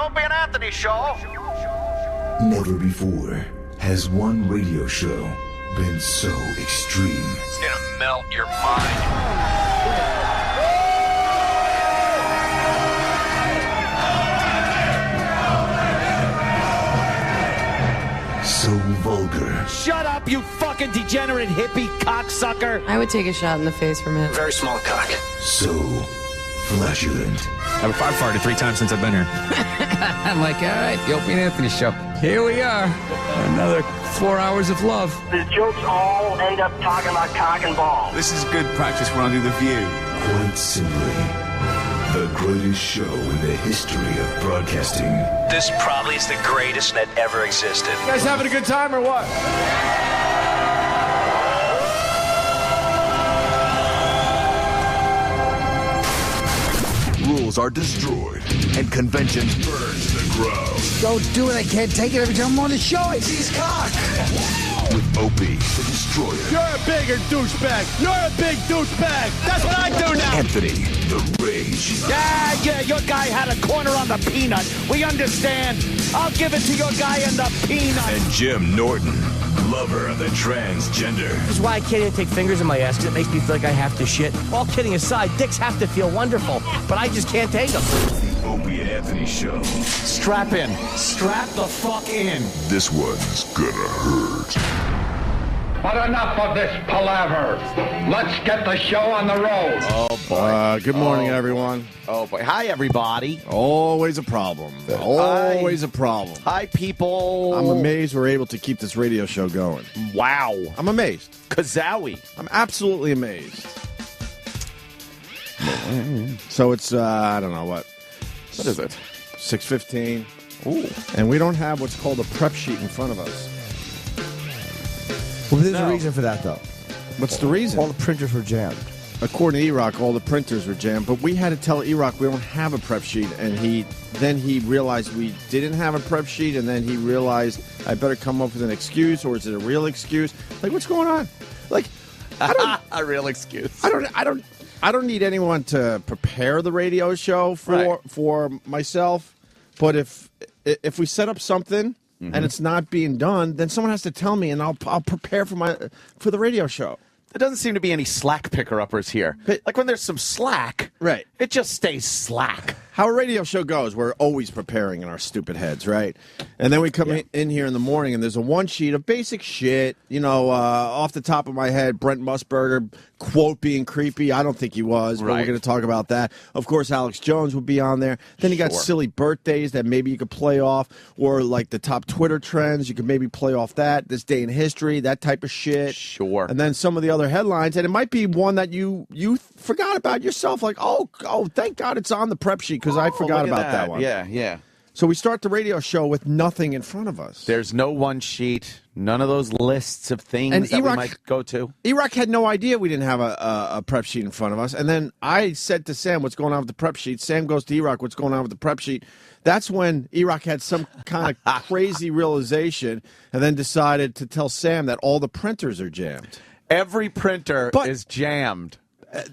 Opie and Anthony show. Never before has one radio show been so extreme. It's gonna melt your mind. So vulgar. Shut up, you fucking degenerate hippie cocksucker. I would take a shot in the face from him. Very small cock. So flatulent. I've farted 3 times since I've been here. I'm like, all right, the Opie and Anthony show. Here we are. Another 4 hours of love. The jokes all end up talking about cock and balls. This is good practice when I do The View. Quite simply, the greatest show in the history of broadcasting. This probably is the greatest that ever existed. You guys having a good time or what? Rules are destroyed, and conventions burned to the ground. Don't do it. I can't take it every time I'm on the show. I see his cock. With Opie, the Destroyer. You're a bigger douchebag. You're a big douchebag. That's what I do now. Anthony, the Rage. Yeah, your guy had a corner on the peanut. We understand. I'll give it to your guy in the peanut. And Jim Norton, lover of the transgender. This is why I can't even take fingers in my ass, because it makes me feel like I have to shit. All kidding aside, dicks have to feel wonderful, but I just can't take them. The Opie and Anthony show. Strap in. Strap the fuck in. This one's gonna hurt. But enough of this palaver. Let's get the show on the road. Oh, boy. Good morning, everyone. Oh, boy. Hi, everybody. Always a problem. Always a problem. Hi, people. I'm amazed we're able to keep this radio show going. Wow. I'm amazed. Kazowie. I'm absolutely amazed. So it's, I don't know what. What is it? 6:15. Ooh. And we don't have what's called a prep sheet in front of us. Well, there's a reason for that, though. What's the reason? All the printers were jammed. According to E-Rock, all the printers were jammed, but we had to tell E-Rock we don't have a prep sheet, and then he realized we didn't have a prep sheet, and then he realized I better come up with an excuse, or is it a real excuse? Like, what's going on? Like, I don't a real excuse. I don't need anyone to prepare the radio show for myself, but if we set up something and it's not being done, then someone has to tell me, and I'll prepare for the radio show. There doesn't seem to be any slack picker-uppers here. Like when there's some slack, right? It just stays slack. How a radio show goes, we're always preparing in our stupid heads, right? And then we come in here in the morning, and there's a one sheet of basic shit. You know, off the top of my head, Brent Musburger, quote, being creepy. I don't think he was, but we're going to talk about that. Of course, Alex Jones would be on there. Then you got silly birthdays that maybe you could play off, or like the top Twitter trends. You could maybe play off that, this day in history, that type of shit. Sure. And then some of the other headlines, and it might be one that you forgot about yourself, like, oh, thank God it's on the prep sheet, because I forgot about that one. Yeah. So we start the radio show with nothing in front of us. There's no one sheet, none of those lists of things that we might go to. E-Rock had no idea we didn't have a prep sheet in front of us. And then I said to Sam, what's going on with the prep sheet? Sam goes to E-Rock, what's going on with the prep sheet? That's when E-Rock had some kind of crazy realization and then decided to tell Sam that all the printers are jammed. Every printer is jammed.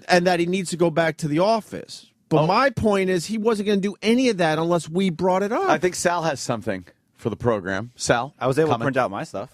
And that he needs to go back to the office. But my point is he wasn't going to do any of that unless we brought it up. I think Sal has something for the program. Sal? I was able to print out my stuff.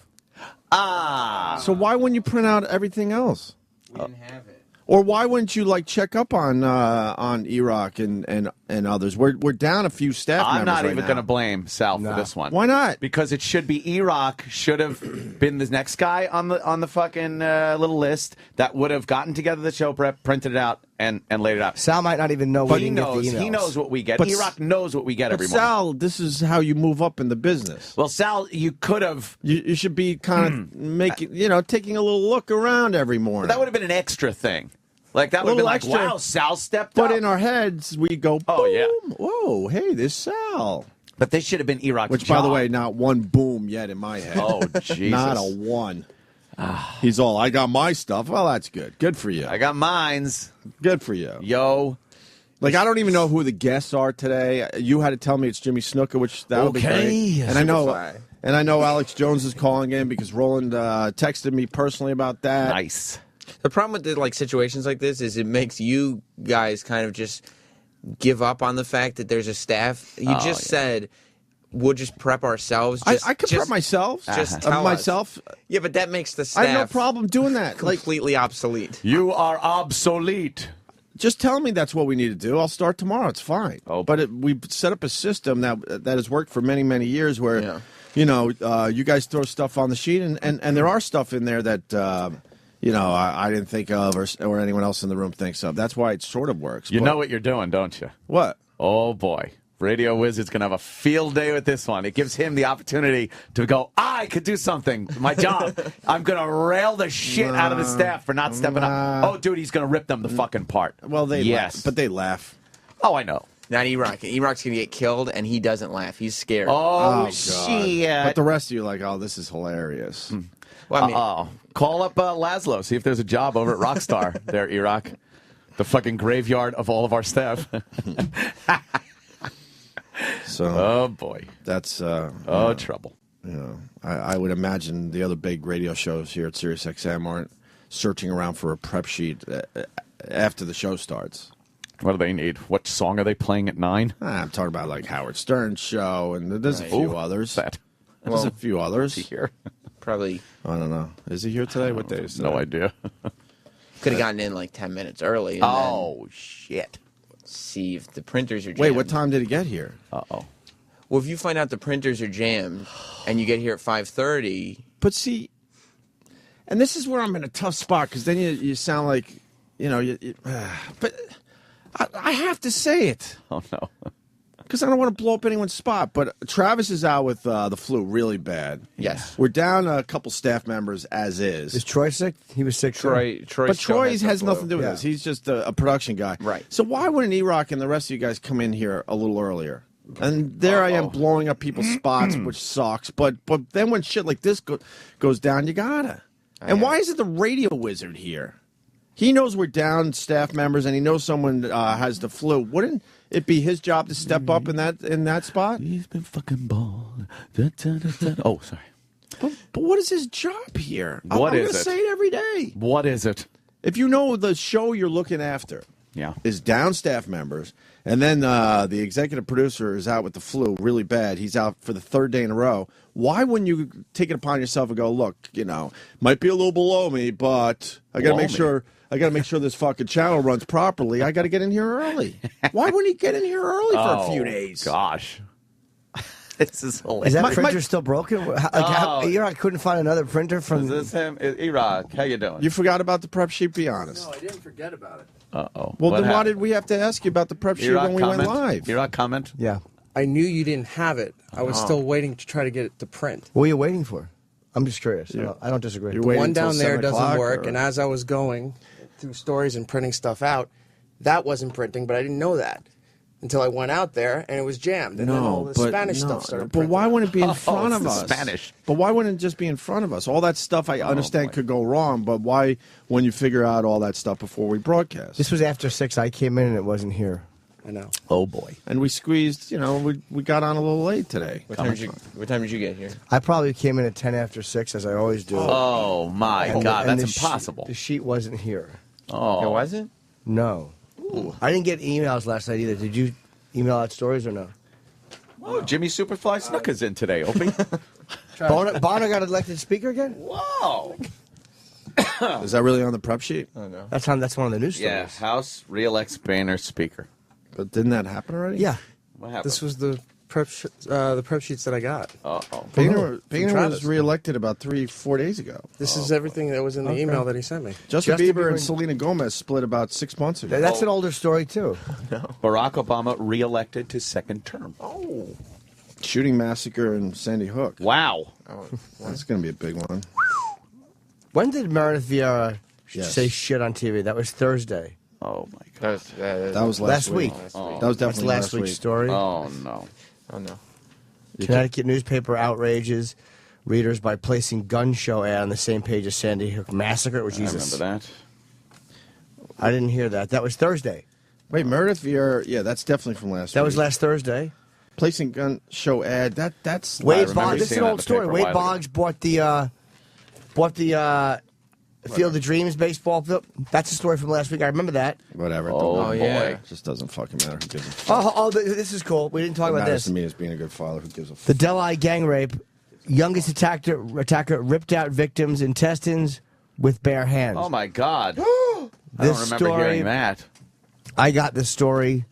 So why wouldn't you print out everything else? We didn't have it. Or why wouldn't you check up on E-Rock and others? We're down a few staff members. I'm not right even now. going to blame Sal for this one. Why not? Because it should be E-Rock should have been the next guy on the fucking little list that would have gotten together the show prep, printed it out, and laid it out. Sal might not even know. But he knows. He knows what we get. E-Rock knows what we get every morning. Sal, this is how you move up in the business. Well, Sal, you could have. You should be kind of making, taking a little look around every morning. That would have been an extra thing. Like, that would have been like, wow, Sal stepped up. But in our heads, we go, boom, whoa, hey, there's Sal. But they should have been E-Rock's Which, by the way, not one boom yet in my head. Oh, Jesus. Not a one. He's all, I got my stuff. Well, that's good. Good for you. I got mines. Good for you. Yo. Like, I don't even know who the guests are today. You had to tell me it's Jimmy Snuka, which that would be great. And I know Alex Jones is calling in because Roland texted me personally about that. Nice. The problem with situations like this is it makes you guys kind of just give up on the fact that there's a staff? You just said we'll just prep ourselves. I can prep myself. Just tell myself. us. Yeah, but that makes the staff. I have no problem doing that. Completely obsolete. You are obsolete. Just tell me that's what we need to do. I'll start tomorrow. It's fine. But we've set up a system that has worked for many, many years where, you guys throw stuff on the sheet, and there are stuff in there that, I didn't think of or anyone else in the room thinks of. That's why it sort of works. You know what you're doing, don't you? What? Oh, boy. Radio Wizard's going to have a field day with this one. It gives him the opportunity to go, I could do something. My job. I'm going to rail the shit out of the staff for not stepping up. Oh, dude, he's going to rip them the fucking part. Well, they laugh. But they laugh. Oh, I know. Not E-Rock. E-Rock's going to get killed, and he doesn't laugh. He's scared. Oh shit. But the rest of you are like, oh, this is hilarious. Well, I mean, call up Laszlo. See if there's a job over at Rockstar there, E-Rock. The fucking graveyard of all of our staff. So, oh boy, that's trouble. I would imagine the other big radio shows here at SiriusXM aren't searching around for a prep sheet after the show starts. What do they need? What song are they playing at 9? I'm talking about like Howard Stern's show, and there's a few others. There's a few others. Is he here? Probably. I don't know. Is he here today? What day is today? No idea. Could have gotten in like 10 minutes early. And shit. See if the printers are jammed. Wait, what time did he get here? Well, if you find out the printers are jammed and you get here at 5:30. But see, and this is where I'm in a tough spot because then you sound like, but I have to say it. Oh, no. Because I don't want to blow up anyone's spot. But Travis is out with the flu really bad. Yes. We're down a couple staff members as is. Is Troy sick? He was sick. Troy but Troy has nothing to do with this. He's just a production guy. Right. So why wouldn't E-Rock and the rest of you guys come in here a little earlier? And there I am blowing up people's spots, which sucks. But then when shit like this goes down, you gotta. And why is it the radio wizard here? He knows we're down staff members, and he knows someone has the flu. Wouldn't it be his job to step up in that spot? He's been fucking bald. Oh, sorry. But what is his job here? I'm What is going to it? say it every day. What is it? If you know the show you're looking after is down staff members, and then the executive producer is out with the flu really bad, he's out for the 3rd day in a row, why wouldn't you take it upon yourself and go, look, might be a little below me, but I got to make sure... I got to make sure this fucking channel runs properly. I got to get in here early. Why wouldn't he get in here early for a few days? Gosh. This is hilarious. Is that printer still broken? E-Rock couldn't find another printer from... Is this him? E-Rock, how you doing? You forgot about the prep sheet, be honest. No, I didn't forget about it. Uh-oh. Well, What then why happened? did we have to ask you about the prep sheet when we went live? E-Rock comment? Yeah. I knew you didn't have it. I was still waiting to try to get it to print. What are you waiting for? I'm just curious. I don't disagree. You're The waiting one until down there 7 doesn't o'clock, work, or- and as I was going through stories and printing stuff out, that wasn't printing, but I didn't know that until I went out there and it was jammed. And then all the Spanish stuff started But printing. why wouldn't it be in front it's of the us? Spanish. But why wouldn't it just be in front of us? All that stuff I understand could go wrong, but why when you figure out all that stuff before we broadcast? This was after 6. I came in and it wasn't here. I know. Oh, boy. And we squeezed, we got on a little late today. What time did you get here? I probably came in at 10 after 6, as I always do. Oh, my And God. and That's the impossible. The sheet wasn't here. Oh. It wasn't? No. I didn't get emails last night either. Did you email out stories or no? Oh, Jimmy Superfly Snuka's in today, Opie. Bonner got elected speaker again? Whoa. Is that really on the prep sheet? Oh, no. That's one of the news stories. Yeah, House re-elects Boehner speaker. But didn't that happen already? Yeah. What happened? This was the prep sheets that I got. Uh-oh. Boehner Travis. was reelected about 3-4 days ago. This is everything that was in the email that he sent me. Justin Justin Bieber and Bieber- Selena Gomez split about 6 months ago. That's an older story, too. Barack Obama re-elected to second term. Oh. Shooting massacre in Sandy Hook. Wow. That's going to be a big one. When did Meredith Vieira say shit on TV? That was Thursday. Oh, my God. That was last week. Oh. That was That's definitely last week's story. Oh, no. Oh, no. Connecticut newspaper outrages readers by placing gun show ad on the same page as Sandy Hook massacre. Oh, Jesus. I remember that. I didn't hear that. That was Thursday. Wait, Meredith Vieira, yeah, that's definitely from last week. That was last Thursday. Placing gun show ad, that's... Wade remember Boggs, this is seeing an that in old the story. paper a Wade while ago. Boggs bought the Field of Dreams baseball field. That's a story from last week. I remember that. Whatever. Oh, yeah. It just doesn't fucking matter. Who gives a fuck? This is cool. We didn't talk about matters this. to me as being a good father. Who gives a fuck? The Delhi gang rape. Youngest attacker ripped out victims' intestines with bare hands. Oh, my God. I don't remember hearing that. I got this story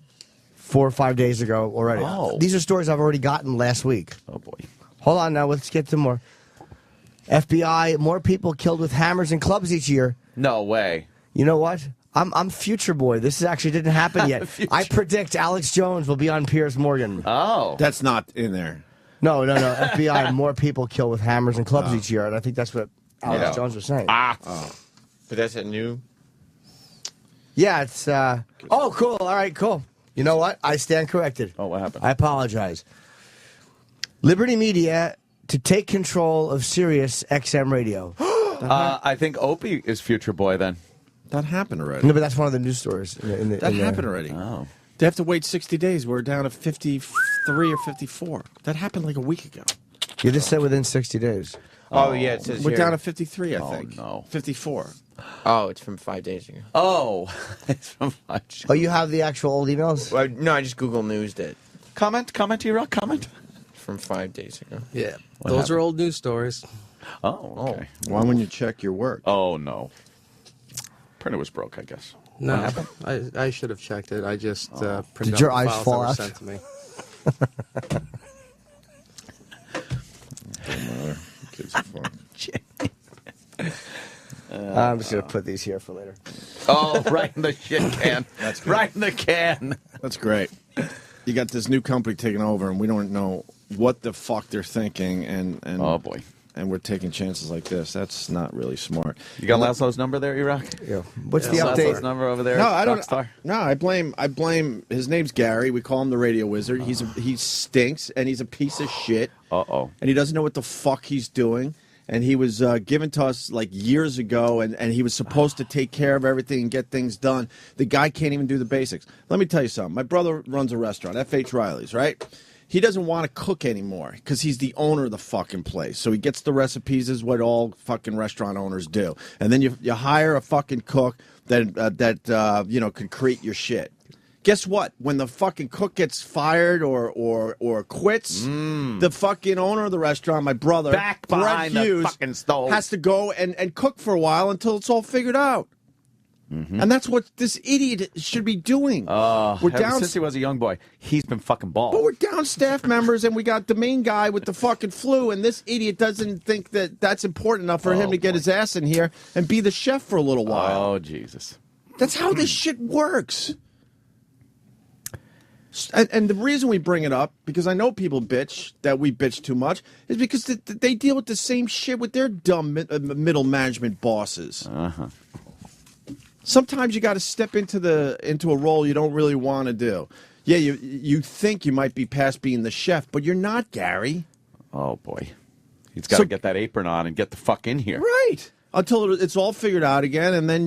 4 or 5 days ago already. Oh. These are stories I've already gotten last week. Oh, boy. Hold on now. Let's get to more. FBI, more people killed with hammers and clubs each year. No way. You know what? I'm future boy. This actually didn't happen yet. I predict Alex Jones will be on Piers Morgan. Oh. That's not in there. No. FBI, more people killed with hammers and clubs each year. And I think that's what Alex Jones was saying. But that's a new... Yeah, it's... Oh, cool. All right, cool. You know what? I stand corrected. Oh, what happened? I apologize. Liberty Media to take control of Sirius XM Radio. I think Opie is future boy then. That happened already. No, but that's one of the news stories. That happened already. Oh. They have to wait 60 days. We're down to 53 or 54. That happened like a week ago. You just said within 60 days. Oh, yeah, it says We're here. down to 53, I Oh, think. no. 54. Oh, it's from 5 days ago. Oh. It's from Oh, you have the actual old emails? Well, no, I just Google Newsed it. Comment, T-Rock, comment. From 5 days ago. Yeah. What Those happened? are old news stories. Oh, okay. Why wouldn't you check your work? Oh, no. Printer was broke, I guess. No, I should have checked it. I just printed Did your out the eyes files fall that were out? sent to me. Doesn't matter. Who gives a fuck? I'm just going to put these here for later. Oh, right in the shit can. That's good. Right in the can. That's great. You got this new company taking over, and we don't know what the fuck they're thinking, and Oh, boy. and we're taking chances like this. That's not really smart. You got Laszlo's number there, E-Rock? Yeah. What's the Laszlo's update? number over there? No, I don't. Rockstar? No, I blame. His name's Gary. We call him the Radio Wizard. He stinks, and he's a piece of shit. Uh-oh. And he doesn't know what the fuck he's doing. And he was given to us like years ago, and he was supposed to take care of everything and get things done. The guy can't even do the basics. Let me tell you something. My brother runs a restaurant, F.H. Riley's, right? He doesn't want to cook anymore because he's the owner of the fucking place. So he gets the recipes, is what all fucking restaurant owners do. And then you hire a fucking cook that can create your shit. Guess what? When the fucking cook gets fired or quits, the fucking owner of the restaurant, my brother, Back behind Brett the Hughes, fucking stove. has to go and cook for a while until it's all figured out. And that's what this idiot should be doing. We're Ever down since he was a young boy, he's been fucking bald. but we're down staff members, and we got the main guy with the fucking flu, and this idiot doesn't think that that's important enough for him to get his ass in here and be the chef for a little while. Oh, Jesus. That's how this shit works. And the reason we bring it up, because I know people bitch that we bitch too much, is because they deal with the same shit with their dumb middle management bosses. Uh-huh. Sometimes you got to step into a role you don't really want to do. Yeah, you think you might be past being the chef, but you're not, Gary. Oh, boy. He's got to get that apron on and get the fuck in here. Right. Until it's all figured out again, and then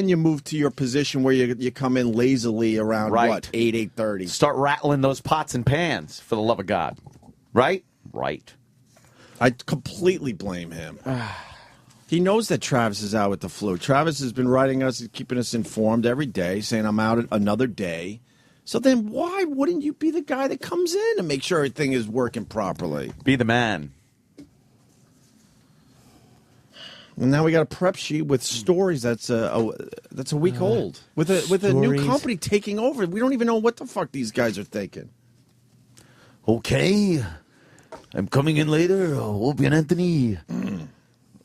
you move to your position where you come in lazily around, Right. what, 8:30. Start rattling those pots and pans, for the love of God. Right? Right. I completely blame him. He knows that Travis is out with the flu. Travis has been writing us, keeping us informed every day, saying I'm out another day. So then why wouldn't you be the guy that comes in and make sure everything is working properly? Be the man. And now we got a prep sheet with stories that's a week old with a new Stories. company taking over. We don't even know what the fuck these guys are thinking. Okay. I'm coming in later. Opie and Anthony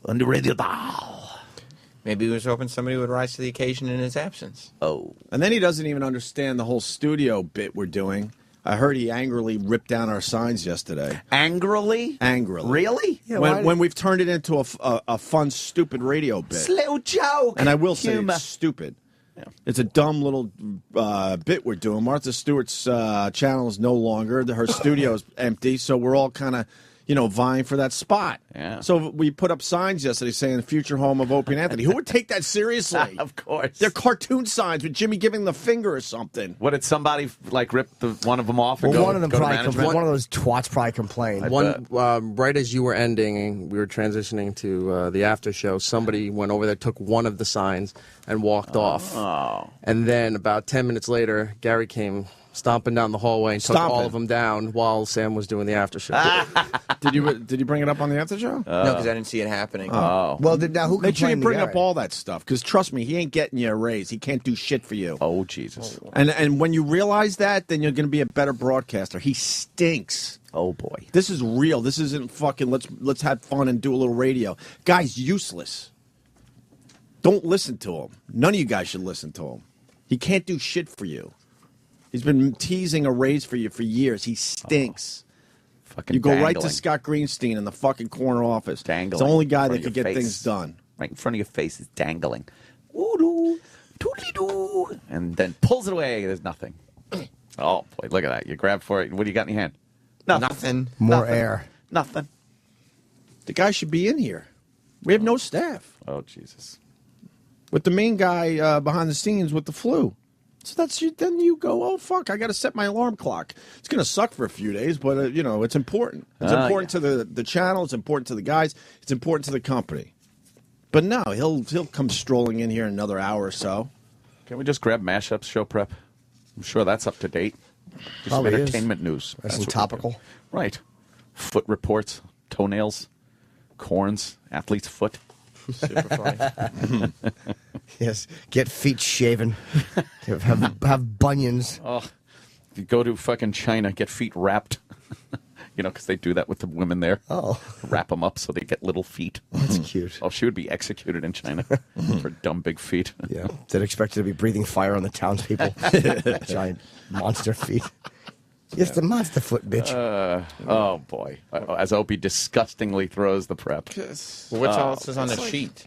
on the radio dial. Maybe he was hoping somebody would rise to the occasion in his absence. Oh. And then he doesn't even understand the whole studio bit we're doing. I heard he angrily ripped down our signs yesterday. Angrily? Angrily. Really? Yeah, when we've turned it into a fun, stupid radio bit. It's a little joke. And I will say Humor. it's stupid. Yeah. It's a dumb little bit we're doing. Martha Stewart's channel is no longer. Her studio is empty, so we're all kind of vying for that spot. Yeah. So we put up signs yesterday saying future home of Opie and Anthony. Who would take that seriously? Of course. They're cartoon signs with Jimmy giving the finger or something. What, did somebody rip one of them off? And Well, go, one of them go to probably management? complained. One of those twats probably complained. Right as you were ending, we were transitioning to the after show. Somebody went over there, took one of the signs, and walked off. Oh. And then about 10 minutes later, Gary came stomping down the hallway and took all of them down while Sam was doing the after show. Did you bring it up on the after show? No, because I didn't see it happening. Oh. Well, now who Make sure you complained to bring Gary? up all that stuff, because trust me, he ain't getting you a raise. He can't do shit for you. Oh, Jesus. And when you realize that, then you're going to be a better broadcaster. He stinks. Oh, boy. This is real. This isn't fucking let's have fun and do a little radio. Guy's useless. Don't listen to him. None of you guys should listen to him. He can't do shit for you. He's been teasing a raise for you for years. He stinks. Fucking You go right dangling. to Scott Greenstein in the fucking corner office. Dangling. It's the only guy in that front could of get your things face. done. Right in front of your face is dangling. Ooh-doo, toodly-doo. And then pulls it away. There's nothing. Oh, boy, look at that. You grab for it. What do you got in your hand? Nothing. More Nothing. air. Nothing. The guy should be in here. We have no staff. Oh, Jesus. With the main guy behind the scenes with the flu. So then you go, oh, fuck, I got to set my alarm clock. It's going to suck for a few days, but, it's important. It's important to the channel. It's important to the guys. It's important to the company. But no, he'll come strolling in here in another hour or so. Can we just grab Mashup's show prep? I'm sure that's up to date. Just some Probably is. entertainment news. That's some what we do. topical. Right. Foot reports, toenails, corns, athlete's foot. Superfly. Yes, get feet shaven. have bunions. Oh, if you go to fucking China, get feet wrapped. Because they do that with the women there. Oh. Wrap them up so they get little feet. That's cute. Oh, she would be executed in China for dumb big feet. Yeah, they'd expect her to be breathing fire on the townspeople. Giant monster feet. It's the monster foot, bitch. Oh, boy. As Opie disgustingly throws the prep. Well, what else is on the sheet?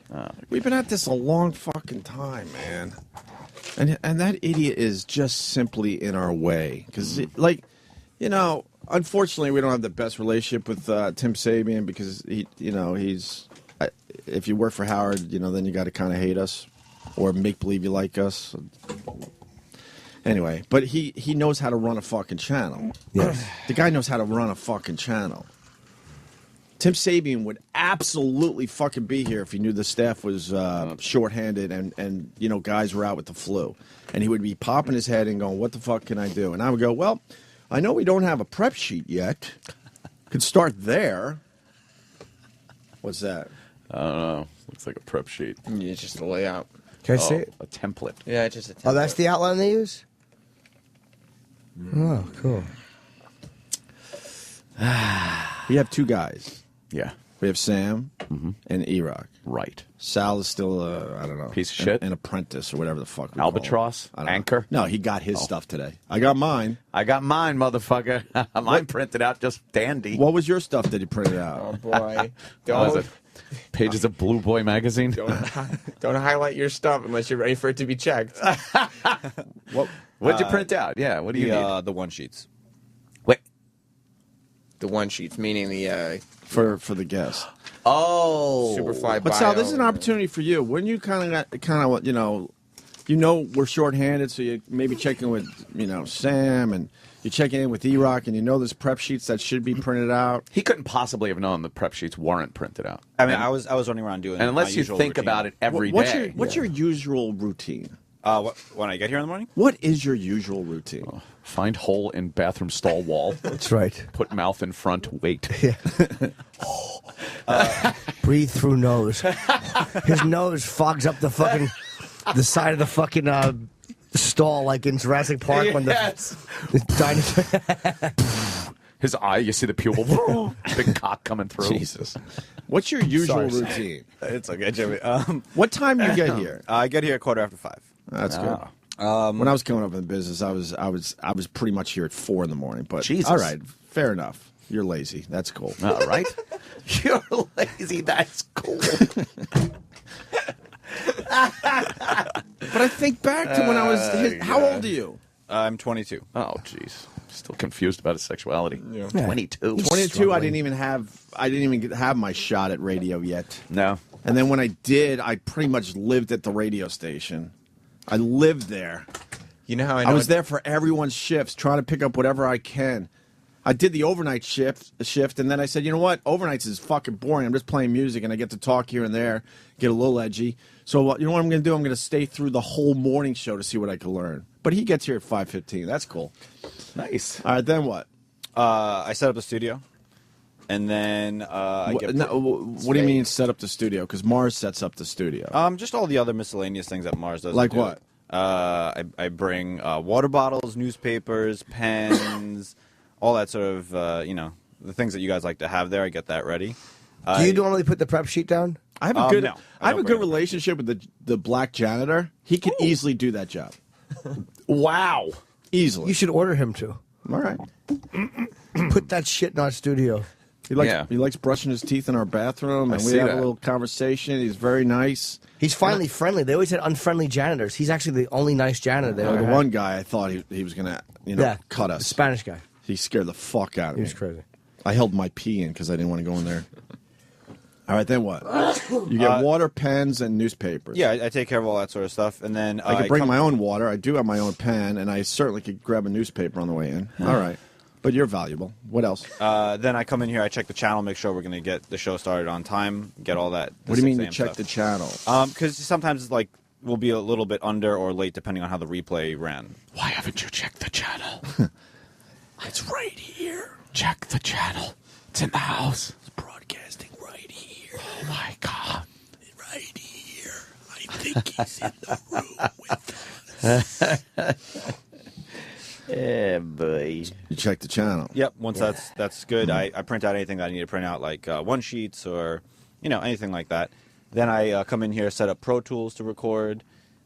We've been at this a long fucking time, man. And that idiot is just simply in our way. Because, unfortunately, we don't have the best relationship with Tim Sabian because, he's... if you work for Howard, then you got to kind of hate us or make believe you like us. Anyway, but he knows how to run a fucking channel. Yes. The guy knows how to run a fucking channel. Tim Sabian would absolutely fucking be here if he knew the staff was shorthanded and guys were out with the flu. And he would be popping his head and going, what the fuck can I do? And I would go, well, I know we don't have a prep sheet yet. Could start there. What's that? I don't know. Looks like a prep sheet. Yeah, it's just a layout. Can I see it? A template. Yeah, it's just a template. Oh, that's the outline they use? Oh, cool. We have two guys. Yeah. We have Sam and E-Rock. Right. Sal is still, I don't know. Piece of shit? An apprentice or whatever the fuck we call him. Albatross? I don't know. Anchor? No, he got his stuff today. I got mine. I got mine, motherfucker. Mine printed out just dandy. What was your stuff that he printed out? Oh, boy. What was it? Pages of Blue Boy magazine? Don't highlight your stuff unless you're ready for it to be checked. What'd you print out? Yeah, what do you need? The one sheets. Wait. The one sheets, meaning the... For the guest. Oh. Superfly But bio. Sal, this is an opportunity for you. Wouldn't you kind of, we're shorthanded, so you maybe check in with, Sam, and you're checking in with E-Rock, and there's prep sheets that should be printed out. He couldn't possibly have known the prep sheets weren't printed out. I mean, I was running around doing. And unless my you usual think routine. about it every What's day. your usual routine? When I get here in the morning? What is your usual routine? Find hole in bathroom stall wall. That's right. Put mouth in front. Wait. Breathe through nose. His nose fogs up the side of the fucking stall like in Jurassic Park when the dinosaur. His eye, you see the pupil. Big cock coming through. Jesus. What's your usual Sorry. routine? It's okay, Jimmy. What time do you get here? I get here at 5:15. That's good. When I was coming up in the business, I was pretty much here at 4 in the morning. But Jesus. all right, fair enough. You're lazy. That's cool. All right. You're lazy. That's cool. But I think back to when I was. How old are you? I'm 22. Oh, jeez. Still confused about his sexuality. Yeah. 22. 22. I didn't even have my shot at radio yet. No. And then when I did, I pretty much lived at the radio station. I lived there. You know how I was there for everyone's shifts, trying to pick up whatever I can. I did the overnight shift, and then I said, you know what? Overnights is fucking boring. I'm just playing music, and I get to talk here and there, get a little edgy. So you know what I'm going to do? I'm going to stay through the whole morning show to see what I can learn. But he gets here at 5:15. That's cool. Nice. All right, then what? I set up the studio, and then I get. What do you mean set up the studio? Because Mars sets up the studio. Just all the other miscellaneous things that Mars does. Like what? I bring water bottles, newspapers, pens, all that sort of, the things that you guys like to have there. I get that ready. Do you normally put the prep sheet down? I have a good, no, I have a good relationship with the black janitor. He could easily do that job. Wow. Easily. You should order him to. All right. Put that shit in our studio. He likes brushing his teeth in our bathroom, and we have a little conversation. He's very nice. He's finally friendly. They always had unfriendly janitors. He's actually the only nice janitor they ever The had. one guy I thought he was going to, cut us. The Spanish guy. He scared the fuck out of me. He was crazy. I held my pee in because I didn't want to go in there. All right, then what? You get water, pens, and newspapers. Yeah, I take care of all that sort of stuff, and then I could bring my own water. I do have my own pen, and I certainly could grab a newspaper on the way in. All right. But you're valuable. What else? Then I come in here, I check the channel, make sure we're going to get the show started on time, get all that. What do you mean you check the channel? Because sometimes we'll be a little bit under or late depending on how the replay ran. Why haven't you checked the channel? It's right here. Check the channel. It's in the house. It's broadcasting right here. Oh, my God. Right here. I think he's in the room with us. Yeah, boy. You check the channel. Yep. Once that's good, I print out anything that I need to print out, like one sheets or anything like that. Then I come in here, set up Pro Tools to record.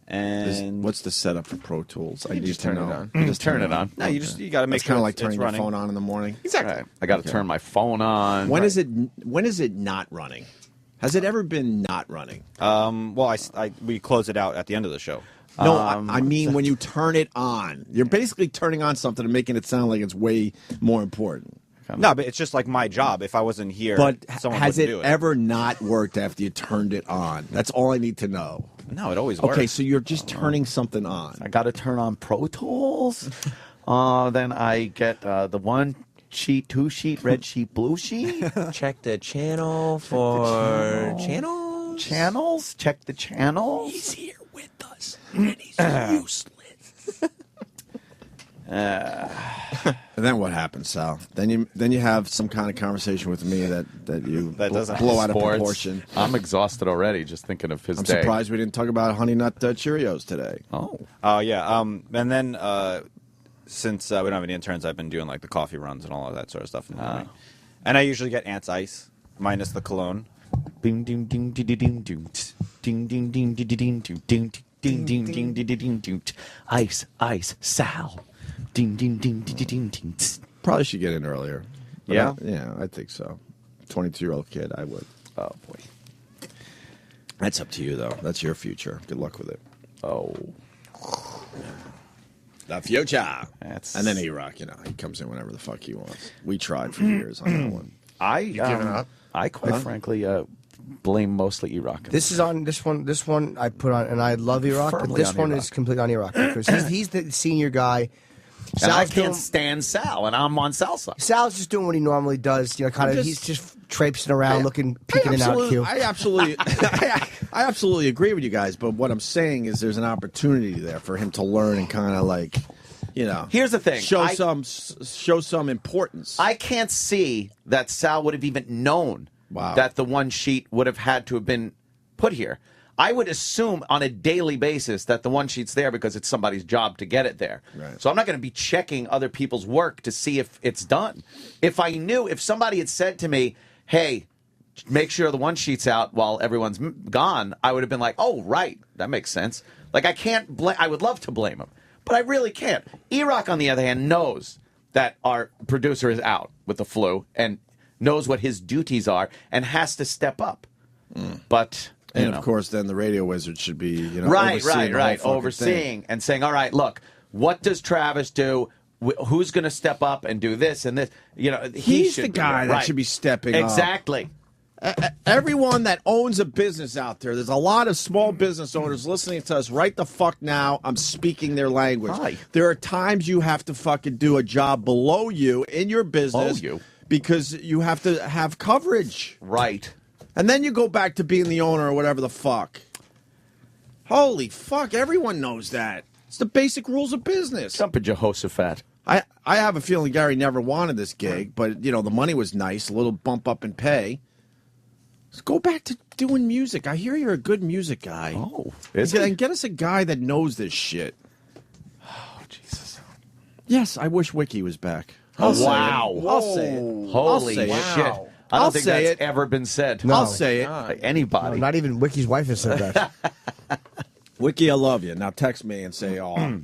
And what's the setup for Pro Tools? I just turn it on. Just turn it on. No, you got to make sure kind of like it's turning your running. phone on in the morning. Exactly. Right. I got to turn my phone on. When is it not running? Has it ever been not running? Well, we close it out at the end of the show. No, I mean when you turn it on. You're basically turning on something and making it sound like it's way more important. No, but it's just like my job. If I wasn't here, but someone has wouldn't it do it ever not worked after you turned it on? That's all I need to know. No, it always works. Okay, so you're just turning something on. I got to turn on Pro Tools. Then I get the 1 sheet, 2 sheet, red sheet, blue sheet. Check the channel for channels. Channels. Check the channels. He's here with us, and he's useless. And then what happens, Sal? Then you have some kind of conversation with me that doesn't blow out of sports. proportion. I'm exhausted already just thinking of his I'm day. surprised we didn't talk about Honey Nut Cheerios today. Oh. Yeah. And then since we don't have any interns, I've been doing like the coffee runs and all of that sort of stuff in the morning. And I usually get Ant's Ice minus the cologne. Bing ding ding ding ding ding ding ding ding ding ding ding ding ding ding ding ding ding. Ice, Sal. Ding ding ding ding ding ding. Probably should get in earlier. But Yeah? I think so. 22-year-old kid, I would. Oh boy. That's up to you though. That's your future. Good luck with it. Oh. The future. That's... And then E-Rock, he comes in whenever the fuck he wants. We tried for years on that one. I quite frankly blame mostly E-Rock. This is on this one I put on, and I love E-Rock, but this one is completely on E-Rock because he's the senior guy. And I can't stand Sal, and I'm on Sal's side. Sal's just doing what he normally does. He's just traipsing around, peeking in out cute. I absolutely agree with you guys. But what I'm saying is, there's an opportunity there for him to learn and kind of Here's the thing: show some importance. I can't see that Sal would have even known that the 1 sheet would have had to have been put here. I would assume on a daily basis that the 1 sheet's there because it's somebody's job to get it there. Right. So I'm not going to be checking other people's work to see if it's done. If somebody had said to me, hey, make sure the 1 sheet's out while everyone's gone, I would have been like, oh, right, that makes sense. Like, I would love to blame him, but I really can't. E-Rock, on the other hand, knows that our producer is out with the flu and knows what his duties are and has to step up. But... And of course, then the radio wizard should be, overseeing and saying, all right, look, what does Travis do? who's going to step up and do this and this? You know, He's should the be guy there. that Right. should be stepping up. Exactly. Everyone that owns a business out there's a lot of small business owners listening to us right the fuck now. I'm speaking their language. Hi. There are times you have to fucking do a job below you in your business because you have to have coverage. Right. And then you go back to being the owner or whatever the fuck. Holy fuck, everyone knows that. It's the basic rules of business. Jumping Jehoshaphat. I have a feeling Gary never wanted this gig, but, you know, the money was nice, a little bump up in pay. Let's go back to doing music. I hear you're a good music guy. Oh, and get us a guy that knows this shit. Oh, Jesus. Yes, I wish Wiki was back. Oh, I'll say wow. it. I'll say it. Holy I'll say shit. it. I don't I'll think say that's it. ever been said. No. I'll say it. By anybody. No, not even Wiki's wife has said that. Wiki, I love you. Now text me and say, oh,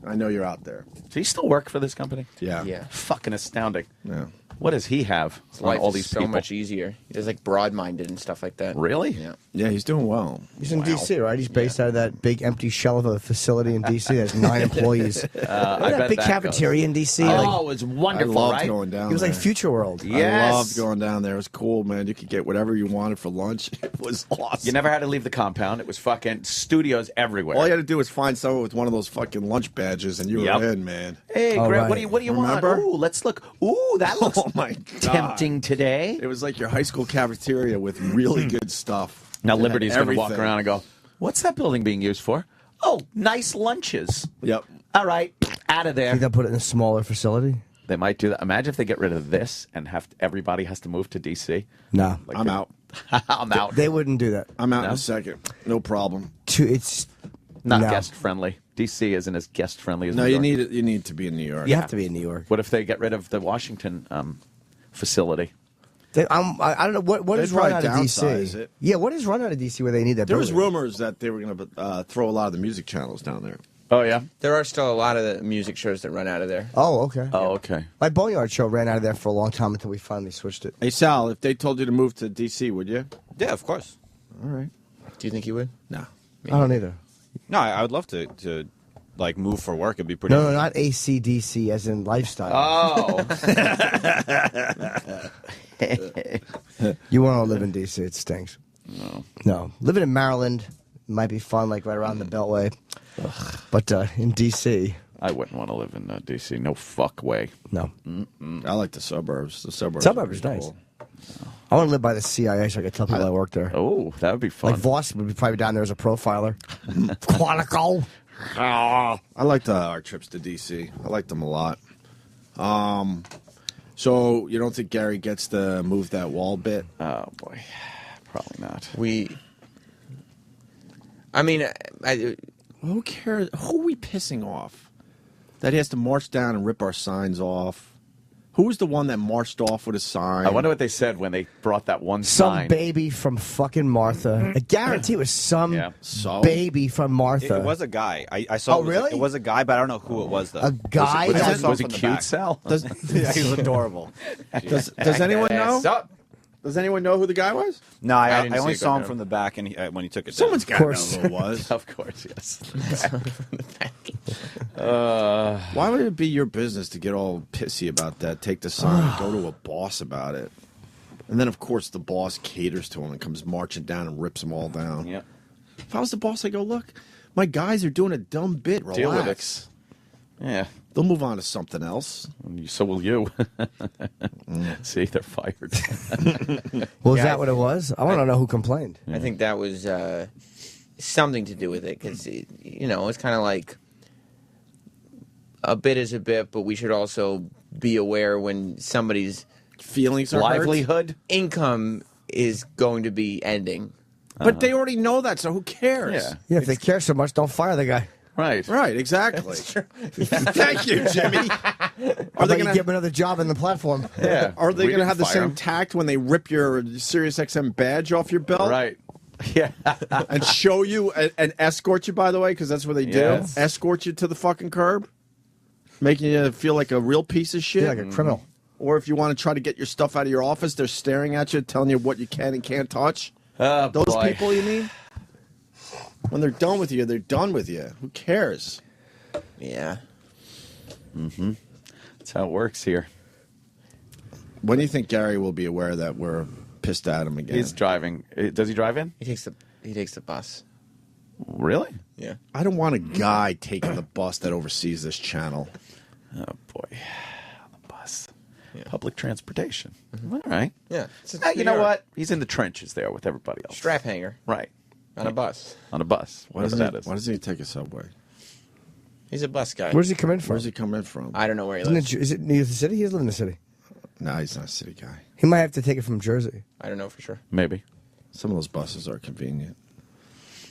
I know you're out there. Does he still work for this company? Yeah. Yeah. Fucking astounding. Yeah. What does he have His on life all is these so people? much easier. He's like broad-minded and stuff like that. Really? Yeah. Yeah, he's doing well. He's in D.C., right? He's based out of that big empty shell of a facility in D.C. that has 9 employees. I that bet big that cafeteria in D.C.? Oh, it was wonderful, I loved right? going down It was there. like Future World. I loved going down there. It was cool, man. You could get whatever you wanted for lunch. It was awesome. You never had to leave the compound. It was fucking studios everywhere. All you had to do was find someone with one of those fucking lunch badges, and you Yep. were in, man. Hey, All Greg, right. what do you Remember? want? Ooh, let's look. Ooh, that looks Oh my god, tempting today. It was like your high school cafeteria with really good stuff. Now It had Liberty's going to walk everything. around and go, "What's that building being used for?" Oh, nice lunches. Yep. All right, out of there. Think they'll put it in a smaller facility? They might do that. Imagine if they get rid of this and everybody has to move to DC. No. Like I'm out. I'm out. They wouldn't do that. I'm out in No? a second. No problem. It's Not no. guest friendly. DC isn't as guest friendly as No, New you York. need it. You need to be in New York. You have to be in New York. What if they get rid of the Washington facility? I don't know what They'd is run probably out of downsize DC. it. Yeah, what is run out of DC where they need that? There was building? rumors that they were going to throw a lot of the music channels down there. Oh yeah. There are still a lot of the music shows that run out of there. Oh, okay. Oh okay. My Boneyard show ran out of there for a long time until we finally switched it. Hey Sal, if they told you to move to DC, would you? Yeah, of course. All right. Do you think you would? No. I don't either. No, I would love to like move for work. It'd be pretty. No, not ACDC as in lifestyle. Oh. You want to live in DC? It stinks. No. Living in Maryland might be fun, like right around the Beltway. But in DC, I wouldn't want to live in DC. No fuck way. no. I like the suburbs. The suburbs. Suburbs are pretty nice. cool. I want to live by the CIA so I could tell people I work there. Oh, that would be fun. Like Voss would be probably down there as a profiler. Quantico. I liked our trips to DC. I liked them a lot. So you don't think Gary gets to move that wall bit? Oh boy, probably not. Who cares? Who are we pissing off? That he has to march down and rip our signs off. Who was the one that marched off with a sign? I wonder what they said when they brought that one Some sign. baby from fucking Martha. I guarantee it was some So? baby from Martha. It was a guy. I saw. Oh, it was really? It was a guy, but I don't know who it was though. A guy? Was, Was Was he cute, Sal? Yeah, he was adorable. Does anyone know? Does anyone know who the guy was? No, I I didn't only see it saw go him down. from the back, and when he took it, Someone's down. got to know who it was. Of course, yes. Why would it be your business to get all pissy about that? Take the sign and go to a boss about it. And then, of course, the boss caters to him and comes marching down and rips them all down. Yep. If I was the boss, I go, look, my guys are doing a dumb bit. Relax. Deal with it. Yeah. They'll move on to something else. So will you. See, they're fired. Was that what it was? I want to know who complained. I think that was something to do with it because it's kind of like a bit is a bit, but we should also be aware when somebody's feelings are livelihood income is going to be ending. But they already know that, so who cares? Yeah, if they care so much, don't fire the guy. Right. Right, exactly. Thank you, Jimmy. Are they going to give him another job in the platform? Yeah. Are they We going to didn't have the fire same him. tact when they rip your Sirius XM badge off your belt? Right. Yeah. And show you and escort you, by the way, because that's what they do. Yes. Escort you to the fucking curb, making you feel like a real piece of shit. Yeah, like a criminal. Or if you want to try to get your stuff out of your office, they're staring at you, telling you what you can and can't touch. Oh, Those boy. people, you mean? When they're done with you, they're done with you. Who cares? Yeah. Mm-hmm. That's how it works here. When do you think Gary will be aware that we're pissed at him again? He's driving. Does he drive in? He takes the bus. Really? Yeah. I don't want a guy taking the bus that oversees this channel. Oh, boy. On the bus. Yeah. Public transportation. All right. Yeah. You know what? He's in the trenches there with everybody else. Strap hanger. Right. On a bus. On a bus. Whatever that is. Why doesn't he take a subway? He's a bus guy. Where's he come in from? Where's he come in from? I don't know where he Isn't lives. is it New York City? He doesn't live in the city. No, he's not a city guy. He might have to take it from Jersey. I don't know for sure. Maybe. Some of those buses are convenient.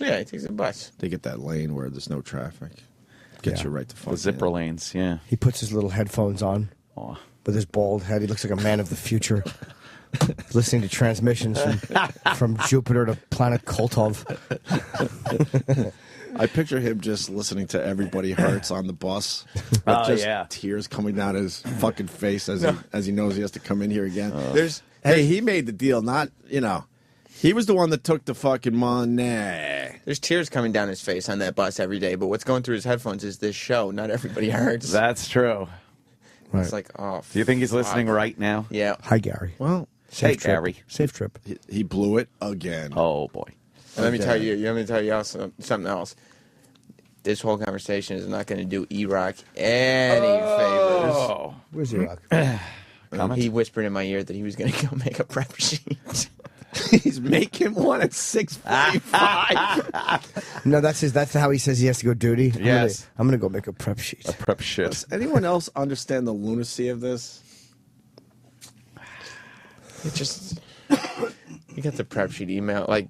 Yeah, he takes a bus. They get that lane where there's no traffic. Gets you right to fuck The zipper lanes, yeah. He puts his little headphones on with his bald head. He looks like a man of the future. Listening to transmissions from Jupiter to planet Koltov. I picture him just listening to Everybody Hurts on the bus. Oh, Just yeah. tears coming down his fucking face as he knows he has to come in here again. There's He made the deal, not, he was the one that took the fucking money. There's tears coming down his face on that bus every day, but what's going through his headphones is this show. Not Everybody Hurts. That's true. It's like, oh. Do you think he's listening right now? Yeah. Hi, Gary. Well, Hey, Safe trip. Gary. Safe trip. he blew it again. Oh, boy. And let me tell you something else. This whole conversation is not going to do E-Rock any favors. Where's E-Rock? He whispered in my ear that he was going to go make a prep sheet. He's making one at 6:45. No, that's how he says he has to go duty. Yes. I'm gonna go make a prep sheet. A prep shit. Does anyone else understand the lunacy of this? It just you got the prep sheet email. Like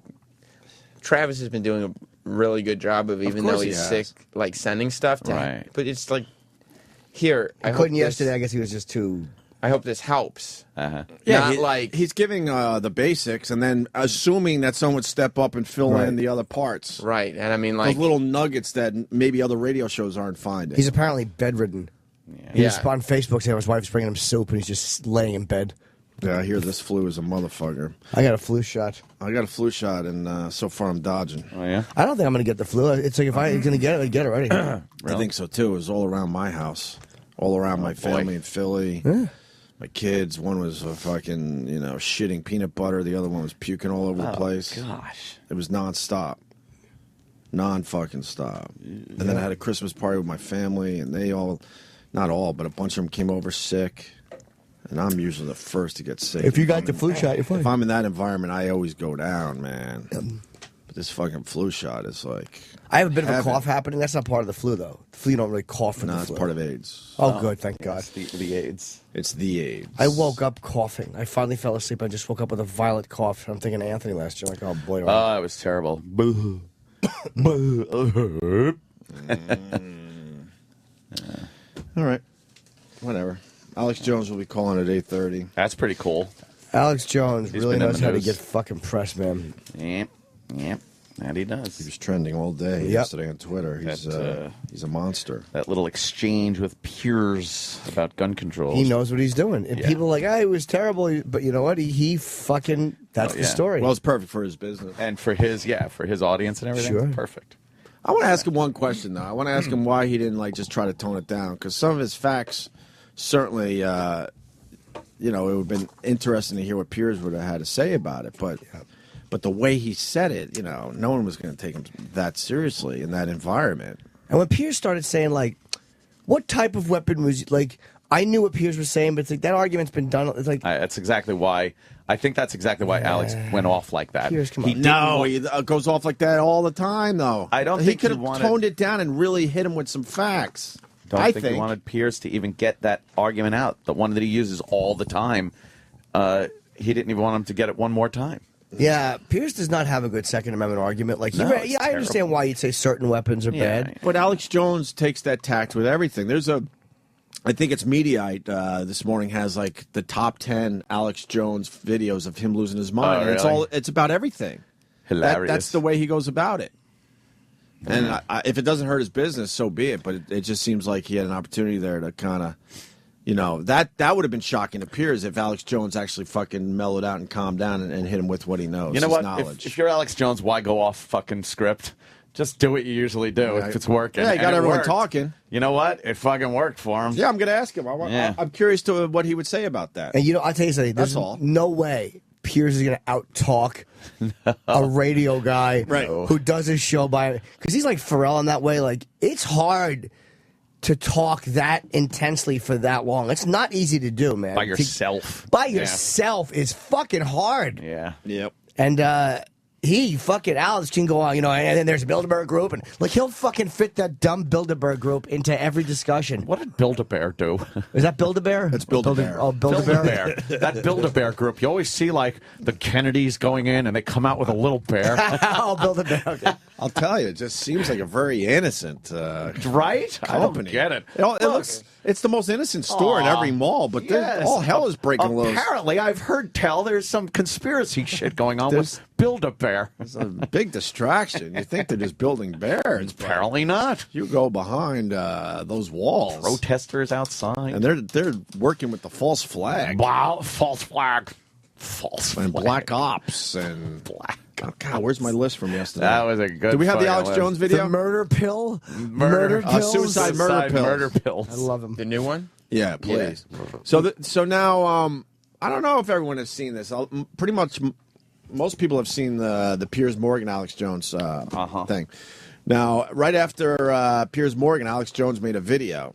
Travis has been doing a really good job of even course though he he's has. sick, like sending stuff to him. Right. But it's like here. I Couldn't hope yesterday. This, I guess he was just too. I hope this helps. Uh-huh. Not he- like he's giving the basics and then assuming that someone would step up and fill in the other parts. right. And I mean like Those little nuggets that maybe other radio shows aren't finding. He's apparently bedridden. He just on Facebook saying his wife's bringing him soup and he's just laying in bed. Yeah, I hear this flu is a motherfucker. I got a flu shot. I got a flu shot, and so far I'm dodging. Oh, yeah? I don't think I'm going to get the flu. It's like if I'm going to get it, I'd get it already. I think so, too. It was all around my house, all around my family in Philly. My kids, one was fucking, shitting peanut butter. The other one was puking all over the place. Gosh. It was nonstop. Non-fucking stop. And then I had a Christmas party with my family, and they all, not all, but a bunch of them came over sick. And I'm usually the first to get sick. If you got the flu shot, you're fine. If I'm in that environment, I always go down, man. But this fucking flu shot is like... I have a bit of a cough happening. That's not part of the flu, though. The flu, you don't really cough from the No, flu. it's part of AIDS. Oh, good. Thank God. It's the AIDS. It's the AIDS. I woke up coughing. I finally fell asleep. I just woke up with a violent cough. I'm thinking of Anthony last year. Like, oh, boy. Oh, it was terrible. Boo. Boo. All right. Whatever. Alex Jones will be calling at 8:30. That's pretty cool. Alex Jones He's really been in knows the how to news. get fucking press, man. Yep. That he does. He was trending all day yesterday on Twitter. He's a monster. That little exchange with Piers about gun control. He knows what he's doing. And people are like, it was terrible. But you know what? He fucking, that's the story. Well, it's perfect for his business. And for his audience and everything. Sure. Perfect. I want to ask him one question, though. I want to ask him why he didn't just try to tone it down. Because some of his facts certainly, it would have been interesting to hear what Piers would have had to say about it. But the way he said it, no one was going to take him that seriously in that environment. And when Piers started saying, what type of weapon was, I knew what Piers was saying, but it's like that argument's been done. It's like That's exactly why. I think that's exactly why Alex went off like that. Piers, come on. He goes off like that all the time, though. I don't he think could he have wanted- toned it down and really hit him with some facts. I think he wanted Piers to even get that argument out, the one that he uses all the time. He didn't even want him to get it one more time. Yeah, Piers does not have a good Second Amendment argument. No, it's I understand terrible. why you'd say certain weapons are bad. But Alex Jones takes that tact with everything. I think it's Mediaite this morning has the top 10 Alex Jones videos of him losing his mind. Oh, And really? it's about everything. Hilarious. That's the way he goes about it. And if it doesn't hurt his business, so be it. But it just seems like he had an opportunity there to kind of, that would have been shocking to Piers if Alex Jones actually fucking mellowed out and calmed down and hit him with what he knows. You know his what? Knowledge. If you're Alex Jones, why go off fucking script? Just do what you usually do if it's working. Yeah, you got And it everyone worked. talking. You know what? It fucking worked for him. Yeah, I'm going to ask him. I'm curious to what he would say about that. And I'll tell you something. That's There's all. no way Piers is going to out-talk a radio guy who does his show by... Because he's like Pharrell in that way. Like, it's hard to talk that intensely for that long. It's not easy to do, man. By yourself. By yourself is fucking hard. Yeah. Yep. And Alex can go on, and then there's a Bilderberg group, and he'll fucking fit that dumb Bilderberg group into every discussion. What did Build-A-Bear do? Is that Build-A-Bear? It's Build-A-Bear. Oh, Build-A-Bear. That Build-A-Bear group. You always see the Kennedys going in, and they come out with a little bear. Oh, Build-A-Bear. Okay. I'll tell you, it just seems like a very innocent right? company. I don't get it. It looks. It's the most innocent store in every mall, but all hell is breaking loose. Apparently, I've heard tell there's some conspiracy shit going on with Build-A-Bear. It's a big distraction. You think they're just building bears. Apparently not. You go behind those walls. Protesters outside. And they're working with the false flag. Wow, false flag. False and flag. Black Ops and Black. Oh, God, where's my list from yesterday? That was a good. Do we have the fucking Alex list. Jones video? The murder pill? Murder pills? Suicide murder pills. Murder pills. I love him. The new one? Yeah, please. So so now, I don't know if everyone has seen this. Pretty much, most people have seen the Piers Morgan Alex Jones thing. Now, right after Piers Morgan, Alex Jones made a video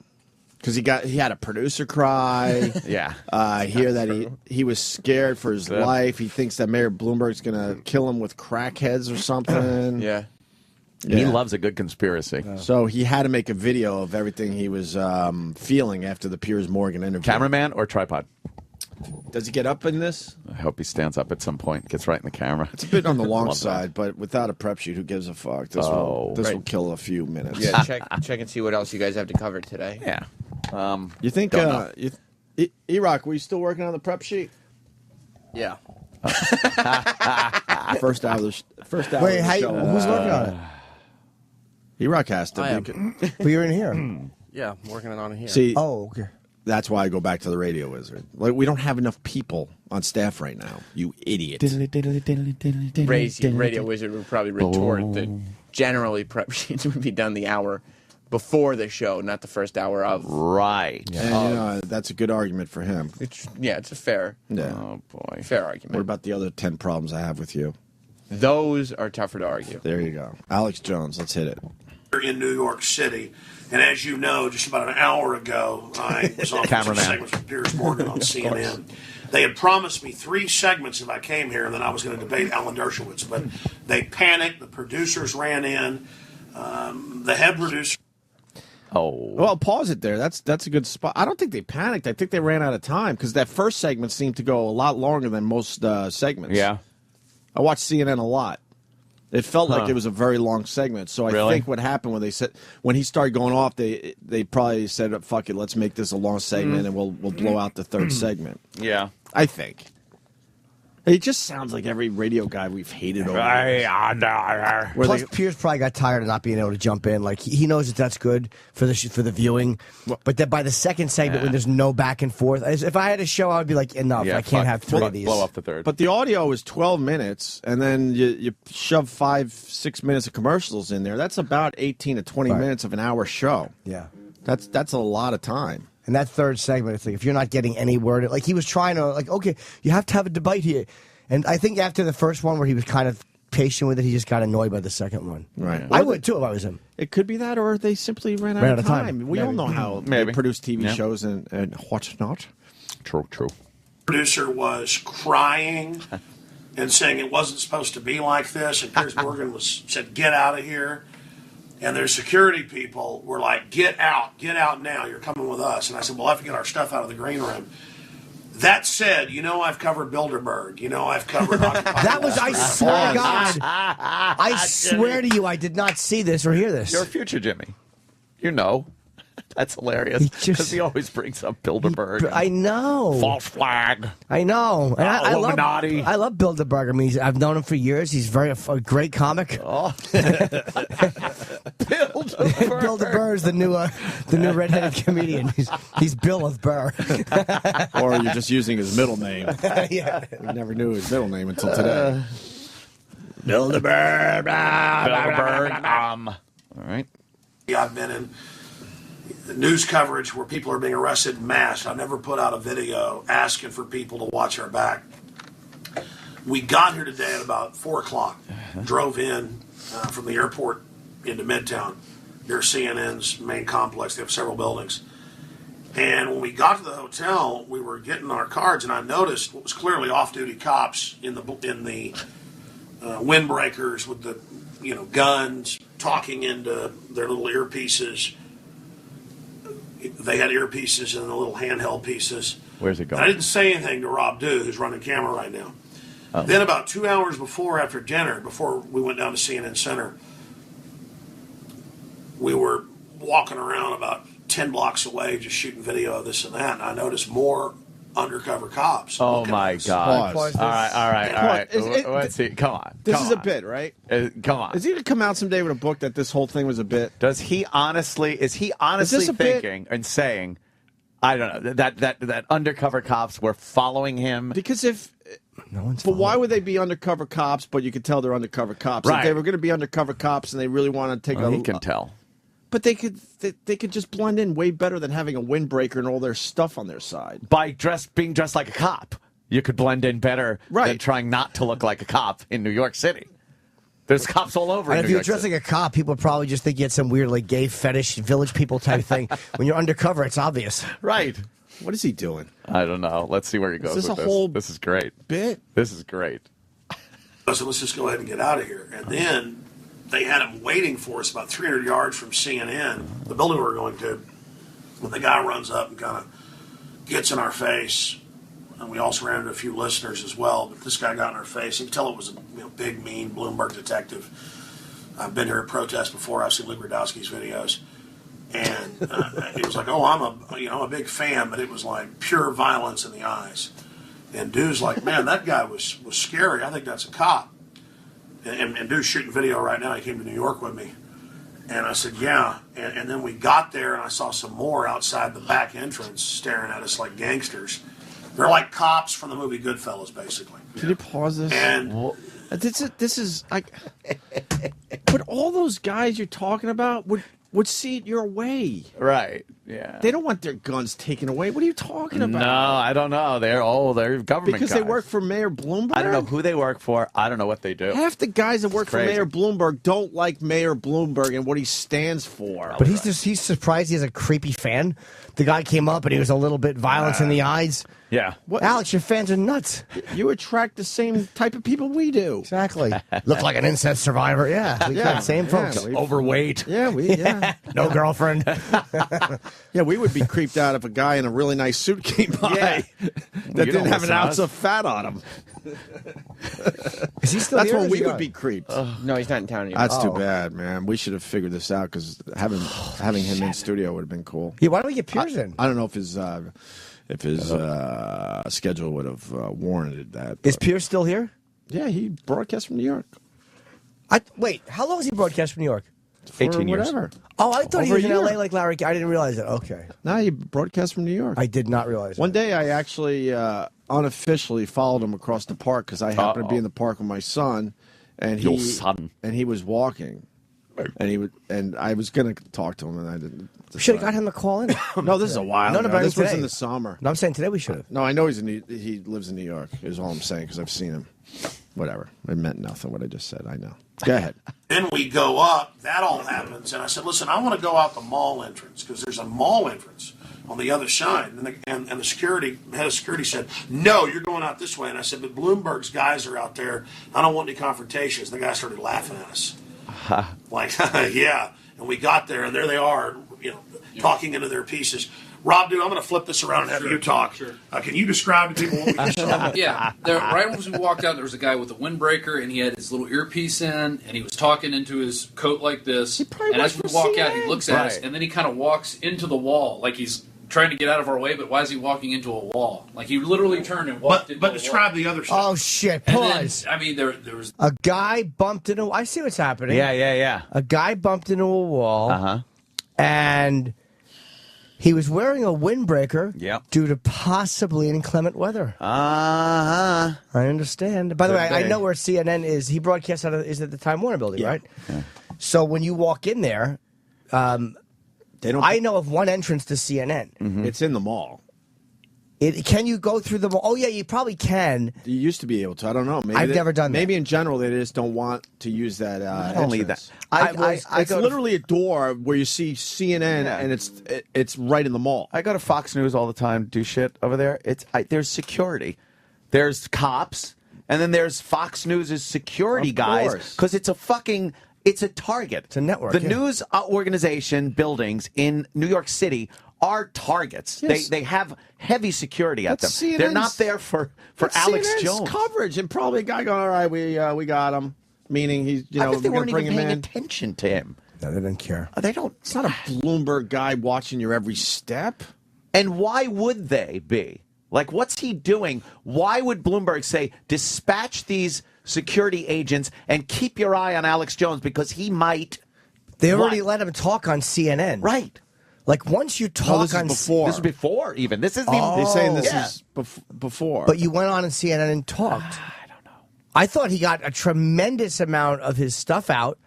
because he had a producer cry. Yeah, hear that he was scared for his life. He thinks that Mayor Bloomberg's going to kill him with crackheads or something. Yeah. He loves a good conspiracy. So he had to make a video of everything he was feeling after the Piers Morgan interview. Cameraman or tripod? Does he get up in this? I hope he stands up at some point, gets right in the camera. It's a bit on the long side, but without a prep sheet, who gives a fuck? This will kill a few minutes. Yeah, check and see what else you guys have to cover today. Yeah. You think E-Rock, were you still working on the prep sheet? Yeah. First hour of the show. Who's working on it? E-Rock has to. I am. But you're in here. Yeah, I'm working on it here. See, okay. That's why I go back to the Radio Wizard. Like, we don't have enough people on staff right now. You idiot. Radio Wizard would probably retort that generally prep sheets would be done the hour before the show, not the first hour of. Right. And, that's a good argument for him. It's a fair. Yeah. Oh, boy. Fair argument. What about the other 10 problems I have with you? Those are tougher to argue. There you go. Alex Jones, let's hit it. In New York City. And as you know, just about an hour ago, I was on some segments with Piers Morgan on CNN. They had promised me 3 segments if I came here, and then I was going to debate Alan Dershowitz. But they panicked. The producers ran in. The head producer. Oh. Well, pause it there. That's a good spot. I don't think they panicked. I think they ran out of time because that first segment seemed to go a lot longer than most segments. Yeah. I watched CNN a lot. It felt like it was a very long segment. So I think what happened when he started going off, they probably said, "Fuck it, let's make this a long segment, and we'll blow out the third segment." Yeah, I think. It just sounds like every radio guy we've hated over. Plus, Piers probably got tired of not being able to jump in. Like he knows that's good for the viewing, but then by the second segment, when there's no back and forth, if I had a show, I would be like, enough. I can't have 3 of these. Blow up the third. But the audio is 12 minutes, and then you shove 5-6 minutes of commercials in there. That's about 18 to 20 minutes of an hour show. Yeah, that's a lot of time. And that third segment, it's like if you're not getting any word, like he was trying to, like, okay, you have to have a debate here. And I think after the first one where he was kind of patient with it, he just got annoyed by the second one. Right. I would too if I was him. It could be that, or they simply ran out of time. We all know how they produce TV shows and what's not. True. Producer was crying and saying it wasn't supposed to be like this. And Piers Morgan said, "Get out of here." And their security people were like, get out now, you're coming with us. And I said, we'll have to get our stuff out of the green room. That said, I've covered Bilderberg. I've covered That was, I swear to God, I swear to you, I did not see this or hear this. You're a future Jimmy. That's hilarious because he always brings up Bilderberg. I know. False flag. I know. And I Illuminati. I love Bilderberg. I mean, I've known him for years. He's a great comic. Oh. Bilderberg is the new redheaded comedian. He's Bill of Burr. Or you're just using his middle name. Yeah. We never knew his middle name until today. Bilderberg. All right. I've been in news coverage where people are being arrested en masse. I never put out a video asking for people to watch our back. We got here today at about 4 o'clock, drove in from the airport into Midtown, near CNN's main complex. They have several buildings. And when we got to the hotel, we were getting our cards, and I noticed what was clearly off-duty cops in the windbreakers with the guns, talking into their little earpieces. They had earpieces and the little handheld pieces. Where's it going? And I didn't say anything to Rob Dew, who's running camera right now. Oh. Then about 2 hours after dinner, before we went down to CNN Center, we were walking around about 10 blocks away just shooting video of this and that, and I noticed more undercover cops. Oh, my God. Pause. All right. Let's see. Come on. This is a bit, right? Come on. Is he going to come out someday with a book that this whole thing was a bit? Is he honestly thinking and saying, I don't know, that undercover cops were following him? Because why would they be undercover cops, but you could tell they're undercover cops? Right. If they were going to be undercover cops and they really want to take he can tell. But they could just blend in way better than having a windbreaker and all their stuff on their side. By being dressed like a cop, you could blend in better than trying not to look like a cop in New York City. There's cops all over. And in if New you're York dressed City. like a cop, people probably just think you had some weird like gay fetish, village people type thing. When you're undercover, it's obvious. Right. What is he doing? I don't know. Let's see where he goes. Is this with a whole This is great. Bit? This is great. So let's just go ahead and get out of here. And then they had him waiting for us about 300 yards from CNN, the building we were going to. When the guy runs up and kind of gets in our face, and we also ran into a few listeners as well, but this guy got in our face. You can tell it was a big, mean Bloomberg detective. I've been here at protests before. I've seen Luke Rudowski's videos. And it was like, I'm a big fan, but it was like pure violence in the eyes. And Dew's like, man, that guy was scary. I think that's a cop. And Dew's shooting video right now. He came to New York with me. And I said, yeah. And then we got there, and I saw some more outside the back entrance staring at us like gangsters. They're like cops from the movie Goodfellas, basically. Can you pause this? And this is like, but all those guys you're talking about would see it your way. Right. Yeah. They don't want their guns taken away. What are you talking about? No, I don't know. They're government because guys. they work for Mayor Bloomberg? I don't know who they work for. I don't know what they do. Half the guys that work for crazy. Mayor Bloomberg don't like Mayor Bloomberg and what he stands for. But he's surprised he has a creepy fan. The guy came up and he was a little bit violence in the eyes. Yeah. Alex, your fans are nuts. You attract the same type of people we do. Exactly. Look like an incest survivor. Yeah. We got the same folks. Overweight. Yeah, no girlfriend. Yeah, we would be creeped out if a guy in a really nice suit came by that You didn't don't have an listen to ounce us. of fat on him. Is he still That's here? when Is we he would gone? be creeped. No, he's not in town anymore. That's too bad, man. We should have figured this out because having him in studio would have been cool. Yeah, why don't we get Piers in? I don't know if his schedule would have warranted that. Is but- Piers still here? Yeah, he broadcast from New York. Wait, how long has he broadcast from New York? For 18 years. whatever. Oh, I thought he Over was a in year. L.A. like Larry. I didn't realize it. Okay. No, he broadcast from New York. I did not realize One day I actually unofficially followed him across the park because I happened to be in the park with my son, and Your son. and he was walking, and I was going to talk to him, and I didn't. We should have got him to call in. No, this is a while No, ago. but This was today. in the summer. No, I'm saying today we should have. No, I know he lives in New York. Is all I'm saying because I've seen him. Whatever. It meant nothing. What I just said. I know. Go ahead. then we go up. That all happens. And I said, listen, I want to go out the mall entrance because there's a mall entrance on the other side. And the head of security said, no, you're going out this way. And I said, but Bloomberg's guys are out there. I don't want any confrontations. And the guy started laughing at us. Like, yeah. And we got there, and there they are, talking into their pieces. Rob, dude, I'm going to flip this around and have you talk. Sure. Can you describe to people what we just saw? Yeah, right as we walked out, there was a guy with a windbreaker, and he had his little earpiece in, and he was talking into his coat like this. And as we walk out, he looks at us, and then he kind of walks into the wall, like he's trying to get out of our way, but why is he walking into a wall? Like, he literally turned and walked into a wall. But describe the other side. Oh, shit. And Pause. then, there was... A guy bumped into... I see what's happening. Yeah. A guy bumped into a wall. Uh-huh. And He was wearing a windbreaker Yep. due to possibly inclement weather. Uh-huh. I understand. By the way, Could I be. know where CNN is. He broadcasts out of is at the Time Warner building, right? Yeah. So when you walk in there, They don't. I know of one entrance to CNN. It's in the mall. Can you go through the mall? Oh, yeah, you probably can. You used to be able to. I don't know. Maybe I've never done that. Maybe in general they just don't want to use that. Not only entrance. that. I it's go to- literally a door where you see CNN, and it's right in the mall. I go to Fox News all the time, do shit over there. There's security, there's cops, and then there's Fox News' security Of guys course. because it's a target. It's a network. The yeah. news organization buildings in New York City are targets. Yes. They have heavy security at them. That's They're not CNN's there for That's Alex CNN's Jones. coverage, and probably a guy going, "All right, we got him," meaning he's I bet they we're weren't gonna bring even him paying in. attention to him. No, they didn't care. They don't. It's not a Bloomberg guy watching your every step. And why would they be? Like, what's he doing? Why would Bloomberg say, dispatch these security agents and keep your eye on Alex Jones because he might... They already let him talk on CNN. Right. Like, once you talk this is on... before. This is before, even. This isn't Oh. even... He's saying this Yeah. is before. But you went on CNN and talked. I don't know. I thought he got a tremendous amount of his stuff out.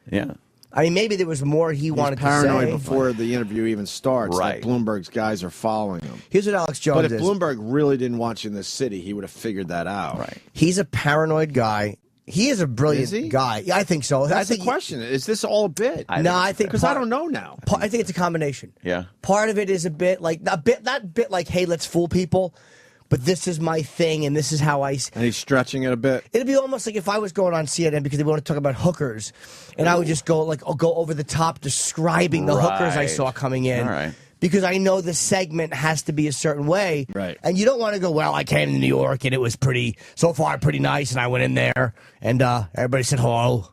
Yeah. I mean, maybe there was more he wanted paranoid to say. before the interview even starts. Right. That Bloomberg's guys are following him. Here's what Alex Jones But if is. Bloomberg really didn't want you in this city, he would have figured that out. Right. He's a paranoid guy. He is a brilliant Is he? guy. Yeah, I think so. That's I think the question. Is this all a bit? I think because I don't know now. I think it's a combination. Yeah. Part of it is a bit like not bit like, hey, let's fool people, but this is my thing and this is how I. And he's stretching it a bit. It'd be almost like if I was going on CNN because they want to talk about hookers, and I would just go go over the top describing the hookers I Right. saw coming in. All right. Because I know the segment has to be a certain way. Right. And you don't want to go, well, I came to New York and it was so far pretty nice, and I went in there and everybody said hello.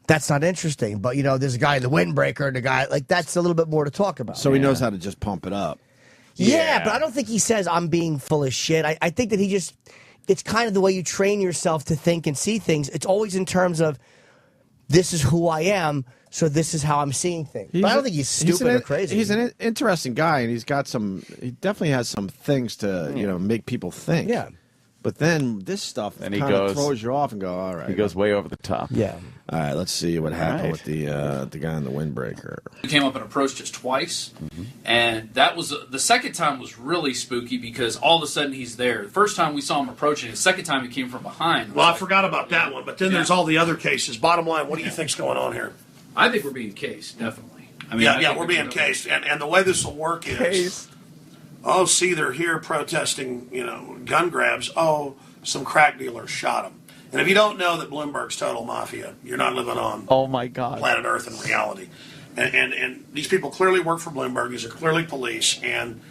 That's not interesting. But, there's a guy in the windbreaker and a guy, that's a little bit more to talk about. So he knows how to just pump it up. Yeah, but I don't think he says I'm being full of shit. I think that it's kind of the way you train yourself to think and see things. It's always in terms of, this is who I am, so this is how I'm seeing things. But I don't think he's stupid or crazy. He's an interesting guy, and he definitely has some things to, make people think. Yeah. But then this stuff And he kind of goes- throws you off and go, all right. He goes way over the top. Yeah. All right, let's see what happened right. with the guy in the windbreaker. He came up and approached us twice, and that was the second time was really spooky because all of a sudden he's there. The first time we saw him approaching, the second time he came from behind. Well, I forgot about that one, but then there's all the other cases. Bottom line, what do you think's going on here? I think we're being cased, definitely. I mean, Yeah, we're being cased, and the way this will work is, oh, see, they're here protesting, gun grabs. Oh, some crack dealers shot them. And if you don't know that Bloomberg's total mafia, you're not living on Oh, my God. planet Earth in reality. And these people clearly work for Bloomberg. These are clearly police. And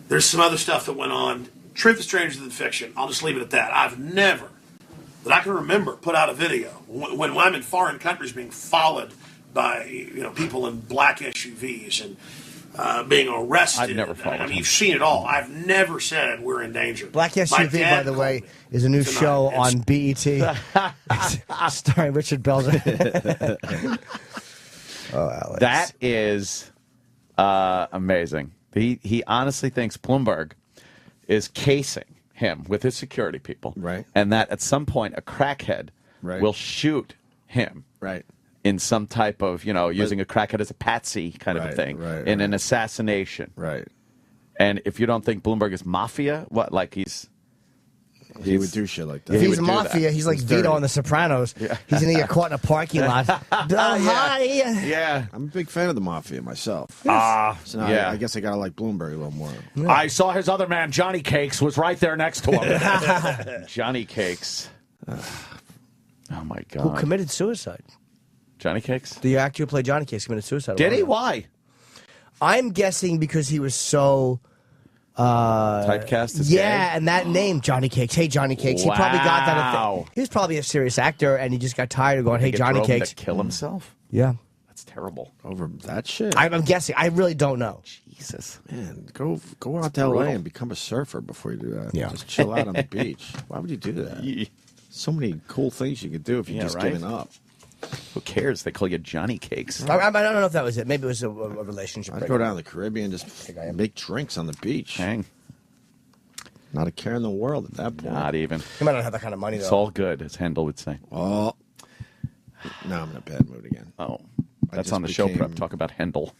there's some other stuff that went on. Truth is stranger than fiction. I'll just leave it at that. I've never, that I can remember, put out a video when I'm in foreign countries being followed by people in black SUVs and being arrested. I've never followed you've seen it all. I've never said we're in danger. Black My SUV, dad by the called way, me is a new tonight. show It's- on BET, starring Richard Belzer. Oh, Alex. That is amazing. He honestly thinks Bloomberg is casing him with his security people. Right. And that at some point a crackhead Right. will shoot him. Right. In some type of, using a crackhead as a patsy kind of a Right, thing. right, in right. an assassination. Right. And if you don't think Bloomberg is mafia, what, like He would do shit like that. If he he's would do mafia, that. he's like He's Vito dirty. on The Sopranos. He's going to get caught in a parking lot. Hi. Yeah. I'm a big fan of the mafia myself. So now Yeah. I guess I gotta like Bloomberg a little more. I saw his other man, Johnny Cakes, was right there next to him. Johnny Cakes. Oh, my God. Who committed suicide? Johnny Cakes? The actor who played Johnny Cakes committed suicide. Did he? Why? I'm guessing because he was so... Typecast as yeah, gay? and that name, Johnny Cakes. Hey, Johnny Cakes. He probably got that. Wow. He was probably a serious actor, and he just got tired of going, hey, Think it Johnny drove him Cakes. to kill himself? Yeah. That's terrible. Over that shit? I'm guessing. I really don't know. Jesus. Man, go out to LA and become a surfer before you do that. Yeah. Just chill out on the beach. Why would you do that? So many cool things you could do if you Yeah, just right? given up. Who cares? They call you Johnny Cakes. I don't know if that was it. Maybe it was a relationship. I'd go down to the Caribbean and just make drinks on the beach. Hang. Not a care in the world at that point. Not even. You might not have that kind of money, though. It's all good, as Hendel would say. Oh. Now I'm in a bad mood again. Oh. That's on the show prep. Talk about Hendel.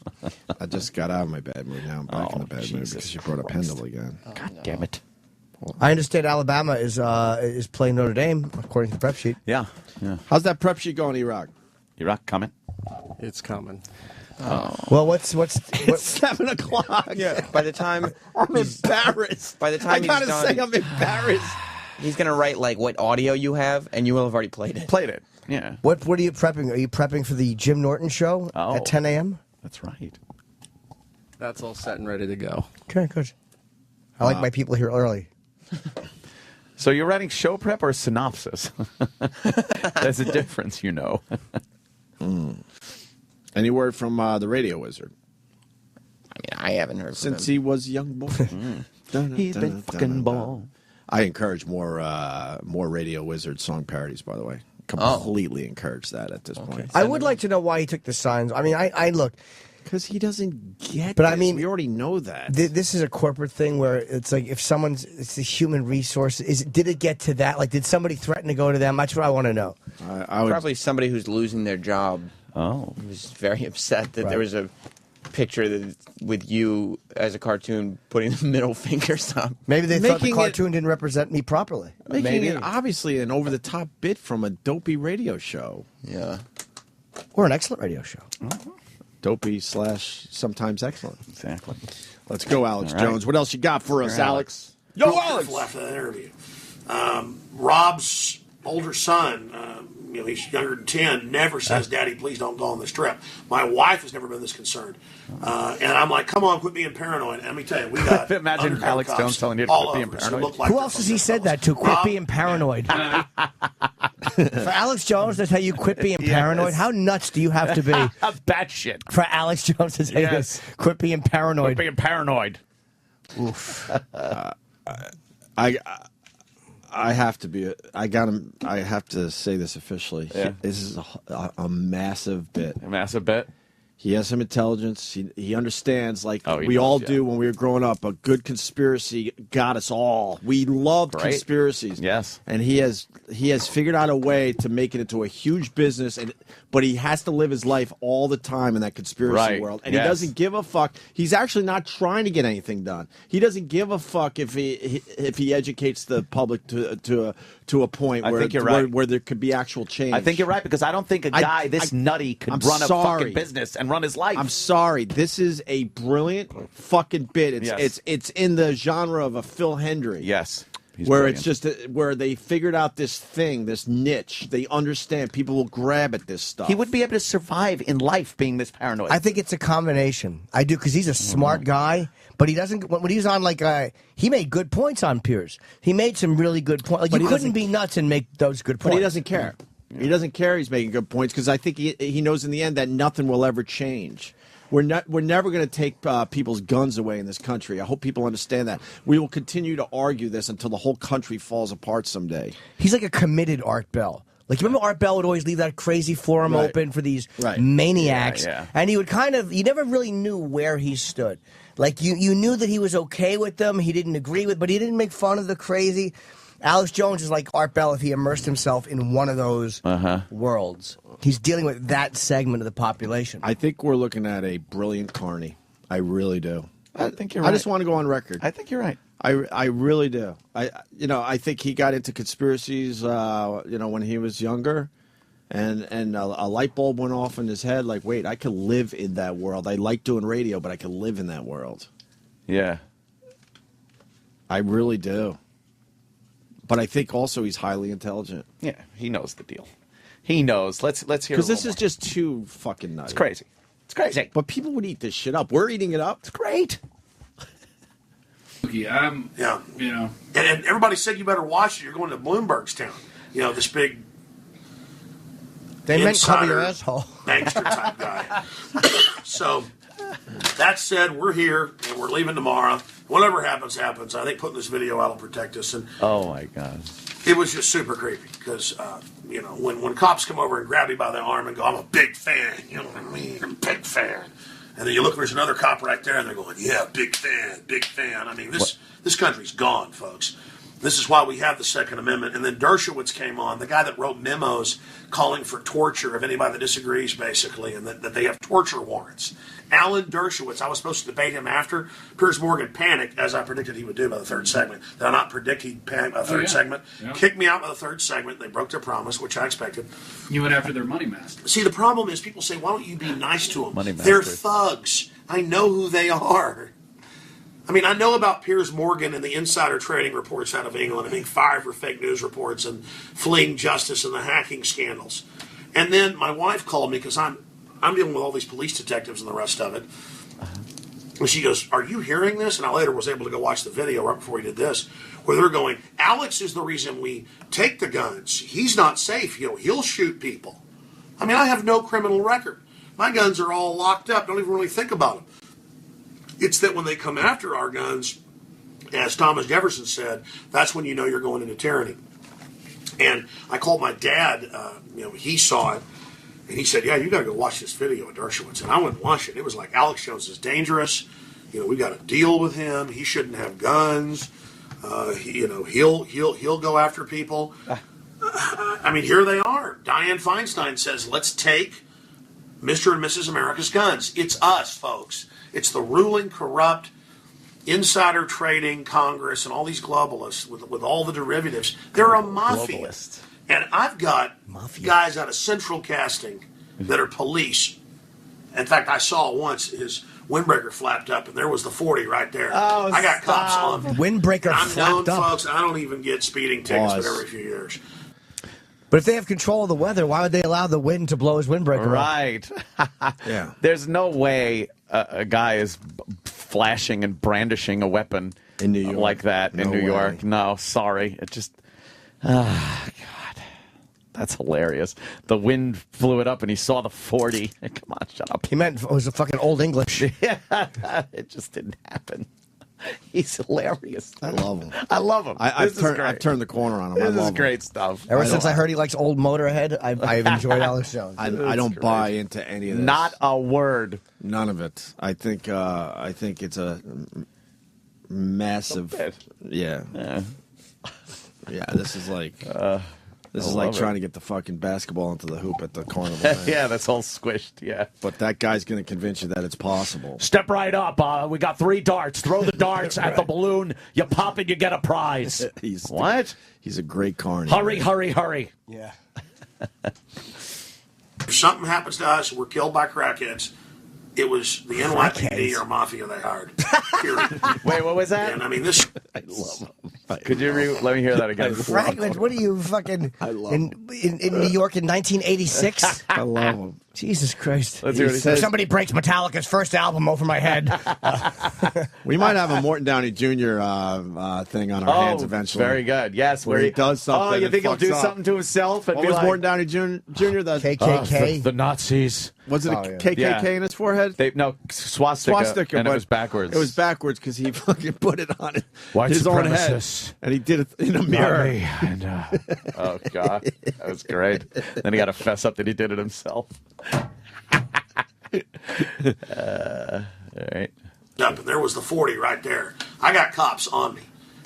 I just got out of my bad mood. Now I'm back in the bad mood because you brought up Hendel again. God damn it. I understand Alabama is playing Notre Dame, according to the prep sheet. Yeah. How's that prep sheet going, Iraq? Iraq coming? It's coming. Oh. Well, what's It's 7 o'clock. Yeah. By the time I'm embarrassed. By the time I he's gotta done, say I'm embarrassed. He's gonna write like what audio you have, and you will have already played it. Played it. Yeah. What are you prepping? Are you prepping for the Jim Norton show at 10 a.m.? That's right. That's all set and ready to go. Okay, good. I like my people here early. So you're writing show prep or synopsis? There's a difference, you know. Any word from the radio wizard? I mean, I haven't heard from Since him. he was a young boy. He's been fucking ball. I encourage more Radio Wizard song parodies, by the way. Completely encourage that at this point. I would like to know why he took the signs. I mean, I look. Because he doesn't get But this. I mean, we already know that. This is a corporate thing where it's like if it's a human resource. Did it get to that? Like, did somebody threaten to go to them? That's what I want to know. I would, Probably somebody who's losing their job. Oh. Was very upset that there was a picture with you as a cartoon putting the middle fingers up. Maybe they thought the cartoon didn't represent me properly. Making it obviously an over-the-top bit from a dopey radio show. Yeah. Or an excellent radio show. Dopey / sometimes excellent. Exactly. Let's go, Alex All right. Jones. What else you got for us, All right, Alex? Yo, Alex! After that interview, Rob's older son, he's younger than 10, never says, "Daddy, please don't go on this trip." My wife has never been this concerned, and I'm like, "Come on, quit being paranoid." And let me tell you, we got Imagine undercover Alex cops Jones telling you to all quit being over us who paranoid. look like Who they're else has from he said that to? Quit Rob- being paranoid. For Alex Jones to tell you quit being paranoid, Yes. how nuts do you have to be Bad shit. for Alex Jones to say Yes. this? Quit being paranoid. Quit being paranoid. Oof. I have to be. I have to say this officially. Yeah. This is a massive bit. A massive bit. He has some intelligence. He understands, like he we does, all yeah. do when we were growing up. A good conspiracy got us all. We loved Right. conspiracies. Yes. And he has figured out a way to make it into a huge business. But he has to live his life all the time in that conspiracy Right. world, and Yes. he doesn't give a fuck. He's actually not trying to get anything done. He doesn't give a fuck if he educates the public to a point I where think you're right. where there could be actual change. I think you're right because I don't think a guy this nutty could I'm run a sorry. fucking business and run his life. I'm sorry. This is a brilliant fucking bit. It's in the genre of a Phil Hendry. Yes. He's where brilliant. it's just where they figured out this thing, this niche. They understand people will grab at this stuff. He would be able to survive in life being this paranoid. I think it's a combination. I do because he's a smart guy, but he doesn't. When he was on, he made good points on Piers. He made some really good points. Like, But you he couldn't doesn't- be nuts and make those good But points. he doesn't care. He doesn't care. He's making good points because I think he knows in the end that nothing will ever change. We're never going to take people's guns away in this country. I hope people understand that. We will continue to argue this until the whole country falls apart someday. He's like a committed Art Bell. Like, you remember Art Bell would always leave that crazy forum Right. open for these Right. maniacs, Yeah. and he would you never really knew where he stood. Like, you knew that he was okay with them, he didn't agree with, but he didn't make fun of the crazy. Alex Jones is like Art Bell if he immersed himself in one of those worlds. He's dealing with that segment of the population. I think we're looking at a brilliant Carney. I really do. I think you're I right. just want to go on record. I think you're right. I really do. I think he got into conspiracies, when he was younger, and a light bulb went off in his head. Like, wait, I could live in that world. I like doing radio, but I could live in that world. Yeah. I really do. But I think also he's highly intelligent. Yeah. He knows the deal. He knows. Let's hear. Because this is just too fucking nuts. It's crazy. It's crazy. But people would eat this shit up. We're eating it up. It's great. Yeah. And everybody said you better watch it. You're going to Bloomberg's town. This big They meant cover your insider, asshole. Gangster type guy. So, that said, we're here and we're leaving tomorrow. Whatever happens, happens. I think putting this video out will protect us. And Oh my God. It was just super creepy because, when cops come over and grab you by the arm and go, I'm a big fan, you know what I mean? I'm a big fan. And then you look, there's another cop right there, and they're going, yeah, big fan, big fan. I mean, this country's gone, folks. This is why we have the Second Amendment. And then Dershowitz came on, the guy that wrote memos calling for torture of anybody that disagrees, basically, and that they have torture warrants. Alan Dershowitz, I was supposed to debate him after. Piers Morgan panicked, as I predicted he would do by the third segment. Did I not predict he'd panic by the third segment? Yeah. Kicked me out by the third segment. They broke their promise, which I expected. You went after their money master. See, the problem is people say, why don't you be nice to them? Money They're master. thugs. I know who they are. I mean, I know about Piers Morgan and the insider trading reports out of England and being fired for fake news reports and fleeing justice and the hacking scandals. And then my wife called me because I'm dealing with all these police detectives and the rest of it. And she goes, are you hearing this? And I later was able to go watch the video right before he did this, where they're going, Alex is the reason we take the guns. He's not safe. He'll shoot people. I mean, I have no criminal record. My guns are all locked up. Don't even really think about them. It's that when they come after our guns, as Thomas Jefferson said, that's when you know you're going into tyranny. And I called my dad, he saw it, and he said, yeah, you got to go watch this video of Dershowitz. And I went and watched it. It was like, Alex Jones is dangerous. We got to deal with him. He shouldn't have guns. He'll go after people. I mean, here they are. Dianne Feinstein says, let's take Mr. and Mrs. America's guns. It's us, folks. It's the ruling, corrupt, insider trading Congress and all these globalists with all the derivatives. They're a mafia. Globalist. And I've got guys out of Central Casting that are police. In fact, I saw once his windbreaker flapped up, and there was the 40 right there. Oh, I got cops on me. Windbreaker I'm known, flapped up. folks. I don't even get speeding tickets but every few years. But if they have control of the weather, why would they allow the wind to blow his windbreaker up? Right. Yeah. There's no way a guy is flashing and brandishing a weapon in New York like that in No New York. way. No, sorry. It just, God, that's hilarious. The wind flew it up and he saw the 40. Come on, shut up. He meant it was a fucking old English. Yeah, it just didn't happen. He's hilarious. I love him. I love him. I've turned the corner on him. This I love is him. great stuff. Ever since I heard he likes old Motorhead, I've enjoyed Alex Jones. I don't buy into any of this. Not a word. None of it. I think it's a massive. Yeah. Yeah. This is like. This is like trying to get the fucking basketball into the hoop at the carnival. Yeah, that's all squished. Yeah. But that guy's going to convince you that it's possible. Step right up. We got 3 darts. Throw the darts at the balloon. You pop it, you get a prize. What? He's a great carny. Hurry, hurry, hurry. Yeah. If something happens to us, we're killed by crackheads. It was the NYPD or mafia they hired. Period. Wait, what was that? And I mean, this. I love him. Could you let me hear that again? Fragments? What are you fucking in New York in 1986? I love him. Jesus Christ. Let's hear what he says. Somebody breaks Metallica's first album over my head. We might have a Morton Downey Jr. Thing on our hands eventually. Very good. Yes, where he does something. Oh, you and think he'll fucks do up. something to himself? And What be was like, Morton Downey Jr. The KKK? The Nazis. Was it a KKK in his forehead? No, swastika, and but it was backwards. It was backwards because he fucking put it on White his own head, supremacists. and he did it in a mirror. Me. And, Oh, God. That was great. Then he got to fess up that he did it himself. All right. Up, and there was the 40 right there. I got cops on me.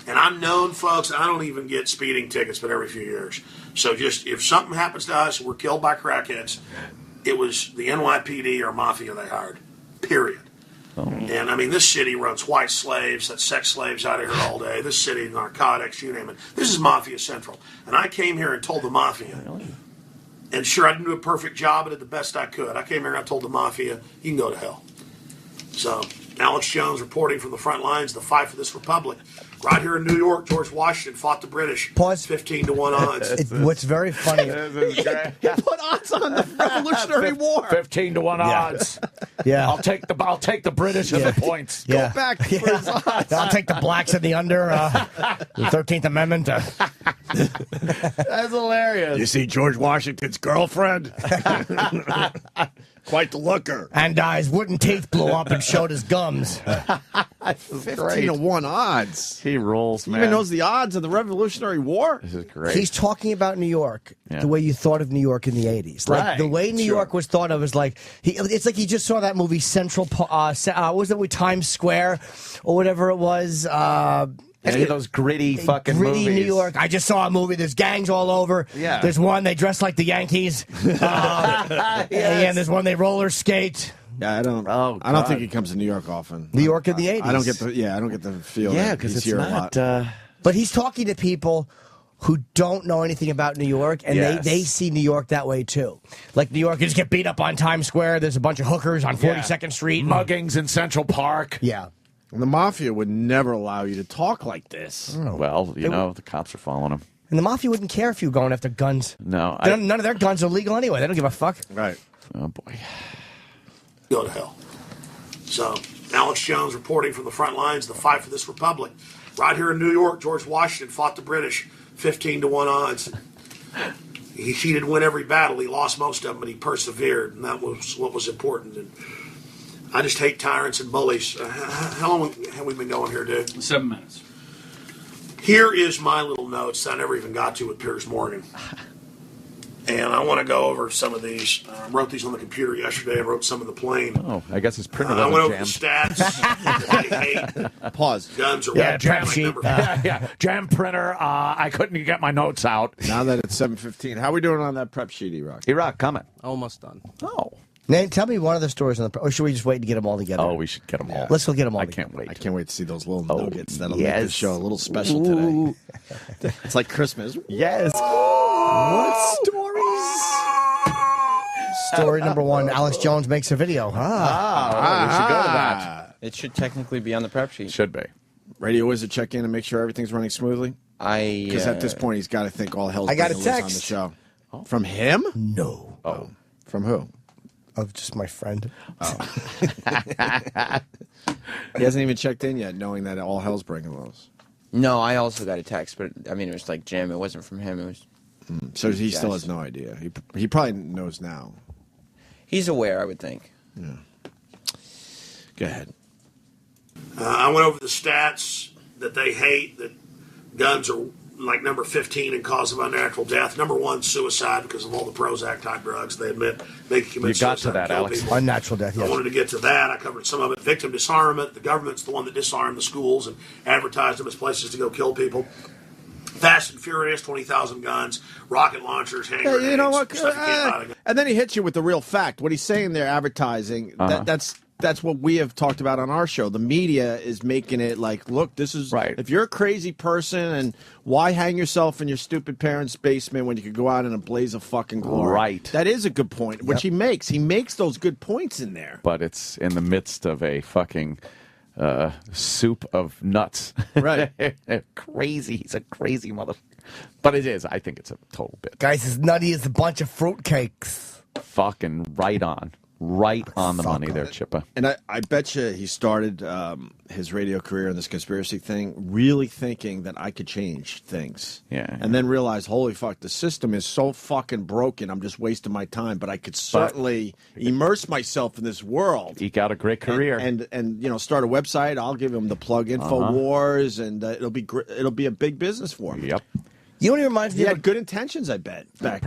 And I'm known, folks, I don't even get speeding tickets but every few years. So just if something happens to us, we're killed by crackheads, it was the NYPD or mafia they hired. Period. And I mean, this city runs white slaves, that's sex slaves out of here all day. This city, narcotics, you name it. This is Mafia Central. And I came here and told the mafia. And sure, I didn't do a perfect job, I did the best I could. I came here and I told the mafia, you can go to hell. So, Alex Jones reporting from the front lines, the fight for this republic. Right here in New York, George Washington fought the British. Pause. 15-1 odds. What's very funny. He put odds on the Revolutionary War. 15-1 odds. Yeah. I'll take the British and the points. Yeah. Go back for his odds. I'll take the blacks in the under. The 13th Amendment. That's hilarious. You see George Washington's girlfriend? Quite the looker. And his wooden teeth blew up and showed his gums. 15-1 odds. He rolls, He man. even knows the odds of the Revolutionary War. This is great. He's talking about New York Yeah. the way you thought of New York in the 80s. Like, Right. the way New York was thought of is like, it's like he just saw that movie Central, what was it, with Times Square or whatever it was? Any of those gritty fucking Gritty movies. New York. I just saw a movie. There's gangs all over. Yeah. There's one, they dress like the Yankees. And there's one, they roller skate. Yeah, I don't. Oh, I don't God. think he comes to New York often. New York in the 80s. I don't get the. Yeah, I don't get the feel. Yeah, that because he's it's here not. a lot. But he's talking to people who don't know anything about New York, and Yes. they see New York that way too. Like New Yorkers get beat up on Times Square. There's a bunch of hookers on 42nd Street. Muggings in Central Park. Yeah. And the mafia would never allow you to talk like this. Well, you know, the cops are following him. And the mafia wouldn't care if you were going after guns. No. None of their guns are legal anyway. They don't give a fuck. Right. Oh, boy. Go to hell. So, Alex Jones reporting from the front lines, the fight for this republic. Right here in New York, George Washington fought the British 15-1 odds. He didn't win every battle. He lost most of them, but he persevered, and that was what was important. And I just hate tyrants and bullies. How long have we been going here, dude? 7 minutes. Here is my little notes that I never even got to with Piers Morgan. And I want to go over some of these. I wrote these on the computer yesterday. I wrote some in the plane. Oh, I guess his printer I went over wasn't the jammed. stats. They hate Pause. guns or Yeah, weapons. jam Like sheet. number- Yeah, jam printer. I couldn't get my notes out. Now that it's 7:15, how are we doing on that prep sheet, E-Rock? E-Rock, comment. Almost done. Oh. Nate, tell me one of the stories on the. Or should we just wait to get them all together? Oh, we should get them all. Let's go get them all. I can't wait. I can't wait to see those little Oh, nuggets that'll yes. make the show a little special today. It's like Christmas. Yes. What stories? Story number one: Alex Jones makes a video. We should go to that. It should technically be on the prep sheet. Should be. Radio Wizard check in and make sure everything's running smoothly. Because at this point, he's got to think all hell's I got a breaking loose on the text. show. From him? No. Oh. From who? Of just my friend. He hasn't even checked in yet, knowing that all hell's breaking loose. No, I also got a text, but I mean, it was like Jim. It wasn't from him. It was. So he Yes. still has no idea. He probably knows now. He's aware, I would think. Yeah. Go ahead. I went over the stats that they hate, that guns are like number 15 in cause of unnatural death. Number 1, suicide, because of all the Prozac type drugs they admit they can commit You got suicide to that, and kill Alex. people. Unnatural death. I Yes. wanted to get to that. I covered some of it. Victim disarmament. The government's the one that disarmed the schools and advertised them as places to go kill people. Fast and Furious, 20,000 guns, rocket launchers, hand Yeah, grenades. you know what? stuff you can't buy. And then he hits you with the real fact. What he's saying there, advertising, that's what we have talked about on our show. The media is making it like, look, this is right. If you're a crazy person, and why hang yourself in your stupid parents' basement when you could go out in a blaze of fucking glory? Right. That is a good point, which he makes. He makes those good points in there. But it's in the midst of a fucking soup of nuts. Right. Crazy. He's a crazy mother. But it is. I think it's a total bit. Guys, as nutty as a bunch of fruitcakes. Fucking right on. Right on the money there, Chippa. And I bet you he started his radio career in this conspiracy thing really thinking that I could change things. Yeah. And then realized, holy fuck, the system is so fucking broken, I'm just wasting my time. But I could certainly immerse myself in this world. Eke out a great career. And you know, start a website. I'll give him the plug InfoWars, and it'll be a big business for him. Yep. You know what he reminds me He of? had good intentions, I bet. Back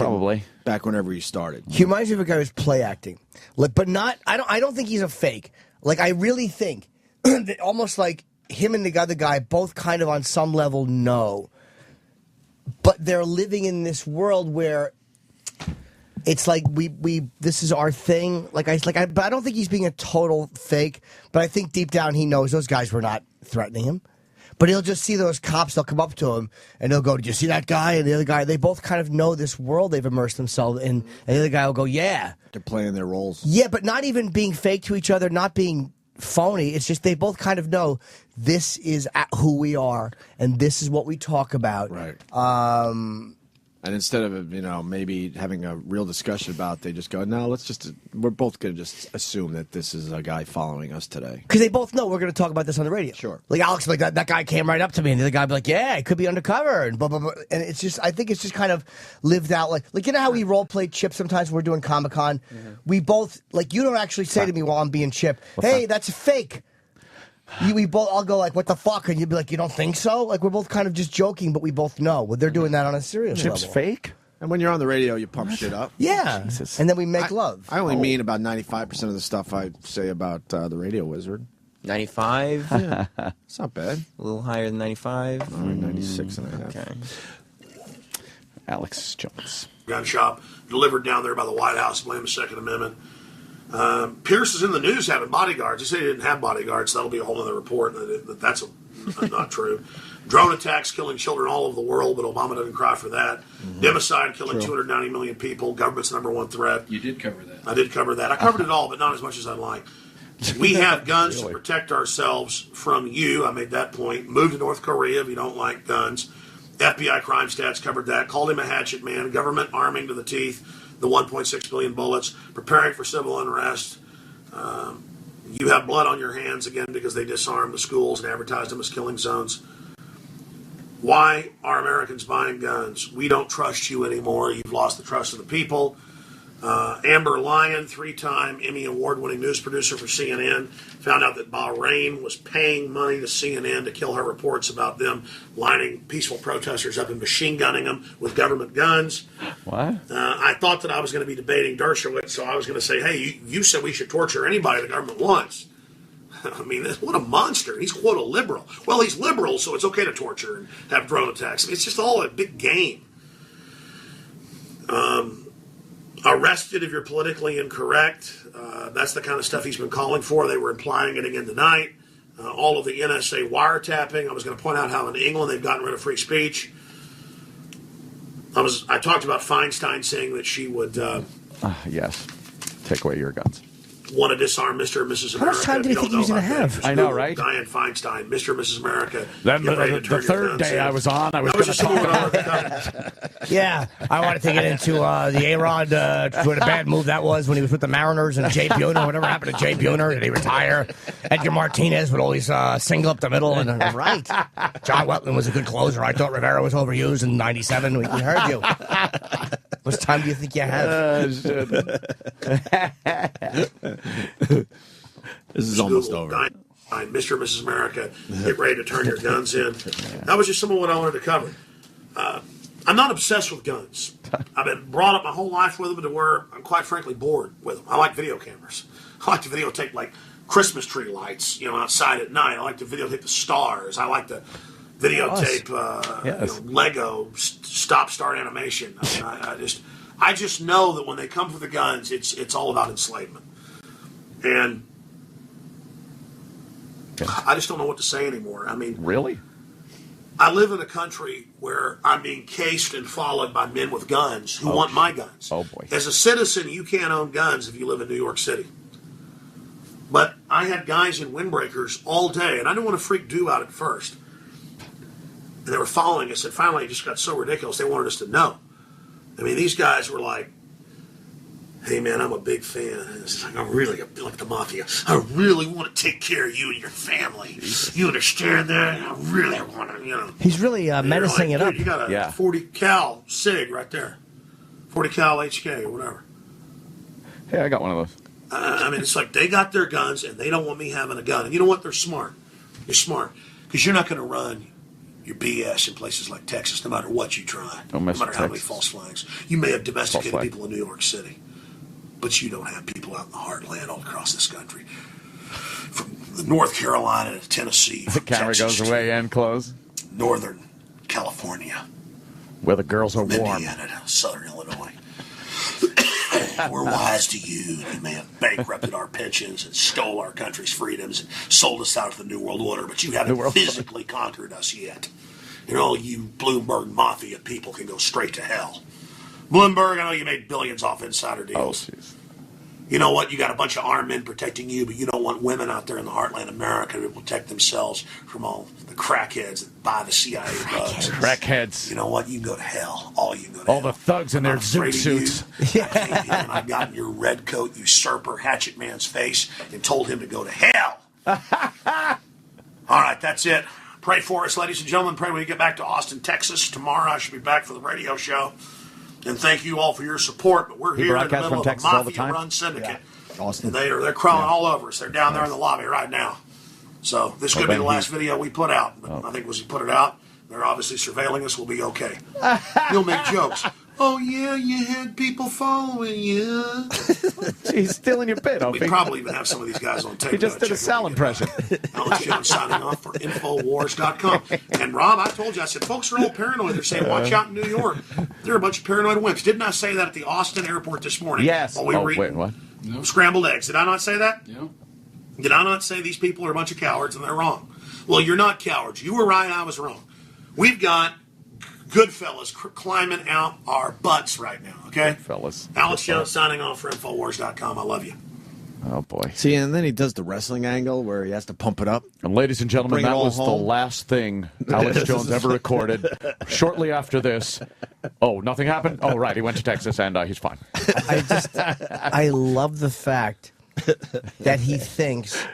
whenever he started. He reminds me of a guy who's play acting, like, but not. I don't think he's a fake. Like, I really think that almost like him and the other guy both kind of on some level know, but they're living in this world where it's like we this is our thing. But I don't think he's being a total fake. But I think deep down he knows those guys were not threatening him. But he'll just see those cops, they'll come up to him, and they'll go, did you see that guy? And the other guy, they both kind of know this world they've immersed themselves in. And the other guy will go, yeah. They're playing their roles. Yeah, but not even being fake to each other, not being phony. It's just they both kind of know this is who we are, and this is what we talk about. Right. And instead of, maybe having a real discussion about it, they just go, no, we're both going to just assume that this is a guy following us today. Because they both know we're going to talk about this on the radio. Sure. Like Alex, like that guy came right up to me, and the other guy be like, yeah, it could be undercover, and blah, blah, blah. And it's just, I think it's just kind of lived out. Like you know how we role play Chip sometimes when we're doing Comic-Con? Mm-hmm. We both, like, you don't actually say to me while I'm being Chip, hey, that's fake. I'll go like, what the fuck? And you'd be like, you don't think so? Like, we're both kind of just joking, but we both know. Well, they're doing that on a serious Chip's level. fake? And when you're on the radio, you pump shit up. Yeah. Jesus. And then we make love. I only mean about 95% of the stuff I say about the Radio Wizard. 95? Yeah. It's not bad. A little higher than 95? 96 and a half. Okay. Alex Jones. Gun shop delivered down there by the White House, blame the Second Amendment. Pierce is in the news having bodyguards. He said he didn't have bodyguards. That'll be a whole other report. That's not true. Drone attacks killing children all over the world, but Obama doesn't cry for that. Mm-hmm. Democide killing 290 million people. Government's number one threat. You did cover that. I did cover that. I covered it all, but not as much as I'd like. We have guns to protect ourselves from you. I made that point. Move to North Korea if you don't like guns. FBI crime stats covered that. Called him a hatchet man. Government arming to the teeth. The 1.6 billion bullets. Preparing for civil unrest. You have blood on your hands again because they disarmed the schools and advertised them as killing zones. Why are Americans buying guns? We don't trust you anymore. You've lost the trust of the people. Amber Lyon, 3-time Emmy Award-winning news producer for CNN, found out that Bahrain was paying money to CNN to kill her reports about them lining peaceful protesters up and machine gunning them with government guns. What? I thought that I was going to be debating Dershowitz, so I was going to say, hey, you said we should torture anybody the government wants. I mean, what a monster. He's, quote, a liberal. Well, he's liberal, so it's okay to torture and have drone attacks. I mean, it's just all a big game. Arrested if you're politically incorrect. That's the kind of stuff he's been calling for. They were implying it again tonight. All of the NSA wiretapping. I was going to point out how in England they've gotten rid of free speech. I talked about Feinstein saying that she would... yes. Take away your guns. Want to disarm Mr. and Mrs. America. How much time do you think he was going to have? I know, right? Dianne Feinstein, Mr. and Mrs. America. Then the third day I was on, I was going to talk about Yeah, I wanted to get into the A-Rod, what a bad move that was when he was with the Mariners and Jay Buhner. Whatever happened to Jay Buhner? Did he retire? Edgar Martinez would always single up the middle. And right. John Wetland was a good closer. I thought Rivera was overused in 97. We heard you. How much time do you think you have? This is almost over. Mr. and Mrs. America, get ready to turn your guns in. That was just some of what I wanted to cover. I'm not obsessed with guns. I've been brought up my whole life with them to where I'm quite frankly bored with them. I like video cameras. I like to videotape like Christmas tree lights, outside at night. I like to videotape the stars. I like to videotape Lego stop-start animation. I mean, I just know that when they come for the guns, it's all about enslavement. And I just don't know what to say anymore. I mean, really? I live in a country where I'm being cased and followed by men with guns who want my guns. Oh, boy. As a citizen, you can't own guns if you live in New York City. But I had guys in windbreakers all day, and I didn't want to freak Dew out at first. And they were following us, and finally it just got so ridiculous they wanted us to know. I mean, these guys were like, hey, man, I'm a big fan. It's like, I'm really like the mafia. I really want to take care of you and your family. You understand that? I really want to, He's really menacing it up. You got a 40 cal SIG right there. 40 cal HK or whatever. Hey, I got one of those. I mean, it's like they got their guns and they don't want me having a gun. And you know what? They're smart. You're smart. Because you're not going to run your BS in places like Texas, no matter what you try. No matter how many false flags. You may have domesticated people in New York City, but you don't have people out in the heartland all across this country. From North Carolina to Tennessee. The camera Texas goes away and close. Northern California. Where the girls are warm. Indiana to Southern Illinois. We're wise to you. You may have bankrupted our pensions and stole our country's freedoms and sold us out to the New World Order, but you haven't physically conquered us yet. And all you Bloomberg Mafia people can go straight to hell. Bloomberg, I know you made billions off insider deals. Oh, jeez. You know what? You got a bunch of armed men protecting you, but you don't want women out there in the heartland of America to protect themselves from all the crackheads that buy the CIA drugs. Crackheads. You know what? You can go to hell. All you can go to All the thugs in their zoot suits. I came to you and I got in your red coat usurper hatchet man's face and told him to go to hell. All right, that's it. Pray for us, ladies and gentlemen. Pray we get back to Austin, Texas. Tomorrow I should be back for the radio show. And thank you all for your support. But we're here in the middle of a mafia-run syndicate. Yeah. Austin. They're crawling all over us. They're down there in the lobby right now. So this could be the last video we put out. But I think once we put it out, they're obviously surveilling us. We'll be okay. You'll make jokes. Oh, yeah, you had people following you. He's stealing your bit, We probably even have some of these guys on tape. He just did a Sal impression. Alex Jones signing off for Infowars.com. And Rob, I told you, I said, folks are all paranoid. They're saying, watch out in New York. They're a bunch of paranoid wimps. Didn't I say that at the Austin airport this morning? Yes. While we were eating what? scrambled eggs. Did I not say that? Yeah. Did I not say these people are a bunch of cowards and they're wrong? Well, you're not cowards. You were right. I was wrong. We've got good fellas climbing out our butts right now, okay? Fellas. Alex Jones signing off for Infowars.com. I love you. Oh, boy. See, and then he does the wrestling angle where he has to pump it up. And ladies and gentlemen, Bring it that all was the home. last thing Alex Jones ever recorded. Shortly after this, nothing happened? Oh, right, he went to Texas and he's fine. I love the fact that he thinks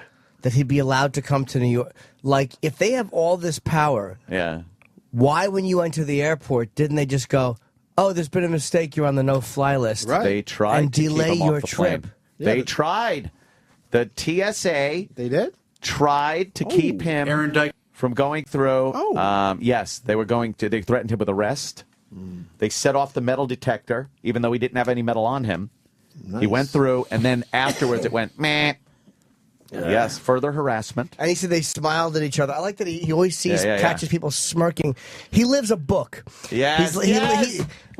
that he'd be allowed to come to New York. Like, if they have all this power, Yeah. why, when you went to the airport, didn't they just go, oh, there's been a mistake, you're on the no-fly list? Right. They tried and to delay keep him your off the trip. plane. They tried. The TSA They did? tried to keep him Aaron Dyke. from going through. Oh. Yes, they were going to. They threatened him with arrest. They set off the metal detector, even though he didn't have any metal on him. Nice. He went through, and then afterwards it went, meh. Yes, further harassment. And he said they smiled at each other. I like that he always catches people smirking. He lives a book. Yes,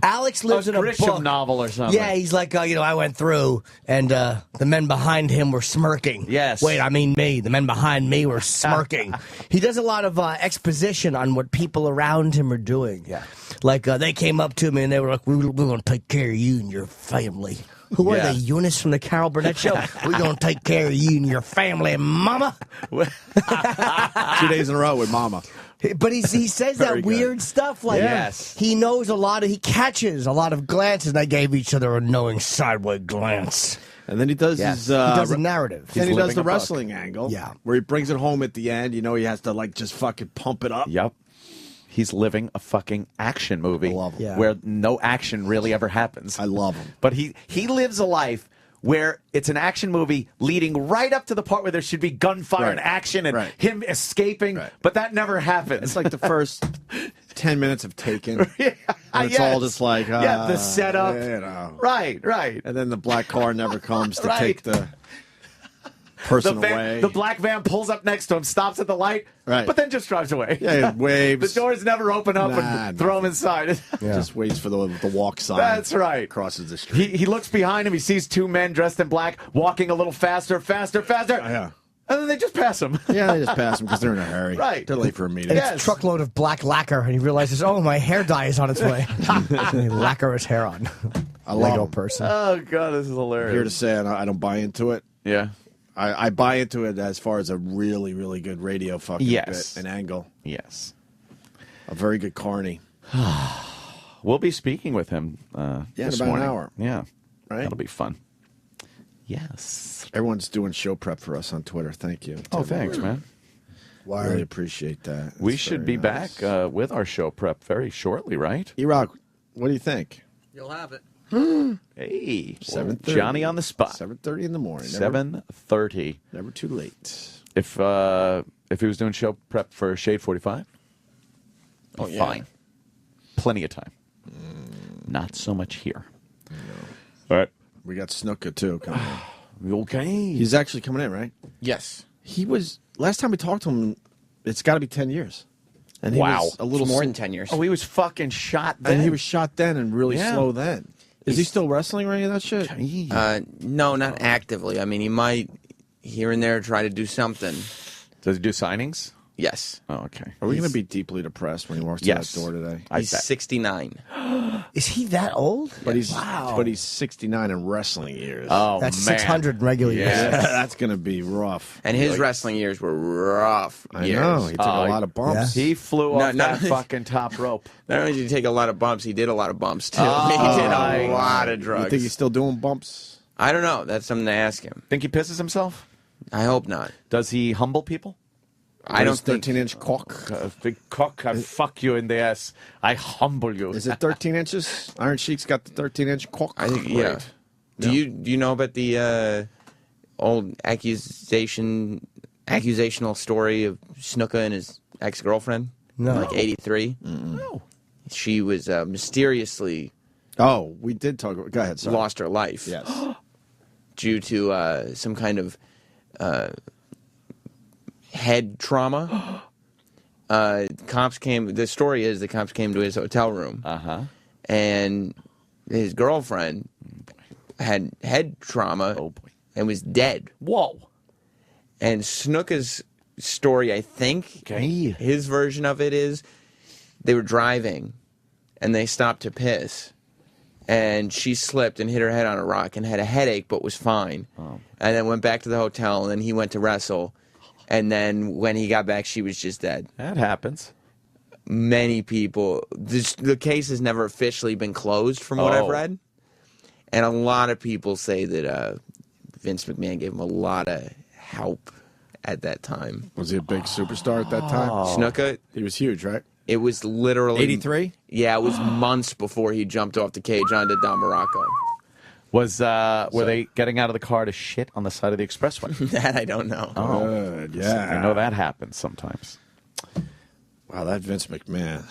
Alex lives in a Grisham book. novel or something. Yeah, he's like, I went through, and the men behind him were smirking. Yes. Wait, I mean me. The men behind me were smirking. He does a lot of exposition on what people around him are doing. Yeah. Like, they came up to me, and they were like, we're going to take care of you and your family. Who are they, Eunice from the Carol Burnett Show? We're going to take care of you and your family, mama. 2 days in a row with Mama. But he says Very that good. weird stuff like he knows he catches a lot of glances, and they gave each other a knowing sideways glance. And then he does his... he does a narrative. Then he does the living a book. wrestling angle. Yeah. Where he brings it home at the end. You know, he has to, just fucking pump it up. Yep. He's living a fucking action movie him. where no action really ever happens. I love him. But he lives a life where it's an action movie leading right up to the part where there should be gunfire and action and him escaping, but that never happens. It's like the first 10 minutes of Taken. And it's all just like... the setup. You know. Right. And then the black car never comes to take the person away. The black van pulls up next to him, stops at the light, but then just drives away. Yeah, he waves. The doors never open up and throw him inside. Just waits for the walk sign. That's right. Crosses the street. He looks behind him. He sees two men dressed in black walking a little faster. Yeah. And then they just pass him. Yeah, they just pass him because they're in a hurry. Right. They're late for a meeting. And it's a truckload of black lacquer, and he realizes, oh, my hair dye is on its way. And he lacquer his hair on. I love Lego him. person. Oh, God, this is hilarious. Here to say I don't buy into it. Yeah. I buy into it as far as a really, really good radio fucking bit and angle. Yes. A very good Carney. We'll be speaking with him this in about morning. an hour. Yeah. Right? That'll be fun. Yes. Everyone's doing show prep for us on Twitter. Thank you. Oh, thanks, man. Really appreciate that. We That's should very be nice. back with our show prep very shortly, right? E-Rock, what do you think? You'll have it. Hey, 7:30. Johnny on the spot. 7:30 in the morning. 7:30. Never too late. If he was doing show prep for Shade 45, fine. Plenty of time. Not so much here. All right. We got Snuka, too, coming in. Okay. He's actually coming in, right? Yes. He was... Last time we talked to him, it's got to be 10 years. And he Wow. was a little It's more than 10 years. Oh, he was fucking shot then. And he was shot then and really slow then. Is he still wrestling or any of that shit? No, not actively. I mean, he might here and there try to do something. Does he do signings? Yes. Oh, okay. Are we going to be deeply depressed when he walks through that door today? He's 69. Is he that old? But he's 69 in wrestling years. Oh, That's 600 regular years. That's going to be rough. And his wrestling years were rough. I know. He took a lot of bumps. He flew off that fucking top rope. Not only did he take a lot of bumps, he did a lot of bumps too. Oh, he did a lot of drugs. You think he's still doing bumps? I don't know. That's something to ask him. Think he pisses himself? I hope not. Does he humble people? I don't think 13-inch cock. Big cock, I fuck you in the ass. I humble you. Is it 13 inches? Iron Sheik's got the 13-inch cock. I think yeah. Do you know about the old accusational story of Snuka and his ex-girlfriend? No. Like 83? No. She was mysteriously Oh, we did talk about... Go ahead, sorry. lost her life. Yes. Due to some kind of head trauma. Cops came... The story is the cops came to his hotel room. And his girlfriend had head trauma and was dead. Whoa. And Snuka's story, I think, his version of it is they were driving and they stopped to piss. And she slipped and hit her head on a rock and had a headache but was fine. And then went back to the hotel and then he went to wrestle. And then when he got back, she was just dead. That happens. Many people... The case has never officially been closed from what I've read. And a lot of people say that Vince McMahon gave him a lot of help at that time. Was he a big superstar at that time? Snuka? He was huge, right? It was literally... 83? Yeah, it was months before he jumped off the cage onto Don Morocco. Were they getting out of the car to shit on the side of the expressway? That I don't know. Oh, good. Yeah. I know that happens sometimes. Wow, that Vince McMahon.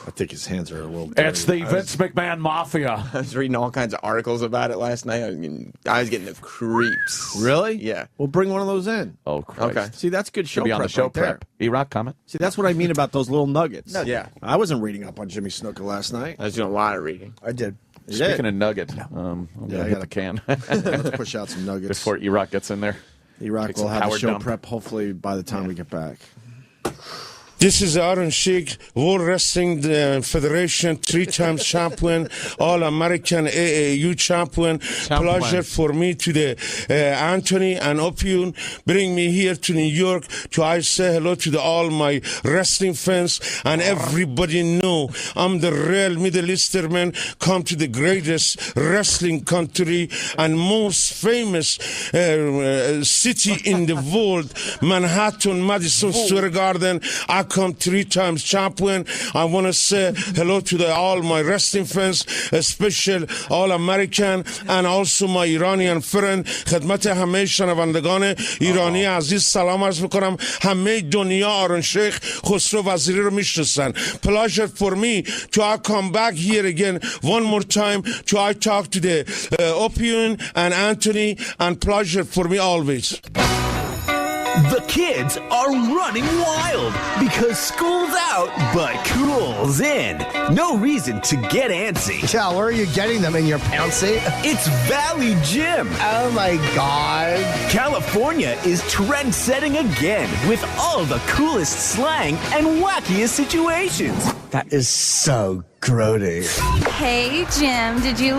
I think his hands are a little dirty. It's the Vince McMahon Mafia. I was reading all kinds of articles about it last night. I was getting the creeps. Really? Yeah. We'll bring one of those in. Oh, Christ. Okay. See, that's good show Should be on the prep show right there. prep. E-Rock comment. See, that's what I mean about those little nuggets. Yeah. I wasn't reading up on Jimmy Snuka last night. I was doing a lot of reading. I did. You Speaking did? of nugget, I'm Yeah, going to I hit the can. Let's push out some nuggets. Before E-Rock gets in there. E-Rock Take will some have the power show dump. prep hopefully by the time we get back. This is Iron Sheik, World Wrestling Federation, 3-time champion, All-American AAU champion. Pleasure for me to the Anthony and Opie bring me here to New York to I say hello to all my wrestling fans and everybody know I'm the real Middle Eastern come to the greatest wrestling country and most famous city in the world, Manhattan, Madison Square Garden. I come 3 times champion. I want to say hello to all my wrestling fans, especially all American and also my Iranian friend. خدمت همه شنوندگان ایرانی عزیز سلام عرض میکنم. همه دنیا آرون شیخ خسرو وزیری رو میشناسن. Pleasure for me to I come back here again one more time to I talk to the Opie and Anthony and pleasure for me always. The kids are running wild because school's out, but cool's in. No reason to get antsy. Cal, where are you getting them in your pantry? It's Valley Gym. Oh my God. California is trend-setting again with all the coolest slang and wackiest situations. That is so grody. Hey, Jim, did you,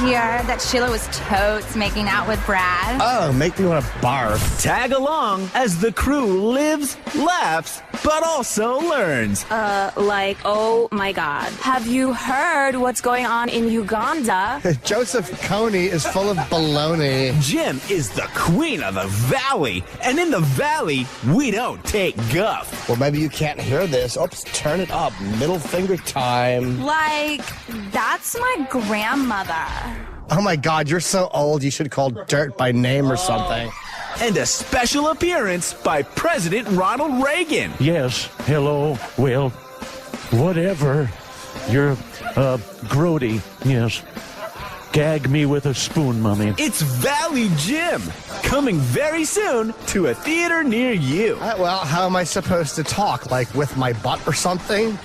hear that Sheila was totes making out with Brad? Oh, make me want to barf. Tag along as the crew lives, laughs, but also learns. Oh my God. Have you heard what's going on in Uganda? Joseph Kony is full of baloney. Jim is the queen of the valley, and in the valley, we don't take guff. Well, maybe you can't hear this. Oops, turn it up. Middle finger time. That's my grandmother. Oh my God, you're so old you should call dirt by name or something. And a special appearance by President Ronald Reagan. Yes, hello, well, whatever. You're, grody, yes. Gag me with a spoon, Mummy. It's Valley Gym, coming very soon to a theater near you. Well, how am I supposed to talk? Like with my butt or something?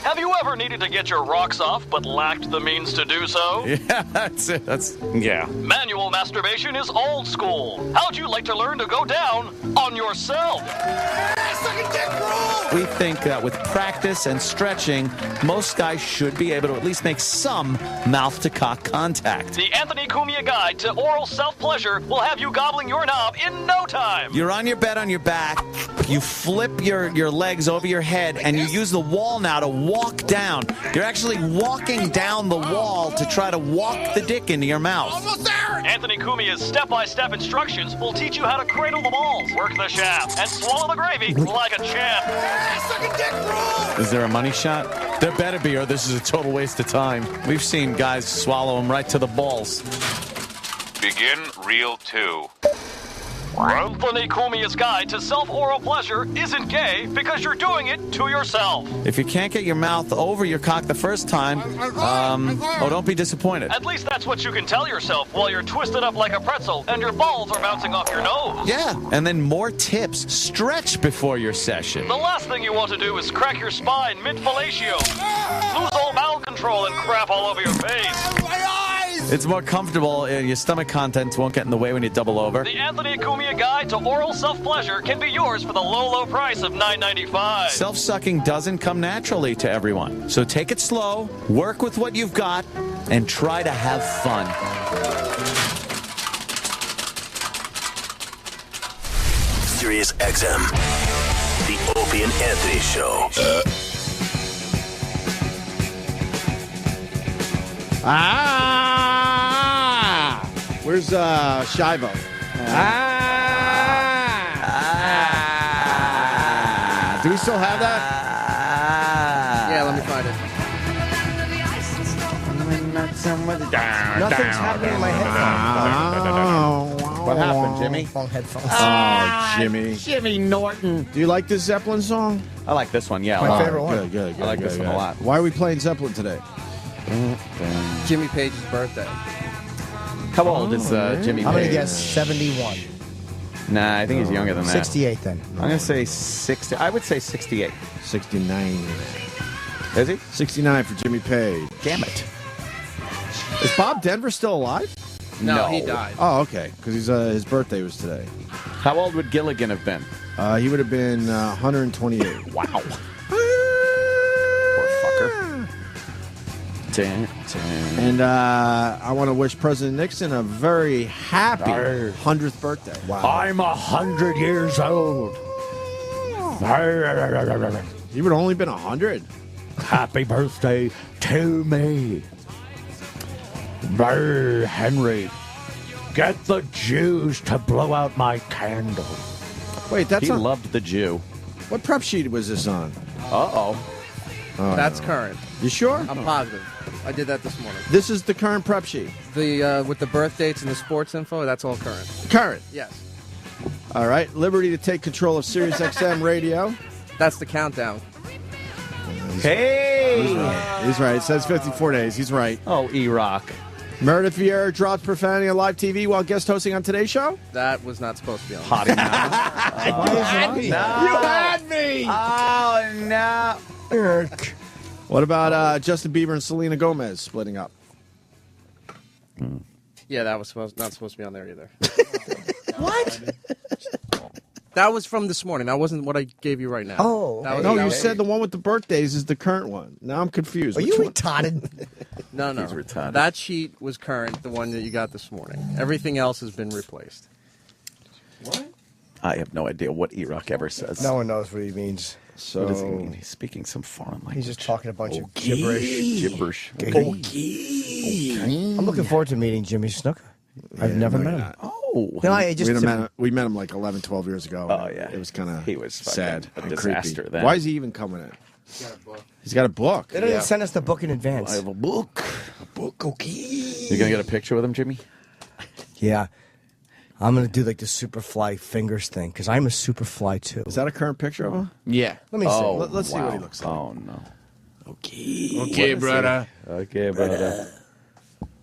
Have you ever needed to get your rocks off but lacked the means to do so? Yeah, that's it. Yeah. Manual masturbation is old school. How'd you like to learn to go down on yourself? We think that with practice and stretching, most guys should be able to at least make some mouth-to-cock contact. The Anthony Cumia Guide to Oral Self-Pleasure will have you gobbling your knob in no time. You're on your bed on your back, you flip your legs over your head, and you use the wall now to walk down. You're actually walking down the wall to try to walk the dick into your mouth. Almost there! Anthony Cumia's step-by-step instructions will teach you how to cradle the balls, work the shaft, and swallow the gravy like a champ. Is there a money shot? There better be, or this is a total waste of time. We've seen guys swallow them right to the balls. Begin reel 2. Anthony Cumia's Guide to Self-Oral Pleasure isn't gay because you're doing it to yourself. If you can't get your mouth over your cock the first time, don't be disappointed. At least that's what you can tell yourself while you're twisted up like a pretzel and your balls are bouncing off your nose. Yeah, and then more tips. Stretch before your session. The last thing you want to do is crack your spine mid-fellatio, lose all bowel control, and crap all over your face. It's more comfortable. Your stomach contents won't get in the way when you double over. The Anthony Cumia Guide to Oral Self-Pleasure can be yours for the low, low price of $9.95. Self-sucking doesn't come naturally to everyone. So take it slow, work with what you've got, and try to have fun. Sirius XM. The Opie and Anthony Show. Where's Shivo? Do we still have that? Yeah, let me find it. Nothing's happening in my headphones. What happened, Jimmy? Wrong headphones. Oh, Jimmy. Jimmy Norton. Do you like this Zeppelin song? I like this one, yeah. My favorite one. Good. I like this one a lot. Why are we playing Zeppelin today? Jimmy Page's birthday. How old is Jimmy Page? I'm going to guess 71. Nah, I think he's younger than that. 68 then. I'm going to say 60. I would say 68. 69. Is he? 69 for Jimmy Page. Damn it. Is Bob Denver still alive? No, he died. Oh, okay. Because his birthday was today. How old would Gilligan have been? He would have been 128. Wow. Poor fucker. And I want to wish President Nixon a very happy 100th birthday. Wow. I'm 100 years old. You would have only been 100. Happy birthday to me. Brr, Henry, get the Jews to blow out my candle. Wait, that's he loved the Jew. What prep sheet was this on? Uh-oh. That's current. You sure? I'm positive. I did that this morning. This is the current prep sheet. The with the birth dates and the sports info, that's all current. Current. Yes. All right. Liberty to take control of Sirius XM radio. That's the countdown. Hey! He's right. It says 54 days. He's right. Oh, E-Rock. Meredith Vieira dropped profanity on live TV while guest hosting on Today's Show? That was not supposed to be on. Potty mouth. You had me. No. You had me. Oh, no. What about Justin Bieber and Selena Gomez splitting up? Yeah, that was not supposed to be on there either. What? That was from this morning. That wasn't what I gave you right now. Oh. That was, No, that you was- said the one with the birthdays is the current one. Now I'm confused. Are Which you one? retarded? No. He's retarded. That sheet was current, the one that you got this morning. Everything else has been replaced. What? I have no idea what E-Rock ever says. No one knows what he means. So what does he mean? He's speaking some foreign language. He's just talking a bunch of gibberish. Gibberish. Okay. I'm looking forward to meeting Jimmy Snuka. I've never met him. Oh. No, I just we met him like 11, 12 years ago. Oh, yeah. It was kind of He was fucking sad a and disaster creepy. then. Why is he even coming in? He's got a book. They don't even send us the book in advance. I have a book. A book, okay. You gonna get a picture with him, Jimmy? Yeah. I'm going to do like the Superfly fingers thing because I'm a Superfly too. Is that a current picture of him? Yeah. Let me see. Let's see what he looks like. Oh, no. Okay, brother. Okay, brother.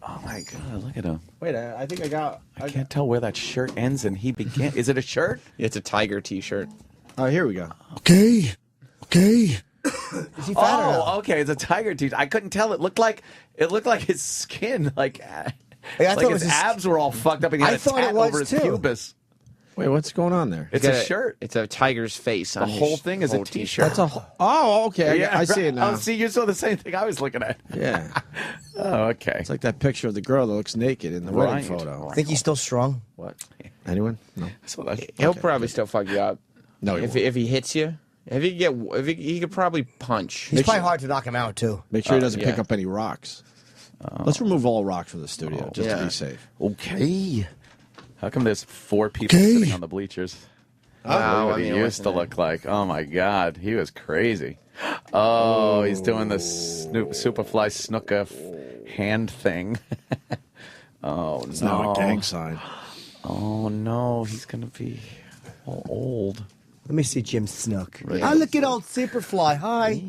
Oh, my God. Look at him. Wait, I think I got... I can't tell where that shirt ends and he began. Is it a shirt? It's a Tiger T-shirt. Oh, here we go. Okay. Is he fat or Oh, okay. It's a tiger teeth. I couldn't tell. It looked like his skin. Like I Like his abs were all fucked up and he had I a thought tat it was over his too. pubis. Wait, what's going on there? It's a shirt. It's a tiger's face. The on whole his thing is a whole t-shirt. That's a. Oh, okay. I see it now. Oh, see, you saw the same thing I was looking at. Yeah. Oh, okay. It's like that picture of the girl that looks naked in the wedding photo. Think he's still strong? What? Anyone? No. He'll probably still fuck you up. No, he if he hits you, he could probably punch. He's probably hard to knock him out too. Make sure he doesn't pick up any rocks. Let's remove all rocks from the studio just to be safe. Okay. How come there's 4 people sitting on the bleachers? Wow, Look what he used to look like. Oh, my God. He was crazy. Oh, he's doing the Superfly Snuka hand thing. Oh, It's no. not a gang sign. Oh, no. He's going to be all old. Let me see Jim Snook. Right. Oh, look at old Superfly. Hi.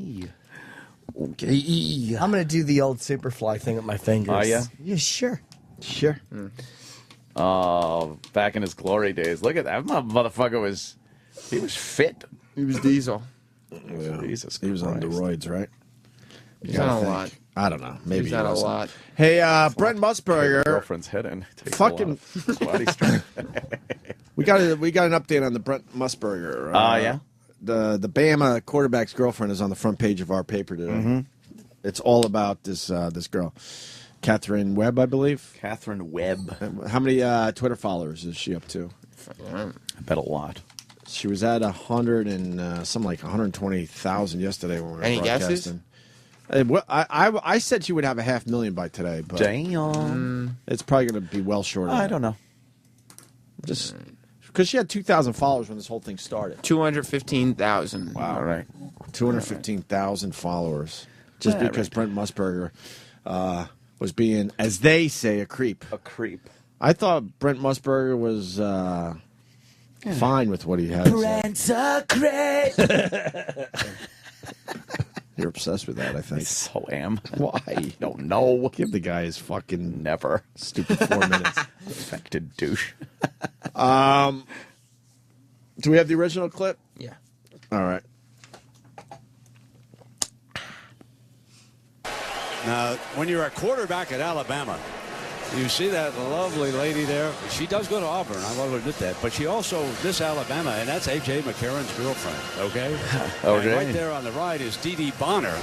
Okay. I'm going to do the old Superfly thing with my fingers. Are ya? Yeah, sure. Sure. Oh, back in his glory days. Look at that. Motherfucker he was fit. He was Diesel. Jesus He was on Christ. steroids, right? He's on a lot. I don't know. Maybe He's on a wasn't. lot. Hey, Brent Musburger. Girlfriend's hidden. Fucking body strength. we got an update on the Brent Musburger. Yeah. The Bama quarterback's girlfriend is on the front page of our paper today. Mm-hmm. It's all about this girl, Catherine Webb, I believe. Catherine Webb. How many Twitter followers is she up to? I bet a lot. She was at 100 and something like 120,000 yesterday when we were Any broadcasting. I said she would have 500,000 by today, but damn, it's probably going to be well short of that. I don't know. Just because she had 2,000 followers when this whole thing started. 215,000. Wow, All right. 215,000 followers just Yeah, because right. Brent Musburger was being, as they say, a creep. A creep. I thought Brent Musburger was fine with what he had to say. You're obsessed with that, I think. I so am. Why? Don't know. Give the guy his fucking Never. stupid 4 minutes. Affected douche. Do we have the original clip? Yeah. All right. Now, when you're a quarterback at Alabama, you see that lovely lady there. She does go to Auburn, I will admit that. But she also, Miss Alabama, and that's A.J. McCarron's girlfriend, okay? Okay. And right there on the right is Dee Bonner.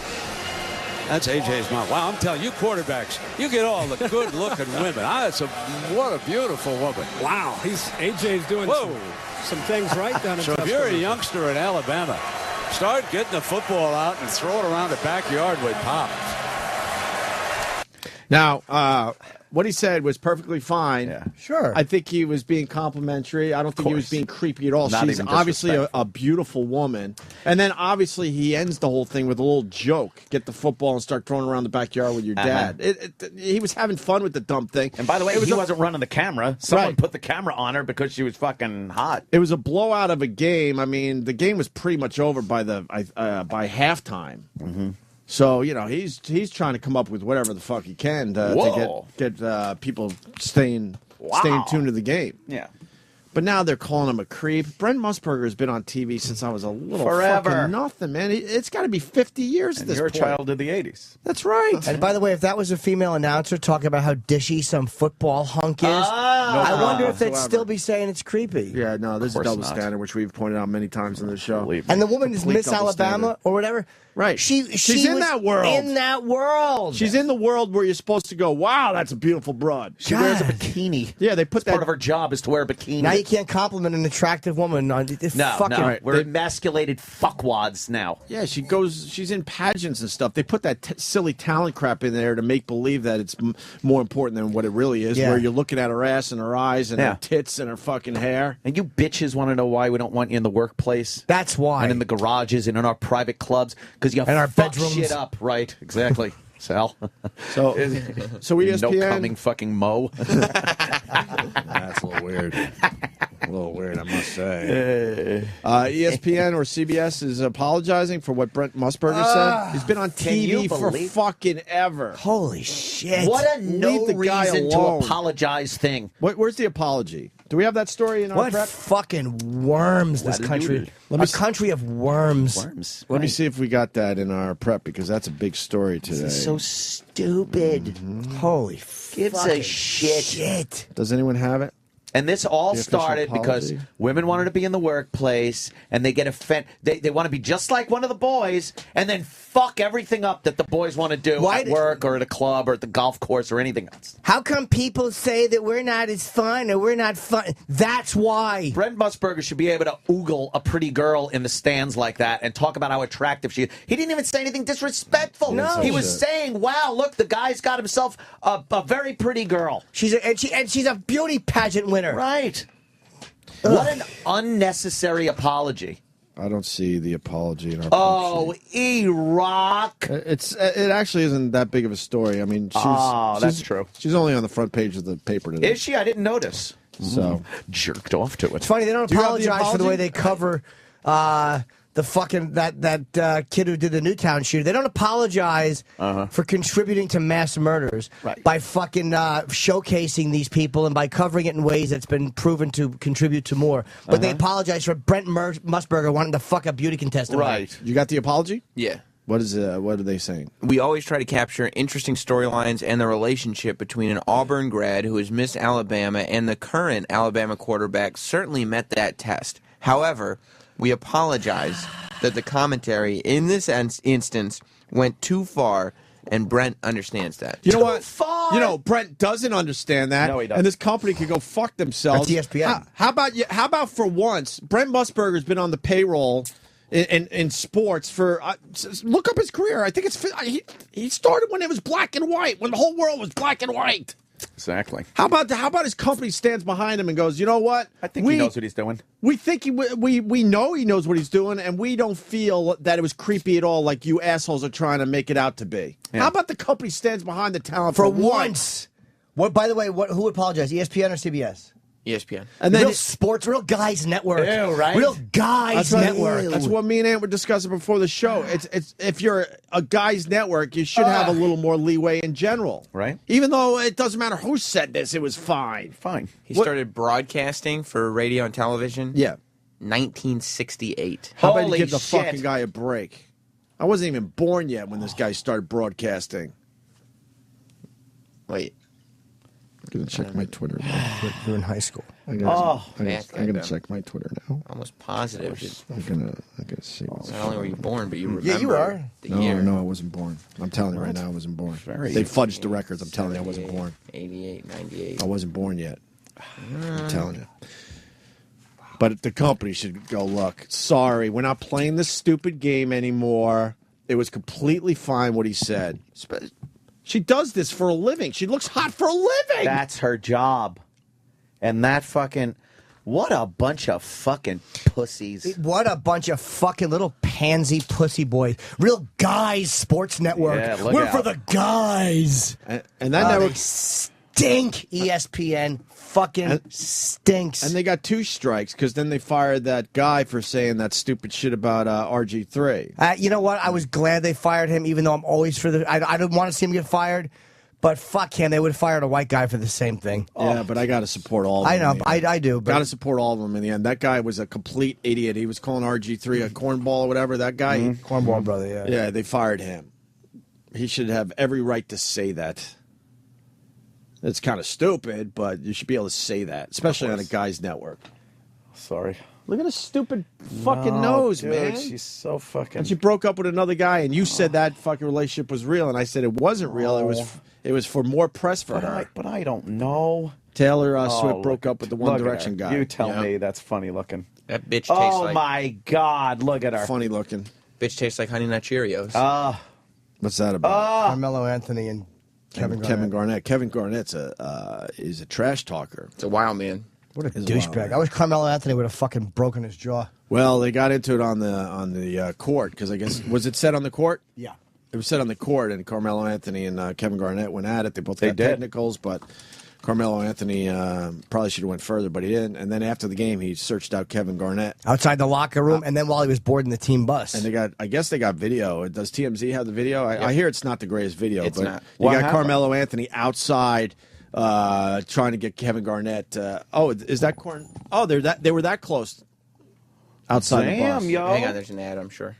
That's A.J.'s mom. Wow, I'm telling you, quarterbacks, you get all the good-looking women. What a beautiful woman. Wow, A.J.'s doing some things right down in So if you're a youngster in Alabama, start getting the football out and throw it around the backyard with Pop. Now, what he said was perfectly fine. Yeah. Sure. I think he was being complimentary. I don't think he was being creepy at all. Not She's even obviously a disrespectful. beautiful woman. And then obviously he ends the whole thing with a little joke. Get the football and start throwing around the backyard with your dad. He was having fun with the dumb thing. And by the way, he wasn't running the camera. Someone Right. put the camera on her because she was fucking hot. It was a blowout of a game. I mean, the game was pretty much over by by halftime. Mm-hmm. So he's trying to come up with whatever the fuck he can to get people staying tuned to the game. Yeah. But now they're calling him a creep. Brent Musburger has been on TV since I was a little Forever. fucking nothing, man. It's got to be 50 years at And this you're a point. child of the 80s. That's right. And by the way, if that was a female announcer talking about how dishy some football hunk is, I wonder if they'd still be saying it's creepy. Yeah, no, there's a course double not. standard, which we've pointed out many times on the show. Believe me. And the woman is Complete Miss double Alabama standard. or whatever. Right. She's in that world. In that world. She's in the world where you're supposed to go, wow, that's a beautiful broad. She wears a bikini. Yeah, they put that. Part of her job is to wear a bikini. Now you can't compliment an attractive woman on this fucking. We're emasculated fuckwads now. Yeah, she's in pageants and stuff. They put that silly talent crap in there to make believe that it's more important than what it really is, Yeah. where you're looking at her ass and her eyes and Yeah. her tits and her fucking hair. And you bitches want to know why we don't want you in the workplace? That's why. And in the garages and in our private clubs because you And our fuck bedrooms. shit up, right? Exactly, Sal. So ESPN. No coming fucking Mo. That's a little weird. A little weird, I must say. ESPN or CBS is apologizing for what Brent Musburger said. He's been on can you TV for believe- fucking ever. Holy shit! What a no Leave the guy reason to alone. apologize thing. Where's the apology? Do we have that story in our What prep? fucking worms this country. A country of worms. Let me see if we got that in our prep because that's a big story today. This is so stupid. Holy Gives a shit. Does anyone have it? And this all The official started because policy? women wanted to be in the workplace, and they get offended. They want to be just like one of the boys, and then fuck everything up that the boys want to do at work or at a club or at the golf course or anything else. How come people say that we're not as fun or we're not fun? That's why. Brent Musburger should be able to oogle a pretty girl in the stands like that and talk about how attractive she is. He didn't even say anything disrespectful. No. He was saying, wow, look, the guy's got himself a very pretty girl. She's a beauty pageant winner. Right. What an unnecessary apology. I don't see the apology in our Oh, Iraq. It actually isn't that big of a story. I mean, that's true. She's only on the front page of the paper today. Is she? I didn't notice. So jerked off to it. It's funny they don't Do you have the apologize for the way apology? they cover the fucking that kid who did the Newtown shooter. They don't apologize for contributing to mass murders by fucking showcasing these people and by covering it in ways that's been proven to contribute to more. But they apologize for Brent Musburger wanting to fuck a beauty contestant. You got the apology? Yeah. What are they saying? We always try to capture interesting storylines and the relationship between an Auburn grad who has missed Alabama and the current Alabama quarterback certainly met that test. However, we apologize that the commentary in this instance went too far, and Brent understands that. You know what? You know, Brent doesn't understand that. No, he doesn't. And this company could go fuck themselves. That's ESPN. How about for once, Brent Musburger's been on the payroll in sports for look up his career. I think he started when it was black and white, when the whole world was black and white. Exactly. How about his company stands behind him and goes, you know what? I think he knows what he's doing. We think we know he knows what he's doing, and we don't feel that it was creepy at all, like you assholes are trying to make it out to be. Yeah. How about the company stands behind the talent For once. What? By the way, who apologized? ESPN or CBS? ESPN. And then Real sports, Real Guys Network. Ew, right? Real Guys Network. That's what me and Ant were discussing before the show. It's if you're a Guys Network, you should have a little more leeway in general, right? Even though it doesn't matter who said this, it was fine. Fine. He started broadcasting for radio and television. Yeah, 1968. How about you give the fucking guy a break? I wasn't even born yet when this guy started broadcasting. Wait. I'm gonna check my Twitter. You're in high school. I'm gonna check my Twitter now. Almost positive. I'm gonna see. Not only were you born, but you remember Yeah, you are. the year. No, I wasn't born. I'm telling you right now, I wasn't born. They fudged the records. I'm telling you, I wasn't born. 88, 98. I wasn't born yet. I'm telling you. But the company should go, look, sorry, we're not playing this stupid game anymore. It was completely fine what he said. She does this for a living. She looks hot for a living. That's her job. And that fucking... What a bunch of fucking pussies. What a bunch of fucking little pansy pussy boys. Real Guys Sports Network. Yeah, look We're out. for the guys. And that network... They stink, ESPN. Fucking stinks. And they got 2 strikes because then they fired that guy for saying that stupid shit about RG3. You know what? I was glad they fired him, even though I'm always for the... I don't want to see him get fired. But fuck him, they would have fired a white guy for the same thing. Yeah, but I got to support all of them. I know, I do. But Got to support all of them in the end. That guy was a complete idiot. He was calling RG3 a cornball or whatever. That guy. Cornball brother, yeah. Yeah, they fired him. He should have every right to say that. It's kind of stupid, but you should be able to say that, especially on a guy's network. Sorry. Look at his stupid fucking nose, dude, man. She's so fucking... And she broke up with another guy, and you said that fucking relationship was real, and I said it wasn't real. It was for more press for her. But I don't know. Taylor Swift broke up with the One Direction guy. You tell me that's funny looking. That bitch tastes Oh my God, look at her. Funny looking. Bitch tastes like Honey Nut Cheerios. What's that about? Carmelo Anthony and Kevin Garnett. Kevin Garnett's is a trash talker. It's a wild man. What a douchebag. I wish Carmelo Anthony would have fucking broken his jaw. Well, they got into it on the court because I guess was it said on the court? Yeah. It was said on the court, and Carmelo Anthony and Kevin Garnett went at it. They both got technicals, but Carmelo Anthony probably should have went further, but he didn't. And then after the game, he searched out Kevin Garnett outside the locker room, and then while he was boarding the team bus. And I guess they got video. Does TMZ have the video? I hear it's not the greatest video, It's but not. you got Carmelo Anthony outside trying to get Kevin Garnett. Is that corn? Oh, they were that close outside the bus. Hang on, there's an ad, I'm sure.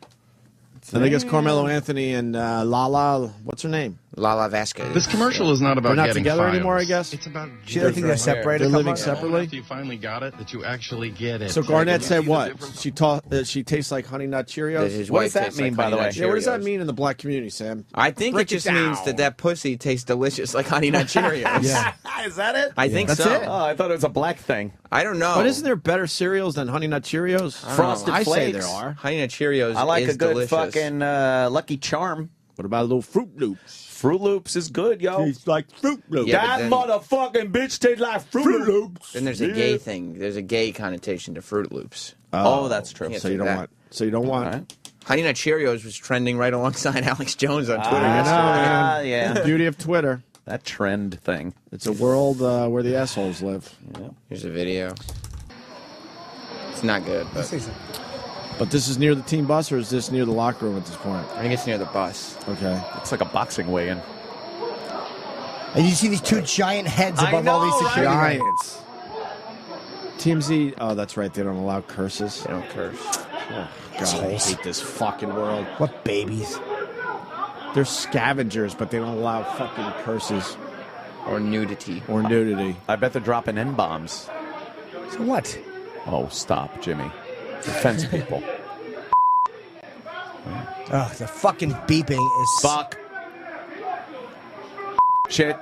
And I guess Carmelo Anthony and Lala, what's her name? Lala Vasquez. This commercial is not about They're not getting together files. anymore, I guess. It's about She doesn't think they're separated. They're living After separately. you finally got it, that you actually get it. So Garnett You said see the what? difference? She tastes like Honey Nut Cheerios. What does that mean, by the way? Yeah, what does that mean in the black community, Sam? I think Break it just down. means that pussy tastes delicious like Honey Nut Cheerios. Yeah. Is that it? I think That's so. it? Oh, I thought it was a black thing. I don't know. But isn't there better cereals than Honey Nut Cheerios? Frosted I say Flakes. there are. Honey Nut Cheerios I like is a good delicious. fucking Lucky Charm. What about a little Fruit Loops? Fruit Loops is good, yo. Tastes like Fruit Loops. Yeah, that but motherfucking bitch tastes like Fruit Loops. Then there's a gay thing. There's a gay connotation to Fruit Loops. Oh, that's true. Can't So do you don't that. want. So you don't want. Right. Honey Nut Cheerios was trending right alongside Alex Jones on Twitter. I know, man. Yeah. The beauty of Twitter. That trend thing. It's a world where the assholes live. Yeah. Here's a video. It's not good, But this is near the team bus, or is this near the locker room at this point? I think it's near the bus. Okay. It's like a boxing weigh-in. And you see these two giant heads I above all these know, security guards. Giants. TMZ. Oh, that's right. They don't allow curses. They don't curse. Oh, God, I hate this fucking world. What babies? They're scavengers, but they don't allow fucking curses Or nudity. or nudity. I bet they're dropping N-bombs. So what? Oh, stop, Jimmy. Offends people. Oh, the fucking beeping is... Fuck. Shit.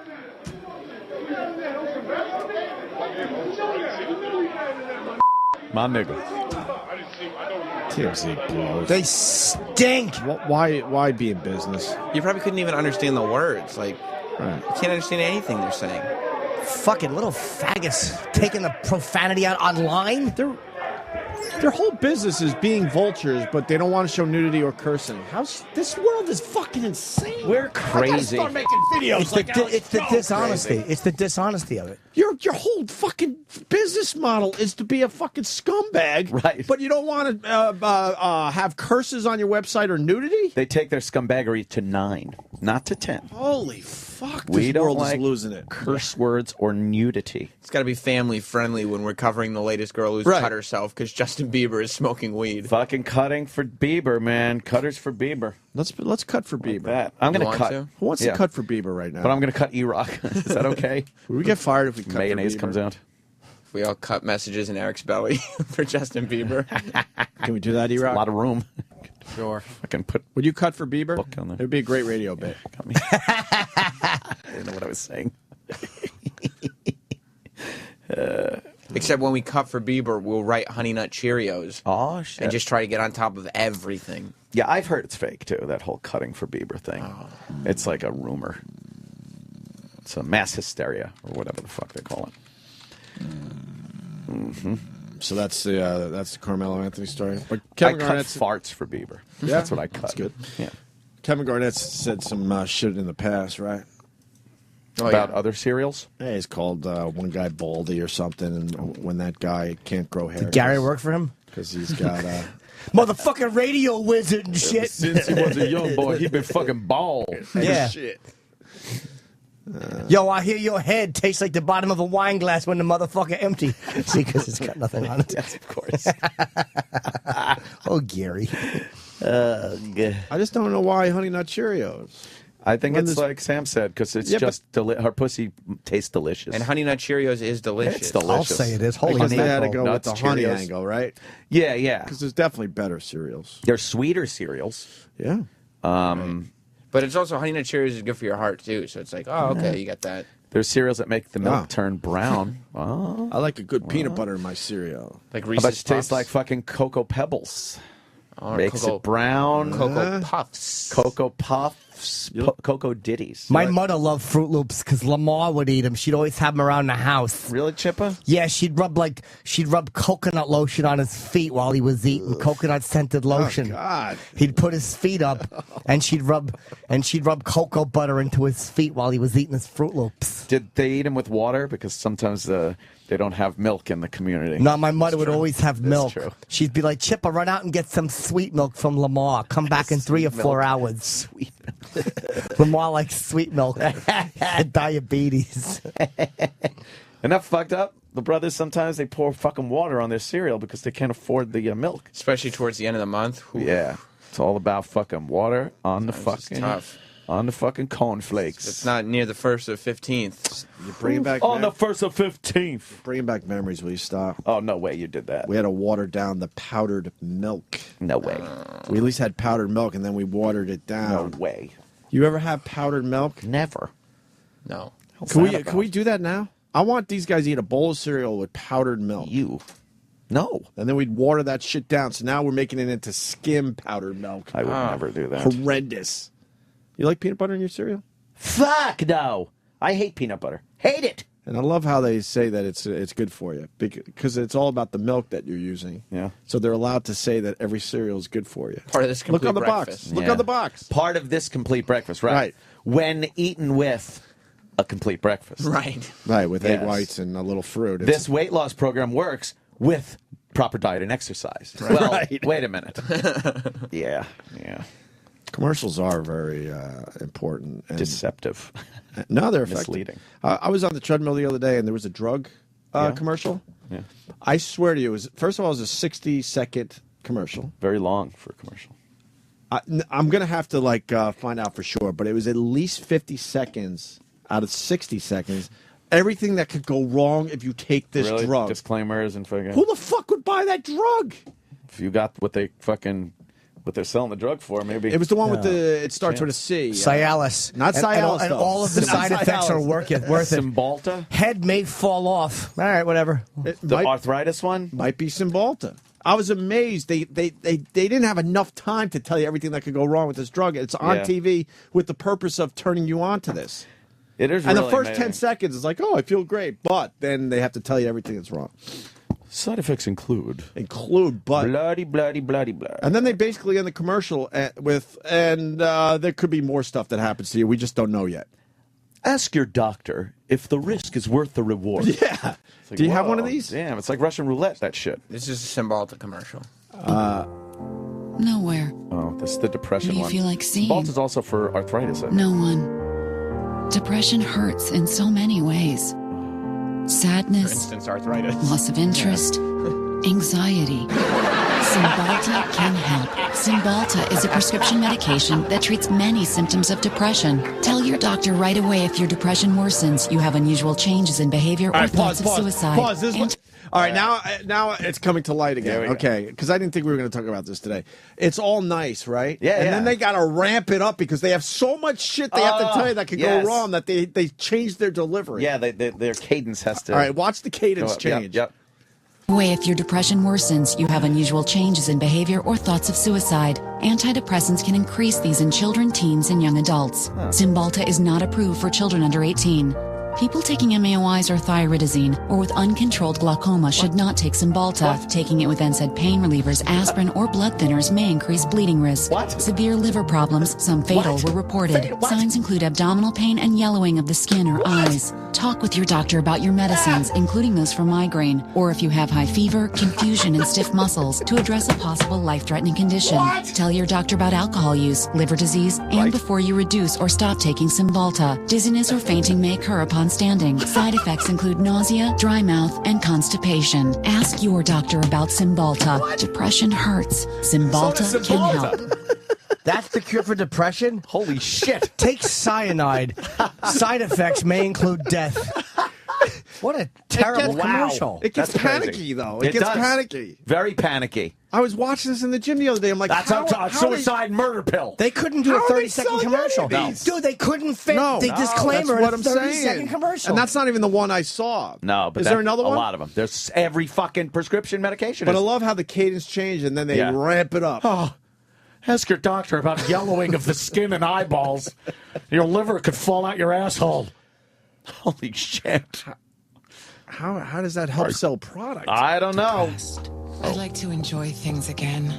My nigga. TMZ blows. They stink. Why be in business? You probably couldn't even understand the words. Like, Right. you can't understand anything they're saying. Fucking little faggots taking the profanity out online. Their whole business is being vultures, but they don't want to show nudity or cursing. This world is fucking insane. We're I gotta crazy. start making videos It's, like the, Alex it's the Jones. dishonesty. It's the dishonesty of it. Your whole fucking business model is to be a fucking scumbag, Right. But you don't want to have curses on your website or nudity. They take their scumbaggery to 9, not to 10. Holy fuck! We This don't world like is losing it. curse words or nudity. It's got to be family friendly when we're covering the latest girl who's Right. cut herself because Justin Bieber is smoking weed. Fucking cutting for Bieber, man. Cutters for Bieber. Let's cut for Bieber. That. I'm You going want cut. to? Who wants Yeah. to cut for Bieber right now? But I'm going to cut E-Rock. Is that okay? Would we get fired if we cut Mayonnaise for Bieber? comes out. We all cut messages in Eric's belly for Justin Bieber. Can we do that, A E-Rock? lot of room. Sure. I can put Would you cut for Bieber? book on there. It would be a great radio bit. Got me. I didn't know what I was saying. Except when we cut for Bieber, we'll write Honey Nut Cheerios. Oh, shit. And just try to get on top of everything. Yeah, I've heard it's fake, too, that whole cutting for Bieber thing. Oh. It's like a rumor. It's a mass hysteria, or whatever the fuck they call it. Mm-hmm. So that's the Carmelo Anthony story. But I Kevin cut Garnett's farts for Bieber. Yeah? That's what I cut. That's good. Yeah. Kevin Garnett said some shit in the past, right? Oh, About yeah. other cereals? Yeah, he's called one guy Baldy or something, and when that guy can't grow hair. Did Gary work for him? Because he's got Motherfucking radio wizard and shit. Since he was a young boy, he been fucking bald. Yeah. shit. Yo, I hear your head tastes like the bottom of a wine glass when the motherfucker empty. See, because it's got nothing on it. Yes, of course. Oh, Gary. I just don't know why Honey Nut Cheerios. I think When it's this- like Sam said, because it's Yeah, just her pussy tastes delicious. And Honey Nut Cheerios is delicious. It's delicious. I'll say it is. Holy Because they had to mackerel. go with the Nuts, honey Cheerios. angle, right? Yeah, yeah. Because there's definitely better cereals. They're sweeter cereals. Yeah. But it's also Honey Nut Cheerios is good for your heart, too. So it's like, oh, okay, you got that. There's cereals that make the milk Ah. turn brown. Oh. I like a good peanut butter in my cereal. Like How Reese's about you taste Puffs. like fucking Cocoa Pebbles? Or Makes Cocoa- it brown. Cocoa Puffs. Cocoa Puffs. Cocoa Ditties. My mother loved Fruit Loops because Lamar would eat them. She'd always have them around the house. Really, Chippa? Yeah, she'd rub coconut lotion on his feet while he was eating coconut scented lotion. Oh, God. He'd put his feet up and she'd rub cocoa butter into his feet while he was eating his Fruit Loops. Did they eat them with water? Because sometimes they don't have milk in the community. No, my mother would always have milk. true. She'd be like, Chippa, run out and get some sweet milk from Lamar. Come back in 3 or 4 hours. Sweet milk. Lamar likes sweet milk. Diabetes. Isn't that fucked up? The brothers, sometimes they pour fucking water on their cereal because they can't afford the milk. Especially towards the end of the month. Ooh. Yeah. It's all about fucking water on the Sometimes it's tough. cornflakes. It's not near the 1st or 15th. You're bringing back on the 1st or 15th. Bringing back memories. Will you stop? Oh, no way you did that. We had to water down the powdered milk. No way. We at least had powdered milk, and then we watered it down. No way. You ever have powdered milk? Never. No. Can we do that now? I want these guys to eat a bowl of cereal with powdered milk. No. And then we'd water that shit down. So now we're making it into skim powdered milk. I would never do that. Horrendous. You like peanut butter in your cereal? Fuck no. I hate peanut butter. Hate it. And I love how they say that it's good for you because it's all about the milk that you're using. Yeah. So they're allowed to say that every cereal is good for you. Part of this complete Look on the breakfast. box. Look on the box. Part of this complete breakfast, right? Right. When eaten with a complete breakfast. Right. Right, with egg Yes. whites and a little fruit. This weight loss program works with proper diet and exercise. Right. Well, Right. wait a minute. Yeah. Commercials are very important. And deceptive. No, they're effective. Misleading. I was on the treadmill the other day, and there was a drug commercial. Yeah. I swear to you, first of all, it was a 60-second commercial. Very long for a commercial. I'm going to have to find out for sure, but it was at least 50 seconds out of 60 seconds. Everything that could go wrong if you take this Really? drug. Disclaimers and fucking. Who the fuck would buy that drug? If you got what they're selling the drug for, maybe. It was the one with it starts with a C. Cialis. Not Cialis, And though. all of the Not side effects are Cialis. worth it. Cymbalta? Head may fall off. All right, whatever. The arthritis one? Might be Cymbalta. I was amazed. They didn't have enough time to tell you everything that could go wrong with this drug. It's on TV with the purpose of turning you on to this. It is And really the first amazing. 10 seconds is like, oh, I feel great. But then they have to tell you everything that's wrong. Side effects include, but bloody. And then they basically end the commercial with, there could be more stuff that happens to you. We just don't know yet. Ask your doctor if the risk is worth the reward. Yeah. It's like, Do you have one of whoa, these? Damn, it's like Russian roulette, that shit. This is a Cymbalta commercial. Nowhere. Oh, this is the depression What do you one. feel like seeing? Cymbalta is also for arthritis, I think. No one. Depression hurts in so many ways. For Sadness, instance, arthritis. loss of interest, anxiety. Cymbalta can help. Cymbalta is a prescription medication that treats many symptoms of depression. Tell your doctor right away if your depression worsens, you have unusual changes in behavior, or thoughts of suicide. Pause. This one. All right, now it's coming to light again. There we go. Okay, because I didn't think we were going to talk about this today. It's all nice, right? Yeah, And then they got to ramp it up because they have so much shit they have to tell you that could yes. go wrong that they changed their delivery. Yeah, their cadence has to. All right, watch the cadence go up. change. Yep. Way if your depression worsens, you have unusual changes in behavior or thoughts of suicide. Antidepressants can increase these in children, teens, and young adults. Cymbalta is not approved for children under 18. People taking MAOIs or thyroidazine or with uncontrolled glaucoma should not take Cymbalta. Taking it with NSAID pain relievers, aspirin, or blood thinners may increase bleeding risk. Severe liver problems, some fatal, were reported. Signs include abdominal pain and yellowing of the skin or eyes. Talk with your doctor about your medicines, including those for migraine, or if you have high fever, confusion, and stiff muscles, to address a possible life-threatening condition. Tell your doctor about alcohol use, liver disease, and before you reduce or stop taking Cymbalta. Dizziness or fainting may occur upon standing. Side effects include nausea, dry mouth, and constipation. Ask your doctor about Cymbalta. Depression hurts. Cymbalta can help. That's the cure for depression? Holy shit. Take cyanide. Side effects may include death. What a terrible commercial. It gets That's crazy. panicky, though. It gets does. panicky. Very panicky. I was watching this in the gym the other day. I'm like, That's a suicide murder pill. They couldn't do a How are they 30-second selling commercial. any of these? Dude, they couldn't fit the disclaimer that's in what a I'm 30-second saying. commercial. And that's not even the one I saw. No, but is there another a one? lot of them. There's every fucking prescription medication. But I is. love how the cadence changed and then they ramp it up. Oh, ask your doctor about yellowing of the skin and eyeballs. Your liver could fall out your asshole. Holy shit. How does that help sell product? I don't know. I'd like to enjoy things again.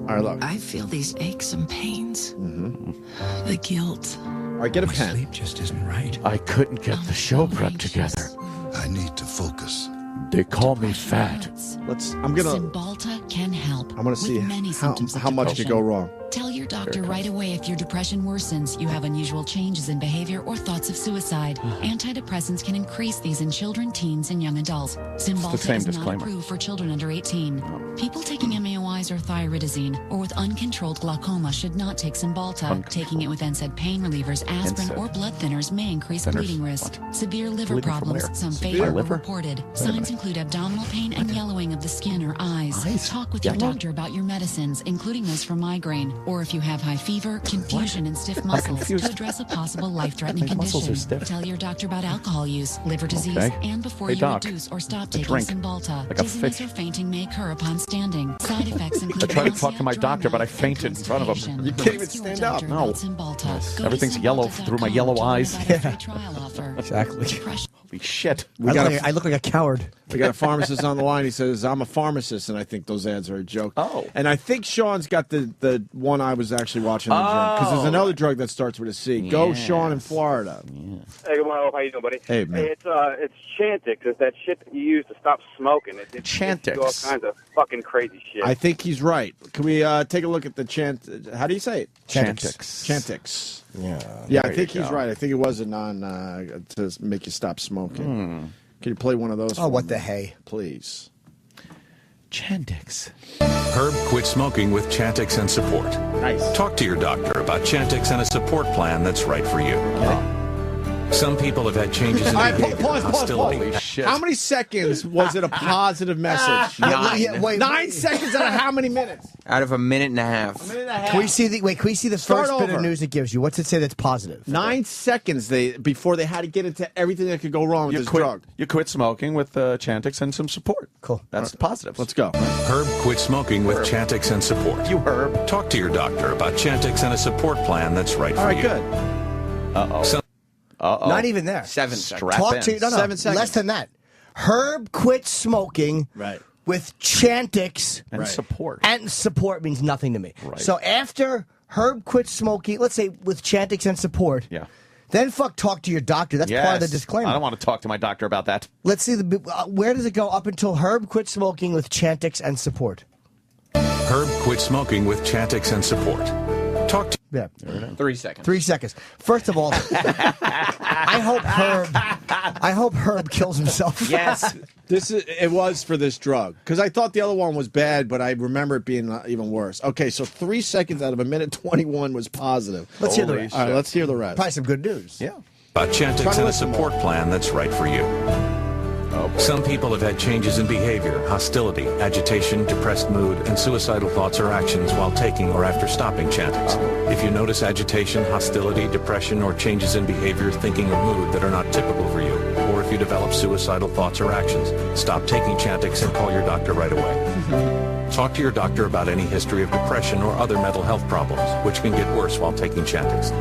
All right, look. I feel these aches and pains. The guilt. All right, get a pen. Sleep just isn't right. I couldn't get the show prep together. I need to focus. They call me fat. I'm gonna. Cymbalta can help. I'm gonna see with many symptoms of how much could depression. go wrong. Tell your doctor right away if your depression worsens, you have unusual changes in behavior, or thoughts of suicide. Antidepressants can increase these in children, teens, and young adults. Cymbalta is not approved for children under 18. People taking MAOIs or thyroidazine or with uncontrolled glaucoma should not take Cymbalta. Taking it with NSAID pain relievers, aspirin, or blood thinners may increase bleeding risk. Severe liver Bleeding from problems, where? some Severe fatal, liver? were reported. Signs include abdominal pain and yellowing of the skin or eyes. Talk with your doctor about your medicines, including those for migraine, or if you have high fever, confusion, and stiff muscles, to address a possible life-threatening condition. Tell your doctor about alcohol use, liver disease, and before you reduce or stop taking Cymbalta. Dizziness or fainting may occur upon standing. Side effects include I tried to talk to my doctor, but I fainted in front of him. You can't even stand up. No. Yes. Everything's yellow through my yellow eyes. Exactly. Holy shit. I look like a coward. We got a pharmacist on the line. He says, I'm a pharmacist, and I think those ads are a joke. Oh. And I think Sean's got the one I was actually watching the drug. Because there's another drug that starts with a C. Go, Sean, in Florida. Hey, good morning. How you doing, buddy? Hey, man. Hey, it's Chantix. It's that shit that you use to stop smoking. It Chantix. all kinds of fucking crazy shit. I think he's right. Can we take a look at the How do you say it? Chantix. Chantix. Yeah. Yeah, I think he's right. I think it was a to make you stop smoking. Can you play one of those? Oh, what the hey? Please. Chantix. Herb quit smoking with Chantix and support. Nice. Talk to your doctor about Chantix and a support plan that's right for you. Some people have had changes in behavior, hostility. Holy shit. How many seconds was it a positive message? 9. 9 seconds out of how many minutes? Out of a minute and a half. Can we see the Start first bit over. of news it gives you? What's it say that's positive? 9 seconds before they had to get into everything that could go wrong with this drug. You quit smoking with Chantix and some support. Cool. That's positive. Let's go. Herb quit smoking with Chantix and support. You Herb. Talk to your doctor about Chantix and a support plan that's right for you. All right, good. Uh-oh. Not even there. 7 seconds. Talk to 7 seconds. Less than that. Herb quit smoking. Right. With Chantix and support. And support means nothing to me. Right. So after Herb quit smoking, let's say with Chantix and support. Yeah. Then talk to your doctor. That's part of the disclaimer. I don't want to talk to my doctor about that. Let's see where does it go up until Herb quit smoking with Chantix and support. Herb quit smoking with Chantix and support. Talk to 3 seconds. 3 seconds. First of all, I hope Herb kills himself. Yes. It was for this drug. Because I thought the other one was bad, but I remember it being even worse. Okay, so 3 seconds out of a minute 21 was positive. Let's hear the rest. All right, let's hear the rest. Probably some good news. Yeah. about Chantix and a support plan that's right for you. Some people have had changes in behavior, hostility, agitation, depressed mood, and suicidal thoughts or actions while taking or after stopping Chantix. If you notice agitation, hostility, depression, or changes in behavior, thinking, or mood that are not typical for you, or if you develop suicidal thoughts or actions, stop taking Chantix and call your doctor right away. Talk to your doctor about any history of depression or other mental health problems, which can get worse while taking Chantix.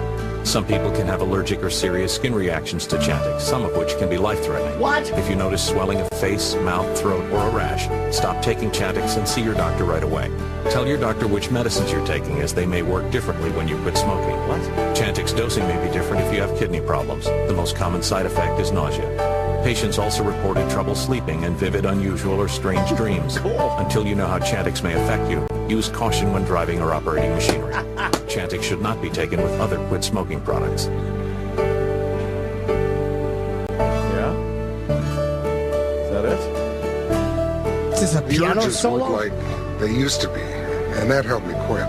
Some people can have allergic or serious skin reactions to Chantix, some of which can be life-threatening. What? If you notice swelling of face, mouth, throat, or a rash, stop taking Chantix and see your doctor right away. Tell your doctor which medicines you're taking, as they may work differently when you quit smoking. What? Chantix dosing may be different if you have kidney problems. The most common side effect is nausea. Patients also reported trouble sleeping and vivid, unusual, or strange dreams. Until you know how Chantix may affect you, use caution when driving or operating machinery. Chantix should not be taken with other quit smoking products. Yeah? Is that it? Is this a The piano urges solo? look like they used to be, and that helped me quit.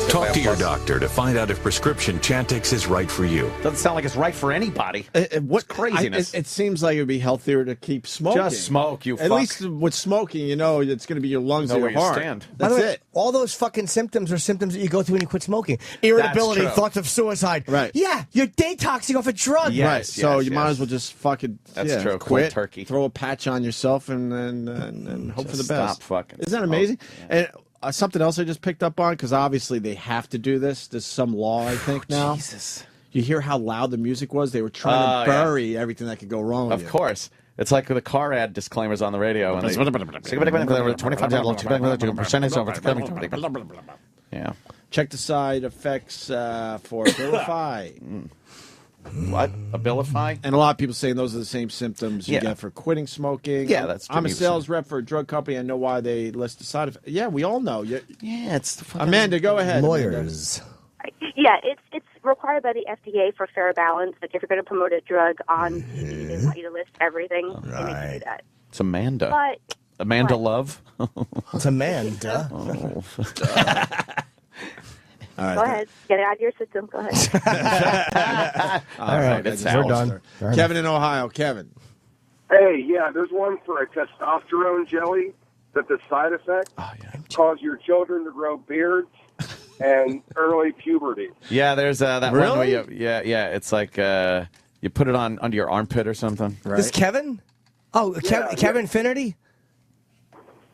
Talk to your doctor to find out if prescription Chantix is right for you. Doesn't sound like it's right for anybody. What craziness? It seems like it would be healthier to keep smoking. Just smoke, you At fuck. least with smoking, you know it's going to be your lungs Know or your where you heart. stand. By That's the way, it. all those fucking symptoms are symptoms that you go through when you quit smoking. Irritability, true. thoughts of suicide. Right. Yeah, you're detoxing off a drug. Yes, Right. So yes, you might yes. as well just fucking That's true. Cold quit, turkey. throw a patch on yourself, and hope for the Just best. stop fucking Isn't that amazing? And something else I just picked up on, because obviously they have to do this. There's some law, I think, now. Jesus. You hear how loud the music was? They were trying to bury everything that could go wrong with Of course. It's like the car ad disclaimers on the radio. And yeah. Check the side effects for Abilify. What? Abilify? And a lot of people saying those are the same symptoms you Yeah. get for quitting smoking. Yeah, that's I'm a true. sales rep for a drug company. I know why they list the side effects. Yeah, we all know. Yeah, it's the Amanda, go ahead. Lawyers. Yeah, it's required by the FDA for fair balance. Like if you're going to promote a drug on TV, they want you to list everything. They make you do that. It's Amanda. But Amanda Love? It's Amanda. Oh. All right. Go ahead, get it out of your system. Go ahead. All right, it's we're Alistair. done. Kevin in Ohio. Kevin. Hey, yeah, there's one for a testosterone jelly that the side effect cause your children to grow beards and early puberty. Yeah, there's that one Really? where you, it's like you put it on under your armpit or something. This Kevin? Oh, Kevin Finnerty?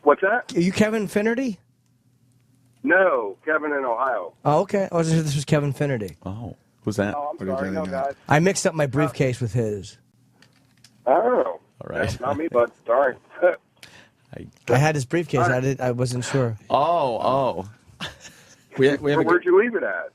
What's that? Are you Kevin Finnerty? No, Kevin in Ohio. Oh, okay. I wasn't sure this was Kevin Finnerty. Oh, who's that? Oh, I'm sorry, no, guys. I mixed up my briefcase with his. Oh, all right. That's not me, but sorry. I had his briefcase. I wasn't sure. Oh. We So where'd you leave it at?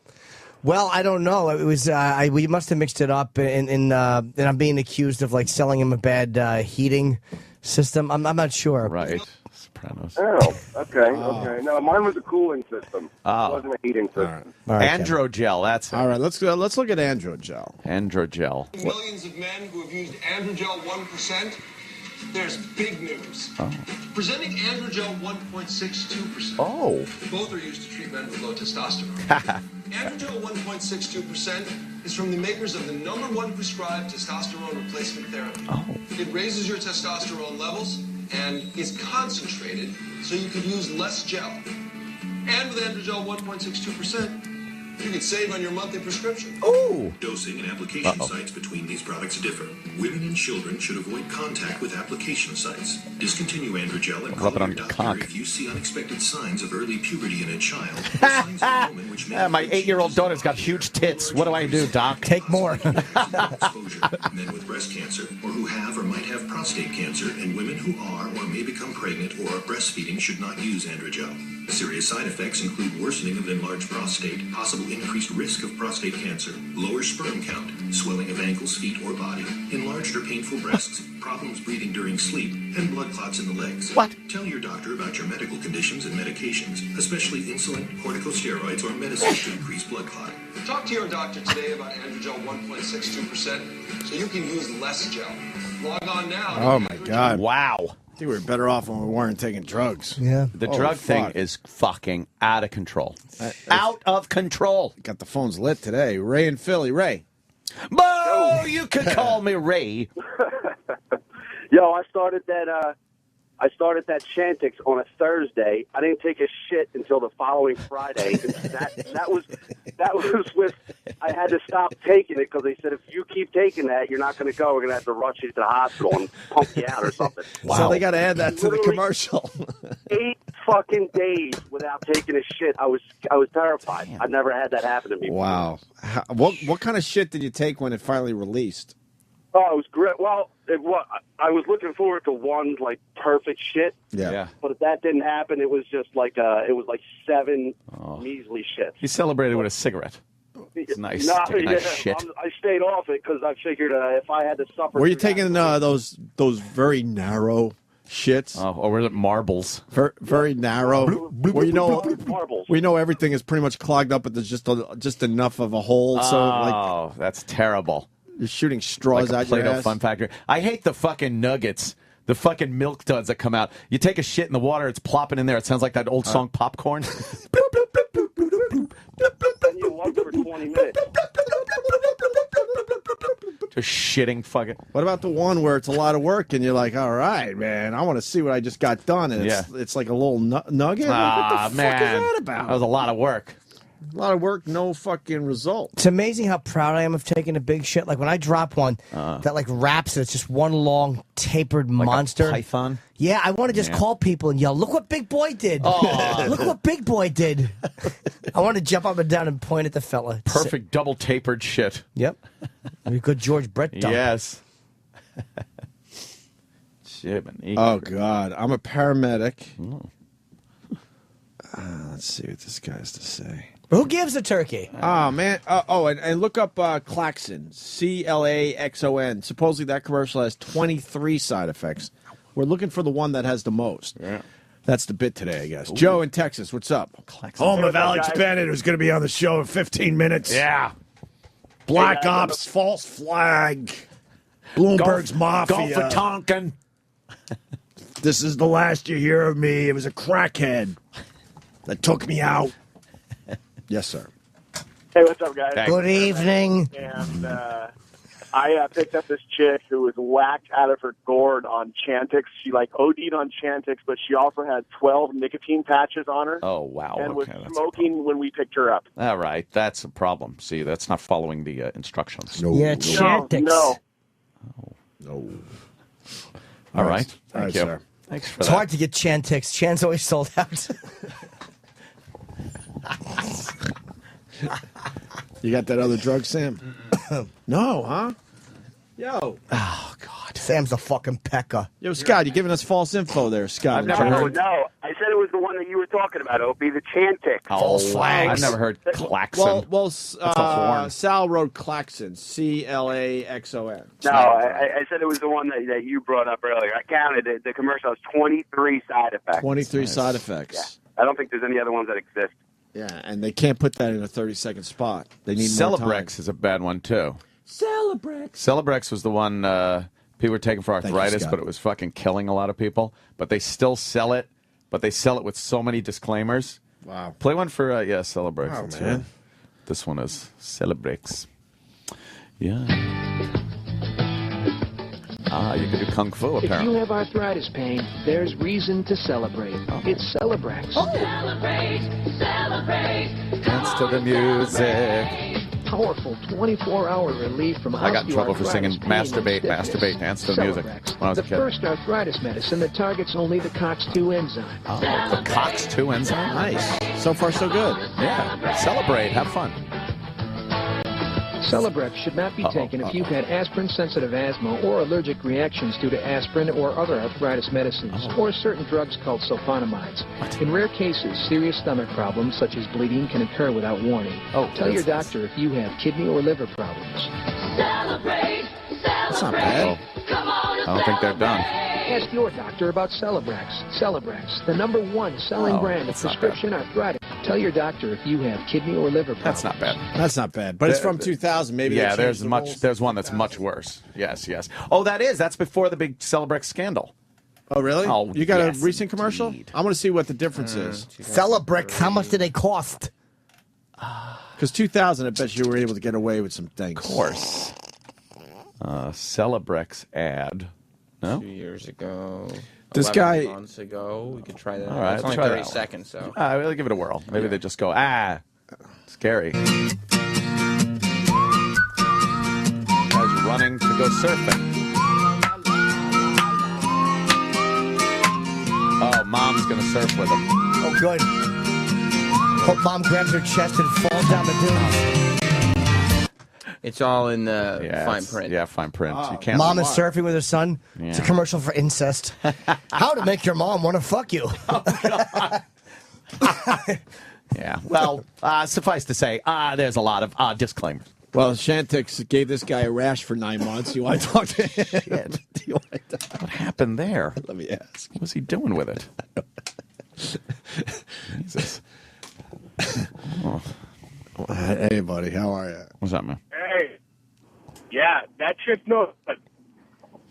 Well, I don't know. It was we must have mixed it up, and I'm being accused of like selling him a bad heating system. I'm not sure. Right. Sopranos. Oh, okay. No, mine was a cooling system. Oh. It wasn't a heating system. All right, Androgel, that's it. All right, let's go. Let's look at Androgel. Androgel. Millions of men who have used Androgel 1%, there's big news. Oh. Presenting Androgel 1.62%. Oh. Both are used to treat men with low testosterone. Androgel 1.62% is from the makers of the #1 prescribed testosterone replacement therapy. Oh. It raises your testosterone levels and is concentrated so you can use less gel. And with Androgel 1.62%, you can save on your monthly prescription. Oh. Dosing and application sites between these products differ. Women and children should avoid contact with application sites. Discontinue Androgel and call your doctor if you see unexpected signs of early puberty in a child. Signs of a woman which may My 8-year-old daughter's got huge tits. What do I do, Doc? Take more. exposure. Men with breast cancer or who have or might have prostate cancer and women who are or may become pregnant or are breastfeeding should not use Androgel. Serious side effects include worsening of enlarged prostate, possible increased risk of prostate cancer, lower sperm count, swelling of ankles, feet, or body, enlarged or painful breasts, problems breathing during sleep, and blood clots in the legs. What? Tell your doctor about your medical conditions and medications, especially insulin, corticosteroids, or medicines to increase blood clotting. Talk to your doctor today about Androgel 1.62% so you can use less gel. Log on now. Oh my God! Wow. I think we were better off when we weren't taking drugs. Yeah. The Holy drug thing fuck. is fucking out of control. Out of control. Got the phones lit today. Ray in Philly. Ray. Bo, you could call me Ray. Yo, I started that Chantix on a Thursday. I didn't take a shit until the following Friday. that was with. I had to stop taking it because they said if you keep taking that, you're not going to go. We're going to have to rush you to the hospital and pump you out or something. Wow. So they got to add that to the commercial. 8 fucking days without taking a shit. I was terrified. I've never had that happen to me. Wow. What kind of shit did you take when it finally released? Oh, it was great. Well, I was looking forward to one like perfect shit. Yeah. But if that didn't happen, it was just like 7 measly shits. He celebrated with a cigarette. It's nice. No, Take a nice shit. I stayed off it because I figured if I had to suffer. Were you through taking those very narrow shits? Oh, or was it marbles? Very narrow. Where you know marbles. We know everything is pretty much clogged up, but there's just enough of a hole. So that's terrible. You're shooting straws like a out your Play-Doh ass. Fun Factory. I hate the fucking nuggets. The fucking milk duds that come out. You take a shit in the water, it's plopping in there. It sounds like that old song Popcorn. And you walk for 20 minutes. Just shitting fucking. What about the one where it's a lot of work and you're like, all right, man, I want to see what I just got done, and it's like a little nugget? What the fuck is that about? That was a lot of work. A lot of work, no fucking result. It's amazing how proud I am of taking a big shit. Like when I drop one that like wraps it, it's just one long tapered Like monster. a python? Yeah, I want to just call people and yell, "Look what Big Boy did! Look what Big Boy did!" I want to jump up and down and point at the fella. Perfect double tapered shit. Yep. A good George Brett dump. Yes. Shit, man. Oh God, I'm a paramedic. Let's see what this guy has to say. But who gives a turkey? Oh, man. And look up Klaxon, Claxon. Supposedly that commercial has 23 side effects. We're looking for the one that has the most. Yeah. That's the bit today, I guess. Ooh. Joe in Texas, what's up? Home of Alex Bennett, who's going to be on the show in 15 minutes. Yeah. Black Ops, false flag, Bloomberg's Mafia. Go for Tonkin. This is the last you hear of me. It was a crackhead that took me out. Yes, sir. Hey, what's up, guys? Good evening. And I picked up this chick who was whacked out of her gourd on Chantix. She OD'd on Chantix, but she also had 12 nicotine patches on her. Oh, wow. And was smoking when we picked her up. All right. That's a problem. See, that's not following the instructions. No. Yeah, Chantix. No. No. All right. Thank you. Sir. Thanks for It's that. hard to get Chantix. Chan's always sold out. You got that other drug, Sam? No, huh? Yo. Oh, God. Sam's a fucking pecker. Yo, Scott, you're giving us false info there, Scott. I've never heard. No, I said it was the one that you were talking about, Opie, the Chantix. False flags. I've never heard Klaxon. Well, horn. Sal wrote Klaxon, Claxon. No, I said it was the one that you brought up earlier. I counted it. The commercial has 23 side effects. 23 side effects. Yeah. I don't think there's any other ones that exist. Yeah, and they can't put that in a 30-second spot. They need more time. Celebrex is a bad one, too. Celebrex. Celebrex was the one people were taking for arthritis, but it was fucking killing a lot of people. But they still sell it, but they sell it with so many disclaimers. Wow. Play one for, Celebrex. Oh, Let's man. hear. This one is Celebrex. Yeah. You can do Kung Fu, apparently. If you have arthritis pain, there's reason to celebrate. It's Celebrex. Celebrate, celebrate. Dance to the music. Powerful 24-hour relief from I got in trouble for singing osteoarthritis pain and masturbate, dance to the music Celebrex, when I was a the kid. first arthritis medicine that targets only the COX-2 enzyme. Oh, the COX-2 enzyme? Nice. So far, so good. Yeah. Celebrate. Have fun. Celebrex should not be taken if you've had aspirin-sensitive asthma or allergic reactions due to aspirin or other arthritis medicines, or certain drugs called sulfonamides. In rare cases, serious stomach problems such as bleeding can occur without warning. Tell your doctor if you have kidney or liver problems. Celebrate, celebrate. That's not bad. Come on, I don't think they're done. Ask your doctor about Celebrex. Celebrex, the #1 selling brand of that's not prescription arthritis. Tell your doctor if you have kidney or liver problems. That's not bad. That's not bad. But it's from 2000. Maybe. Yeah, they there's changed the rules. there's one that's much worse. Yes. Oh, that's before the big Celebrex scandal. Oh, really? Oh, you got yes, a recent commercial? I want to see what the difference is. Celebrex, how much do they cost? Because 2000, I bet you were able to get away with some things. Of course. Celebrex ad. No? 2 years ago. This 11 guy- months ago. We could try that. All right, It's only try 30 that one. seconds, so. We'll give it a whirl. Maybe they just go, scary. Guys running to go surfing. Oh, mom's going to surf with him. Oh, good. Hope mom grabs her chest and falls down the dunes. It's all in the fine it's- print. Yeah, fine print. You can't. Mom is surfing with her son. It's a Yeah. commercial for incest. How to make your mom want to fuck you. Yeah. Well, suffice to say, there's a lot of disclaimers. Well, Chantix gave this guy a rash for 9 months. You want to talk to him? What happened there? Let me ask. What was he doing with it? Jesus. Oh. Hey, buddy. How are you? What's up, man? Hey, yeah, that chick knows.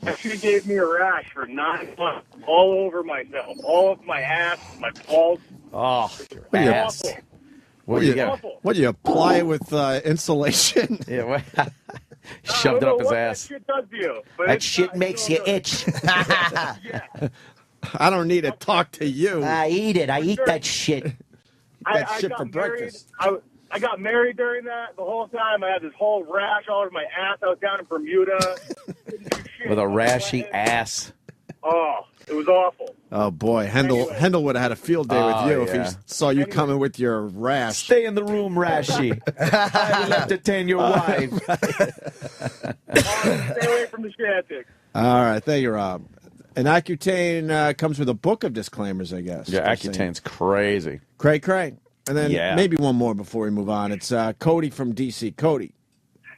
That chick gave me a rash for 9 months, all over myself, all of my ass, my balls. Oh, What do you, ass. what do you apply it with insulation? Yeah, shoved it up his ass. That shit does to you. But That it's shit not- makes you itch. I don't need to talk to you. I eat it. I eat that shit. That I shit got for married- breakfast. I got married during that. The whole time I had this whole rash all over my ass. I was down in Bermuda. With a rashy ass. Oh, it was awful. Oh, boy. Hendel would have had a field day with you if yeah. he saw you coming with your rash. Stay in the room, Rashi. I will entertain your wife. Stay away from the Chantix. All right. Thank you, Rob. And Accutane comes with a book of disclaimers, I guess. Yeah, Accutane's crazy. Cray. And then maybe one more before we move on. It's Cody from D.C. Cody.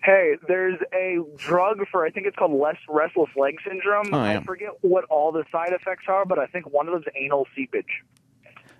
Hey, there's a drug for, I think it's called restless leg syndrome. Oh, yeah. I forget what all the side effects are, but I think one of them is anal seepage.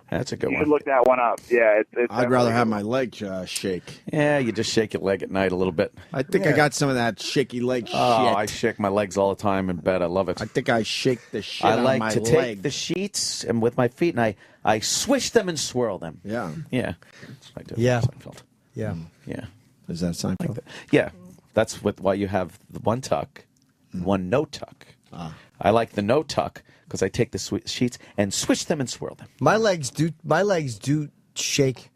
That's a good You one. should look that one up. Yeah, I'd rather have my leg shake. Yeah, you just shake your leg at night a little bit. I think I got some of that shaky leg shit. I shake my legs all the time in bed. I love it. I think I shake the shit I on like my to leg. take the sheets and with my feet, and I swish them and swirl them. Yeah. Yeah. That's what I do. Yeah. Seinfeld. Yeah. Yeah. Is that Seinfeld? Yeah. That's why you have the one tuck, one no tuck. I like the no tuck because I take the sheets and swish them and swirl them. My legs do shake.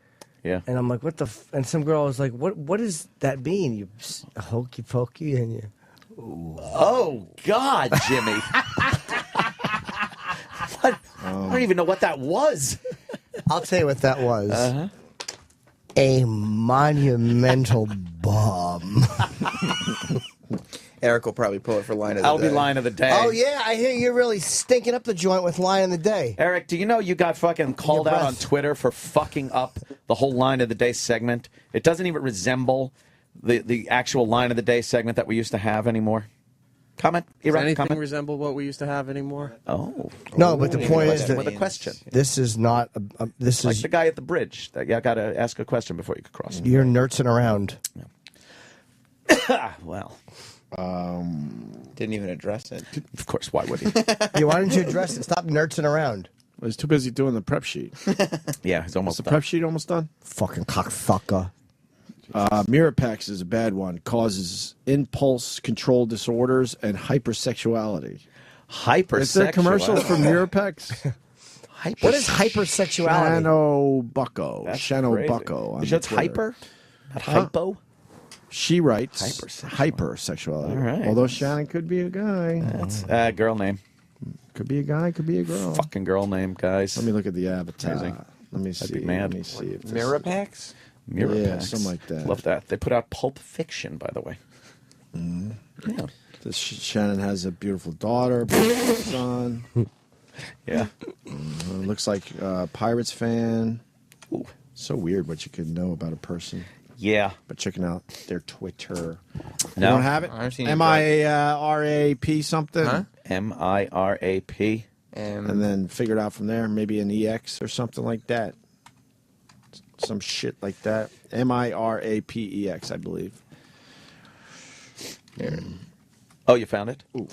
Yeah. And I'm like, what the? And some girl was like, what does that mean? You hokey pokey and you. Ooh. Oh God, Jimmy! What? I don't even know what that was. I'll tell you what that was. Uh-huh. A monumental bomb. Eric will probably pull it for line of the I'll day. be line of the day. Oh yeah, I hear you're really stinking up the joint with line of the day. Eric, do you know you got fucking called out on Twitter for fucking up the whole line of the day segment? It doesn't even resemble the actual line of the day segment that we used to have anymore. Comment? Does anything comment? resemble what we used to have anymore? Oh. No, but the point is that with a question. This is not. This Like is the guy at the bridge. That you got to ask a question before you can cross. you're nurtsing around. Well. Didn't even address it. Of course, why would he? Yeah, why didn't you address it? Stop nurtsing around. I was too busy doing the prep sheet. Yeah, he's almost Is the done. prep sheet almost done? Fucking cockfucker. Mirapex is a bad one. Causes impulse control disorders and hypersexuality. Hypersexuality. Is there a commercial for Mirapex? What is hypersexuality? Shano Bucko. That's Shano crazy. Bucko. on Is that Twitter. hyper? Not Huh? hypo? She writes Hypersexuality. hypersexuality. All right. Although Shannon could be a guy. That's a girl name. Could be a guy, could be a girl. Fucking girl name, guys. Let me look at the avatar. Amazing. Let me I'd see. be mad. Let me see if this... Mirapex? Mirapex. Yeah, something like that. Love that. They put out Pulp Fiction, by the way. Yeah. This Shannon has a beautiful daughter, beautiful son. Yeah. Looks like a Pirates fan. Ooh. So weird what you could know about a person. Yeah. But checking out their Twitter. No. You don't have it? I've seen MIRAP something? Huh? MIRAP. And then figure it out from there. Maybe an EX or something like that. Some shit like that. MIRAPEX, I believe. Oh, you found it? Ooh.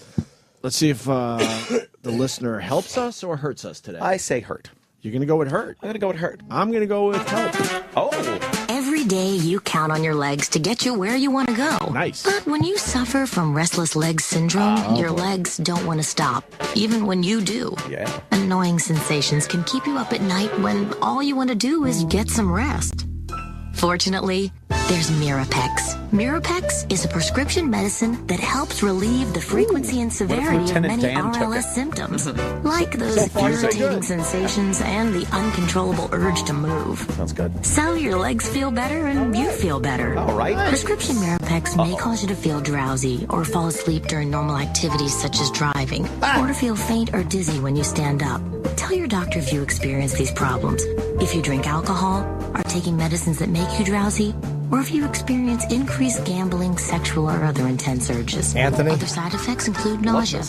Let's see if the listener helps us or hurts us today. I say hurt. You're going to go with hurt? I'm going to go with hurt. I'm going to go with help. Oh. Every day you count on your legs to get you where you want to go. Nice. But when you suffer from restless leg syndrome, your legs don't want to stop, even when you do. Yeah. Annoying sensations can keep you up at night when all you want to do is get some rest. Fortunately, there's Mirapex. Mirapex is a prescription medicine that helps relieve the frequency and severity of Lieutenant many Dan took RLS it? symptoms, like those So far, so irritating good. sensations and the uncontrollable urge to move. Sounds good. So your legs feel better and you feel better. All right. Prescription Mirapex may cause you to feel drowsy or fall asleep during normal activities such as driving, or to feel faint or dizzy when you stand up. Tell your doctor if you experience these problems. If you drink alcohol, are taking medicines that make you drowsy, or if you experience increased gambling, sexual, or other intense urges. Anthony? Other side effects include nausea.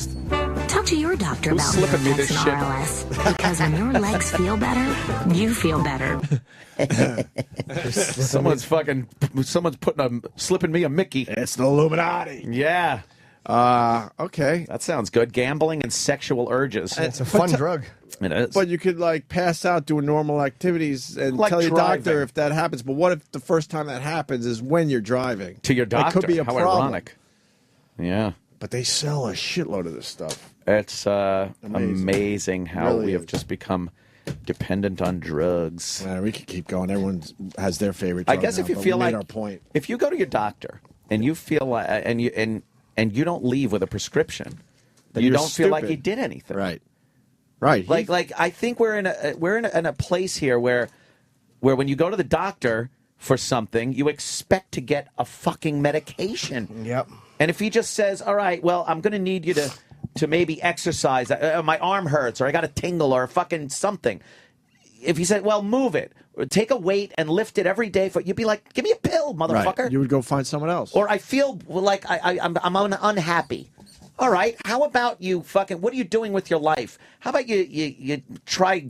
Talk to your doctor Who's about slipping me Mirapex this and shit? RLS, because when your legs feel better, you feel better. Someone's slipping me a Mickey. It's the Illuminati. Yeah. Okay. That sounds good. Gambling and sexual urges. It's a fun drug. It is. But you could like pass out doing normal activities and Like tell your driving. doctor if that happens. But what if the first time that happens is when you're driving? To your doctor. That could be a How problem. ironic. Yeah. But they sell a shitload of this stuff. It's amazing how Really we have is. just become dependent on drugs. Man, we could keep going. Everyone has their favorite I drug guess now, if you but feel we made like our point. if you go to your doctor and you feel like, and you don't leave with a prescription, Then you you're don't feel like you stupid. did anything. Right. Right. Like I think we're in a place here where when you go to the doctor for something, you expect to get a fucking medication. Yep. And if he just says, "All right, well, I'm going to need you to maybe exercise. My arm hurts, or I got a tingle, or fucking something," if you said, well, move it, or take a weight and lift it every day, you'd be like, give me a pill, motherfucker. Right. You would go find someone else. Or I feel like I'm unhappy. All right, how about you what are you doing with your life? How about you try,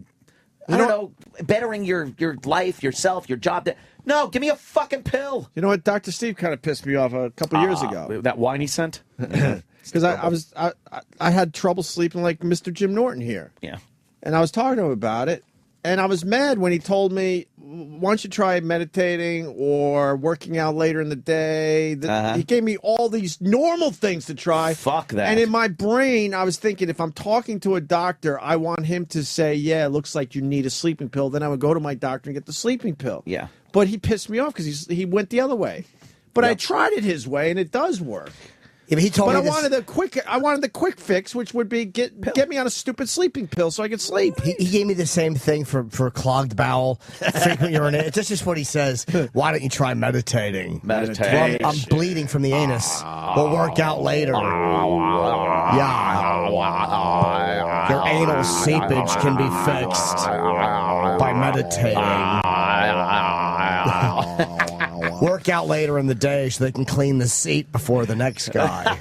I don't know, bettering your life, yourself, your job. No, give me a fucking pill. You know what? Dr. Steve kind of pissed me off a couple years ago. That wine he sent? Because I had trouble sleeping like Mr. Jim Norton here. Yeah. And I was talking to him about it. And I was mad when he told me, why don't you try meditating or working out later in the day? He gave me all these normal things to try. Fuck that. And in my brain, I was thinking, if I'm talking to a doctor, I want him to say, yeah, it looks like you need a sleeping pill. Then I would go to my doctor and get the sleeping pill. Yeah. But he pissed me off because he went the other way. But I tried it his way, and it does work. Yeah, but he told me I wanted the quick fix, which would be get me on a stupid sleeping pill so I could sleep. He gave me the same thing for clogged bowel, frequent urination. That's just what he says. Why don't you try meditating? Meditation. Well, I'm bleeding from the anus. We'll work out later. Yeah. Your anal seepage can be fixed by meditating. Work out later in the day so they can clean the seat before the next guy.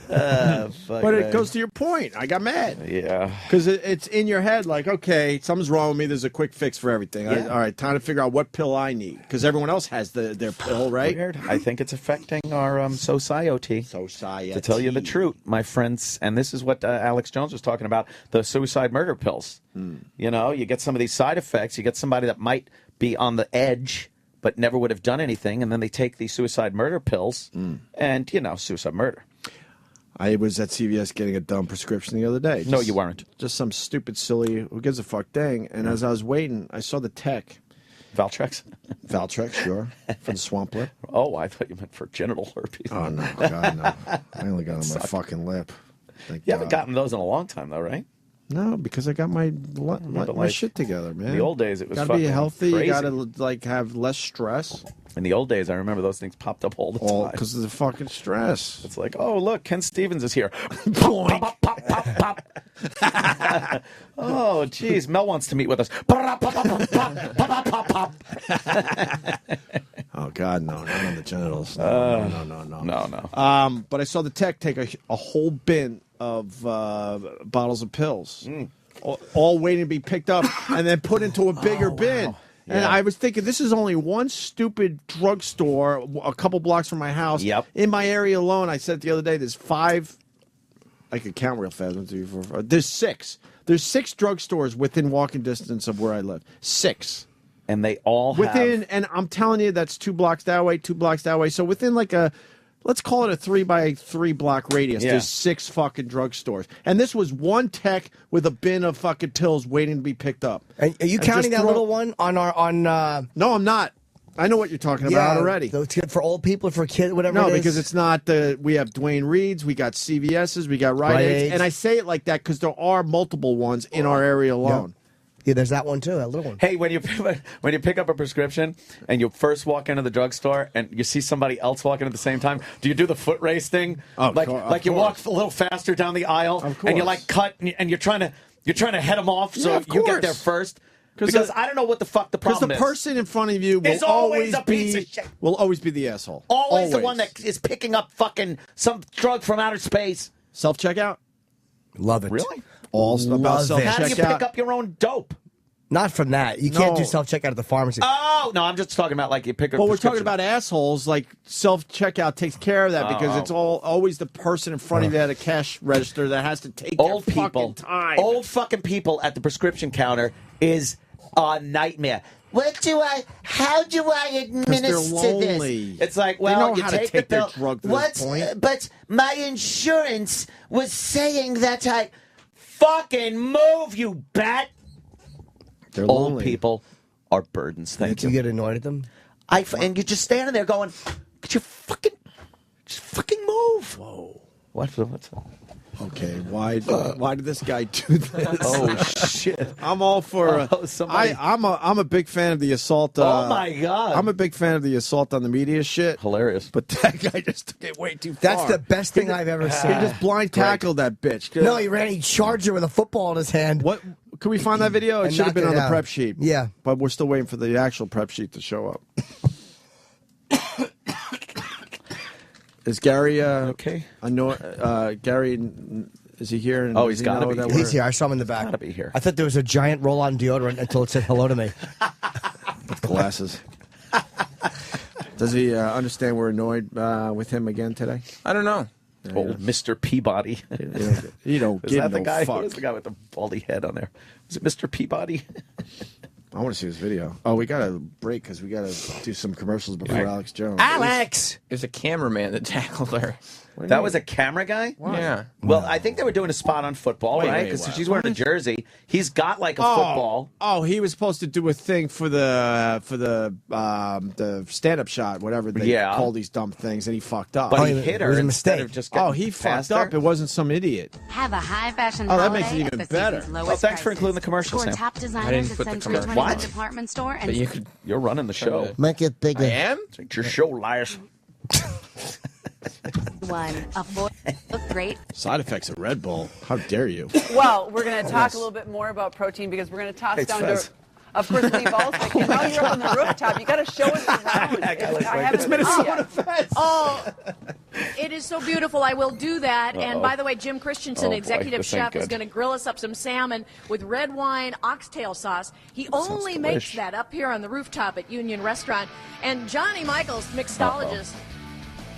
But it goes to your point. I got mad. Yeah. Because it's in your head like, okay, something's wrong with me. There's a quick fix for everything. Yeah. All right, time to figure out what pill I need. Because everyone else has their pill, right? Weird. I think it's affecting our society. Society. To tell you the truth, my friends, and this is what Alex Jones was talking about, the suicide murder pills. You know, you get some of these side effects. You get somebody that might be on the edge but never would have done anything, and then they take these suicide murder pills, and, you know, suicide murder. I was at CVS getting a dumb prescription the other day. No, you weren't. Just some stupid, silly, who gives a fuck thing. And as I was waiting, I saw the tech. Valtrex? Valtrex, sure. For the swamp lip. Oh, I thought you meant for genital herpes. Oh, no. God, no. I only got on my fucking lip. Thank You haven't God. gotten those in a long time, though, right? No, because I got my shit together, man. In the old days, it was gotta be fucking healthy. crazy. You gotta like have less stress. In the old days, I remember those things popped up all the time. Because of the fucking stress. It's like, oh, look, Ken Stevens is here. Pop, pop, pop, pop, pop. Oh, geez, Mel wants to meet with us. Pop, pop, pop, pop, pop, pop, pop. Oh, God, no. Not on the genitals. No. But I saw the tech take a whole bin of bottles of pills, all waiting to be picked up and then put into a bigger bin. And I was thinking, this is only one stupid drugstore a couple blocks from my house. Yep. In my area alone, I said the other day, there's 5. I could count real fast. 1, 2, 3, 4, 5. There's 6. There's 6 drugstores within walking distance of where I live. 6. And they all within, and I'm telling you, that's 2 blocks that way, 2 blocks that way. So within like let's call it a 3-by-3 block radius. Yeah. There's 6 fucking drugstores. And this was one tech with a bin of fucking pills waiting to be picked up. Are you counting that little one on No, I'm not. I know what you're talking about already. It's good for old people, for kids, whatever No, it is. because it's not we have Dwayne Reed's, we got CVS's, we got Rite Aid's. And I say it like that because there are multiple ones in our area alone. Yeah, there's that one too, that little one. Hey, when you pick up a prescription and you first walk into the drugstore and you see somebody else walking at the same time, do you do the foot race thing? Like you walk a little faster down the aisle and you like cut and you're trying to head them off so you get there first? Because I don't know what the fuck the problem is. Because the person in front of you will is always a piece of shit. Will always be the asshole. Always the one that is picking up fucking some drug from outer space. Self-checkout? Love it. Really? All about self-checkout. How do you pick up your own dope? Not from that. You can't do self-checkout at the pharmacy. Oh, no, I'm just talking about like you pick up Well, we're talking about assholes. Like self-checkout takes care of that because it's always the person in front of you at a cash register that has to take old their people. fucking time. Old fucking people at the prescription counter is a nightmare. How do I administer lonely. this? It's like, They well, know you how to take take the their pill. drug to this point. But my insurance was saying that I fucking move, you bat. They're Old lonely. people are burdens. Thank you. You get annoyed at them? And you're just standing there going, could you fucking move? Whoa. What's that? Okay, why did this guy do this? Oh shit! I'm all for. I'm a big fan of the assault. Oh my god! I'm a big fan of the assault on the media shit. Hilarious. But that guy just took it way too far. That's the best thing I've ever seen. He just blind tackled that bitch. No, he charged her with a football in his hand. What? Could we find that video? It And should have knock been on it the out. prep sheet. Yeah. But we're still waiting for the actual prep sheet to show up. Is Gary okay? I know Gary. Is he here? And Oh, does he's he gotta know be that here. we're- He's here. I saw him in the back. Gotta be here. I thought there was a giant roll-on deodorant until it said hello to me. With glasses. Does he understand we're annoyed with him again today? I don't know. Old Mr. Peabody. You don't Is give that the no guy? fuck. Who's the guy with the baldy head on there? Is it Mr. Peabody? I want to see this video. Oh, we got to break because we got to do some commercials before Right. Alex Jones. Alex! There's a cameraman that tackled her. That was a camera guy? Yeah. Well, I think they were doing a spot on football, Wait, right? wait, Because what? she's wearing a jersey. He's got like a football. Oh, he was supposed to do a thing for the stand-up shot, whatever they call these dumb things, and he fucked up. But he hit her it was a instead mistake. of just getting He past fucked up. her. It wasn't some idiot. Have a high fashion Oh, that holiday makes it even at the better. season's lowest Well, thanks for prices. including the commercial, Score Sam. top I designers didn't at put the Century commercial. 21 What? department store and But you could. You're running the show. Make it bigger. I am? It's your show, liars. one. A fourth great. Side effects of Red Bull. How dare you? Well, we're going to talk a little bit more about protein because we're going to toss Thanks, down Fez. to, of course, Lee Balswick. And now you're up on the rooftop. You got to show us around. It's Minnesota Fez. Oh, it is so beautiful. I will do that. And Uh-oh. by the way, Jim Christensen, Oh, boy, executive this ain't chef, is good. going to grill us up some salmon with red wine, oxtail sauce. He only makes delish. that up here on the rooftop at Union Restaurant. And Johnny Michaels, mixologist,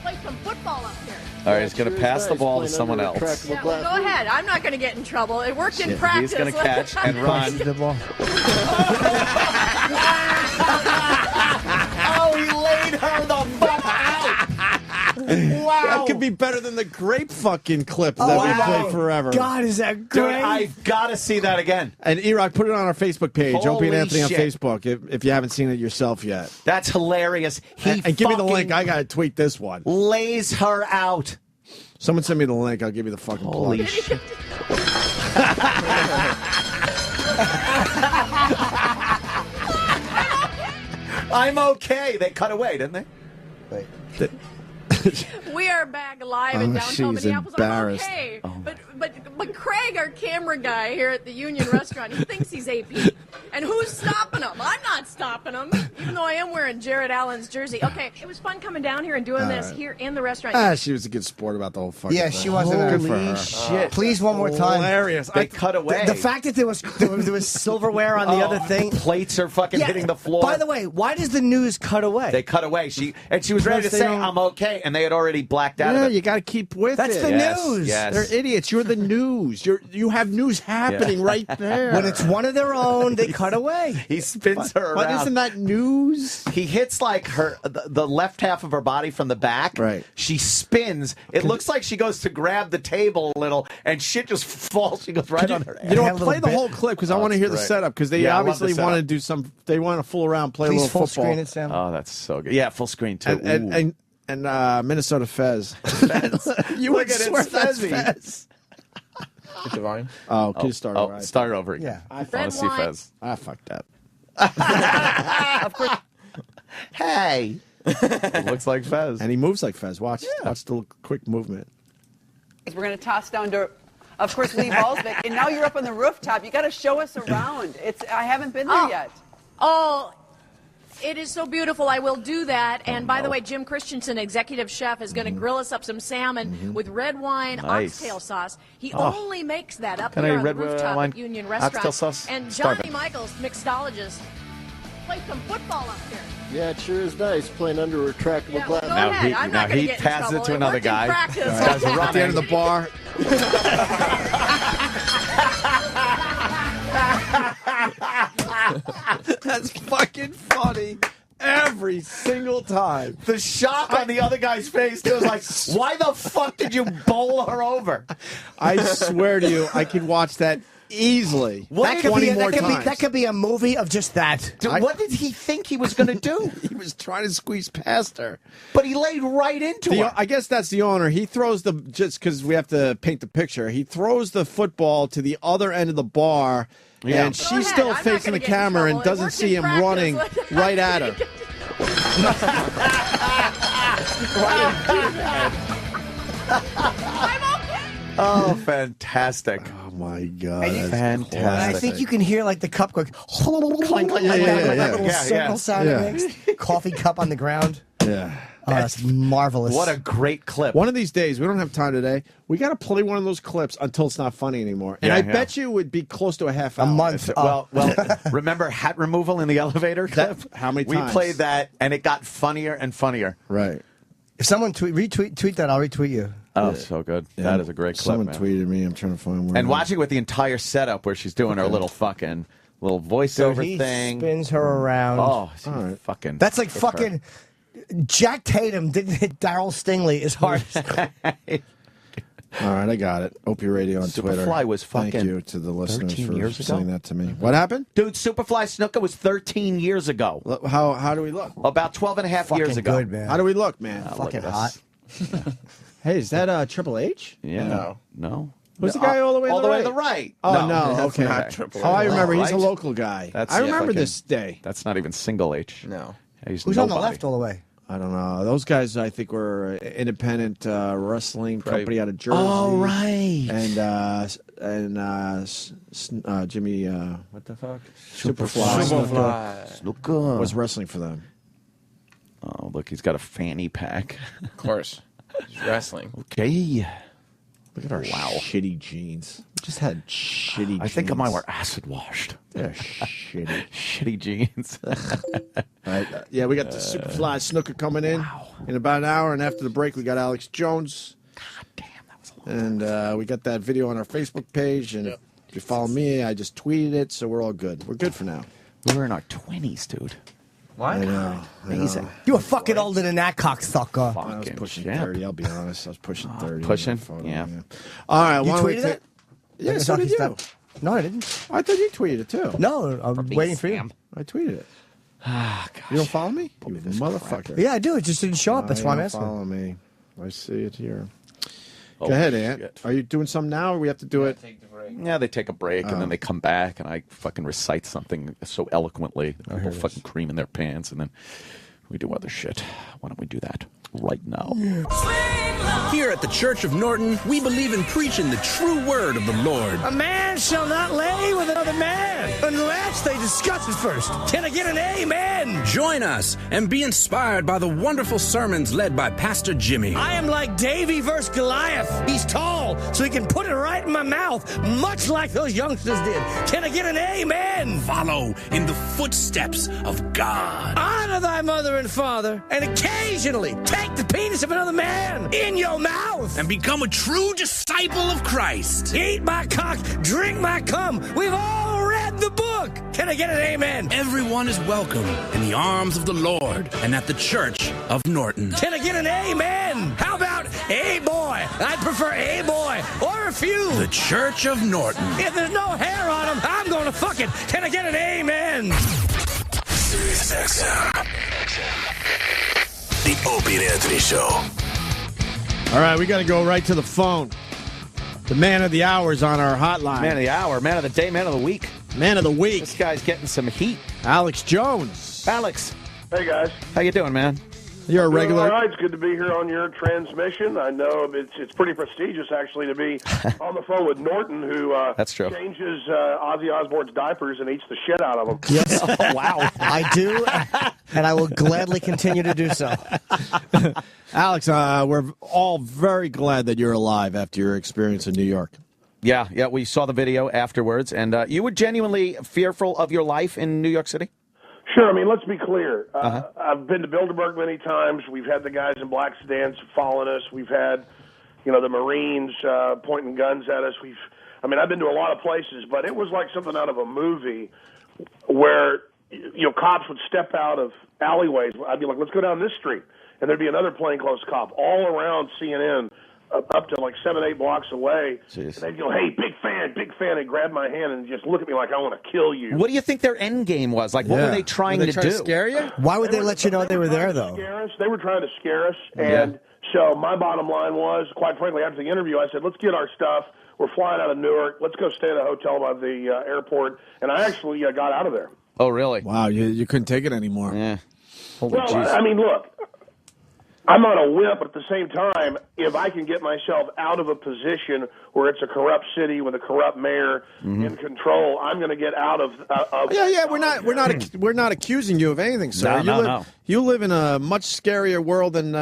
plays some football up here. All right, he's going to pass the ball to someone else. Yeah, well, go ahead. I'm not going to get in trouble. It worked in practice. He's going to catch and run. The ball. Oh, he laid her the fuck out. Wow. That could be better than the grape fucking clip that we played forever. God, is that Dude, great? I've got to see that again. And E-Rock, put it on our Facebook page, Opie Holy and Anthony on shit. Facebook, if you haven't seen it yourself yet. That's hilarious. And give me the link. I got to tweet this one. Lays her out. Someone send me the link. I'll give you the fucking Holy plug. shit. I'm okay. They cut away, didn't they? Wait. We are back live in downtown she's Minneapolis. embarrassed. I'm okay. But Craig, our camera guy here at the Union Restaurant, he thinks he's AP. And who's stopping him? I'm not stopping him, even though I am wearing Jared Allen's jersey. Okay, it was fun coming down here and doing this right. here in the restaurant. She was a good sport about the whole fucking Yeah, thing. she wasn't. Good for Holy her. shit. Please, one more time. Hilarious. They cut away. The fact that there was silverware on the other thing. Plates are fucking Yeah, hitting the floor. By the way, why does the news cut away? They cut away. She was ready to Because they say, don't- I'm okay, and they had already blacked out Yeah, of it. you got to keep with That's it. the Yes, news. yes. They're idiots. You're the news. You have news happening right there. When it's one of their own, they cut away. He spins her But around. isn't that news? He hits like the left half of her body from the back. Right. She spins. It looks like she goes to grab the table a little, and shit just falls. She goes right on her. You know Have what? a Play little the bit. whole clip because I Oh, want to hear that's the great. setup because they Yeah, I love obviously the want to setup. do some. They want to fool around, play Please a little full football. screen it, Sam. Oh, that's so good. Yeah, full screen too. And Minnesota Fez. You Look would at it, swear that's Fezzy. Fez. Hit the volume. Oh, can you start over? Start over again. Yeah. I want to see wine. Fez. I fucked up. Of course. Hey. It looks like Fez. And he moves like Fez. Watch the quick movement. We're going to toss down to, of course, Lee Balswick. And now you're up on the rooftop. You got to show us around. I haven't been there yet. Oh, it is so beautiful. I will do that. And by the way, Jim Christensen, executive chef, is going to grill us up some salmon with red wine, Nice. oxtail sauce. He only makes that up Can here I on the red rooftop wine, at Union oxtail Restaurant. sauce? And Starving. Johnny Michaels, mixologist, plays some football up here. Yeah, it sure is nice playing under retractable Yeah, well, glass. go Now ahead. he- I'm now not going he to get in passes trouble. it to another worked in guy. practice. Guys are At the end of the bar. That's fucking funny. Every single time. The shock on the other guy's face, it was like, why the fuck did you bowl her over? I swear to you, I could watch that easily. That could 20 be more times. that could be a movie of just that. Dude, what did he think he was going to do? He was trying to squeeze past her. But he laid right into her. I guess that's the owner. He throws just because we have to paint the picture. He throws the football to the other end of the bar, Yeah. and Go she's ahead. still I'm not facing gonna the get in camera and trouble. It doesn't worked see in him running practice. right at her. Oh, fantastic. Oh my God. And you- Fantastic. And I think you can hear like the cup going clink, like that little circle sound it makes. Coffee cup on the ground. Yeah. Oh, that's marvelous. What a great clip. One of these days, we don't have time today. We got to play one of those clips until it's not funny anymore. And I bet you it would be close to a half hour. A month. Well, remember hat removal in the elevator clip? How many times? We played that, and it got funnier and funnier. Right. If someone tweet that, I'll retweet you. Oh, so good. Yeah. That is a great clip, Someone man. tweeted me. I'm trying to find one. And watching with the entire setup where she's doing her little fucking little voiceover Dude, he thing. spins her around. Oh, fucking. That's like good for her. fucking. Jack Tatum didn't hit Daryl Stingley as hard. All right, I got it. Opie Radio on Twitter. Superfly was fucking Thank you to the listeners 13 for years ago? saying that to me. What happened? Dude, Superfly Snuka was 13 years ago. How do we look? About 12 and a half years ago. good, man. How do we look, man? Fucking hot. Hey, is that Triple H? Yeah. No. Who's the guy all the way to the right? Oh, no. That's Okay. not Triple H. Oh, I remember. Right? He's a local guy. I remember fucking- this day. That's not even single H. No. He's Who's on the nobody. left all the way? I don't know. Those guys, I think, were an independent wrestling company out of Jersey. Oh, right. And Jimmy, what the fuck? Superfly. Snuka. Was wrestling for them. Oh, look, he's got a fanny pack. Of course. He's wrestling. Okay. Look at our shitty jeans. Just had shitty jeans. I think mine were acid washed. They're shitty. Shitty jeans. All right, yeah, we got the Superfly Snuka coming in about an hour, and after the break, we got Alex Jones. God damn, that was a long And we got that video on our Facebook page, and if you follow me, I just tweeted it, so we're all good. We're good for now. We were in our 20s, dude. What? I know. Amazing. You were fucking older than that, cocksucker. I was pushing champ. 30, I'll be honest. I was pushing 30. Pushing? Photo, Yeah. All right, You why don't we tweeted ta- it? Yeah, Like so a did you. hockey star. No, I didn't. I thought you tweeted it, too. No, I'm waiting for you. I tweeted it. Ah, gosh. You don't follow me? You motherfucker. Yeah, I do. It just didn't show up. That's why I'm don't asking. follow me. I see it here. Oh, Go ahead, Ant. shit. Are you doing something now, or we have to do it? Yeah, they take a break, and then they come back, and I fucking recite something so eloquently. People fucking cream in their pants, and then we do other shit. Why don't we do that right now? Here at the Church of Norton, we believe in preaching the true word of the Lord. A man shall not lay with another man unless they discuss it first. Can I get an amen? Join us and be inspired by the wonderful sermons led by Pastor Jimmy. I am like Davy versus Goliath. He's tall, so he can put it right in my mouth, much like those youngsters did. Can I get an amen? Follow in the footsteps of God. Honor thy mother and father, and occasionally take the penis of another man in your mouth. And become a true disciple of Christ. Eat my cock, drink my cum. We've all read the book. Can I get an amen? Everyone is welcome in the arms of the Lord and at the Church of Norton. Can I get an amen? How about a boy? I prefer a boy or a few. The Church of Norton. If there's no hair on him, I'm going to fuck it. Can I get an amen? Sirius XM. The Opie and Anthony Show. All right, we got to go right to the phone. The man of the hour is on our hotline. Man of the hour, man of the day, man of the week. Man of the week. This guy's getting some heat. Alex Jones. Alex, Hey, guys. how you doing, man? You're a All regular. right, it's good to be here on your transmission. I know it's pretty prestigious, actually, to be on the phone with Norton, who That's true. changes Ozzy Osbourne's diapers and eats the shit out of them. Yes. Oh, wow. I do, and I will gladly continue to do so. Alex, we're all very glad that you're alive after your experience in New York. Yeah, we saw the video afterwards, and you were genuinely fearful of your life in New York City? Sure. I mean, let's be clear. I've been to Bilderberg many times. We've had the guys in black sedans following us. We've had, the Marines pointing guns at us. I've been to a lot of places, but it was like something out of a movie where, cops would step out of alleyways. I'd be like, let's go down this street. And there'd be another plainclothes cop all around CNN up to like 7-8 blocks away. Jeez. And they'd go, hey, big fan, and grab my hand and just look at me like I want to kill you. What do you think their end game was? Like, what were they trying to do? Scare you? Why would they let you know they were there, though? They were trying to scare us. And so my bottom line was, quite frankly, after the interview, I said, let's get our stuff. We're flying out of Newark. Let's go stay at a hotel by the airport. And I actually got out of there. Oh, really? Wow, you couldn't take it anymore. Yeah. Well, I mean, look, I'm not a wimp, but at the same time, if I can get myself out of a position where it's a corrupt city with a corrupt mayor in control. I'm going to get out of. Yeah. We're not accusing you of anything, sir. No. You live in a much scarier world than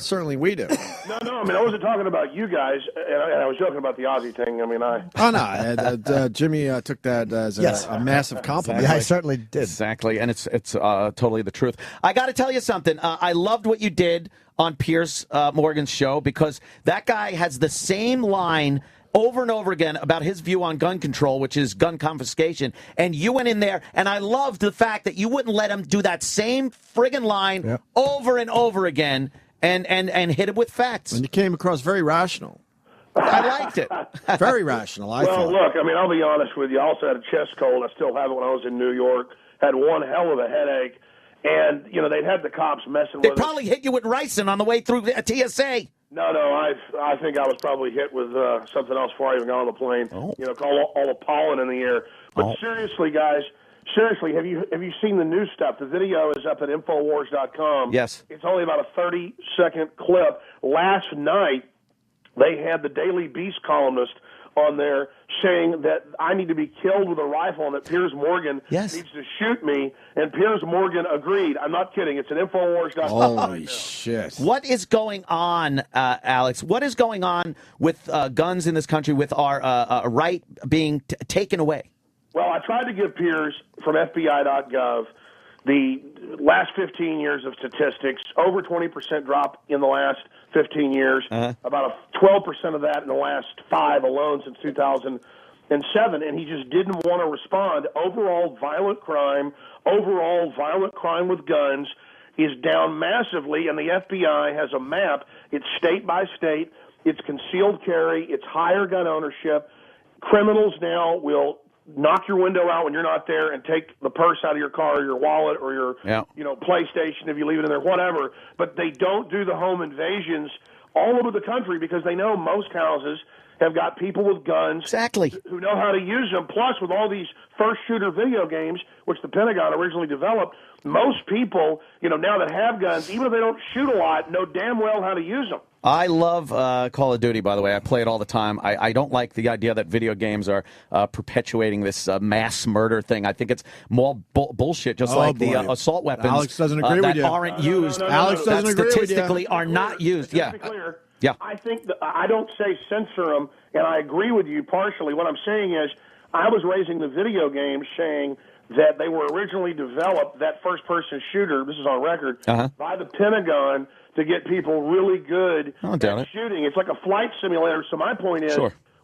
certainly we do. No. I mean, I wasn't talking about you guys, and I was joking about the Aussie thing. I mean, Oh no, Jimmy took that as a massive compliment. Yeah, I certainly did. Exactly, and it's totally the truth. I got to tell you something. I loved what you did on Piers Morgan's show, because that guy has the same line over and over again about his view on gun control, which is gun confiscation. And you went in there, and I loved the fact that you wouldn't let him do that same friggin' line over and over again and hit him with facts. And you came across very rational. I liked it. Very rational, I well, thought. look, I mean, I'll be honest with you. I also had a chest cold. I still have it when I was in New York. Had one hell of a headache. And, they'd had the cops messing with They us. probably hit you with ricin on the way through TSA. No, I think I was probably hit with something else before I even got on the plane. All the pollen in the air. But seriously, guys, have you seen the new stuff? The video is up at Infowars.com. Yes. It's only about a 30-second clip. Last night, they had the Daily Beast columnist on there saying that I need to be killed with a rifle and that Piers Morgan needs to shoot me, and Piers Morgan agreed. I'm not kidding. It's at Infowars.com. Holy shit. What is going on, Alex? What is going on with guns in this country, with our right being taken away? Well, I tried to give Piers from FBI.gov the last 15 years of statistics, over 20% drop in the last 15 years, about 12% of that in the last 5 alone since 2007, and he just didn't want to respond. Overall violent crime with guns is down massively, and the FBI has a map. It's state by state. It's concealed carry. It's higher gun ownership. Criminals now will knock your window out when you're not there and take the purse out of your car or your wallet or your PlayStation if you leave it in there, whatever. But they don't do the home invasions all over the country because they know most houses have got people with guns who know how to use them. Plus, with all these first shooter video games, which the Pentagon originally developed, most people, now that have guns, even if they don't shoot a lot, know damn well how to use them. I love Call of Duty, by the way. I play it all the time. I don't like the idea that video games are perpetuating this mass murder thing. I think it's more bullshit, just like the assault weapons Alex doesn't agree with that you. aren't used. Alex doesn't agree with you. Statistically are not used. Just to be clear, I think I don't say censor them, and I agree with you partially. What I'm saying is I was raising the video games saying that they were originally developed, that first-person shooter, this is on record, by the Pentagon to get people really good at shooting. It's like a flight simulator. So my point is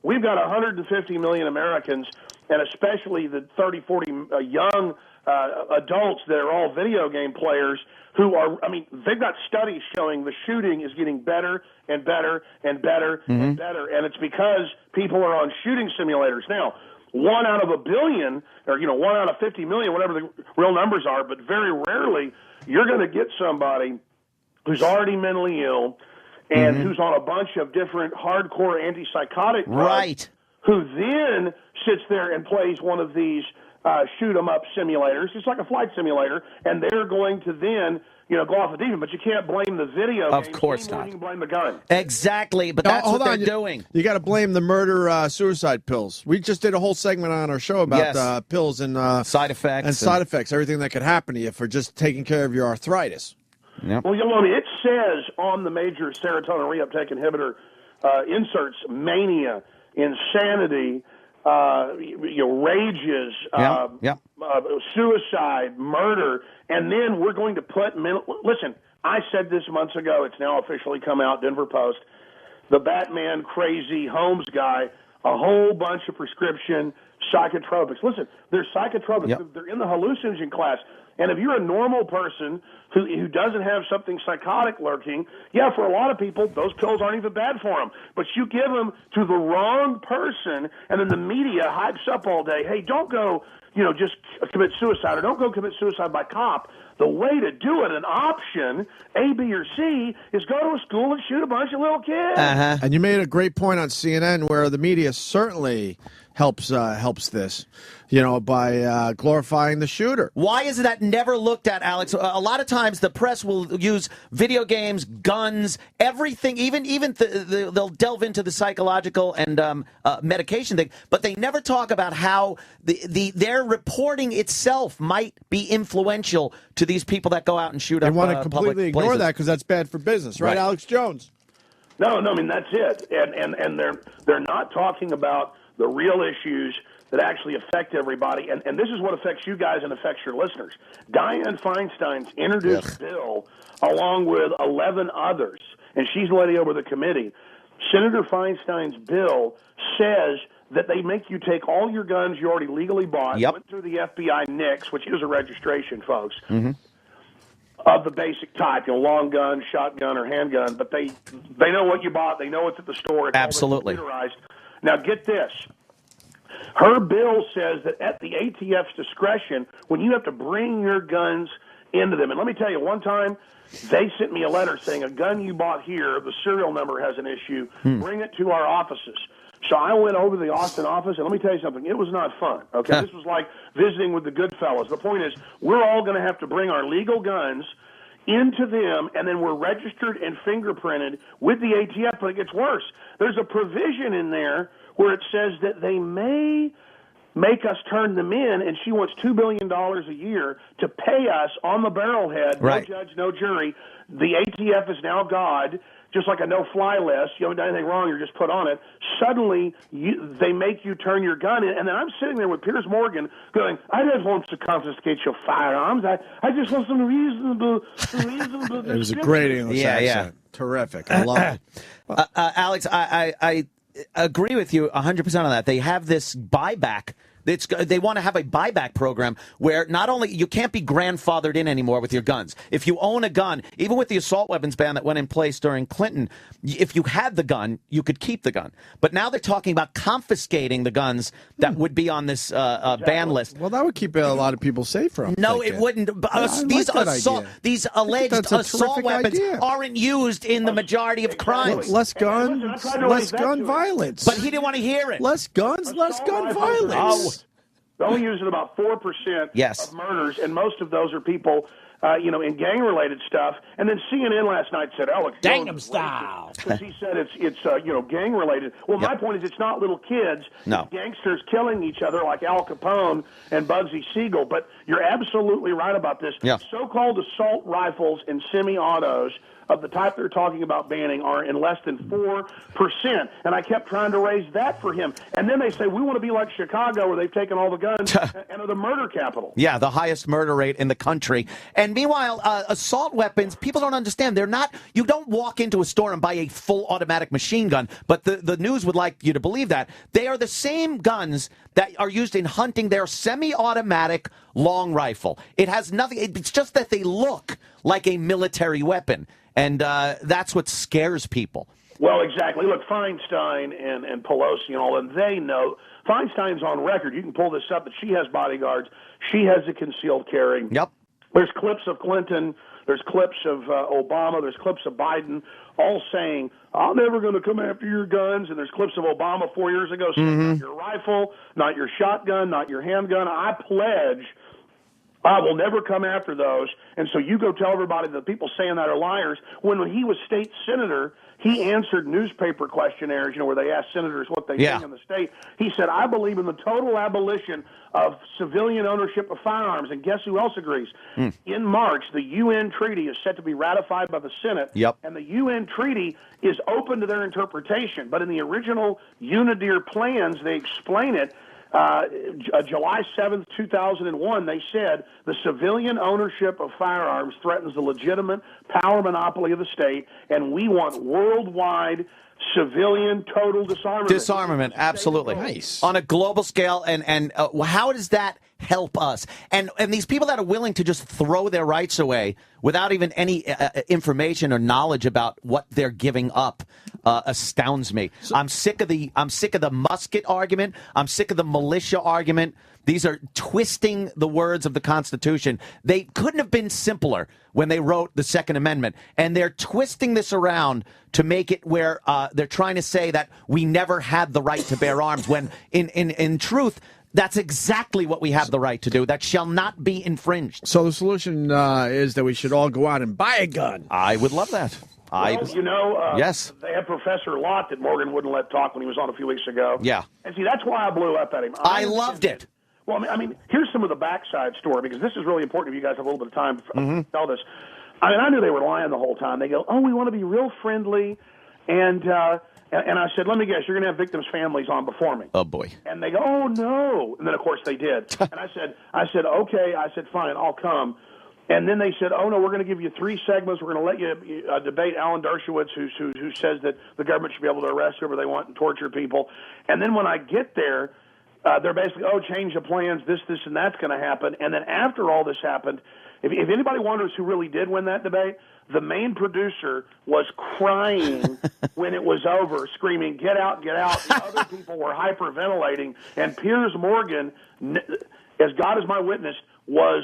we've got 150 million Americans, and especially the 30, 40 young adults that are all video game players who are, they've got studies showing the shooting is getting better and better and better and better. And it's because people are on shooting simulators. Now, 1 out of a billion, or 1 out of 50 million, whatever the real numbers are, but very rarely you're going to get somebody who's already mentally ill and who's on a bunch of different hardcore antipsychotic drugs, who then sits there and plays one of these shoot-'em-up simulators. It's like a flight simulator, and they're going to then go off the deep end. But you can't blame the video Of games course anymore. not. You can blame the gun. Exactly, but that's what they're doing. You got to blame the murder-suicide pills. We just did a whole segment on our show about pills and side effects. And side effects, everything that could happen to you for just taking care of your arthritis. Yep. Well, it says on the major serotonin reuptake inhibitor inserts, mania, insanity, rages, suicide, murder, and then we're going to put listen, I said this months ago. It's now officially come out, Denver Post. The Batman crazy Holmes guy, a whole bunch of prescription psychotropics. Listen, they're psychotropics. They're in the hallucinogen class. And if you're a normal person who doesn't have something psychotic lurking, for a lot of people, those pills aren't even bad for them. But you give them to the wrong person, and then the media hypes up all day, hey, don't go, just commit suicide, or don't go commit suicide by cop. The way to do it, an option, A, B, or C, is go to a school and shoot a bunch of little kids. And you made a great point on CNN where the media certainly helps this, by glorifying the shooter. Why is that never looked at, Alex? A lot of times the press will use video games, guns, everything, even they'll delve into the psychological and medication thing, but they never talk about how their reporting itself might be influential to these people that go out and shoot up They want to completely ignore places. that because that's bad for business, right, Alex Jones? No, I mean, that's it. And they're not talking about the real issues that actually affect everybody. And this is what affects you guys and affects your listeners. Dianne Feinstein's introduced a bill along with 11 others, and she's the lady over the committee. Senator Feinstein's bill says that they make you take all your guns you already legally bought, went through the FBI NICS, which is a registration, folks, of the basic type, long gun, shotgun, or handgun, but they know what you bought. They know it's at the store. It's Absolutely. all computerized. Now, get this. Her bill says that at the ATF's discretion, when you have to bring your guns into them, and let me tell you, one time they sent me a letter saying a gun you bought here, the serial number has an issue, bring it to our offices. So I went over to the Austin office, and let me tell you something, it was not fun, okay? This was like visiting with the good fellas. The point is, we're all going to have to bring our legal guns into them, and then we're registered and fingerprinted with the ATF, but it gets worse. There's a provision in there where it says that they may make us turn them in, and she wants $2 billion a year to pay us on the barrelhead, no judge, no jury. The ATF is now God, just like a no-fly list. You haven't done anything wrong, you're just put on it. Suddenly, they make you turn your gun in, and then I'm sitting there with Piers Morgan going, I just want to confiscate your firearms. I just want some reasonable It was a great English accent. Terrific. I love it. Alex, I agree with you 100% on that. They have this buyback. They want to have a buyback program where not only you can't be grandfathered in anymore with your guns. If you own a gun, even with the assault weapons ban that went in place during Clinton, if you had the gun, you could keep the gun. But now they're talking about confiscating the guns that would be on this ban list. Well, that would keep a lot of people safer. No, it wouldn't. These alleged assault weapons aren't used in the majority of crimes. Less gun violence. But he didn't want to hear it. Less guns, less gun violence. Oh. They're only using about 4% of murders, and most of those are people, in gang-related stuff. And then CNN last night said, Alex Gangnam Style. Because he said it's gang-related. Well, my point is it's not little kids. No. It's gangsters killing each other like Al Capone and Bugsy Siegel. But you're absolutely right about this. Yeah. So-called assault rifles and semi-autos of the type they're talking about banning are in less than 4%. And I kept trying to raise that for him. And then they say, we want to be like Chicago where they've taken all the guns and are the murder capital. Yeah, the highest murder rate in the country. And meanwhile, assault weapons, people don't understand. They're not, you don't walk into a store and buy a full automatic machine gun, but the news would like you to believe that. They are the same guns that are used in hunting. They're semi-automatic long rifle. It has nothing, it's just that they look like a military weapon. And that's what scares people. Well, exactly. Look, Feinstein and Pelosi and all, and they know. Feinstein's on record. You can pull this up, that she has bodyguards. She has a concealed carry. Yep. There's clips of Clinton. There's clips of Obama. There's clips of Biden all saying, I'm never going to come after your guns. And there's clips of Obama 4 years ago saying, not your rifle, not your shotgun, not your handgun. I pledge I will never come after those. And so you go tell everybody that people saying that are liars. When he was state senator, he answered newspaper questionnaires, where they asked senators what they think in the state. He said, I believe in the total abolition of civilian ownership of firearms. And guess who else agrees? In March, the UN treaty is set to be ratified by the Senate. And the UN treaty is open to their interpretation. But in the original UNIDIR plans, they explain it. July 7th, 2001, they said the civilian ownership of firearms threatens the legitimate power monopoly of the state, and we want worldwide civilian total disarmament. Disarmament, absolutely. Nice. On a global scale, and how does that help us? And these people that are willing to just throw their rights away without even any information or knowledge about what they're giving up, astounds me. I'm sick of the musket argument. I'm sick of the militia argument. These are twisting the words of the Constitution. They couldn't have been simpler when they wrote the Second Amendment. And they're twisting this around to make it where they're trying to say that we never had the right to bear arms, when in truth, that's exactly what we have the right to do. That shall not be infringed. So the solution is that we should all go out and buy a gun. I would love that. Yes. They had Professor Lott that Morgan wouldn't let talk when he was on a few weeks ago. Yeah. And see, that's why I blew up at him. I loved it. Well, I mean, here's some of the backside story, because this is really important if you guys have a little bit of time to tell this. I mean, I knew they were lying the whole time. They go, "Oh, we want to be real friendly," and I said, "Let me guess, you're going to have victims' families on before me." Oh boy! And they go, "Oh no!" And then of course they did. And I said, "Okay." I said, "Fine, I'll come." And then they said, "Oh no, we're going to give you 3 segments. We're going to let you debate Alan Dershowitz, who says that the government should be able to arrest whoever they want and torture people." And then when I get there, they're basically, "Oh, change the plans. This, and that's going to happen." And then after all this happened, if anybody wonders who really did win that debate, the main producer was crying when it was over, screaming, "Get out, get out." And other people were hyperventilating. And Piers Morgan, as God is my witness, was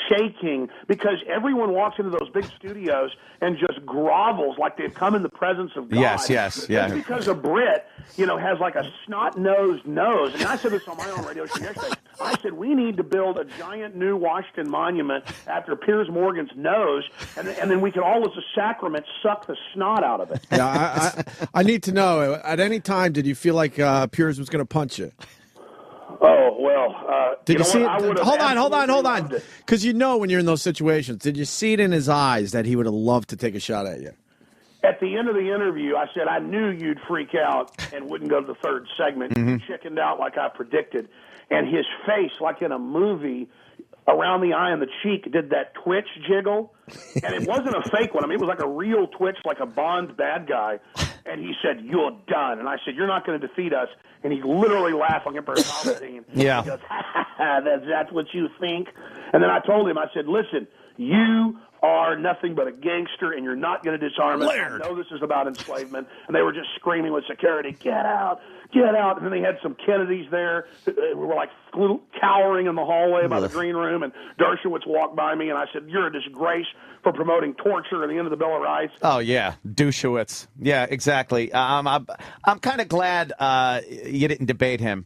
shaking, because everyone walks into those big studios and just grovels like they've come in the presence of God. Yes, yeah. It's because a Brit, has like a snot-nosed nose. And I said this on my own radio show yesterday. I said, we need to build a giant new Washington monument after Piers Morgan's nose, and then we can all, as a sacrament, suck the snot out of it. Yeah, I need to know, at any time, did you feel like Piers was going to punch you? Oh, well. Did you see it? Hold on. Because when you're in those situations, did you see it in his eyes that he would have loved to take a shot at you? At the end of the interview, I said, I knew you'd freak out and wouldn't go to the third segment. You chickened out like I predicted. And his face, like in a movie, around the eye and the cheek, did that twitch jiggle. And it wasn't a fake one. I mean, it was like a real twitch, like a Bond bad guy. And he said, "You're done." And I said, "You're not going to defeat us." And he literally laughed like Emperor Palpatine. Yeah. He goes, that's what you think? And then I told him, I said, "Listen, you are nothing but a gangster, and you're not going to disarm us. I know this is about enslavement." And they were just screaming with security, "Get out, get out." And then they had some Kennedys there who were like cowering in the hallway by the green room, and Dershowitz walked by me, and I said, "You're a disgrace for promoting torture at the end of the Bill of Rights." Oh, yeah, Dershowitz. Yeah, exactly. I'm kind of glad you didn't debate him.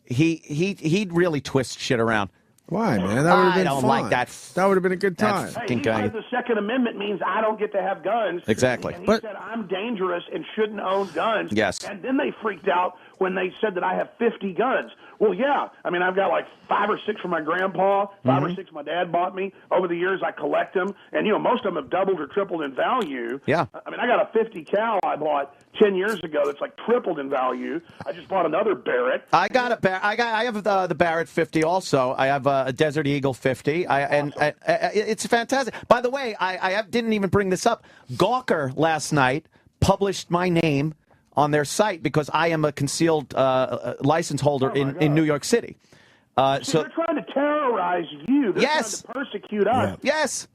He'd really twist shit around. Why, man? That would have been I don't fun. like that. That would have been a good time. Hey, he said the Second Amendment means I don't get to have guns. Exactly. And he said I'm dangerous and shouldn't own guns. Yes. And then they freaked out when they said that I have 50 guns. Well, yeah. I mean, I've got like 5 or 6 from my grandpa, 5 or 6 my dad bought me. Over the years, I collect them. And, most of them have doubled or tripled in value. Yeah. I mean, I got a 50 cal I bought 10 years ago that's like tripled in value. I just bought another Barrett. I have the Barrett 50 also. I have a Desert Eagle 50. It's fantastic. By the way, I didn't even bring this up. Gawker last night published my name on their site because I am a concealed license holder in New York City. So they're trying to terrorize you. They're trying to persecute us. Yeah. Yes.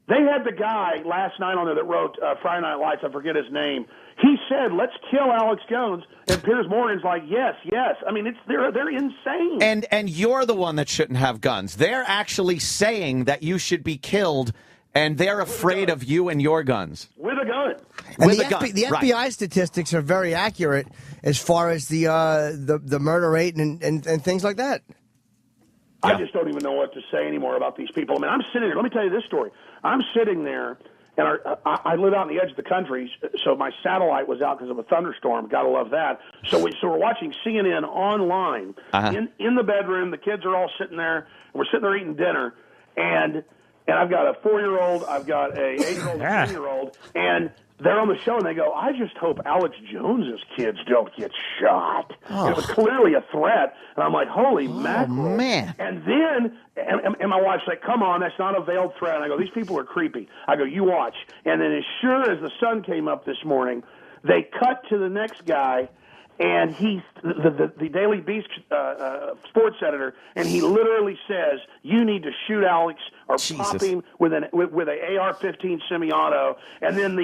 They had the guy last night on there that wrote Friday Night Lights. I forget his name. He said, "Let's kill Alex Jones," and Piers Morgan's like, "Yes, yes." I mean, they're insane. And you're the one that shouldn't have guns. They're actually saying that you should be killed, and they're afraid of you and your guns. With a gun. And With the a gun. The FBI statistics are very accurate as far as the murder rate and things like that. I just don't even know what to say anymore about these people. I mean, I'm sitting there. Let me tell you this story. I'm sitting there, and I live out on the edge of the country, so my satellite was out because of a thunderstorm. Gotta love that. So we're watching CNN online in the bedroom. The kids are all sitting there. And we're sitting there eating dinner, and I've got a 4-year-old, I've got a 8-year-old, and a 10-year-old, and they're on the show, and they go, "I just hope Alex Jones's kids don't get shot." Oh. It was clearly a threat, and I'm like, "Holy mackerel!" Man. And then, and my wife's like, "Come on, that's not a veiled threat." And I go, "These people are creepy." I go, "You watch." And then, as sure as the sun came up this morning, they cut to the next guy. And he's the Daily Beast sports editor, and he literally says, "You need to shoot Alex or pop him with an AR-15 semi-auto." And then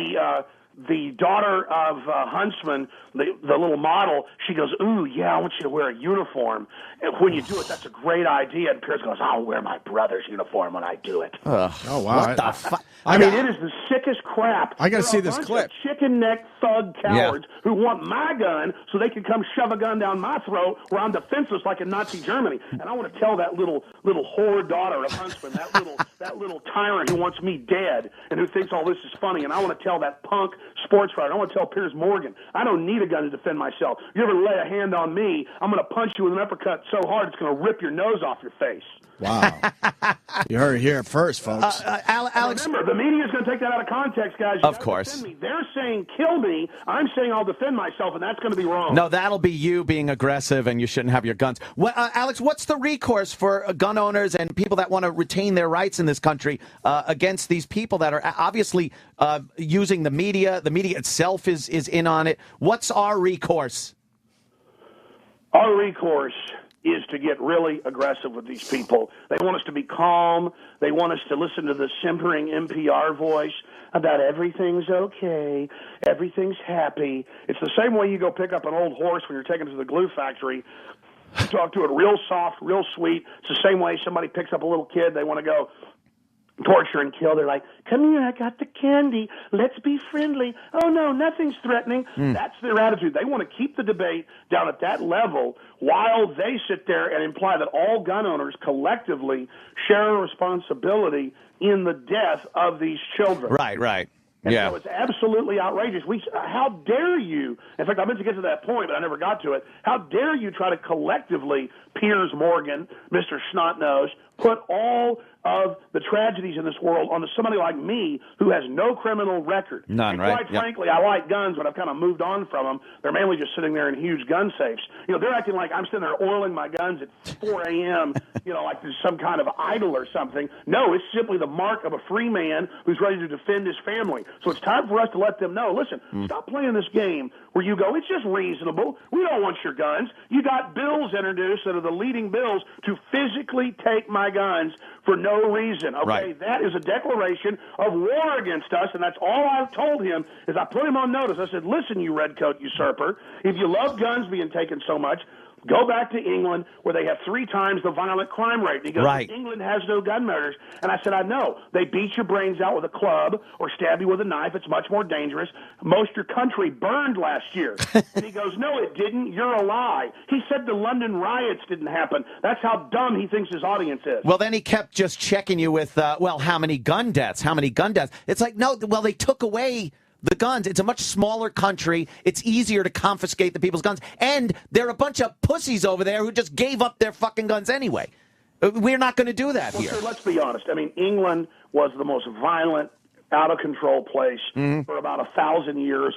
the daughter of Huntsman, the little model, she goes, "Ooh, yeah, I want you to wear a uniform. And when you do it, that's a great idea." And Piers goes, "I'll wear my brother's uniform when I do it." Oh, wow. What the fuck? I mean, it is the sickest crap. I gotta There are see a this bunch clip. of chicken-neck thug cowards who want my gun so they can come shove a gun down my throat where I'm defenseless like in Nazi Germany. And I want to tell that little whore daughter of Huntsman, that little tyrant who wants me dead and who thinks all this is funny. And I want to tell that punk sports writer. I want to tell Piers Morgan, I don't need a gun to defend myself. You ever lay a hand on me, I'm going to punch you with an uppercut so hard it's going to rip your nose off your face. Wow. You heard it here first, folks. Alex, remember, the media is going to take that out of context, guys. You Of gotta course. defend me. They're saying kill me. I'm saying I'll defend myself, and that's going to be wrong. No, that'll be you being aggressive, and you shouldn't have your guns. Alex, what's the recourse for gun owners and people that want to retain their rights in this country against these people that are obviously using the media? The media itself is in on it. What's our recourse? Our recourse is to get really aggressive with these people. They want us to be calm. They want us to listen to the simpering NPR voice about everything's okay, everything's happy. It's the same way you go pick up an old horse when you're taking it to the glue factory. You talk to it real soft, real sweet. It's the same way somebody picks up a little kid. They want to go torture and kill. They're like, "Come here, I got the candy. Let's be friendly. Oh, no, nothing's threatening." That's their attitude. They want to keep the debate down at that level while they sit there and imply that all gun owners collectively share a responsibility in the death of these children. Right. And so it's absolutely outrageous. How dare you? In fact, I meant to get to that point, but I never got to it. How dare you try to collectively, Piers Morgan, Mr. Snotnose, put all of the tragedies in this world onto somebody like me who has no criminal record. None, and right? Quite frankly, I like guns, but I've kind of moved on from them. They're mainly just sitting there in huge gun safes. They're acting like I'm sitting there oiling my guns at 4 a.m., like there's some kind of idol or something. No, it's simply the mark of a free man who's ready to defend his family. So it's time for us to let them know, listen, stop playing this game where you go, it's just reasonable. We don't want your guns. You got bills introduced that are the leading bills to physically take my guns for no reason. Okay, Right. That is a declaration of war against us, and that's all I've told him is I put him on notice. I said, listen, you redcoat usurper, if you love guns being taken so much, go back to England where they have 3 times the violent crime rate. And he goes, Right. England has no gun murders. And I said, I know. They beat your brains out with a club or stab you with a knife. It's much more dangerous. Most of your country burned last year. And he goes, no, it didn't. You're a lie. He said the London riots didn't happen. That's how dumb he thinks his audience is. Well, then he kept just checking you with, how many gun deaths? How many gun deaths? It's like, no, well, they took away the guns. It's a much smaller country. It's easier to confiscate the people's guns. And there are a bunch of pussies over there who just gave up their fucking guns anyway. We're not going to do that here. Sir, let's be honest. I mean, England was the most violent, out-of-control place for about 1,000 years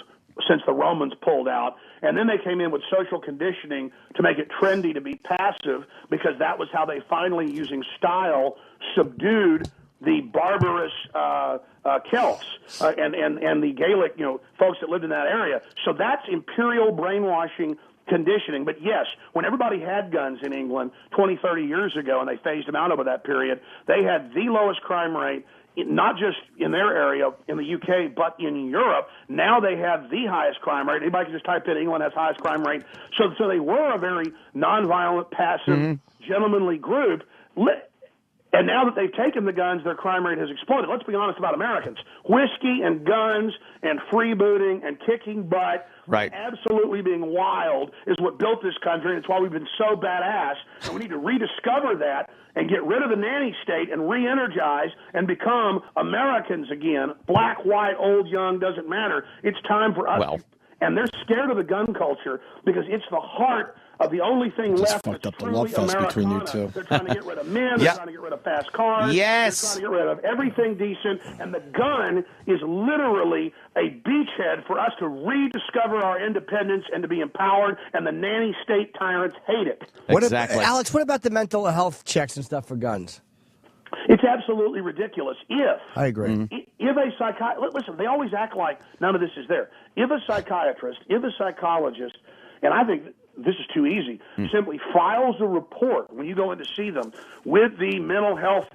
since the Romans pulled out. And then they came in with social conditioning to make it trendy to be passive because that was how they finally, using style, subdued the barbarous Celts and the Gaelic, folks that lived in that area. So that's imperial brainwashing conditioning. But yes, when everybody had guns in England 20, 30 years ago and they phased them out over that period, they had the lowest crime rate, not just in their area in the UK, but in Europe. Now they have the highest crime rate. Anybody can just type in England has highest crime rate. So they were a very nonviolent, passive, gentlemanly group. And now that they've taken the guns, their crime rate has exploded. Let's be honest about Americans. Whiskey and guns and freebooting and kicking butt, absolutely being wild is what built this country, and it's why we've been so badass. And we need to rediscover that and get rid of the nanny state and re-energize and become Americans again. Black, white, old, young, doesn't matter. It's time for us. And they're scared of the gun culture because it's the heart of the only thing left fucked that's up the love truly fest between you Americana. two. They're trying to get rid of men. They're trying to get rid of fast cars. Yes. They're trying to get rid of everything decent. And the gun is literally a beachhead for us to rediscover our independence and to be empowered. And the nanny state tyrants hate it. Alex, what about the mental health checks and stuff for guns? It's absolutely ridiculous. I agree. If a psychiatrist, listen, they always act like none of this is there. If a psychiatrist, if a psychologist, and I think this is too easy, simply files a report when you go in to see them with the mental health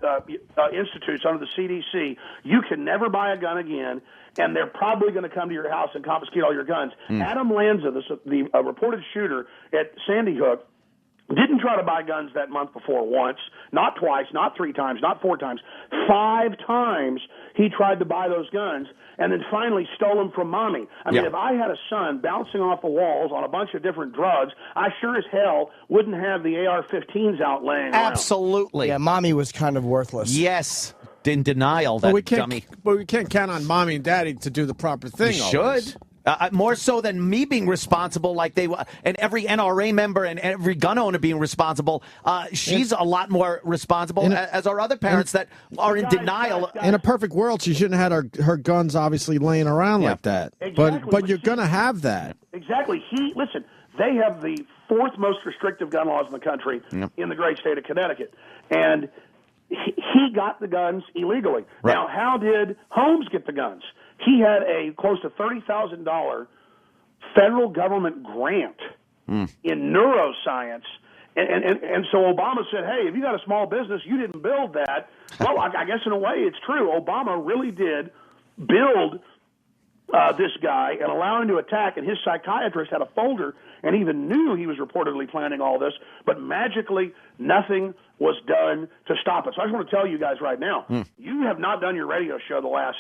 institutes under the CDC, you can never buy a gun again, and they're probably going to come to your house and confiscate all your guns. Adam Lanza, the reported shooter at Sandy Hook, didn't try to buy guns that month before once, not twice, not 3 times, not 4 times. 5 times he tried to buy those guns and then finally stole them from mommy. I mean, if I had a son bouncing off the walls on a bunch of different drugs, I sure as hell wouldn't have the AR-15s out laying around. Absolutely. Yeah, mommy was kind of worthless. Yes. In denial, that dummy. But we can't count on mommy and daddy to do the proper thing. You always. should. More so than me being responsible, like they and every NRA member and every gun owner being responsible. She's a lot more responsible, as are other parents that are in denial. In a perfect world, she shouldn't have had her guns obviously laying around like that. Exactly. But you're going to have that. Exactly. Listen, they have the 4th most restrictive gun laws in the country in the great state of Connecticut. And he got the guns illegally. Right. Now, how did Holmes get the guns? He had a close to $30,000 federal government grant in neuroscience. And so Obama said, hey, if you got a small business, you didn't build that. Well, I guess in a way it's true. Obama really did build this guy and allow him to attack, and his psychiatrist had a folder and even knew he was reportedly planning all this, but magically nothing was done to stop it. So I just want to tell you guys right now, you have not done your radio show the last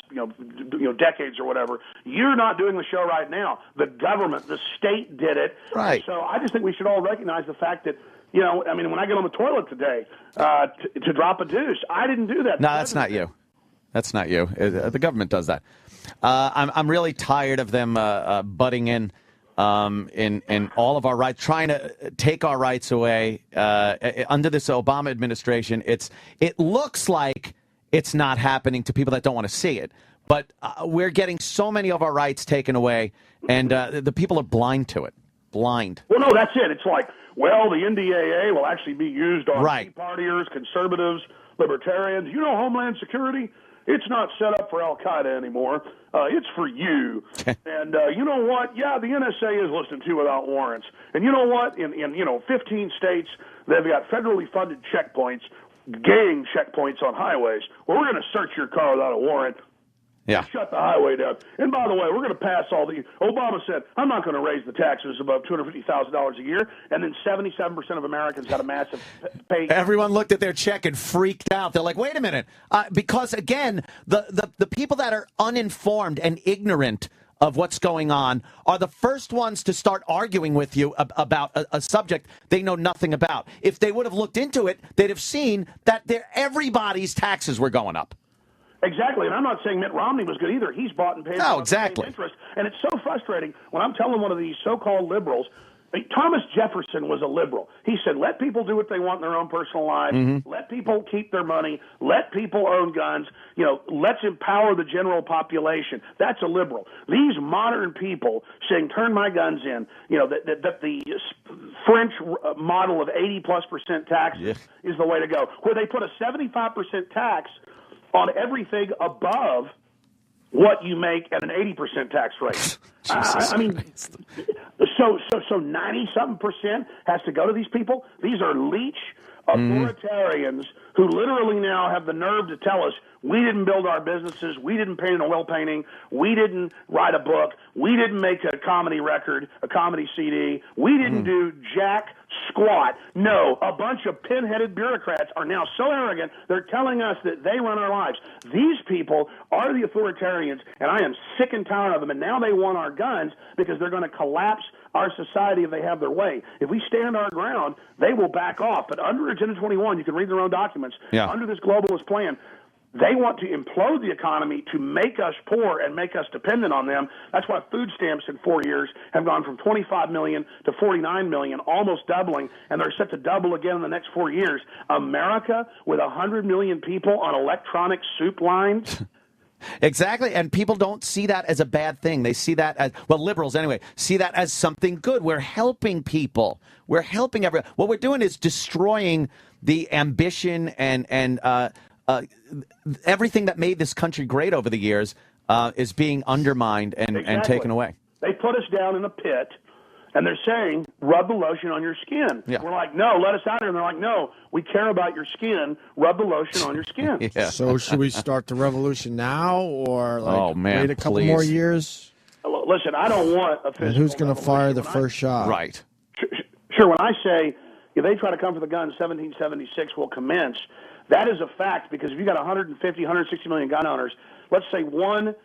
decades or whatever. You're not doing the show right now. The government, the state did it. Right. So I just think we should all recognize the fact that, I mean, when I get on the toilet today to drop a deuce, I didn't do that. No, that's not you. That's not you. The government does that. I'm really tired of them butting in all of our rights, trying to take our rights away under this Obama administration. It looks like it's not happening to people that don't want to see it, but we're getting so many of our rights taken away, and the people are blind to it. Blind. Well, no, that's it. It's like, well, the NDAA will actually be used on Right. Tea Partiers, conservatives, libertarians. You know, Homeland Security, it's not set up for Al-Qaeda anymore. It's for you. And you know what? Yeah, the NSA is listened to without warrants. And you know what? In 15 states, they've got federally funded checkpoints, gang checkpoints on highways. Well, we're going to search your car without a warrant. Yeah. Shut the highway down. And by the way, we're going to pass all the... Obama said, I'm not going to raise the taxes above $250,000 a year. And then 77% of Americans got a massive pay. Everyone looked at their check and freaked out. They're like, wait a minute. Because, again, the people that are uninformed and ignorant of what's going on are the first ones to start arguing with you about a subject they know nothing about. If they would have looked into it, they'd have seen that everybody's taxes were going up. Exactly, and I'm not saying Mitt Romney was good either. He's bought and paid for the same interest, and it's so frustrating when I'm telling one of these so-called liberals. Thomas Jefferson was a liberal. He said, let people do what they want in their own personal lives. Let people keep their money. Let people own guns. Let's empower the general population. That's a liberal. These modern people saying, turn my guns in, that the French model of 80+% tax is the way to go, where they put a 75% tax on everything above what you make at an 80% tax rate. I mean, so 90-something% has to go to these people. These are leech authoritarians who literally now have the nerve to tell us we didn't build our businesses, we didn't paint an oil painting, we didn't write a book, we didn't make a comedy record, a comedy CD, we didn't do jack squat. No, a bunch of pin-headed bureaucrats are now so arrogant, they're telling us that they run our lives. These people are the authoritarians, and I am sick and tired of them, and now they want our guns because they're going to collapse our society if they have their way. If we stand our ground, they will back off. But under Agenda 21, you can read their own documents, under this globalist plan, they want to implode the economy to make us poor and make us dependent on them. That's why food stamps in 4 years have gone from 25 million to 49 million, almost doubling, and they're set to double again in the next 4 years. America, with 100 million people on electronic soup lines. Exactly, and people don't see that as a bad thing. They see that as, well, liberals anyway, see that as something good. We're helping people. We're helping everyone. What we're doing is destroying the ambition and everything that made this country great over the years is being undermined and taken away. They put us down in a pit, and they're saying rub the lotion on your skin. Yeah. We're like, no, let us out here. And they're like, no, we care about your skin. Rub the lotion on your skin. Yeah. So should we start the revolution now, or like wait a couple please. more years? Listen, I don't want a physical And who's going to fire the revolution. first shot? Right. Sure, when I say if they try to come for the gun, 1776 will commence, that is a fact, because if you got 150, 160 million gun owners, let's say 1%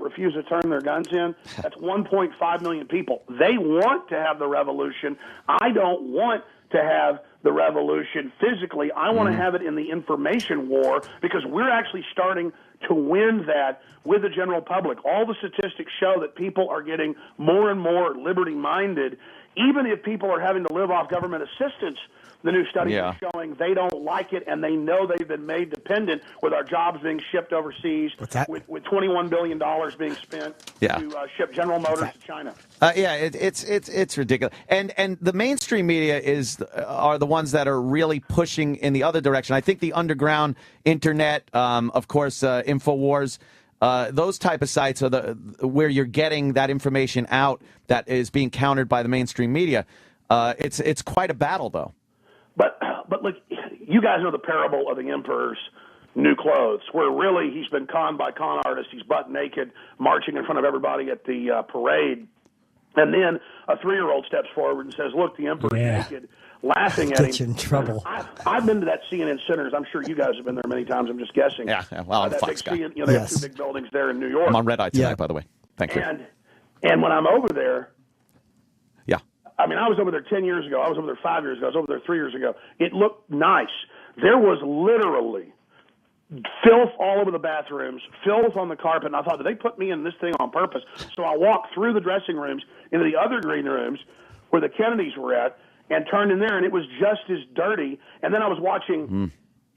refuse to turn their guns in, that's 1.5 million people. They want to have the revolution. I don't want to have the revolution physically. I want to have it in the information war, because we're actually starting to win that with the general public. All the statistics show that people are getting more and more liberty-minded, even if people are having to live off government assistance. The new studies are showing they don't like it, and they know they've been made dependent with our jobs being shipped overseas, with $21 billion being spent to ship General Motors to China. It's ridiculous. And the mainstream media are the ones that are really pushing in the other direction. I think the underground internet, of course, InfoWars, those type of sites are where you're getting that information out that is being countered by the mainstream media. It's quite a battle, though. But look, you guys know the parable of the emperor's new clothes, where really he's been conned by con artists. He's butt naked, marching in front of everybody at the parade. And then a 3-year-old steps forward and says, look, the emperor's naked, laughing at him. In trouble. I've been to that CNN Centers. I'm sure you guys have been there many times. I'm just guessing. Yeah, well, I'm a that Fox big guy. CNN, they have 2 big buildings there in New York. I'm on Red Eye tonight, by the way. Thank you. And when I'm over there, I mean, I was over there 10 years ago. I was over there 5 years ago. I was over there 3 years ago. It looked nice. There was literally filth all over the bathrooms, filth on the carpet, and I thought, did they put me in this thing on purpose? So I walked through the dressing rooms into the other green rooms where the Kennedys were at and turned in there, and it was just as dirty. And then I was watching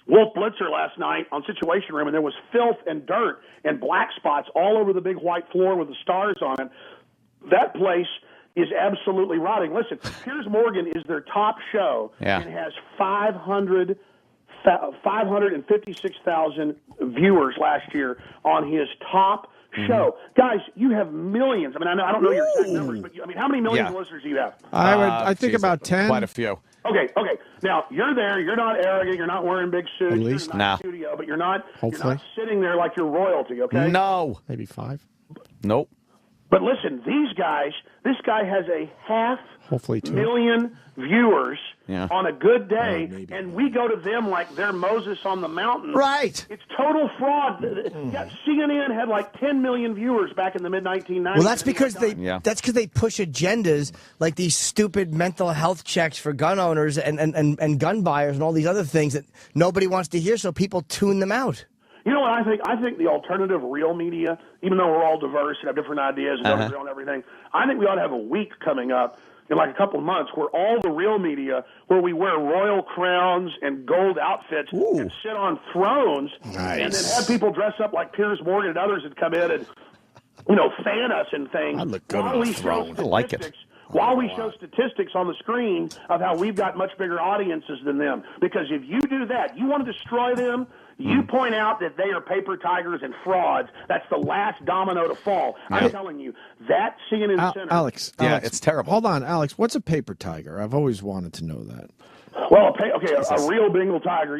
Wolf Blitzer last night on Situation Room, and there was filth and dirt and black spots all over the big white floor with the stars on it. That place is absolutely rotting. Listen, Piers Morgan is their top show and has 556,000 viewers last year on his top show. Guys, you have millions. I mean, I don't know your exact numbers, but I mean, how many millions of listeners do you have? I think about 10. Quite a few. Okay. Now, you're there. You're not arrogant. You're not wearing big suits. At least. You're not in the studio, but you're not sitting there like you're royalty, okay? No. Maybe 5. Nope. But listen, this guy has a Hopefully 2 million viewers on a good day, and we go to them like they're Moses on the mountain. Right. It's total fraud. CNN had like 10 million viewers back in the mid-1990s. Well, that's because they push agendas like these stupid mental health checks for gun owners and gun buyers and all these other things that nobody wants to hear, so people tune them out. You know what I think? I think the alternative real media, even though we're all diverse and have different ideas and don't agree on everything, I think we ought to have a week coming up in like a couple of months where all the real media, where we wear royal crowns and gold outfits and sit on thrones and then have people dress up like Piers Morgan and others that come in and, fan us and things. I look good on a throne. I like it. While we show statistics on the screen of how we've got much bigger audiences than them. Because if you do that, you want to destroy them, you point out that they are paper tigers and frauds. That's the last domino to fall. I'm telling you, that CNN Center. Alex, it's terrible. Hold on, Alex. What's a paper tiger? I've always wanted to know that. Well, a real Bengal tiger,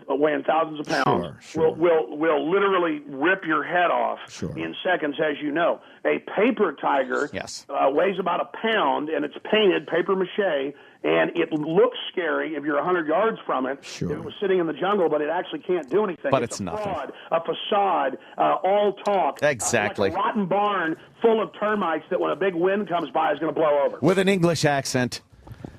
weighing thousands of pounds, will literally rip your head off in seconds, as you know. A paper tiger weighs about a pound, and it's painted paper mache, and it looks scary if you're 100 yards from it. If it was sitting in the jungle, but it actually can't do anything. But it's a nothing. fraud, a facade, all talk. Exactly. Like a rotten barn full of termites that when a big wind comes by is going to blow over. With an English accent.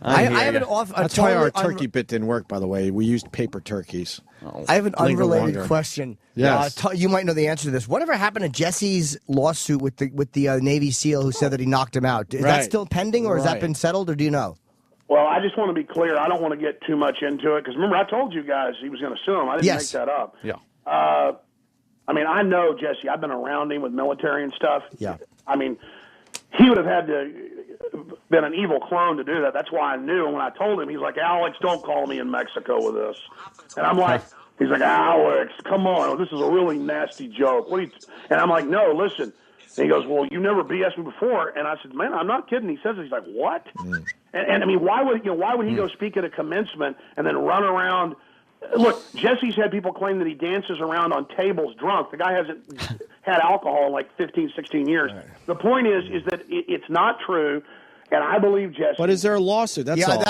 I have an off. That's why our turkey bit didn't work, by the way. We used paper turkeys. I have an unrelated question. Yes. You might know the answer to this. Whatever happened to Jesse's lawsuit with the Navy SEAL who said that he knocked him out? Is that still pending, or has that been settled, or do you know? Well, I just want to be clear. I don't want to get too much into it because remember, I told you guys he was going to sue him. I didn't make that up. Yeah. I mean, I know Jesse. I've been around him with military and stuff. Yeah. I mean, he would have had to been an evil clone to do that. That's why I knew. And when I told him, he's like, Alex, don't call me in Mexico with this. And I'm like, he's like, Alex, come on. This is a really nasty joke. And I'm like, no, listen. And he goes, well, you never BS me before. And I said, man, I'm not kidding. He says, he's like, what? And And I mean, why would he go speak at a commencement and then run around? Look, Jesse's had people claim that he dances around on tables drunk. The guy hasn't had alcohol in like 15, 16 years. Right. The point is that it's not true. And I believe Jesse. But is there a lawsuit? That's all.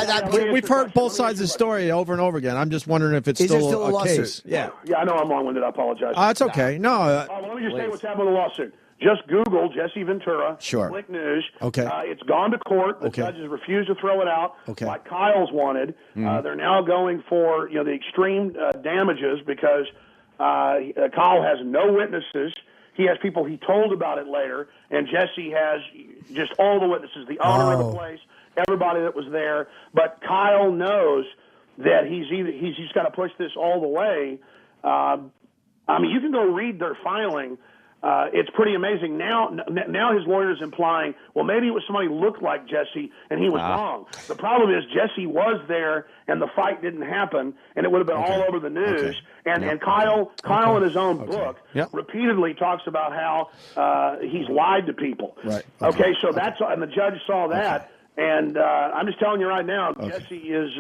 We've heard both sides of the story over and over again. I'm just wondering if it's still a case. Yeah. Yeah, I know I'm long-winded. I apologize. It's okay. No. Let me just say what's happened with the lawsuit. Just Google Jesse Ventura. Sure. Click News. Okay. It's gone to court. The judges refused to throw it out. Okay. Like Kyle's wanted. They're now going for the extreme damages because Kyle has no witnesses. He has people he told about it later, and Jesse has just all the witnesses, the owner of the place, everybody that was there. But Kyle knows that he's got to push this all the way. I mean, you can go read their filing. It's pretty amazing. Now his lawyer's implying, well, maybe it was somebody who looked like Jesse, and he was wrong. The problem is Jesse was there, and the fight didn't happen, and it would have been all over the news. And Kyle in his own book repeatedly talks about how he's lied to people. Right. Okay, so and the judge saw that, and I'm just telling you right now, Jesse is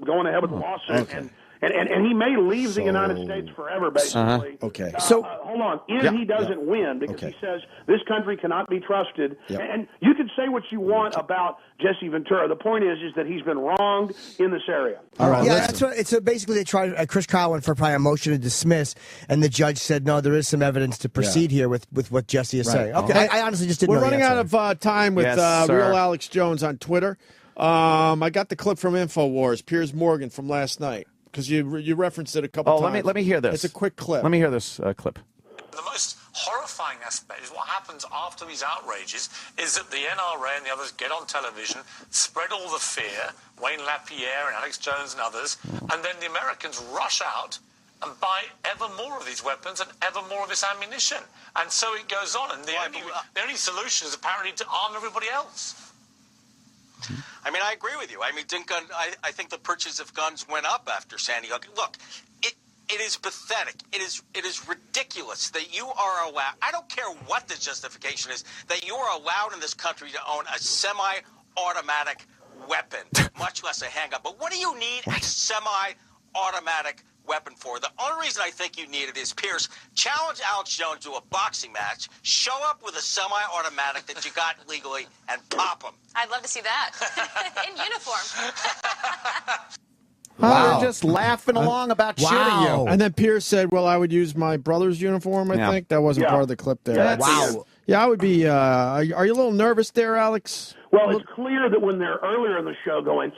going ahead with the lawsuit, and he may leave the United States forever, basically. Okay. So hold on. He doesn't win because he says this country cannot be trusted. And you can say what you want about Jesse Ventura. The point is that he's been wronged in this area. All right. Yeah, that's what it's. Basically, they tried. Chris Kyle went for probably a motion to dismiss, and the judge said, "No, there is some evidence to proceed here with what Jesse is saying." Okay. I honestly just didn't. We're know running out of time with Real Alex Jones on Twitter. I got the clip from InfoWars, Piers Morgan from last night. Because you referenced it a couple times. Let me hear this. It's a quick clip. Let me hear this clip. The most horrifying aspect is what happens after these outrages is that the NRA and the others get on television, spread all the fear, Wayne LaPierre and Alex Jones and others, and then the Americans rush out and buy ever more of these weapons and ever more of this ammunition. And so it goes on. And the only solution is apparently to arm everybody else. I mean, I agree with you. I mean, I think the purchase of guns went up after Sandy Hook. Look, it is pathetic. It is ridiculous that you are allowed. I don't care what the justification is, that you are allowed in this country to own a semi-automatic weapon, much less a handgun. But what do you need a semi-automatic weapon for? The only reason I think you need it is, Pierce, challenge Alex Jones to a boxing match, show up with a semi-automatic that you got legally, and pop him. I'd love to see that. In uniform. Wow. They're just laughing along about shooting you. And then Pierce said, well, I would use my brother's uniform, I think. That wasn't part of the clip there. Yeah, I would be. Are you a little nervous there, Alex? Well, it's clear that when they're earlier in the show going,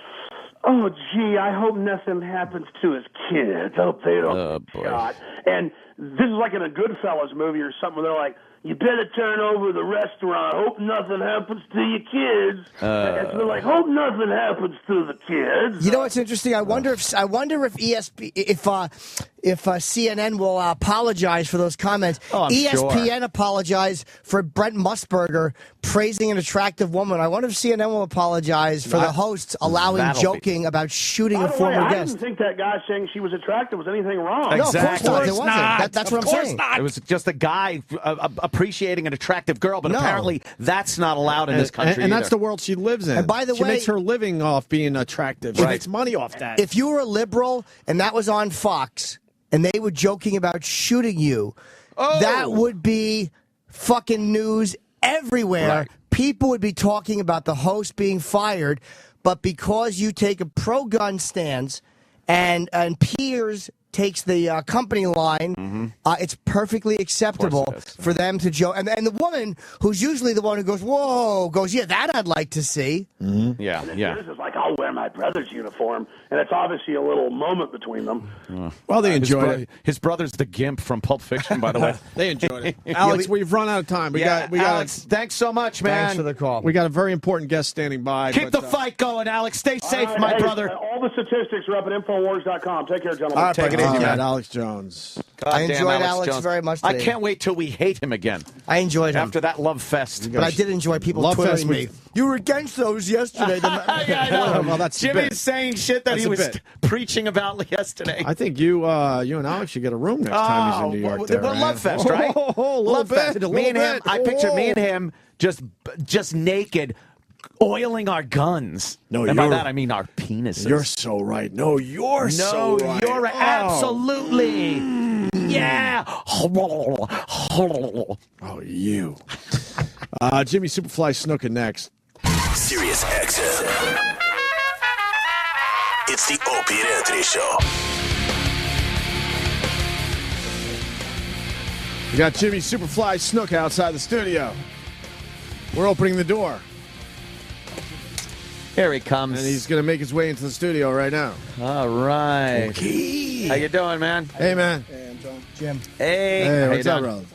oh, gee, I hope nothing happens to his kids. I hope they don't get shot. And this is like in a Goodfellas movie or something where they're like, you better turn over the restaurant. Hope nothing happens to your kids. And so they're like, hope nothing happens to the kids. You know what's interesting? I wonder if CNN will apologize for those comments. ESPN apologized for Brent Musburger praising an attractive woman. I wonder if CNN will apologize for the hosts allowing joking about shooting a former guest. I didn't think that guy saying she was attractive was anything wrong. Exactly. No, of course not. That's what I'm saying. It was just a guy appreciating an attractive girl, but apparently that's not allowed in this country and that's the world she lives in. And by the she way, makes her living off being attractive. She makes money off that. If you were a liberal and that was on Fox and they were joking about shooting you, that would be fucking news everywhere. Right. People would be talking about the host being fired, but because you take a pro-gun stance and Piers takes the company line, it's perfectly acceptable for them to joke. And the woman, who's usually the one who goes, whoa, goes, yeah, that I'd like to see. Yeah. This is like, I'll wear my brother's uniform. And it's obviously a little moment between them. Well, they enjoyed it. His brother's the gimp from Pulp Fiction, by the way. They enjoyed it. Alex, we've run out of time. We got Alex, thanks so much, man. Thanks for the call. We got a very important guest standing by. Keep the fight going, Alex. Stay safe, my brother. All the statistics are up at Infowars.com. Take care, gentlemen. All right, take it easy, man. Alex Jones. I enjoyed Alex very much today. I can't wait till we hate him again. I enjoyed him. After that love fest. But I did enjoy people twittering me. You were against those yesterday. I know. Well, that's Jimmy's saying shit that he was preaching about yesterday. I think you and Alex should get a room next time he's in New York. Well, Love Fest, right? Love Fest. Me and him. I pictured me and him just naked oiling our guns. No, and by you're- that I mean our penises. You're so right. No, you're so right. You're absolutely. Yeah. Oh, you. Jimmy Superfly Snuka next. Sirius XM. It's the Opie and Anthony Show. We got Jimmy Superfly Snuka outside the studio. We're opening the door. Here he comes. And he's going to make his way into the studio right now. All right. Okay. How you doing, man? Hey, man. Jim. Hey. Hey, how what's you up, doing? brother?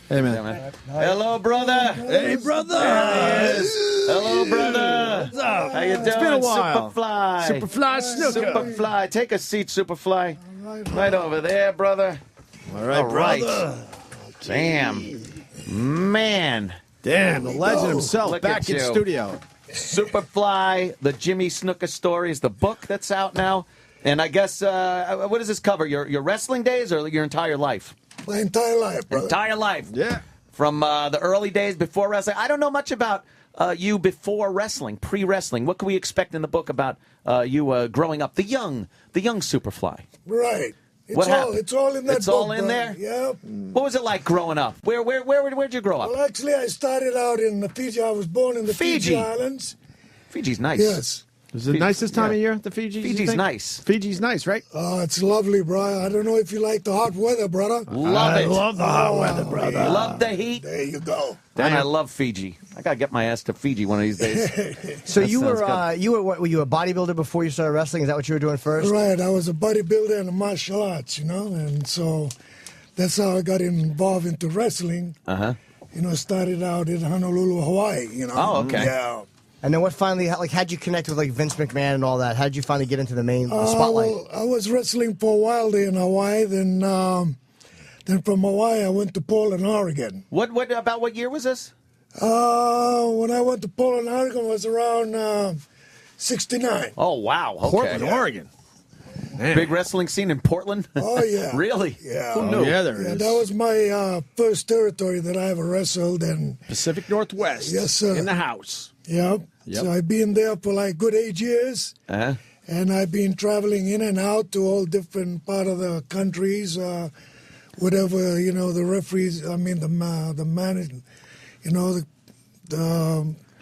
Hey, man. Yeah, man. Hello, brother. Hey, brother. There he is. Hello, brother. What's up? How you doing? It's been a while. Superfly. Superfly Snuka. Superfly. Take a seat, Superfly. Right over there, brother. All right, brother. Damn. Man. Damn, the legend himself Look back at in you. studio. Superfly, the Jimmy Snuka stories, the book that's out now. And I guess, what does this cover? Your wrestling days or your entire life? My entire life, brother. Entire life. Yeah. From the early days before wrestling. I don't know much about you before wrestling, pre-wrestling. What can we expect in the book about you growing up, the young Superfly? Right. What happened? It's all in that It's book, all in brother. there? Yeah. What was it like growing up? Where'd you grow up? Well, actually, I started out in Fiji. I was born in the Fiji Islands. Fiji's nice. Yes. Is it nicest time of year, the Fiji? Fiji's nice. Fiji's nice, right? Oh, it's lovely, bro. I don't know if you like the hot weather, brother. Love I it. love the hot weather, brother. Love the heat. There you go. And I love Fiji. I gotta get my ass to Fiji one of these days. So That you sounds were good. were you a bodybuilder before you started wrestling? Is that what you were doing first? Right. I was a bodybuilder and a martial arts, and so that's how I got involved into wrestling. Uh-huh. Started out in Honolulu, Hawaii. Oh, okay. Yeah. And then what finally, how'd you connect with Vince McMahon and all that? How'd you finally get into the main spotlight? Well, I was wrestling for a while there in Hawaii. Then from Hawaii, I went to Portland, Oregon. What about what year was this? When I went to Portland, Oregon, was around 69. Oh, wow. Okay. Portland, Oregon. Man. Big wrestling scene in Portland? Oh, yeah. Really? Yeah. Who knew? Yeah, there is. That was my first territory that I ever wrestled. And Pacific Northwest. Yes, sir. In the house. Yep. So I've been there for like good 8 years. Uh-huh. And I've been traveling in and out to all different part of the countries, whatever, the referees, the management,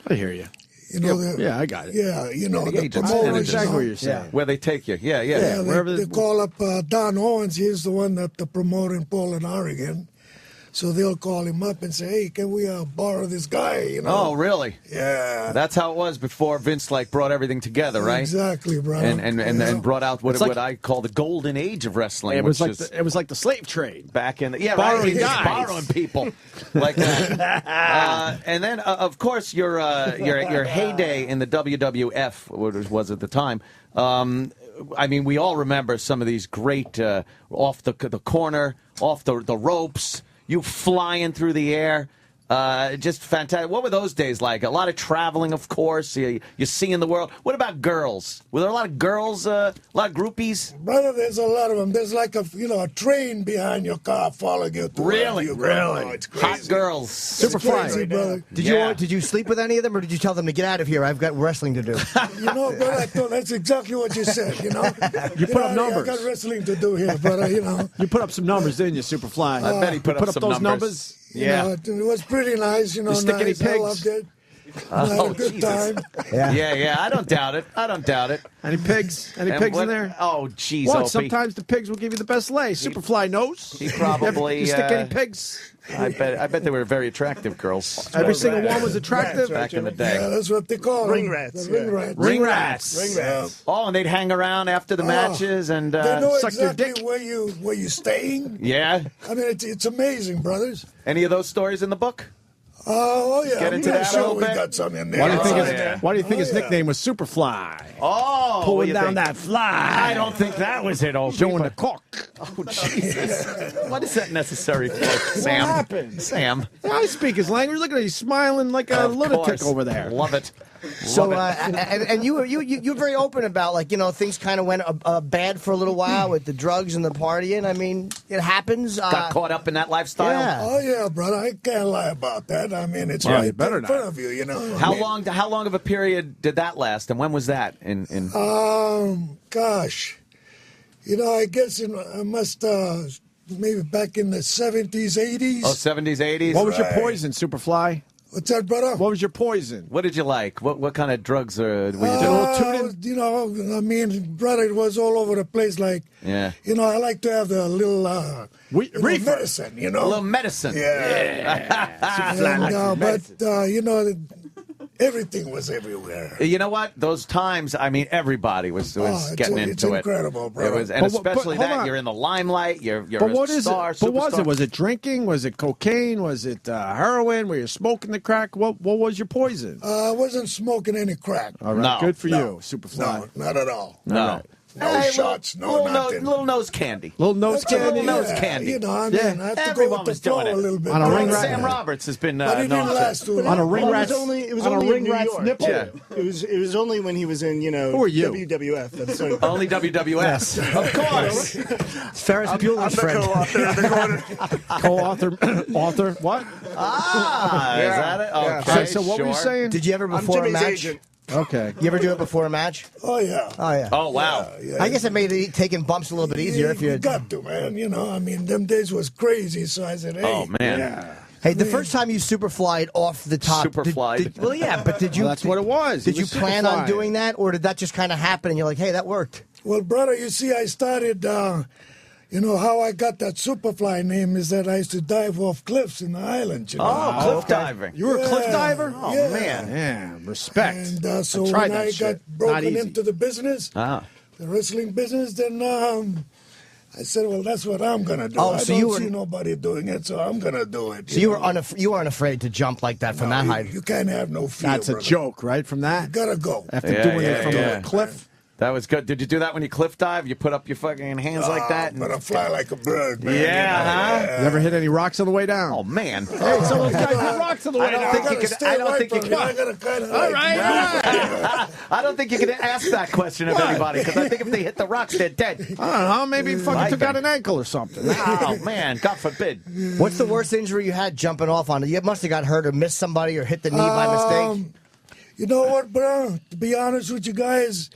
I hear you. Yeah, I got it. Yeah, the agents. promoters. Exactly what you're saying. Where they take you. Yeah. Yeah, wherever they call up Don Owens. He's the one that the promoter in Portland, Oregon. So they'll call him up and say, "Hey, can we borrow this guy?" Oh, really? Yeah. That's how it was before Vince brought everything together, right? Exactly, bro. And brought out what I call the golden age of wrestling. It was which like is it was like the slave trade. back in Borrowing right. guys. Borrowing people like that. And then of course your heyday in the WWF was at the time. We all remember some of these great off the corner, off the ropes. You flying through the air, just fantastic. What were those days like? A lot of traveling, of course. You're seeing the world. What about girls? Were there a lot of girls, a lot of groupies? Brother, there's a lot of them. There's like a train behind your car following you. Really? Oh, it's crazy. Hot girls. Crazy, brother. Did you sleep with any of them, or did you tell them to get out of here? I've got wrestling to do. Brother, I thought that's exactly what you said. You put up numbers. I got wrestling to do here, brother. You put up some numbers, didn't you, Superfly? I bet he put up some those numbers. Yeah, it was pretty nice. You stick any nice. I pigs? loved it. I had a good Jesus. time. Yeah. I don't doubt it. Any pigs? Any And pigs what- in there? Oh, jeez, What? Opie. Sometimes the pigs will give you the best lay. Superfly knows. He probably. You stick any pigs? I bet they were very attractive girls. Every single one was attractive. Back in the day. Yeah, that's what they call Ring them. rats, The ring rats. Ring rats. Ring rats. Oh, and they'd hang around after the matches and They know suck your exactly dick. where you're staying. yeah. I mean, it's amazing, brothers. Any of those stories in the book? Oh yeah, Get into I'm that a sure little we bit? got some in there. Why do you think yeah. Why do you think his yeah. nickname was Superfly? Oh, what do Pulling you down think? that fly. I don't think that was it, Opie. Doing the cock. Oh, Jesus. What is that necessary for, Sam? happened? Sam. Yeah, I speak his language. Look at him. He's smiling like a Of lunatic course. over there. Love it. So, and you were very open about, like, you know, things kind of went bad for a little while with the drugs and the partying. I mean, it happens. Got caught up in that lifestyle. Yeah. Oh yeah, brother. I can't lie about that. I mean, it's right in front of you. You know. How long of a period did that last, and when was that? Gosh, you know, I guess I must maybe back in the 70s, 80s. Oh, 70s, 80s. What was your poison, Superfly? What's that, brother? What was your poison? What did you like? What kind of drugs were you doing? You know, I mean, brother, it was all over the place. Like, Yeah. you know, I like to have the little medicine, you know. A little medicine. Yeah. But, you know, everything was everywhere. You know what? Those times, I mean, everybody was getting into it's it. incredible, bro. It was, and especially that you're in the limelight. You're But what a is star. it? But was superstar. it? Was it drinking? Was it cocaine? Was it heroin? Were you smoking the crack? What was your poison? I wasn't smoking any crack. All right, good for you, Superfly. No, not at all. No. No shots, no nothing. Little nose candy. Little nose candy. Little nose candy. You know, I mean, I have to Everyone go with was the flow doing it. a little bit. On a ring rat. Sam Roberts has been But it known didn't last too long. On a ring rat. It was on a only ring in New rat's York. nipple. Yeah. It was only when he was in, you know, Who are you? WWF. That's so Only WWF. Of course. Ferris Bueller's friend. Co-author. Author. What? Is that it? Okay, So what were you saying? Did you ever I'm before a Jimmy's match? agent. Okay. You ever do it before a match? Oh, yeah. Oh yeah. Oh, wow. Yeah. I guess it made taking bumps a little bit easier if you you. got to, man. You know, I mean, them days was crazy, so I said, hey. Oh, man. Yeah. Hey, the first time you superflied off the top. Superflied. Well, yeah, but did you? Well, that's what it was. Did He you was plan on superflying. doing that, or did that just kind of happen and you're like, hey, that worked? Well, brother, you see, I started, you know, how I got that Superfly name is that I used to dive off cliffs in the islands, you know. Oh, cliff diving. You were a cliff diver? Oh, Yeah. man. Yeah, respect. And so tried when that I shit. got Not broken easy. into the business, the wrestling business, then I said, well, that's what I'm going to do. Oh, I so don't you were- see nobody doing it, so I'm going to do it. So you know? were unafraid to jump like that from that height. You can't have no fear, That's a brother. joke, right? From that? You got to go. After Yeah, doing yeah, it from yeah. a cliff? That was good. Did you do that when you cliff dive? You put up your fucking hands like that? I'm going to fly like a bird, man. Yeah, You ever hit any rocks on the way down? Oh, man. Hey, some of those guys hit rocks on the way down. I don't think you could. I got to kind of All right. I don't think you can ask that question of anybody because I think if they hit the rocks, they're dead. I don't know. Maybe he fucking took out an ankle or something. Oh, man. God forbid. What's the worst injury you had jumping off on it? You must have got hurt or missed somebody or hit the knee by mistake. You know what, bro? To be honest with you guys,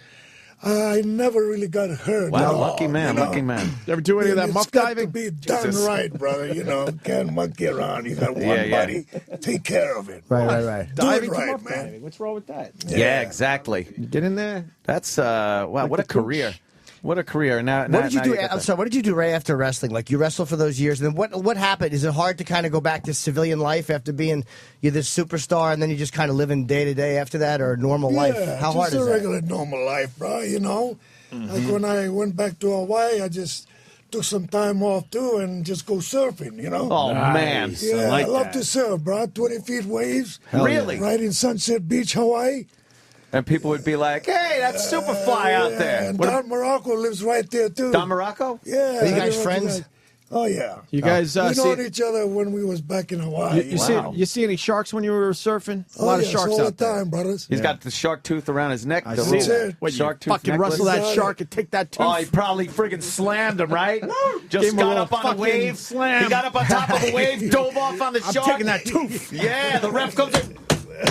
I never really got hurt. Wow, No, lucky man, you know. lucky man. You ever do any of that It's muff got diving? to be done Jesus. right, brother. You know, can't monkey around. You got one Yeah. body. Take care of it. Right. Do Diving it to right, muff man. diving. What's wrong with that? Yeah, exactly. You get in there. That's, wow, what a career. What a career. Now, What did you do? get I'm that. sorry. What did you do right after wrestling? Like you wrestled for those years, and then what happened? Is it hard to kind of go back to civilian life after being you're this superstar, and then you just kind of living day to day after that, or normal life? How hard just is a that? regular normal life, bro. You know, like when I went back to Hawaii, I just took some time off too and just go surfing. You know. Oh, man. Yeah, I love to surf, bro. 20 feet waves. Really? Right in Sunset Beach, Hawaii. And people would be like, hey, that's Superfly out there. And What- Don Morocco lives right there too. Don Morocco? Yeah. Are you I guys know friends? Oh yeah. You guys we see, known each other when we was back in Hawaii. you see any sharks when you were surfing? A Oh, lot of yes, sharks all out the there. time, brothers. He's got the shark tooth around his neck. I the see little that. What, you shark tooth fucking necklace. rustle that Got it. shark and take that tooth? Oh, he probably friggin' slammed him, right? Gave Just him a got little up on a fucking wave. slam. He got up on top of the wave, dove off on the I'm shark. taking that tooth. Yeah, the ref comes in.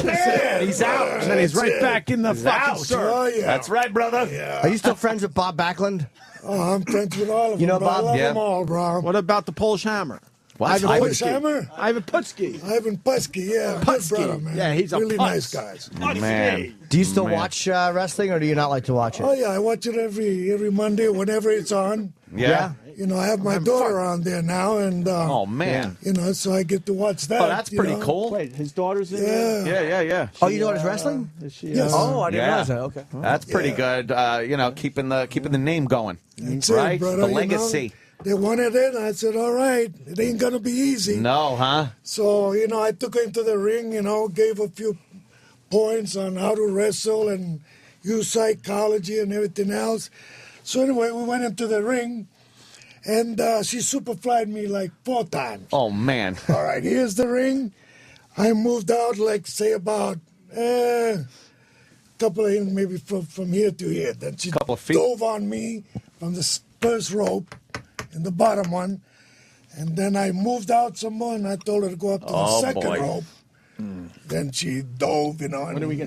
Man, he's out. And then he's right back in the He's fucking out. surf. Oh yeah. That's right, brother. Are you still friends with Bob Backlund? Oh, I'm friends with all of You them. know bro. I Bob? love Yeah. them all, bro. What about the Polish Hammer? What? Ivan Polish Putski. Hammer? Ivan Putski. Ivan Putski, yeah. Good Putski. brother, man. Yeah, he's a really putz. nice guys. Man. Do you still Man. watch wrestling, or do you not like to watch it? Oh yeah, I watch it every Monday whenever it's on. Yeah. You know, I have my daughter on there now, and Oh, man. you know, so I get to watch that. Oh, that's you pretty know. cool. Wait, his daughter's in Yeah. Yeah. Oh, you know what is wrestling? Is she, Yes. Oh, I didn't Yeah. realize that. Okay. That's pretty good. You know, keeping the name going. That's right? it, brother. The you legacy. know. They wanted it. I said, all right, it ain't gonna be easy. No, huh? So, you know, I took her into the ring, you know, gave a few points on how to wrestle and use psychology and everything else. So anyway, we went into the ring, and she superflied me like 4 times. Oh, man. All right, here's the ring. I moved out like, say, about couple of inches, maybe from here to here. Then she Couple of feet. dove on me from the first rope and the bottom one. And then I moved out some more, and I told her to go up to the second rope. Then she dove, and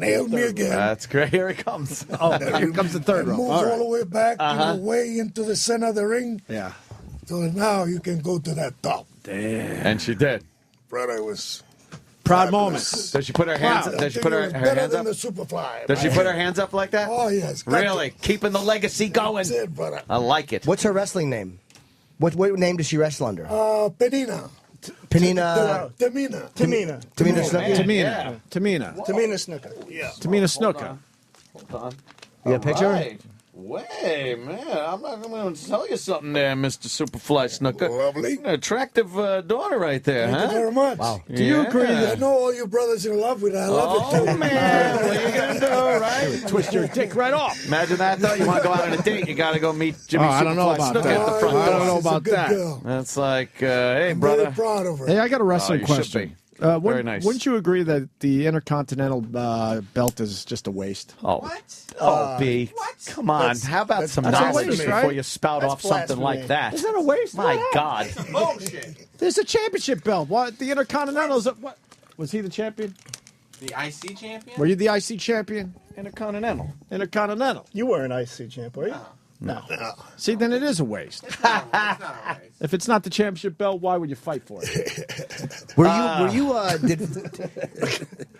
nailed me again. That's great. Here it comes. Here comes the third rope. Moves all the way back, way into the center of the ring. Yeah. So now you can go to that top. Damn. And she did. Brother, it was proud moments. Does she put her hands? Does she put her hands up? The Superfly. Does she put her hands up like that? Oh yes. Really, keeping the legacy going. That's it, brother. I like it. What's her wrestling name? What name does she wrestle under? Penina. Panina. Tamina. Tamina Snuka. Tamina Snuka. Yeah. Tamina Snuka. Hold on. You got a picture? Right. Wait, man, I'm going to tell you something there, Mr. Superfly Snuka. Lovely. An attractive daughter right there, Thank huh? you very much. Wow. Do you agree I know all you brothers are in love with it. I love it too. Oh, man, what are you going to do, right? Twist your dick right off. Imagine that, though. You want to go out on a date, you got to go meet Jimmy I don't know Superfly about Snuka that. at the front I don't door. know She's a about good that. girl. That's like, hey, I'm brother. very proud of her. Hey, I got a wrestling you should question. be. Very Very nice. Wouldn't you agree that the Intercontinental belt is just a waste? Oh, what? B. Come on. How about some that's a knowledge waste, before right? you spout off something like that? Is that a waste? My God. Bullshit. There's a championship belt. What? The Intercontinental is what? Was he the champion? The IC champion? Were you the IC champion? Intercontinental. Intercontinental. You were an IC champ, were you? No. See, then it is a waste. If it's not the championship belt, why would you fight for it?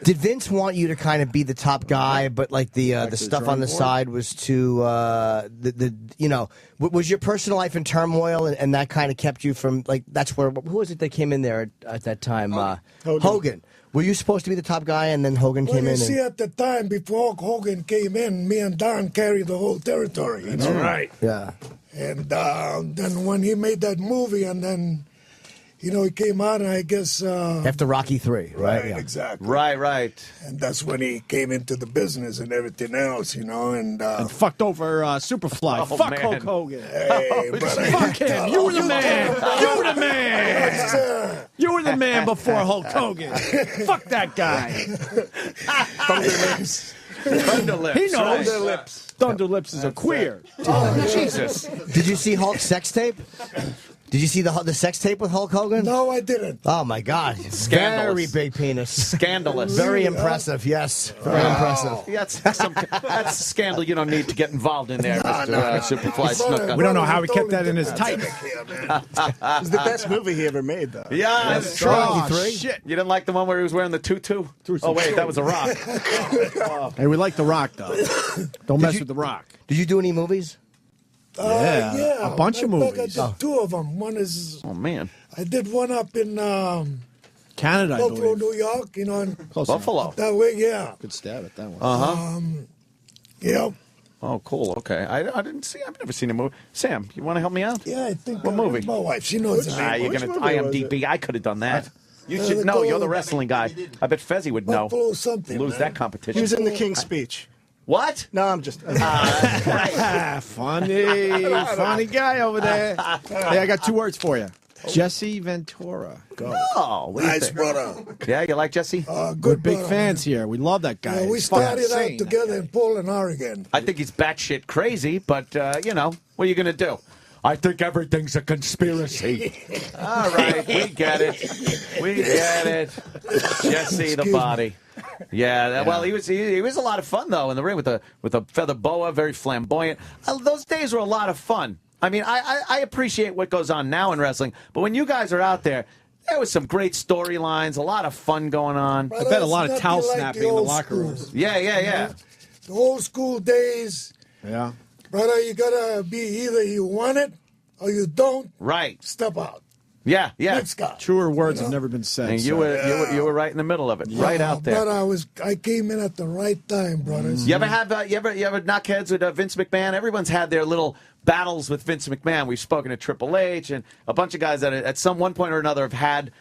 Did Vince want you to kind of be the top guy, but like the stuff on the side was too was your personal life in turmoil, and that kind of kept you from like that's where who was it that came in there at that time? Hogan. Were you supposed to be the top guy, and then Hogan came in? See, at the time before Hogan came in, me and Don carried the whole territory. That's right. Yeah. And then when he made that movie, and then, he came out, and I guess... After Rocky III, right? Right, Yeah. exactly. Right. And that's when he came into the business and everything else, and fucked over Superfly. Oh, Fuck man. Hulk Hogan. Hey, brother. Fuck him. You were the man. You were the man. Yes, sir. You were the man before Hulk Hogan. Fuck that guy. Thunder lips. Thunder lips. He knows. Thunder lips. Thunder Lips is a queer. Oh, Jesus. Did you see Hulk's sex tape? Did you see the sex tape with Hulk Hogan? No, I didn't. Oh my God! Scandalous. Very big penis. Scandalous. Very impressive. Yes, very impressive. Yeah, that's a scandal you don't need to get involved in there, Mr. Superfly Snuka. We don't know how he kept that in his tights. It was the best movie he ever made, though. Yeah, that's true. Shit. You didn't like the one where he was wearing the tutu? Oh, wait, that was a rock. Hey, we like The Rock, though. Don't mess with The Rock. Did you do any movies? Yeah, a bunch of matter fact, movies. I did two of them. One is... Oh, man. I did one up in Canada, I Buffalo, believe. New York, and Close Buffalo. enough. that way, yeah. Good stab at that one. Yep. Oh, cool. Okay. I didn't see. I've never seen a movie. Sam, you want to help me out? Yeah, I think What movie? my wife, she knows the name. You're going to IMDb. I could have done that. You the should know. You're the gold- wrestling guy. I bet Fezzi would know. Buffalo something. Lose man. that competition. He was in the King's Speech. What? No, I'm just... Funny guy over there. Hey, I got two words for you. Jesse Ventura. Go. Oh, what do you Nice think? brother. Yeah, you like Jesse? We're Good big brother. fans here. We love that guy. Yeah, we He's fucking started out insane. together in Portland, Oregon. I think he's batshit crazy, but, what are you going to do? I think everything's a conspiracy. All right, we get it. We get it. Jesse the body. Yeah, well, he was a lot of fun though in the ring with a feather boa, very flamboyant. Those days were a lot of fun. I mean, I appreciate what goes on now in wrestling, but when you guys are out there was some great storylines, a lot of fun going on. I bet a lot of Nothing towel like snapping the in the old locker school. rooms. Yeah. The old school days, Yeah. brother, you gotta be either you want it or you don't. Right. Step out. Yeah. Next guy. Truer words have never been said. And you were right in the middle of it, right out there. Brother, I came in at the right time, brothers. You ever have you ever knock heads with Vince McMahon? Everyone's had their little battles with Vince McMahon. We've spoken to Triple H and a bunch of guys that at some one point or another have had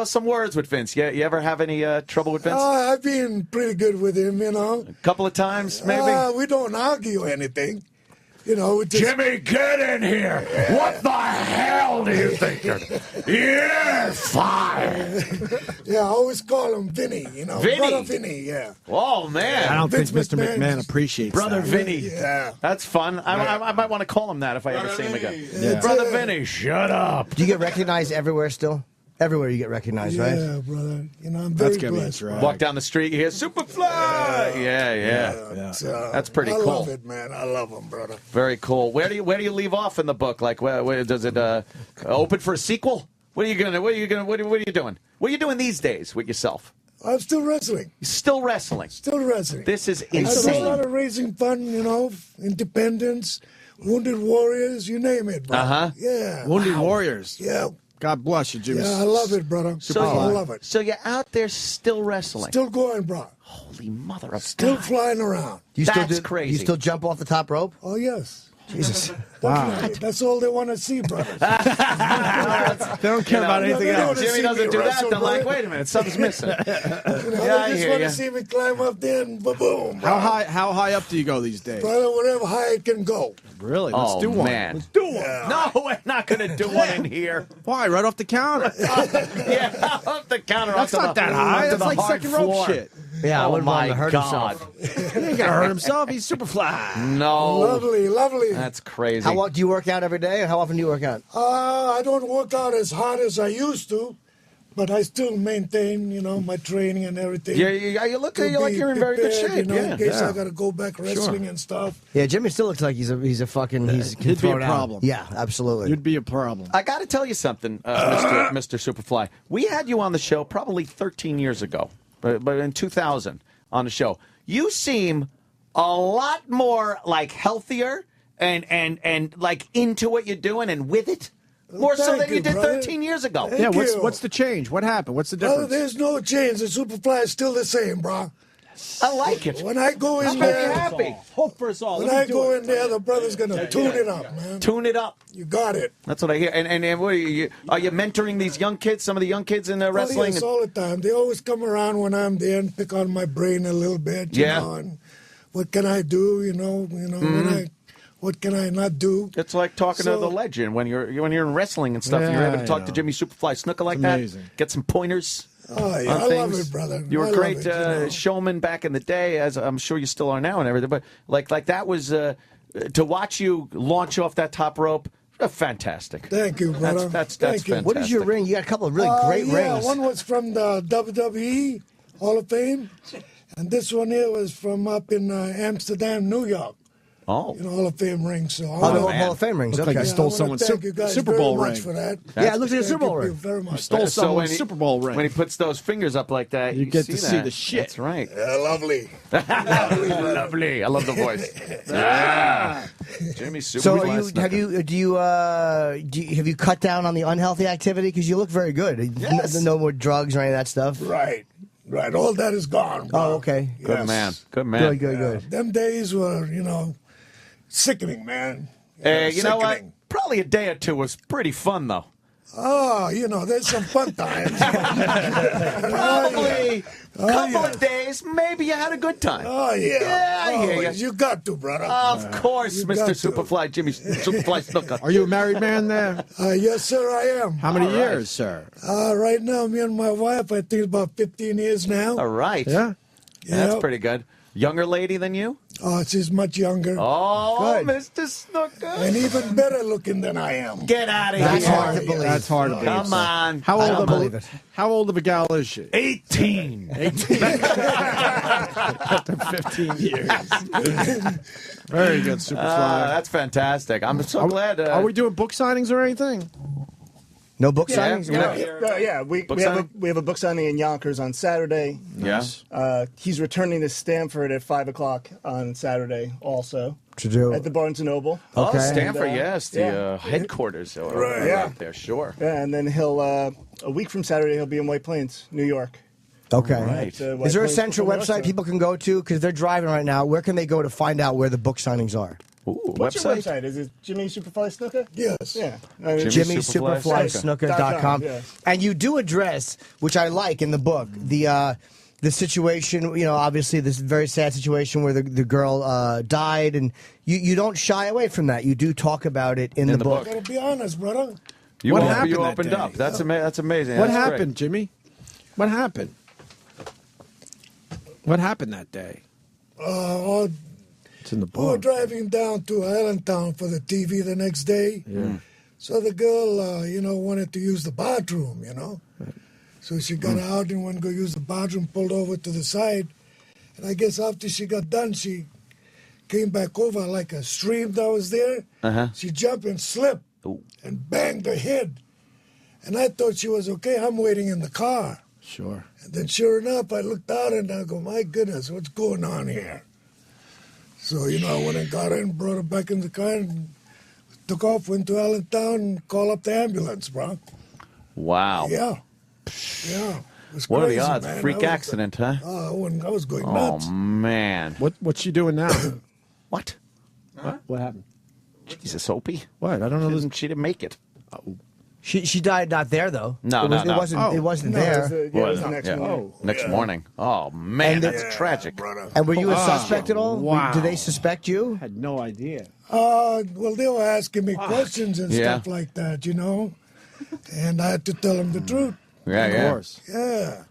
some words with Vince. You ever have any trouble with Vince? I've been pretty good with him, A couple of times, maybe. We don't argue anything. Jimmy, get in here. What the hell do you think you're fired? Yeah, I always call him Vinny, Vinny? Brother Vinny, yeah. Oh, man. I don't think Vince Mr. McMahon appreciates Brother that. Vinny. Yeah. That's fun. I might want to call him that if I ever see him again. Yeah. Brother Vinny, shut up. Do you get recognized everywhere still? Everywhere you get recognized, right? Yeah, brother. I'm very blessed. Walk down the street, you hear Superfly. Yeah. That's pretty I cool. love it, man. I love him, brother. Very cool. Where do you leave off in the book? Like, where does it open for a sequel? What are you doing? What are you doing these days with yourself? I'm still wrestling. Still wrestling. Still wrestling. This is I do a insane. lot of raising fund, independence, wounded warriors, you name it, bro. Uh-huh. Yeah. Wounded Warriors. Yeah. God bless you, Jimmy. Yeah, I love it, brother. I love it. So you're out there still wrestling. Still going, bro. Holy mother of Still God. flying around. That's crazy. You still jump off the top rope? Oh, yes. Jesus. Wow. That's all they want to see, brothers. They don't care about anything else. Jimmy doesn't do that. They're like, wait a minute, something's missing. They just want to see me climb up there and boom. How high up do you go these days? Brother, whatever high it can go. Really? Let's do one. Man. Let's do one. Yeah. No, we're not going to do one in here. Why? Right off the counter. Yeah, off the counter. That's onto not the- that high. onto That's the like hard second rope floor. shit. Yeah, I Oh, wouldn't want him my to hurt God. himself. He ain't gonna hurt himself. He's Superfly. No. Lovely, lovely. That's crazy. How do you work out every day, or how often do you work out? I don't work out as hard as I used to, but I still maintain, my training and everything. Yeah, you look To like be you're in very good prepared, shape. in case Yeah. I got to go back wrestling and stuff. Yeah, Jimmy still looks like he's a fucking. Can He'd be throw a down. problem. Yeah, absolutely. You'd be a problem. I got to tell you something, Mr. Superfly. We had you on the show probably 13 years ago, but in 2000 on the show. You seem a lot more like healthier and like into what you're doing and with it. More so than you did 13 years ago. Thank you. What's the change? What happened? What's the difference? There's no change. The Superfly is still the same, bro. I like it. When I go in I'm very there, happy. Hope for us all. when I go in there, the brother's gonna tune it up, man. Tune it up. You got it. That's what I hear. And what are you mentoring these young kids? Some of the young kids in wrestling. Yes, all the time. They always come around when I'm there and pick on my brain a little bit. You know, and what can I do? What can I not do? It's like talking to the legend when you're in wrestling and stuff. You're able to talk to Jimmy Superfly Snuka like that. Get some pointers. Oh yeah, I love it, brother. You were I a great love it, showman back in the day, as I'm sure you still are now and everything. But like that was to watch you launch off that top rope. Fantastic. Thank you, brother. That's Thank you. fantastic. What is your ring? You got a couple of really great Yeah, rings. one was from the WWE Hall of Fame, and this one here was from up in Amsterdam, New York. Oh. Hall of Fame rings. So Hall of Fame rings. Looked like Okay. you stole I wanna someone's thank you guys Super Bowl very ring. much for that. Yeah, it looks like a Thank Super Bowl you ring. very much. Stole So someone's when Super Bowl ring. When he puts those fingers up like that, You get to see the shit. That's right. Yeah, lovely. Lovely. I love the voice. Jimmy Superfly. So Snuka. have you cut down on the unhealthy activity? Because you look very good. Yes. No more drugs or any of that stuff. Right. All that is gone. Bro. Oh, okay. Good Yes. man. Good man. Good. Them days were, sickening, man. You know what? Sickening. Probably a day or two was pretty fun, though. Oh, there's some fun times. Probably a couple of days, maybe you had a good time. Oh, yeah. Yeah, I hear Always. you. You got to, brother. Of course, You Mr. got to. Superfly, Jimmy Superfly Snuka. Are you a married man there? Yes, sir, I am. How many years, sir? Right now, me and my wife, I think about 15 years now. All right. Yeah. That's Yep. pretty good. Younger lady than you? Oh, she's much younger. Oh, Good. Mr. Snooker. And even better looking than I am. Get out of That's here. hard to believe. That's hard to believe. Come on. How I old don't of believe it. How old of a gal is she? 18. 18. After 15 years. Very good, Superfly. That's fantastic. I'm so glad. Are we doing book signings or anything? No book Yeah, signings? yeah. We Book have signing? we have a book signing in Yonkers on Saturday. Yeah. He's returning to Stamford at 5:00 on Saturday, also To do. at the Barnes and Noble. Oh, Okay. Stanford, And, yes, the headquarters right there, sure. Yeah, and then he'll a week from Saturday he'll be in White Plains, New York. Okay. Right. At, White Is there a Plains central Performing website Arts people can go to? Because they're driving right now. Where can they go to find out where the book signings are? Ooh, What's your website? website? Is it Jimmy Superfly Snuka? Yes. Yeah. Jimmy Superfly JimmySuperflySnooker.com. Yeah. And you do address, which I like in the book, the the situation, obviously this very sad situation where the girl died, and you don't shy away from that. You do talk about it in the book. Gotta be honest, brother. You happened that opened day? up. That's amazing. What That's happened, great. Jimmy? What happened? What happened that day? It's in the We were book. driving down to Allentown for the TV the next day. Yeah. So the girl, wanted to use the bathroom, So she got out and went to go use the bathroom, pulled over to the side. And I guess after she got done, she came back over like a stream that was there. Uh-huh. She jumped and slipped and banged her head. And I thought she was okay. I'm waiting in the car. Sure. And then sure enough, I looked out and I go, my goodness, what's going on here? So, I went and got her and brought her back in the car and took off, went to Allentown and called up the ambulance, bro. Wow. Yeah. Yeah. It was What are crazy, the odds? man. Freak I was- accident, huh? I was going Oh, nuts. man. What's she doing now? What? What happened? Jesus, Opie. What? I don't know. She didn't make it. She died not there though. No, it was, no. It wasn't. It wasn't No, it there. was the- yeah, it was the next morning. Next morning. Oh, man, And that's tragic. And were you a suspect at all? Wow. Did they suspect you? Had no idea. Well, they were asking me questions and Yeah. stuff like that, And I had to tell them the truth. Yeah, Of course. Yeah.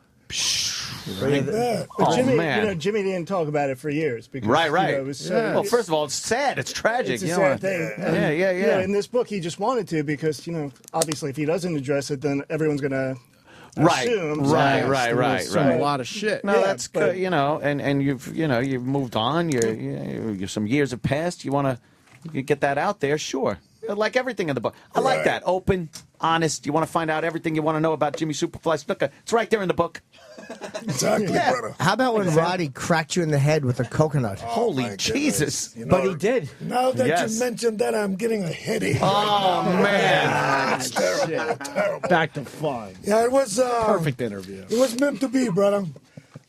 Right. that. But Oh, Jimmy, man. Jimmy didn't talk about it for years because Right. it was so, Well, first of all, it's sad. It's tragic. it's a you sad know. thing. Yeah. In this book, he just wanted to because obviously, if he doesn't address it, then everyone's gonna Right, assume. right. A lot of shit. No, Yeah, that's but- good. And you've moved on. You're some years have passed. You want to get that out there, sure. Like everything in the book. I like that. Open, honest. You want to find out everything you want to know about Jimmy Superfly Snuka. It's right there in the book. Exactly, brother. How about when Roddy cracked you in the head with a coconut? Holy Jesus. But he did. Now that Yes. you mentioned that, I'm getting a headache. Oh, man. It's terrible, terrible. Back to fun. Yeah, it was Perfect interview. It was meant to be, brother.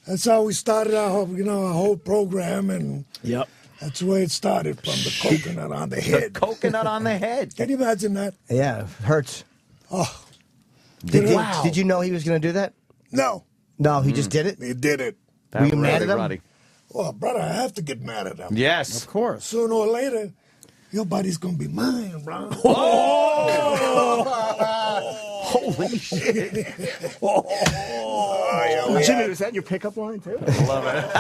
That's how we started our whole program, and Yep. that's where it started, from the coconut on the head. The coconut on the head. Can you imagine that? Yeah, hurts. Oh, Did you know he was going to do that? no, No, he just did it. he did it. Were you mad at him? Roddy. Well, brother, I have to get mad at him. Yes. Of course. Sooner or later, your body's gonna be mine, bro. Holy shit. Jimmy, was that your pickup line too? Love it.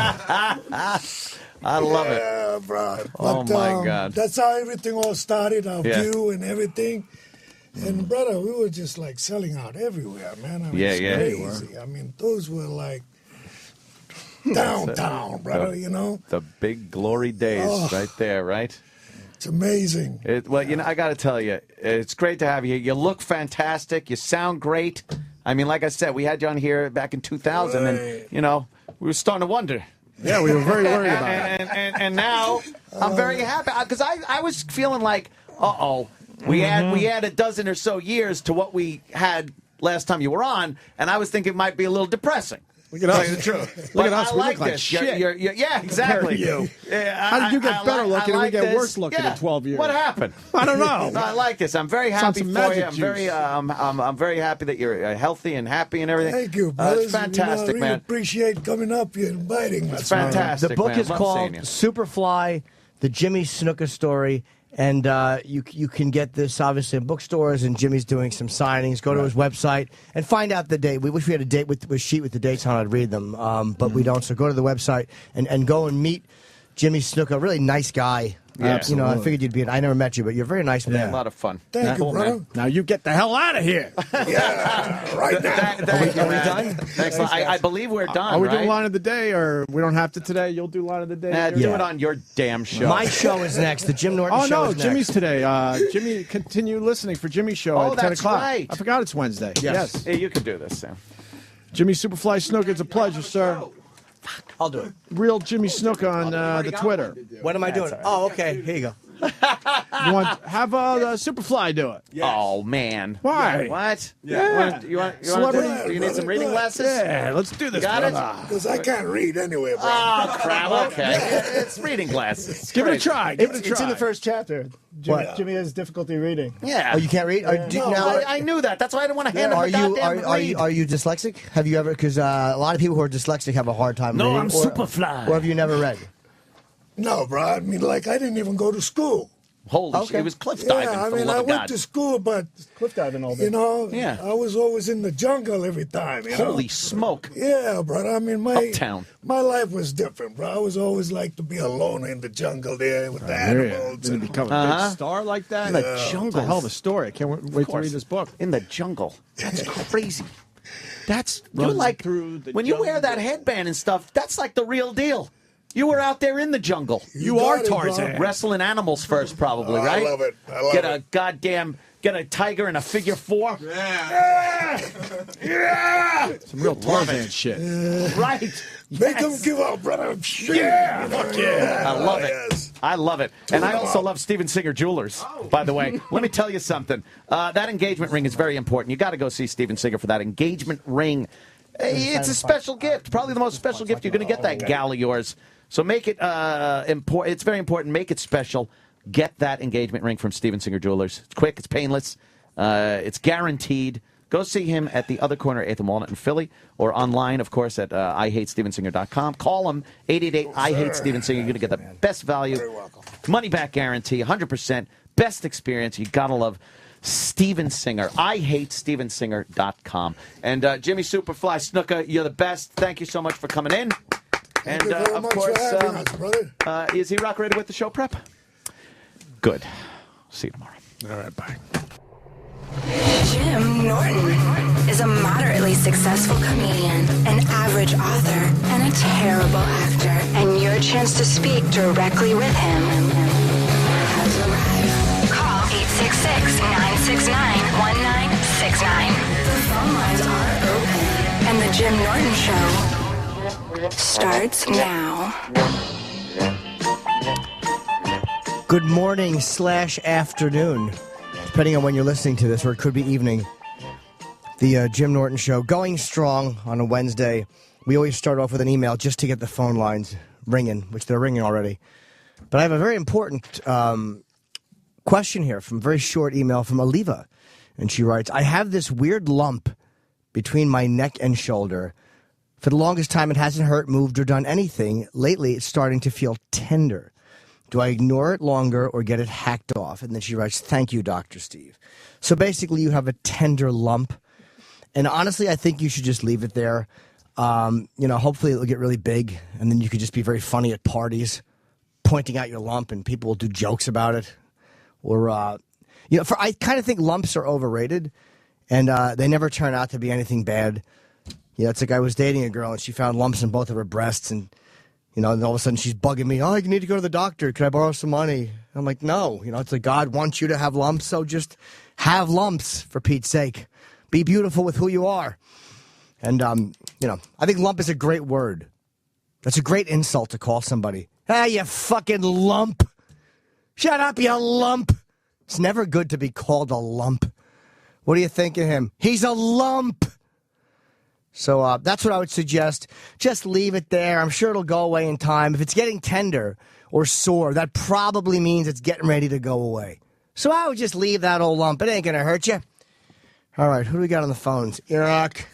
I love it. Yeah, bro. Oh, But, my God. That's how everything all started, our Yeah. view and everything. And, brother, we were just, like, selling out everywhere, man. I mean, Yeah, it's yeah. crazy. I mean, those were, like, downtown, brother, The big glory days Oh. right there, right? It's amazing. I got to tell you, it's great to have you. You look fantastic. You sound great. I mean, like I said, we had you on here back in 2000, and, we were starting to wonder. Yeah, we were very worried about it. And now I'm very happy because I was feeling like, we had a dozen or so years to what we had last time you were on, and I was thinking it might be a little depressing. Look at us. Look at us. I We like look like this. shit. Yeah, exactly. You. Yeah, How did you get better looking and we like get this. worse looking in 12 years? What happened? I don't know. No, I like this. I'm very It's on happy some for magic you. I'm very, juice. I'm very happy that you're healthy and happy and everything. Thank you, brothers. It's fantastic, I really man. appreciate coming up and inviting us. It's fantastic. The book man. is Love called seeing you. Superfly, the Jimmy Snuka story. And you can get this, obviously, in bookstores, and Jimmy's doing some signings. Go to his website and find out the date. We wish we had a date with a sheet with the dates on. I'd read them, but we don't. So go to the website and go and meet Jimmy Snuka. Really nice guy. Yeah, I figured you'd be. I never met you, but you're a very nice man. A lot of fun. Thank you, Cool, brother. man. Now you get the hell out of here. Yeah, right now. Thank you, Are we man. done? Thanks. I believe we're done. Are we right? doing line of the day, or we don't have to today? You'll do line of the day. Do it on your damn show. My show is next. The Jim Norton Oh show no, is next. Jimmy's today. Jimmy, continue listening for Jimmy's show Oh, at 10 that's o'clock. right. I forgot it's Wednesday. Yes. Hey, you can do this, Sam. Jimmy Superfly Snuka, it's a pleasure, sir. I'll do it. Real Jimmy Snuka on the Twitter. What am I doing? Oh, okay. Here you go. Have the Superfly do it. Oh man. Why? What? Yeah. You want Celebrity- do you need some reading glasses? Yeah, let's do this. Got it? Because I can't read anyway, bro. Oh, crap. Okay. It's reading glasses. Give it a Great. try. Give it a try. It's in the first chapter. What? Jimmy has difficulty reading. Yeah. Oh, you can't read? I knew that. That's why I didn't want to hand him Are the you goddamn read. are you dyslexic? Have you ever? Because a lot of people who are dyslexic have a hard time No, reading. I'm Superfly. Or have you never read? No, bro. I mean, like, I didn't even go to school. Holy shit, he was cliff diving Yeah, I for mean, the love I of went God. to school, but cliff diving all day. You know, Yeah. I was always in the jungle every time. You know? Holy smoke. Yeah, bro. I mean, Uptown. my life was different, bro. I was always like to be alone in the jungle there with the animals. Didn't become a Uh-huh. big star like that? In the It's jungle. a hell of a story. I can't wait to read this book. In the jungle. That's crazy. That's you're Runs like through the when you wear that headband and stuff. That's like the real deal. You were out there in the jungle. You are Tarzan. Wrestling animals first, probably, Oh, I right? love it. I love get it. Get a tiger in a figure 4. Some real Tarzan shit. Right. Make them give up, brother. Yeah. Fuck yeah. I love it. I love it. And I also love Steven Singer Jewelers, by the way. Let me tell you something. That engagement ring is very important. You got to go see Steven Singer for that engagement ring. It's a special gift. Probably the most special gift you're going to get that gal of yours. So make it important. It's very important. Make it special. Get that engagement ring from Steven Singer Jewelers. It's quick. It's painless. It's guaranteed. Go see him at the other corner, 8th and Walnut in Philly, or online, of course, at IHateStevenSinger.com. Call him, 888-I-HATE-StevenSinger. You're going to get the best value, money-back guarantee, 100%, best experience. You got to love Steven Singer. IHateStevenSinger.com. And Jimmy Superfly Snuka, you're the best. Thank you so much for coming in. Thank you very much for having us, brother. Is he rock ready with the show prep? Good. See you tomorrow. All right, bye. Jim Norton is a moderately successful comedian, an average author, and a terrible actor. And your chance to speak directly with him has arrived. Call 866-969-1969. The phone lines are open, and the Jim Norton Show starts now. Good morning / afternoon, depending on when you're listening to this, or it could be evening. The Jim Norton Show going strong on a Wednesday. We always start off with an email just to get the phone lines ringing, which they're ringing already. But I have a very important question here from a very short email from Aliva. And she writes, I have this weird lump between my neck and shoulder. For the longest time, it hasn't hurt, moved, or done anything. Lately, it's starting to feel tender. Do I ignore it longer or get it hacked off? And then she writes, thank you, Dr. Steve. So basically, you have a tender lump. And honestly, I think you should just leave it there. Hopefully it'll get really big, and then you could just be very funny at parties, pointing out your lump, and people will do jokes about it. Or, I kind of think lumps are overrated, and they never turn out to be anything bad. It's like I was dating a girl, and she found lumps in both of her breasts, and and all of a sudden she's bugging me. Oh, I need to go to the doctor. Can I borrow some money? I'm like, no. It's like God wants you to have lumps, so just have lumps, for Pete's sake. Be beautiful with who you are. And, I think lump is a great word. That's a great insult to call somebody. Hey, you fucking lump. Shut up, you lump. It's never good to be called a lump. What do you think of him? He's a lump. So that's what I would suggest. Just leave it there. I'm sure it'll go away in time. If it's getting tender or sore, that probably means it's getting ready to go away. So I would just leave that old lump. It ain't going to hurt you. All right, who do we got on the phones? Iraq.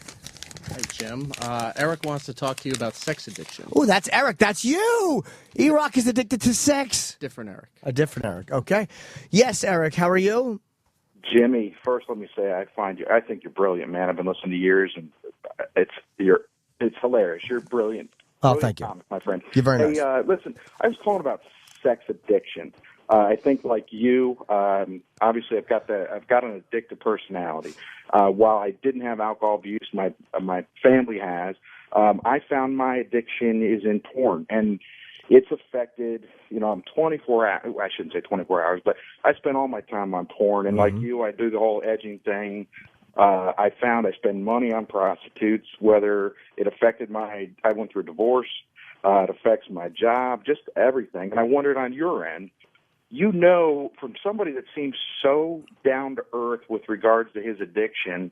Hey, Jim. Eric wants to talk to you about sex addiction. Oh, that's Eric. That's you. Iraq is addicted to sex. Different Eric. A different Eric. Okay. Yes, Eric. How are you? Jimmy, first let me say I think you're brilliant, man. I've been listening to years, and it's hilarious. You're brilliant. Oh, thank you, my friend. You're very nice. Hey, listen, I was calling about sex addiction. I think, like you, obviously, I've got an addictive personality. While I didn't have alcohol abuse, my family has. I found my addiction is in porn, and it's affected. I'm 24 hours. I shouldn't say 24 hours, but I spend all my time on porn, and like you, I do the whole edging thing. I found I spend money on prostitutes, whether it affected I went through a divorce, it affects my job, just everything. And I wondered on your end, from somebody that seems so down to earth with regards to his addiction,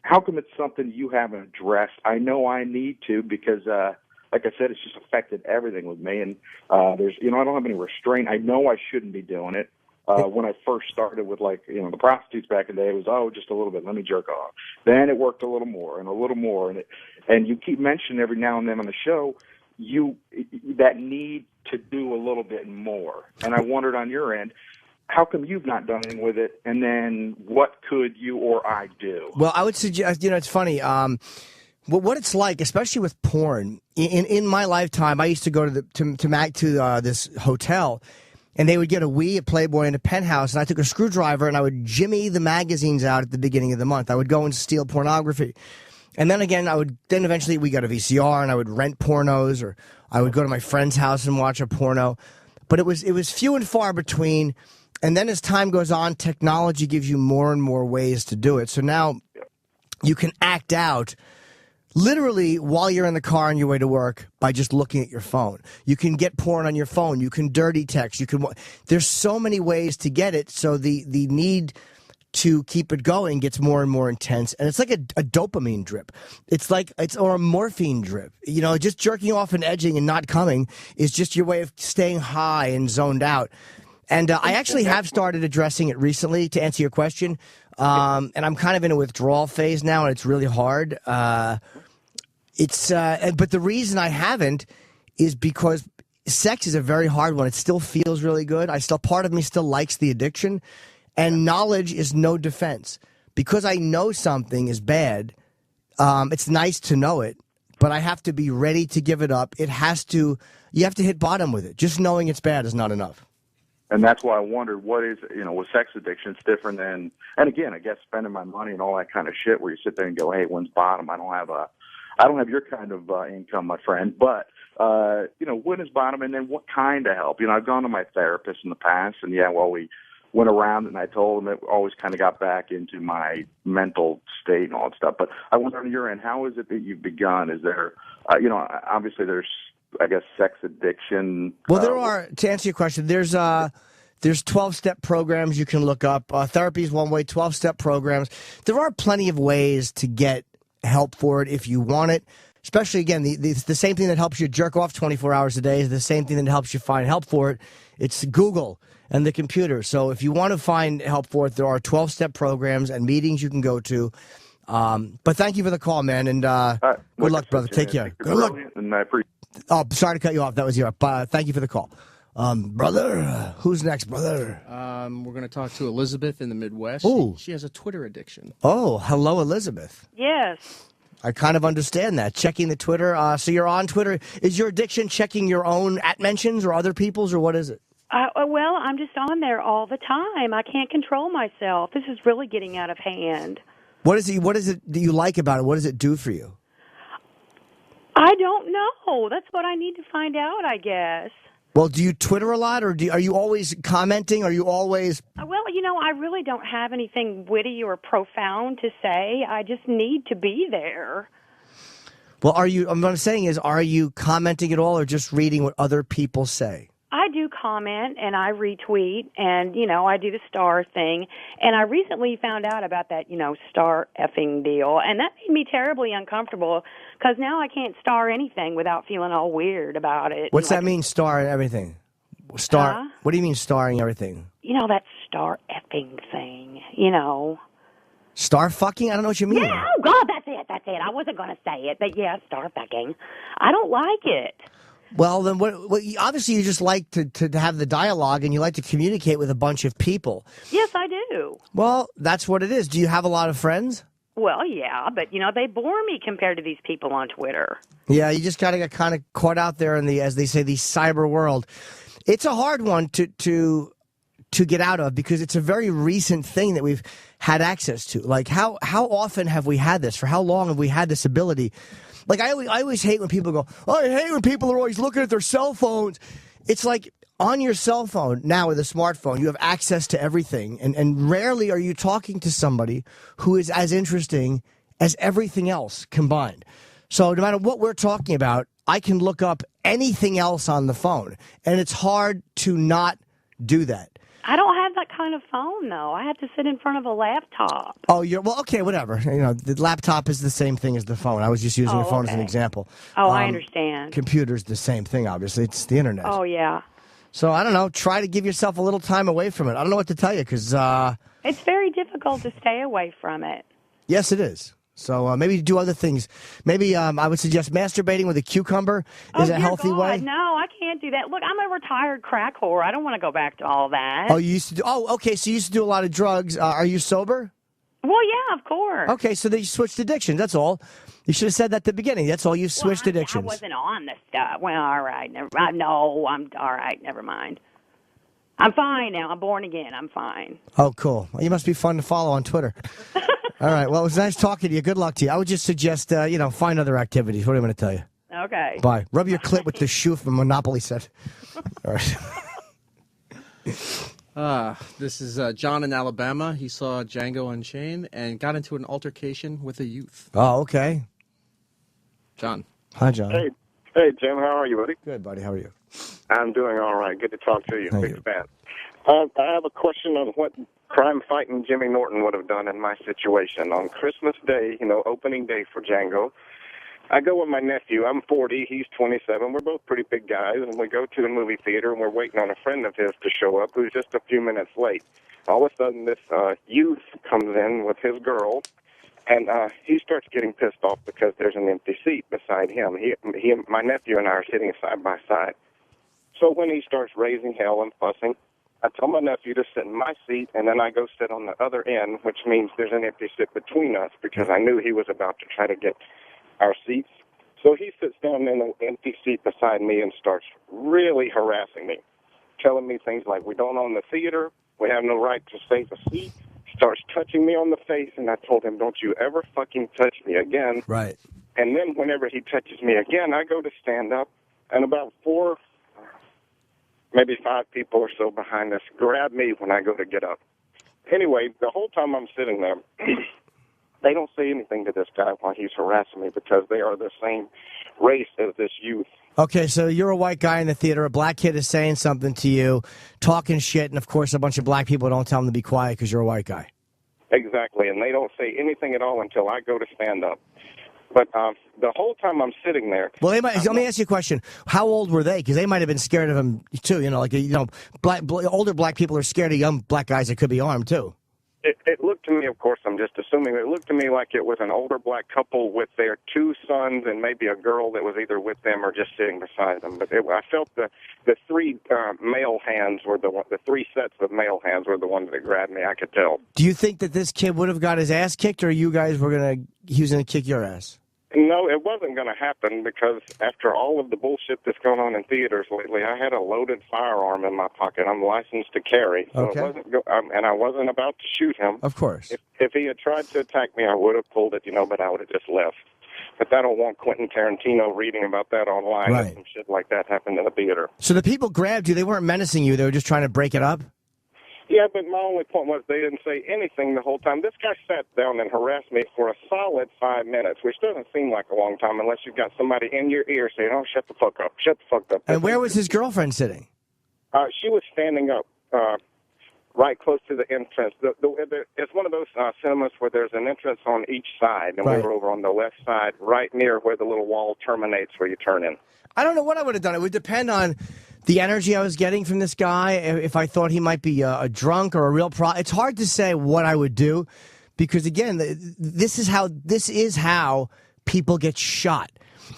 how come it's something you haven't addressed? I know I need to because, like I said, it's just affected everything with me. And I don't have any restraint. I know I shouldn't be doing it. When I first started with the prostitutes back in the day, it was, just a little bit, let me jerk off. Then it worked a little more and a little more. And you keep mentioning every now and then on the show, that need to do a little bit more. And I wondered on your end, how come you've not done anything with it? And then what could you or I do? Well, I would suggest, it's funny, what it's like, especially with porn. In my lifetime, I used to go to this hotel, and they would get a Wii, a Playboy, and a Penthouse, and I took a screwdriver, and I would jimmy the magazines out at the beginning of the month. I would go and steal pornography. And then again, then eventually we got a VCR, and I would rent pornos, or I would go to my friend's house and watch a porno. But it was few and far between. And then as time goes on, technology gives you more and more ways to do it. So now you can act out literally while you're in the car on your way to work by just looking at your phone. You can get porn on your phone. You can dirty text. There's so many ways to get it. So the need to keep it going gets more and more intense, and it's like a dopamine drip. Or a morphine drip. Just jerking off and edging and not coming is just your way of staying high and zoned out. And I actually have started addressing it recently, to answer your question, and I'm kind of in a withdrawal phase now, and it's really hard. But the reason I haven't is because sex is a very hard one. It still feels really good. Part of me still likes the addiction. And knowledge is no defense. Because I know something is bad, it's nice to know it, but I have to be ready to give it up. You have to hit bottom with it. Just knowing it's bad is not enough. And that's why I wondered what is, with sex addiction, it's different than, and again, I guess spending my money and all that kind of shit where you sit there and go, hey, when's bottom? I don't have your kind of income, my friend, but, when is bottom, and then what kind of help? I've gone to my therapist in the past, and we went around and I told him it always kind of got back into my mental state and all that stuff. But I wonder on your end, how is it that you've begun? Is there, obviously there's, I guess, sex addiction. Well, there are, to answer your question, there's 12-step programs you can look up. Therapy is one way, 12-step programs. There are plenty of ways to get help for it if you want it. Especially, again, the same thing that helps you jerk off 24 hours a day is the same thing that helps you find help for it. It's Google and the computer. So if you want to find help for it, there are 12-step programs and meetings you can go to. But thank you for the call, man, and good luck, brother. Take care. Good luck. And I appreciate. Oh, sorry to cut you off. That was your. Thank you for the call. Brother, who's next, brother? We're going to talk to Elizabeth in the Midwest. Ooh. She has a Twitter addiction. Oh, hello, Elizabeth. Yes. I kind of understand that. Checking the Twitter. So you're on Twitter. Is your addiction checking your own @mentions or other people's, or what is it? Well, I'm just on there all the time. I can't control myself. This is really getting out of hand. What is it do you like about it? What does it do for you? I don't know. That's what I need to find out, I guess. Well, do you Twitter a lot, or are you always commenting? Are you always... Well, I really don't have anything witty or profound to say. I just need to be there. Well, what I'm saying is, are you commenting at all or just reading what other people say? I do comment and I retweet and, I do the star thing. And I recently found out about that, star effing deal. And that made me terribly uncomfortable because now I can't star anything without feeling all weird about it. What's that mean, star and everything? Star? Huh? What do you mean starring everything? That star effing thing, Star fucking? I don't know what you mean. Yeah, oh, God, that's it. I wasn't going to say it, but yeah, star fucking. I don't like it. Well, then, obviously you just like to have the dialogue and you like to communicate with a bunch of people. Yes, I do. Well, that's what it is. Do you have a lot of friends? Well, yeah, but, they bore me compared to these people on Twitter. Yeah, you just got to get kind of caught out there in the, as they say, the cyber world. It's a hard one to get out of because it's a very recent thing that we've had access to. Like, how often have we had this? For how long have we had this ability? Like, I always hate when people go, oh, I hate when people are always looking at their cell phones. It's like on your cell phone now with a smartphone, you have access to everything. And rarely are you talking to somebody who is as interesting as everything else combined. So no matter what we're talking about, I can look up anything else on the phone. And it's hard to not do that. I don't have that kind of phone, though. I have to sit in front of a laptop. Oh, well, okay, whatever. You know, the laptop is the same thing as the phone. I was just using the phone as an example. Oh, I understand. Computer's the same thing, obviously. It's the internet. Oh, yeah. So, I don't know. Try to give yourself a little time away from it. I don't know what to tell you, because... It's very difficult to stay away from it. Yes, it is. So maybe do other things. Maybe I would suggest masturbating with a cucumber is a healthy way. No, I can't do that. Look, I'm a retired crack whore. I don't want to go back to all that. Oh, you used to do... Oh, okay, so you used to do a lot of drugs. Are you sober? Well, yeah, of course. Okay, so then you switched addictions. That's all. You should have said that at the beginning. That's all. You switched addictions. I wasn't on the stuff. Well, all right. I'm all right. Never mind. I'm fine now. I'm born again. I'm fine. Oh, cool. Well, you must be fun to follow on Twitter. All right. Well, it was nice talking to you. Good luck to you. I would just suggest, find other activities. What am I going to tell you? Okay. Bye. Rub your clit with the shoe from Monopoly set. All right. This is John in Alabama. He saw Django Unchained and got into an altercation with a youth. Oh, okay. John. Hi, John. Hey, Jim. How are you, buddy? Good, buddy. How are you? I'm doing all right. Good to talk to you. Thank Big you. fan. I have a question on what crime-fighting Jimmy Norton would have done in my situation. On Christmas Day, opening day for Django, I go with my nephew. I'm 40. He's 27. We're both pretty big guys, and we go to the movie theater, and we're waiting on a friend of his to show up who's just a few minutes late. All of a sudden, this youth comes in with his girl, and he starts getting pissed off because there's an empty seat beside him. My nephew and I are sitting side by side. So when he starts raising hell and fussing, I tell my nephew to sit in my seat, and then I go sit on the other end, which means there's an empty seat between us because I knew he was about to try to get our seats. So he sits down in an empty seat beside me and starts really harassing me, telling me things like, we don't own the theater, we have no right to save a seat, starts touching me on the face, and I told him, don't you ever fucking touch me again. Right. And then whenever he touches me again, I go to stand up, and about 4, maybe 5 people or so behind us grab me when I go to get up. Anyway, the whole time I'm sitting there, they don't say anything to this guy while he's harassing me because they are the same race as this youth. Okay, so you're a white guy in the theater. A black kid is saying something to you, talking shit, and, of course, a bunch of black people don't tell him to be quiet because you're a white guy. Exactly, and they don't say anything at all until I go to stand up. But the whole time I'm sitting there... Well, let me ask you a question. How old were they? Because they might have been scared of him, too. Older black people are scared of young black guys that could be armed, too. It looked to me, of course, I'm just assuming, it looked to me like it was an older black couple with their 2 sons and maybe a girl that was either with them or just sitting beside them. But I felt the 3 male hands were the 3 sets of male hands were the ones that grabbed me. I could tell. Do you think that this kid would have got his ass kicked, or he was going to kick your ass? No, it wasn't going to happen because after all of the bullshit that's going on in theaters lately, I had a loaded firearm in my pocket. I'm licensed to carry, so okay. It wasn't and I wasn't about to shoot him. Of course. If he had tried to attack me, I would have pulled it, but I would have just left. But I don't want Quentin Tarantino reading about that online. Right. Some shit like that happened in the theater. So the people grabbed you. They weren't menacing you. They were just trying to break it up? Yeah, but my only point was they didn't say anything the whole time. This guy sat down and harassed me for a solid 5 minutes, which doesn't seem like a long time unless you've got somebody in your ear saying, oh, shut the fuck up, shut the fuck up. And where was his girlfriend sitting? She was standing up right close to the entrance. It's one of those cinemas where there's an entrance on each side, and right. We were over on the left side, right near where the little wall terminates where you turn in. I don't know what I would have done. It would depend on the energy I was getting from this guy, if I thought he might be a drunk or a real It's hard to say what I would do because, again, this is how people get shot.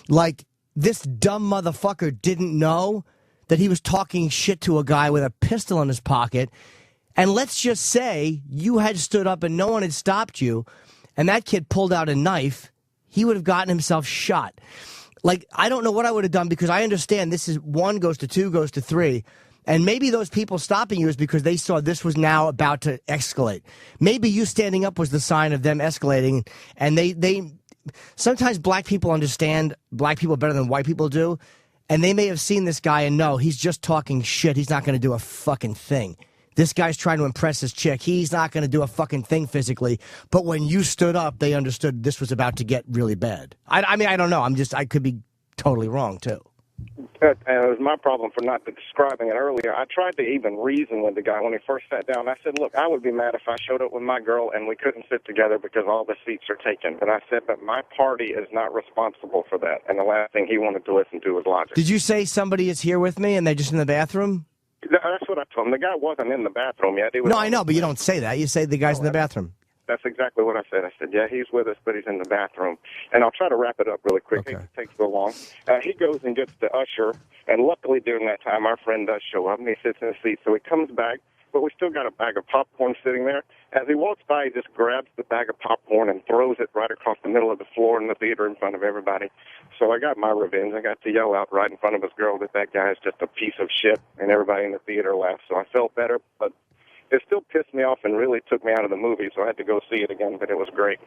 Like, this dumb motherfucker didn't know that he was talking shit to a guy with a pistol in his pocket. And let's just say you had stood up and no one had stopped you, and that kid pulled out a knife, he would have gotten himself shot. Like, I don't know what I would have done because I understand this is 1 goes to 2 goes to 3. And maybe those people stopping you is because they saw this was now about to escalate. Maybe you standing up was the sign of them escalating. And they sometimes black people understand black people better than white people do. And they may have seen this guy and know he's just talking shit. He's not going to do a fucking thing. This guy's trying to impress his chick. He's not going to do a fucking thing physically. But when you stood up, they understood this was about to get really bad. I mean, I don't know. I could be totally wrong, too. And it was my problem for not describing it earlier. I tried to even reason with the guy when he first sat down. I said, look, I would be mad if I showed up with my girl and we couldn't sit together because all the seats are taken. And I said, but my party is not responsible for that. And the last thing he wanted to listen to was logic. Did you say somebody is here with me and they're just in the bathroom? That's what I told him. The guy wasn't in the bathroom yet. He was No, I know, but you don't say that. You say the guy's in the bathroom. That's exactly what I said. I said, yeah, he's with us, but he's in the bathroom. And I'll try to wrap it up really quick. Okay. It takes so long. He goes and gets the usher, and luckily during that time, our friend does show up, and he sits in his seat. So he comes back, but we still got a bag of popcorn sitting there. As he walks by, he just grabs the bag of popcorn and throws it right across the middle of the floor in the theater in front of everybody. So I got my revenge. I got to yell out right in front of his girl that guy is just a piece of shit, and everybody in the theater laughed. So I felt better, but it still pissed me off and really took me out of the movie, so I had to go see it again, but it was great.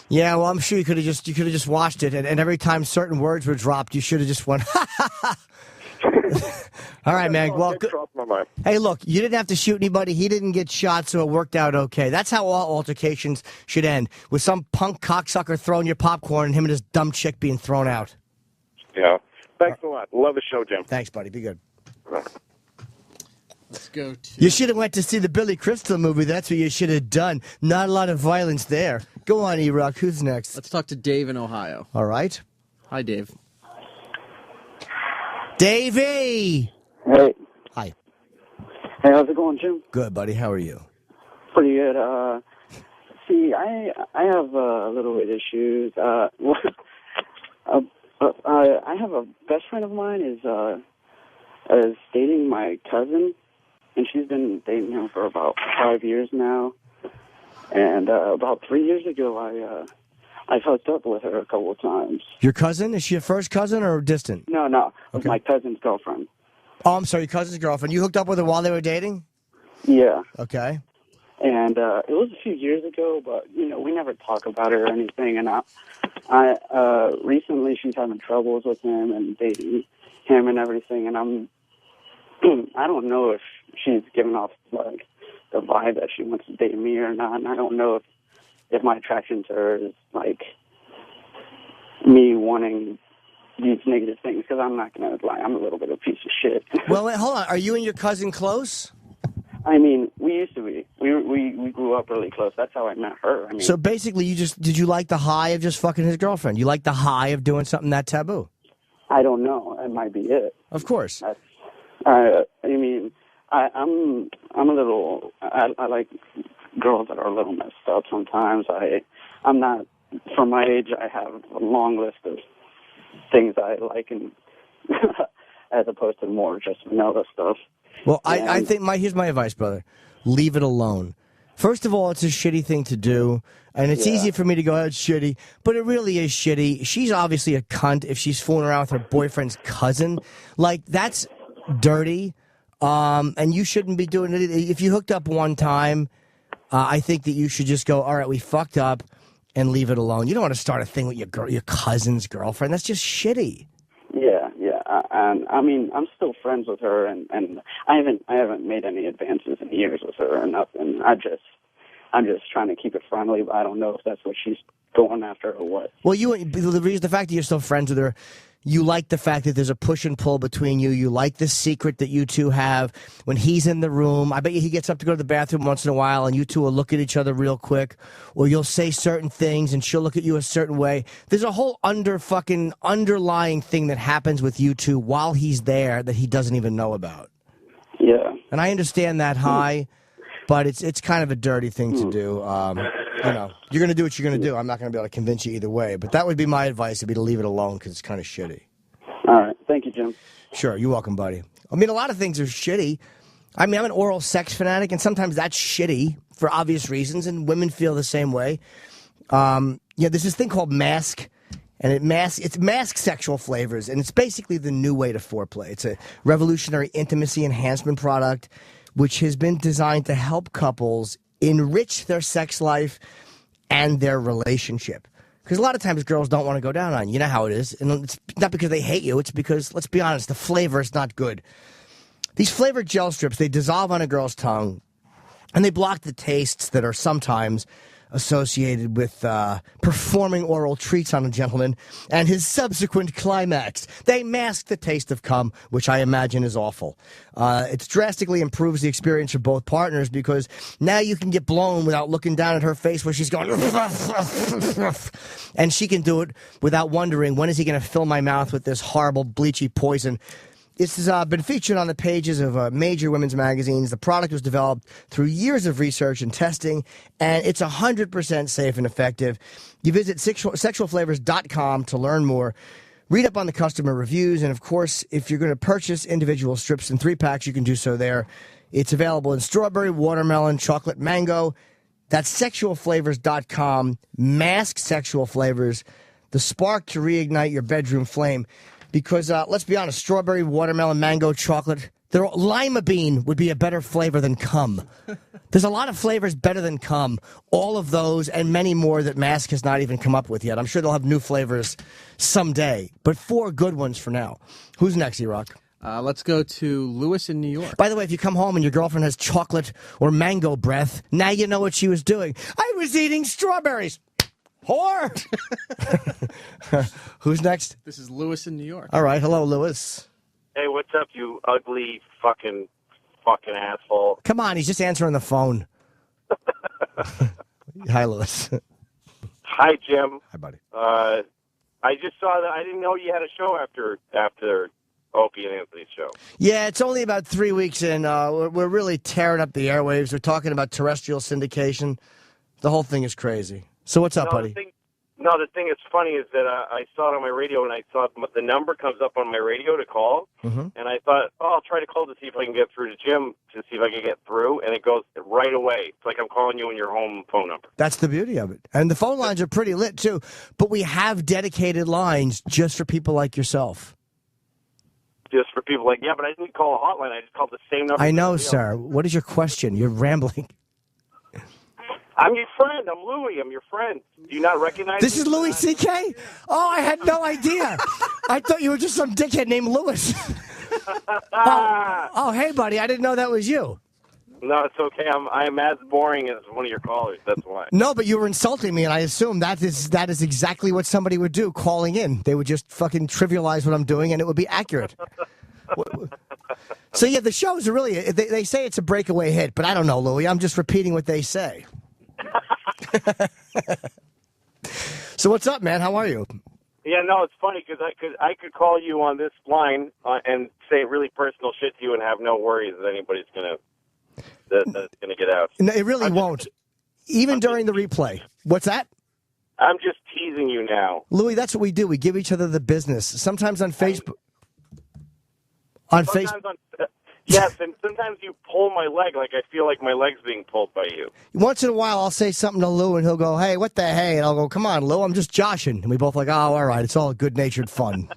Yeah, well, I'm sure you could have just watched it, and every time certain words were dropped, you should have just went, ha, ha, ha. All right, man. Well, hey, look, you didn't have to shoot anybody. He didn't get shot, so it worked out okay. That's how all altercations should end, with some punk cocksucker throwing your popcorn and him and his dumb chick being thrown out. Yeah. Thanks a lot. Love the show, Jim. Thanks, buddy. Be good. Let's go to... You should have went to see the Billy Crystal movie. That's what you should have done. Not a lot of violence there. Go on, E-Rock. Who's next? Let's talk to Dave in Ohio. All right. Hi, Dave. Davey! Hey. Hi. Hey, how's it going, Jim? Good, buddy. How are you? Pretty good. See, I have little bit issues. I have a best friend of mine is dating my cousin, and she's been dating him for about 5 years now. And about 3 years ago, I hooked up with her a couple of times. Your cousin? Is she a first cousin or distant? No, with my cousin's girlfriend. Oh, I'm sorry, your cousin's girlfriend. You hooked up with her while they were dating? Yeah. Okay. And it was a few years ago, but we never talk about it or anything. And I recently she's having troubles with him and dating him and everything. And I don't know if she's giving off like the vibe that she wants to date me or not. And I don't know if my attraction to her is like me wanting these negative things, because I'm not going to lie, I'm a little bit of a piece of shit. Well, wait, hold on. Are you and your cousin close? I mean, we used to be. We grew up really close. That's how I met her. I mean, So basically, did you like the high of just fucking his girlfriend? You like the high of doing something that taboo? I don't know. That might be it. Of course. I mean, I'm a little. I like girls that are a little messed up sometimes. I'm not. For my age, I have a long list of things I like, and as opposed to more just vanilla stuff. Well, I think here's my advice, brother. Leave it alone. First of all, it's a shitty thing to do, and it's easy for me to go, oh, it's shitty, but it really is shitty. She's obviously a cunt if she's fooling around with her boyfriend's cousin. Like, that's dirty, and you shouldn't be doing it. If you hooked up one time, I think that you should just go, all right, we fucked up, and leave it alone. You don't want to start a thing with your cousin's girlfriend. That's just shitty. Yeah. And I mean, I'm still friends with her, and I haven't made any advances in years with her or nothing. I'm just trying to keep it friendly, but I don't know if that's what she's going after or what. Well, the fact that you're still friends with her, you like the fact that there's a push and pull between you. You like the secret that you two have when he's in the room. I bet you he gets up to go to the bathroom once in a while, and you two will look at each other real quick, or you'll say certain things, and she'll look at you a certain way. There's a whole underlying thing that happens with you two while he's there that he doesn't even know about. Yeah. And I understand that high, but it's kind of a dirty thing to do. You're going to do what you're going to do. I'm not going to be able to convince you either way. But that would be my advice, would be to leave it alone because it's kind of shitty. All right. Thank you, Jim. Sure. You're welcome, buddy. I mean, a lot of things are shitty. I mean, I'm an oral sex fanatic, and sometimes that's shitty for obvious reasons, and women feel the same way. There's this thing called mask, and it's mask sexual flavors, and it's basically the new way to foreplay. It's a revolutionary intimacy enhancement product, which has been designed to help couples enrich their sex life and their relationship. Because a lot of times girls don't want to go down on you. You know how it is. And it's not because they hate you. It's because, let's be honest, the flavor is not good. These flavored gel strips, they dissolve on a girl's tongue, and they block the tastes that are sometimes associated with performing oral treats on a gentleman and his subsequent climax. They mask the taste of cum, which I imagine is awful. It drastically improves the experience for both partners because now you can get blown without looking down at her face where she's going, and she can do it without wondering, when is he going to fill my mouth with this horrible bleachy poison? This has been featured on the pages of major women's magazines. The product was developed through years of research and testing, and it's 100% safe and effective. You visit sexualflavors.com to learn more. Read up on the customer reviews, and of course, if you're going to purchase individual strips in 3-packs, you can do so there. It's available in strawberry, watermelon, chocolate, mango. That's sexualflavors.com. Mask Sexual Flavors, the spark to reignite your bedroom flame. Because, let's be honest, strawberry, watermelon, mango, chocolate, lima bean would be a better flavor than cum. There's a lot of flavors better than cum. All of those and many more that Mask has not even come up with yet. I'm sure they'll have new flavors someday, but 4 good ones for now. Who's next, E-Rock? Let's go to Louis in New York. By the way, if you come home and your girlfriend has chocolate or mango breath, now you know what she was doing. I was eating strawberries. Whore! Who's next? This is Louis in New York. All right. Hello, Louis. Hey, what's up, you ugly fucking asshole? Come on, he's just answering the phone. Hi, Louis. Hi, Jim. Hi, buddy. I just saw that. I didn't know you had a show after Opie and Anthony's show. Yeah, it's only about 3 weeks in. We're really tearing up the airwaves. We're talking about terrestrial syndication. The whole thing is crazy. So what's up, buddy? The thing that's funny is that I saw it on my radio, and I saw the number comes up on my radio to call, and I thought, I'll try to call to see if I can get through to Jim, to see if I can get through, and it goes right away. It's like I'm calling you on your home phone number. That's the beauty of it. And the phone lines are pretty lit, too. But we have dedicated lines just for people like yourself. Just for people like, yeah, but I didn't call a hotline. I just called the same number. I know, sir. What is your question? You're rambling. I'm your friend. I'm Louis. I'm your friend. Do you not recognize This me? is Louis C.K.? Oh, I had no idea. I thought you were just some dickhead named Louis. Oh, hey, buddy. I didn't know that was you. No, it's okay. I'm as boring as one of your callers. That's why. No, but you were insulting me, and I assume that is exactly what somebody would do calling in. They would just fucking trivialize what I'm doing, and it would be accurate. So, yeah, the shows are really, they say it's a breakaway hit, but I don't know, Louis. I'm just repeating what they say. So what's up, man? How are you? Yeah, no, it's funny because I could call you on this line and say really personal shit to you and have no worries that anybody's that's gonna get out. No, it really won't. Even during the replay. What's that? I'm just teasing you now, Louis. That's what we do. We give each other the business. Sometimes on Facebook. Yes, and sometimes you pull my leg, like I feel like my leg's being pulled by you. Once in a while, I'll say something to Lou, and he'll go, "Hey, what the hey?" And I'll go, "Come on, Lou, I'm just joshing." And we both like, "Oh, all right, it's all good-natured fun."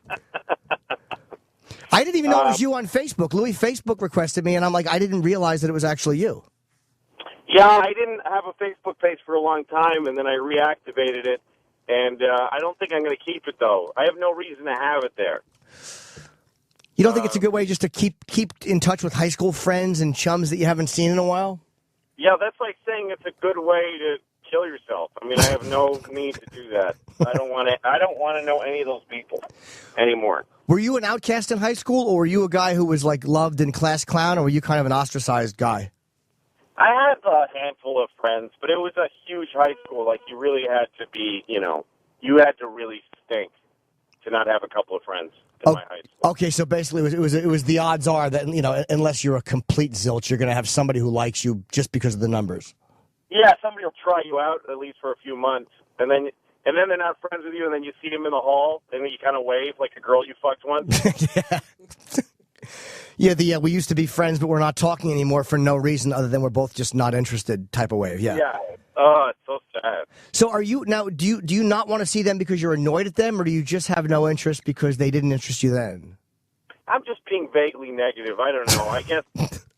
I didn't even know it was you on Facebook. Louis Facebook requested me, and I'm like, I didn't realize that it was actually you. Yeah, I didn't have a Facebook page for a long time, and then I reactivated it, and I don't think I'm going to keep it, though. I have no reason to have it there. You don't think it's a good way just to keep in touch with high school friends and chums that you haven't seen in a while? Yeah, that's like saying it's a good way to kill yourself. I mean, I have no need to do that. I don't want to know any of those people anymore. Were you an outcast in high school, or were you a guy who was like loved in class clown, or were you kind of an ostracized guy? I had a handful of friends, but it was a huge high school. Like, you really had to be, you had to really stink to not have a couple of friends. Okay, so basically it was the odds are that, unless you're a complete zilch, you're going to have somebody who likes you just because of the numbers. Yeah, somebody will try you out at least for a few months, and then they're not friends with you, and then you see them in the hall, and then you kind of wave like a girl you fucked once. Yeah, we used to be friends, but we're not talking anymore for no reason other than we're both just not interested type of wave. Yeah. Yeah. Oh, it's so sad. So are you now? Do you not want to see them because you're annoyed at them, or do you just have no interest because they didn't interest you then? I'm just being vaguely negative. I don't know. I guess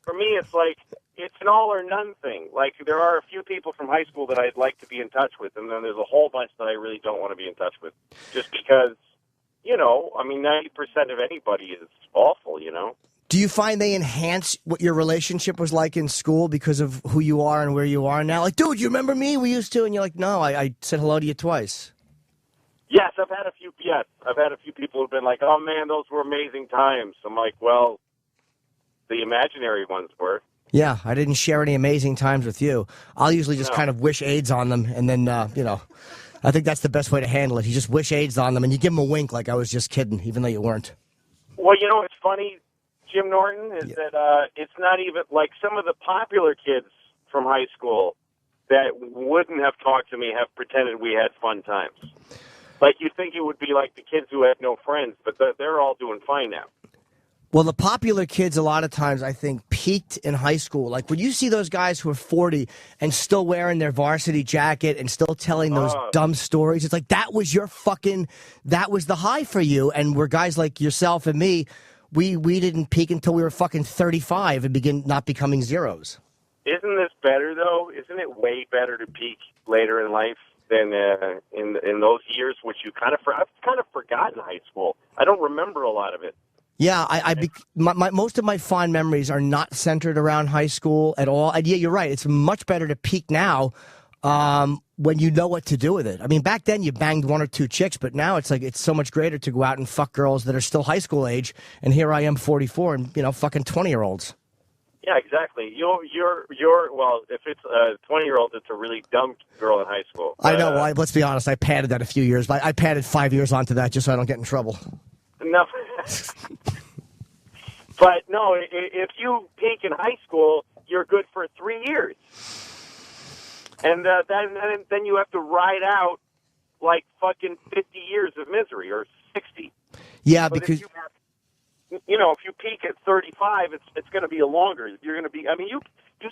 for me, it's like it's an all or none thing. Like, there are a few people from high school that I'd like to be in touch with, and then there's a whole bunch that I really don't want to be in touch with, just because 90% of anybody is awful. Do you find they enhance what your relationship was like in school because of who you are and where you are now? Like, dude, you remember me? We used to, and you're like, no, I said hello to you twice. Yes, I've had a few. Yes, I've had a few people who've been like, "Oh man, those were amazing times." I'm like, "Well, the imaginary ones were." Yeah, I didn't share any amazing times with you. I'll usually just kind of wish AIDS on them, and then I think that's the best way to handle it. You just wish AIDS on them, and you give them a wink, like I was just kidding, even though you weren't. Well, it's funny, Jim Norton, is that it's not even like some of the popular kids from high school that wouldn't have talked to me have pretended we had fun times. Like, you think it would be like the kids who had no friends, but they're all doing fine now. Well, the popular kids, a lot of times, I think, peaked in high school. Like, when you see those guys who are 40 and still wearing their varsity jacket and still telling those dumb stories, it's like, that was the high for you. And we're guys like yourself and me, we didn't peak until we were fucking 35 and begin not becoming zeros. Isn't this better, though? Isn't it way better to peak later in life than in those years, which I've kind of forgotten high school. I don't remember a lot of it. Yeah, most of my fond memories are not centered around high school at all. And yeah, you're right. It's much better to peak now when you know what to do with it. I mean, back then you banged one or two chicks, but now it's like it's so much greater to go out and fuck girls that are still high school age. And here I am, 44, and fucking 20-year-olds. Yeah, exactly. You're well, if it's a 20-year-old, it's a really dumb girl in high school. I know. Well, let's be honest. I padded that a few years. I padded 5 years onto that just so I don't get in trouble. No. But no, if you peak in high school, you're good for 3 years. And then you have to ride out like fucking 50 years of misery or 60. Yeah, but because... if you peak at 35, it's going to be a longer. You're going to be. I mean, you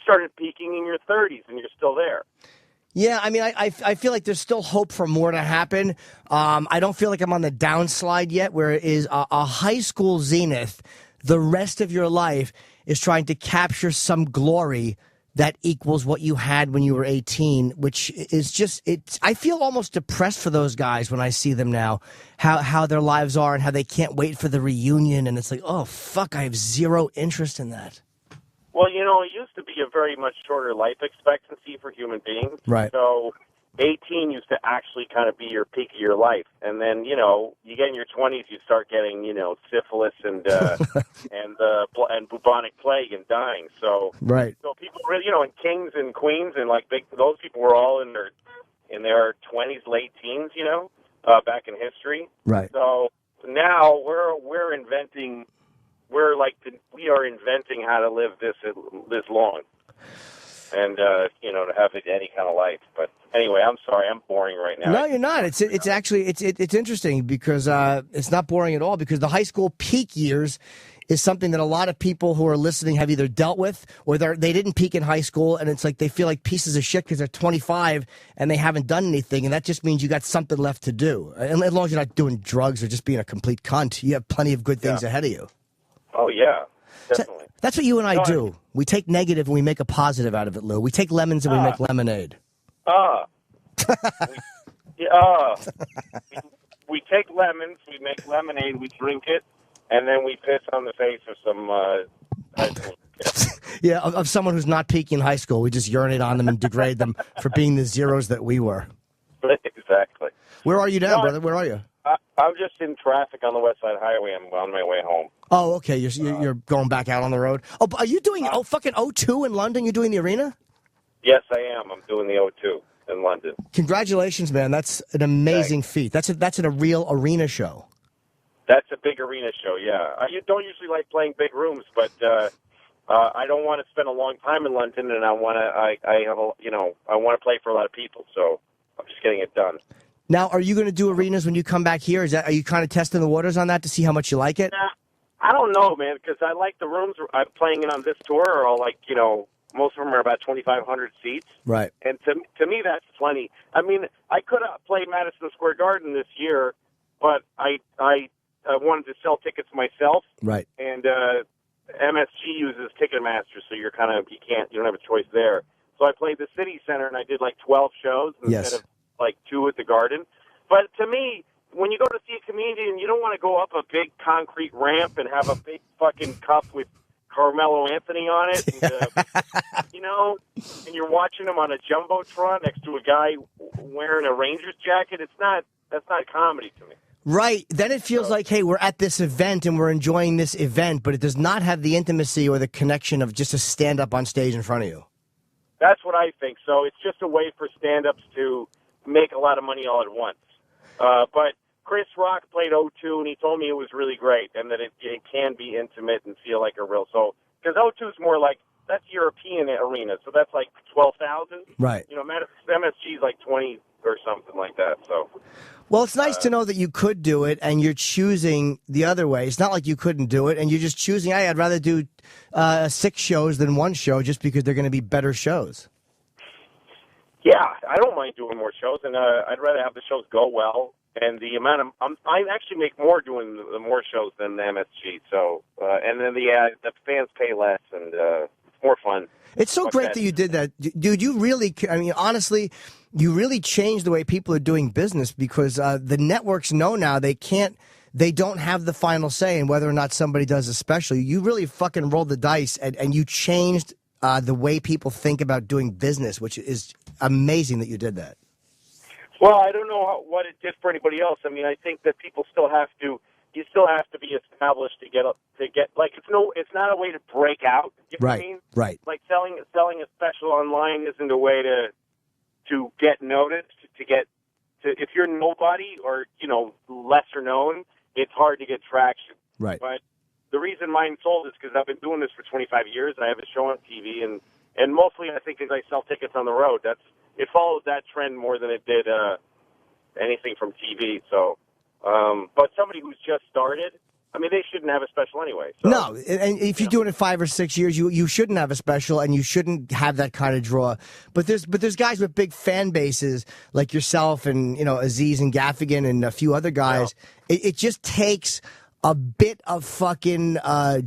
started peaking in your 30s, and you're still there. Yeah, I mean, I feel like there's still hope for more to happen. I don't feel like I'm on the downslide yet, where it is a high school zenith. The rest of your life is trying to capture some glory that equals what you had when you were 18, which is just, I feel almost depressed for those guys when I see them now, how their lives are and how they can't wait for the reunion. And it's like, oh, fuck, I have zero interest in that. Well, it used to be a very much shorter life expectancy for human beings. Right. So 18 used to actually kind of be your peak of your life. And then, you get in your 20s, you start getting, syphilis and and bubonic plague and dying. So, right. So people really, and kings and queens and those people were all in their 20s, late teens, back in history. Right. So now we are inventing how to live this long. And, to have any kind of life. But anyway, I'm sorry. I'm boring right now. No, you're not. It's actually interesting because it's not boring at all, because the high school peak years is something that a lot of people who are listening have either dealt with or they didn't peak in high school, and it's like they feel like pieces of shit because they're 25 and they haven't done anything, and that just means you got something left to do. And as long as you're not doing drugs or just being a complete cunt, you have plenty of good things ahead of you. Oh, yeah. Definitely. That's what you and I do. We take negative and we make a positive out of it, Lou. We take lemons and we make lemonade. We take lemons, we make lemonade, we drink it, and then we piss on the face of some high school kids. Yeah, of someone who's not peaking in high school. We just urinate on them and degrade them for being the zeros that we were. Exactly. Where are you now, brother? Where are you? I'm just in traffic on the West Side Highway. I'm on my way home. Oh, okay. You're going back out on the road. Oh, are you doing fucking O2 in London? You're doing the arena? Yes, I am. I'm doing the O2 in London. Congratulations, man. That's an amazing feat. That's a real arena show. That's a big arena show, yeah. I don't usually like playing big rooms, but I don't want to spend a long time in London, and I want to play for a lot of people, so I'm just getting it done. Now, are you going to do arenas when you come back here? Are you kind of testing the waters on that to see how much you like it? I don't know, man, because I like the rooms I'm playing in on this tour are all most of them are about 2,500 seats. Right. And to me, that's plenty. I mean, I could have played Madison Square Garden this year, but I wanted to sell tickets myself. Right. And MSG uses Ticketmaster, so you don't have a choice there. So I played the City Center, and I did 12 shows instead of 2 at the Garden. But to me, when you go to see a comedian, you don't want to go up a big concrete ramp and have a big fucking cup with Carmelo Anthony on it, and, you know, and you're watching him on a jumbotron next to a guy wearing a Rangers jacket. That's not comedy to me. Right. Then it feels like, hey, we're at this event and we're enjoying this event, but it does not have the intimacy or the connection of just a stand-up on stage in front of you. That's what I think. So it's just a way for stand-ups to make a lot of money all at once. But Chris Rock played O2, and he told me it was really great, and that it can be intimate and feel like a real. So because O2 is more like, that's European arena, so that's like 12,000. Right. You know, MSG is like 20 or something like that. So. Well, it's nice to know that you could do it, and you're choosing the other way. It's not like you couldn't do it, and you're just choosing, hey, I'd rather do 6 shows than 1 show just because they're going to be better shows. Yeah, I don't mind doing more shows, and I'd rather have the shows go well. And the amount of I actually make more doing the more shows than the MSG. So, and then the fans pay less, and it's more fun. It's so great that you did that, dude. You really, I mean, honestly, you really changed the way people are doing business because the networks know now they don't have the final say in whether or not somebody does a special. You really fucking rolled the dice, and you changed the way people think about doing business, which is amazing that you did that. Well, I don't know what it did for anybody else. I mean, I think that people still have to. You still have to be established to get like it's not a way to break out. You know what I mean? Right. Like selling a special online isn't a way to get noticed. If you're nobody or lesser known, it's hard to get traction. Right. But the reason mine sold is because I've been doing this for 25 years. I have a show on TV, and mostly I think as I sell tickets on the road, it follows that trend more than it did anything from TV. So, but somebody who's just started, I mean, they shouldn't have a special anyway. So. No, and if you're doing it 5 or 6 years, you shouldn't have a special, and you shouldn't have that kind of draw. But there's guys with big fan bases like yourself, and Aziz and Gaffigan and a few other guys. Yeah. It just takes a bit of fucking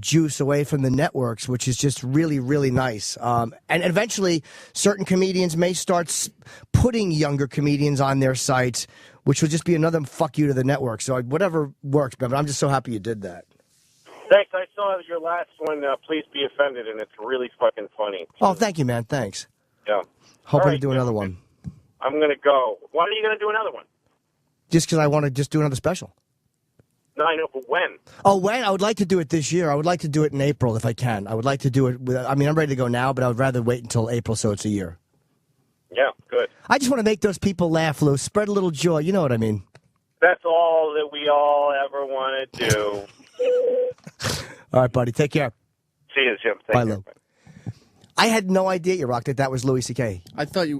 juice away from the networks, which is just really, really nice. And eventually, certain comedians may start putting younger comedians on their sites, which will just be another fuck you to the network. So whatever works, but I'm just so happy you did that. Thanks. I saw your last one, Please Be Offended, and it's really fucking funny. Oh, thank you, man. Thanks. Yeah. Hoping to do another one. I'm going to go. Why are you going to do another one? Just because I want to just do another special. No, I know, but when? Oh, when? I would like to do it this year. I would like to do it in April if I can. I would like to do it I'm ready to go now, but I would rather wait until April so it's a year. Yeah, good. I just want to make those people laugh, Lou. Spread a little joy. You know what I mean. That's all that we all ever want to do. All right, buddy. Take care. See you, Jim. Bye, Lou. I had no idea, you rocked it. That was Louis C.K.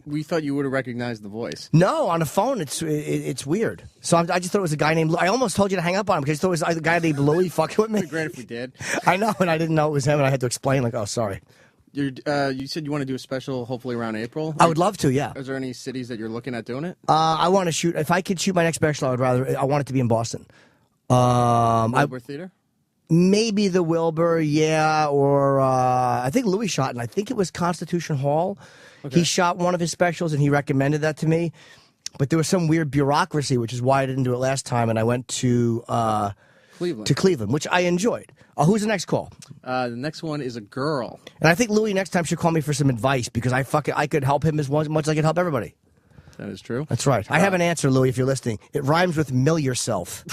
We thought you would have recognized the voice. No, on a phone, it's weird. So I just thought it was a guy named. I almost told you to hang up on him because I thought it was a guy named Louis fucking with me. It'd be great if we did. I know, and I didn't know it was him, and I had to explain. Like, oh, sorry. You said you want to do a special, hopefully around April. I would love to. Yeah. Is there any cities that you're looking at doing it? I want to shoot. If I could shoot my next special, I want it to be in Boston. Wilbur Theater. Maybe the Wilbur, yeah, or I think Louis shot, and I think it was Constitution Hall. Okay. He shot one of his specials, and he recommended that to me. But there was some weird bureaucracy, which is why I didn't do it last time, and I went to Cleveland, which I enjoyed. Who's the next call? The next one is a girl. And I think Louis next time should call me for some advice, because I could help him as much as I could help everybody. That is true. That's right. I have an answer, Louis, if you're listening. It rhymes with mill yourself.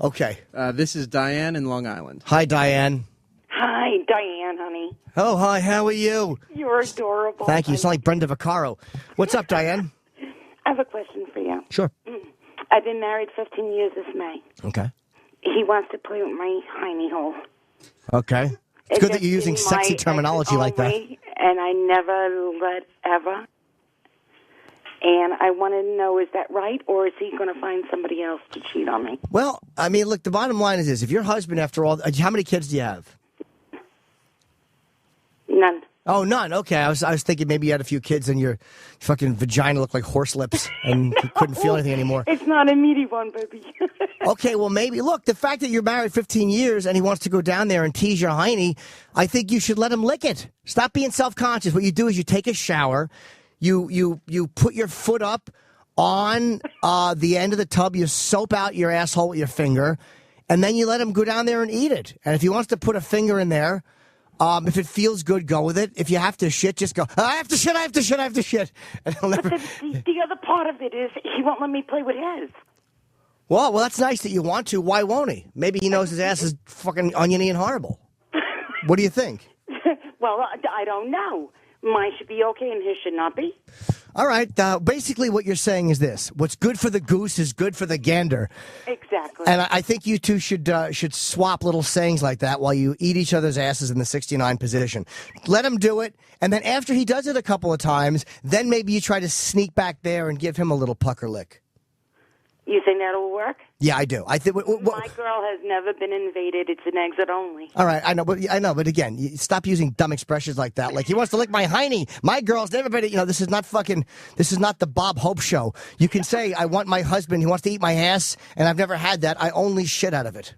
Okay. This is Diane in Long Island. Hi, Diane. Hi, Diane, honey. Oh, hi. How are you? You're adorable. Thank you. You sound like Brenda Vaccaro. What's up, Diane? I have a question for you. Sure. I've been married 15 years this May. Okay. He wants to play with my hiney hole. Okay. It's good that you're using sexy terminology like that. And I never let ever. And I want to know, is that right, or is he going to find somebody else to cheat on me? Well, I mean, look, the bottom line is this. If your husband, after all, how many kids do you have? None. Oh, none. Okay. I was thinking maybe you had a few kids and your fucking vagina looked like horse lips and you couldn't feel anything anymore. It's not a meaty one, baby. Okay, well, maybe. Look, the fact that you're married 15 years and he wants to go down there and tease your hiney, I think you should let him lick it. Stop being self-conscious. What you do is you take a shower. You put your foot up on the end of the tub. You soap out your asshole with your finger, and then you let him go down there and eat it. And if he wants to put a finger in there, if it feels good, go with it. If you have to shit, just go, I have to shit, I have to shit, I have to shit. And he'll never... But the other part of it is he won't let me play with his. Well, that's nice that you want to. Why won't he? Maybe he knows his ass is fucking oniony and horrible. What do you think? Well, I don't know. Mine should be okay and his should not be. All right. Basically, what you're saying is this: what's good for the goose is good for the gander. Exactly. And I think you two should swap little sayings like that while you eat each other's asses in the 69 position. Let him do it, and then after he does it a couple of times, then maybe you try to sneak back there and give him a little pucker lick. You think that'll work? Yeah, I do. I think. My girl has never been invaded. It's an exit only. All right, I know, but again, you stop using dumb expressions like that. Like he wants to lick my hiney. My girl's never been. This is not the Bob Hope show. You can say I want my husband. He wants to eat my ass, and I've never had that. I only shit out of it.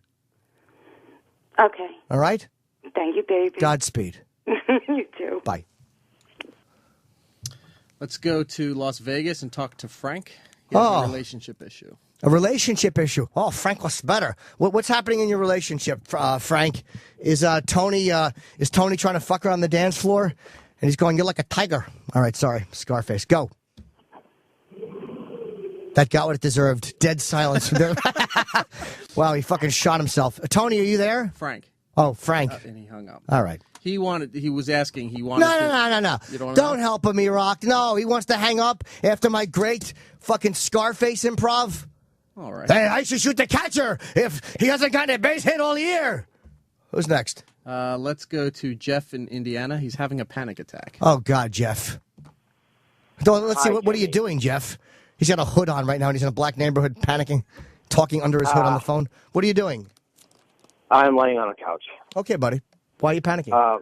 Okay. All right. Thank you, baby. Godspeed. You too. Bye. Let's go to Las Vegas and talk to Frank. He has a relationship issue. A relationship issue. Oh, Frank was better. What's happening in your relationship, Frank? Is Tony trying to fuck her on the dance floor? And he's going, "You're like a tiger." All right, sorry, Scarface. Go. That got what it deserved. Dead silence. Wow, he fucking shot himself. Tony, are you there? Frank. Oh, Frank. And he hung up. All right. He wanted. He was asking. He wanted. No. You Don't help him, E-Rock. No, he wants to hang up after my great fucking Scarface improv. All right. Hey, I should shoot the catcher if he hasn't gotten a base hit all year. Who's next? Let's go to Jeff in Indiana. He's having a panic attack. Oh, God, Jeff. Let's see. What are you doing, Jeff? He's got a hood on right now, and he's in a black neighborhood panicking, talking under his hood on the phone. What are you doing? I'm laying on a couch. Okay, buddy. Why are you panicking?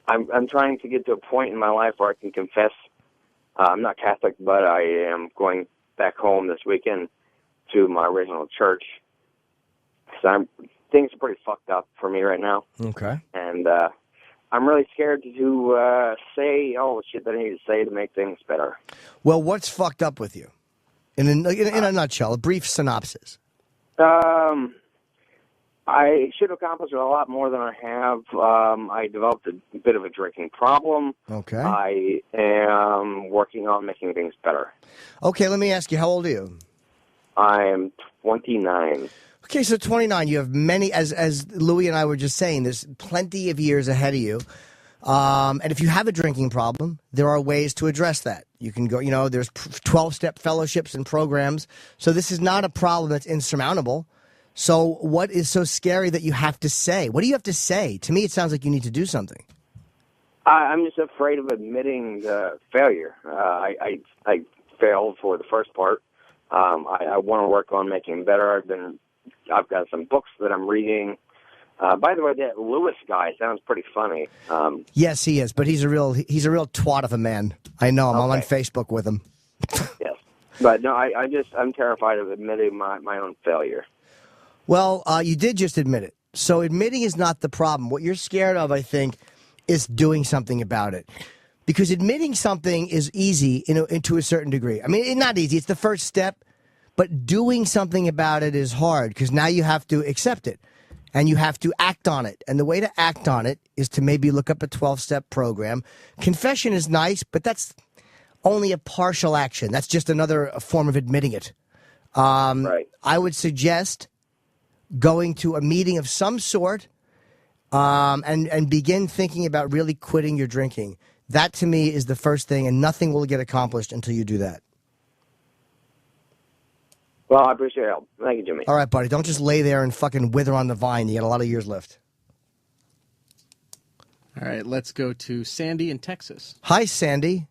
I'm trying to get to a point in my life where I can confess. I'm not Catholic, but I am going back home this weekend to my original church. So things are pretty fucked up for me right now. Okay. And I'm really scared to say all the shit that I need to say to make things better. Well, what's fucked up with you? In a nutshell, a brief synopsis. I should accomplish a lot more than I have. I developed a bit of a drinking problem. Okay. I am working on making things better. Okay, let me ask you, how old are you? I am 29. Okay, so 29. You have many, as Louis and I were just saying, there's plenty of years ahead of you. And if you have a drinking problem, there are ways to address that. You can go, there's 12-step fellowships and programs. So this is not a problem that's insurmountable. So what is so scary that you have to say? What do you have to say? To me, it sounds like you need to do something. I'm just afraid of admitting failure. I failed for the first part. I want to work on making better. I've got some books that I'm reading. By the way, that Louis guy sounds pretty funny. Yes, he is, but he's a real twat of a man. I know him. Okay. I'm on Facebook with him. Yes, but no, I'm terrified of admitting my own failure. Well, you did just admit it. So admitting is not the problem. What you're scared of, I think, is doing something about it. Because admitting something is easy to a certain degree. I mean, it's not easy. It's the first step. But doing something about it is hard because now you have to accept it. And you have to act on it. And the way to act on it is to maybe look up a 12-step program. Confession is nice, but that's only a partial action. That's just another form of admitting it. Right. I would suggest going to a meeting of some sort and begin thinking about really quitting your drinking. That, to me, is the first thing, and nothing will get accomplished until you do that. Well, I appreciate your help. Thank you, Jimmy. All right, buddy. Don't just lay there and fucking wither on the vine. You got a lot of years left. All right, let's go to Sandy in Texas. Hi, Sandy.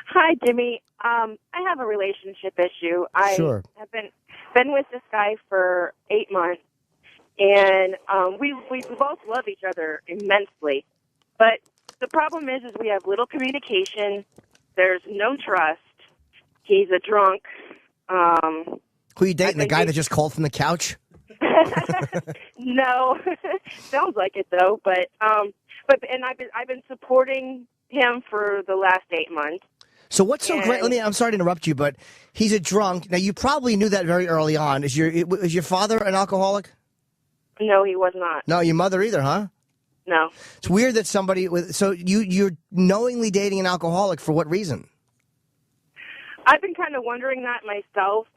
Hi, Jimmy. I have a relationship issue. Sure. I have been with this guy for 8 months, and we both love each other immensely. But the problem is we have little communication. There's no trust. He's a drunk. Who you dating? The guy that just called from the couch? No, sounds like it though. But I've been supporting him for the last 8 months. So what's so great? I'm sorry to interrupt you, but he's a drunk. Now, you probably knew that very early on. Is your father an alcoholic? No, he was not. No, your mother either, huh? No. It's weird that somebody with... So you're knowingly dating an alcoholic for what reason? I've been kind of wondering that myself,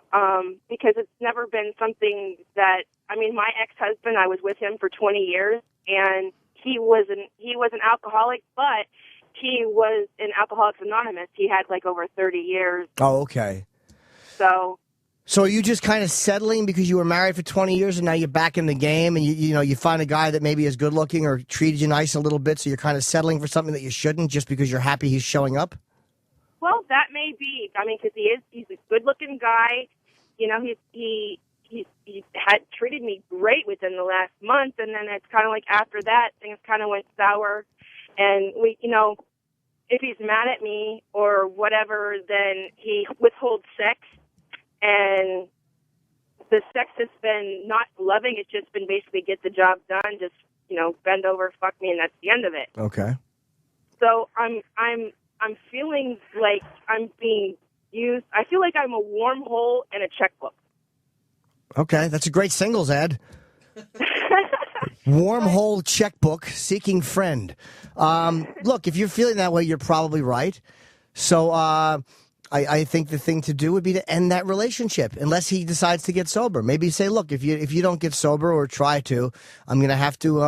because it's never been something that... I mean, my ex-husband, I was with him for 20 years, and he was an alcoholic, but he was in Alcoholics Anonymous. He had like over 30 years. Oh, okay. So are you just kind of settling because you were married for 20 years and now you're back in the game and you find a guy that maybe is good looking or treated you nice a little bit, so you're kind of settling for something that you shouldn't just because you're happy he's showing up? well, that may be. I mean, because he's a good looking guy. You know, he had treated me great within the last month, and then it's kind of like after that things kind of went sour, and we, you know, if he's mad at me or whatever, then he withholds sex, and the sex has been not loving. It's just been basically get the job done, just, you know, bend over, fuck me, and that's the end of it. Okay. So I'm feeling like I'm being used. I feel like I'm a wormhole in a checkbook. Okay, that's a great singles ad. Wormhole checkbook, seeking friend. Look, if you're feeling that way, you're probably right. So I think the thing to do would be to end that relationship, unless he decides to get sober. Maybe say, look, if you don't get sober or try to, I'm gonna have to,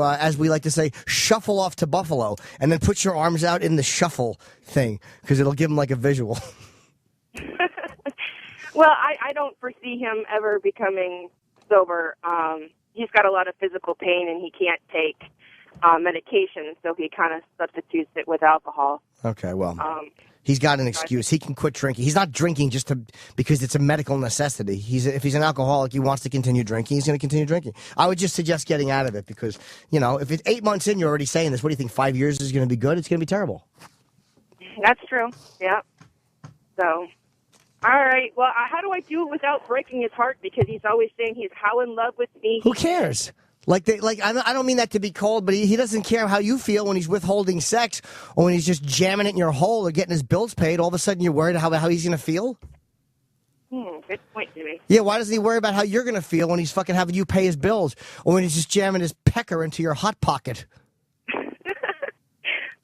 as we like to say, shuffle off to Buffalo, and then put your arms out in the shuffle thing, because it'll give him like a visual. Well, I don't foresee him ever becoming sober. He's got a lot of physical pain, and he can't take medication, so he kind of substitutes it with alcohol. Okay, well, he's got an excuse. He can quit drinking. He's not drinking because it's a medical necessity. If he's an alcoholic, he wants to continue drinking, he's going to continue drinking. I would just suggest getting out of it, because, you know, if it's 8 months in, you're already saying this. What do you think, 5 years is going to be good? It's going to be terrible. That's true, yeah. So... all right. Well, how do I do it without breaking his heart? Because he's always saying he's how in love with me. Who cares? I don't mean that to be cold, but he doesn't care how you feel when he's withholding sex, or when he's just jamming it in your hole or getting his bills paid. All of a sudden, you're worried how he's going to feel. Good point, Jimmy. Yeah. Why doesn't he worry about how you're going to feel when he's fucking having you pay his bills, or when he's just jamming his pecker into your hot pocket?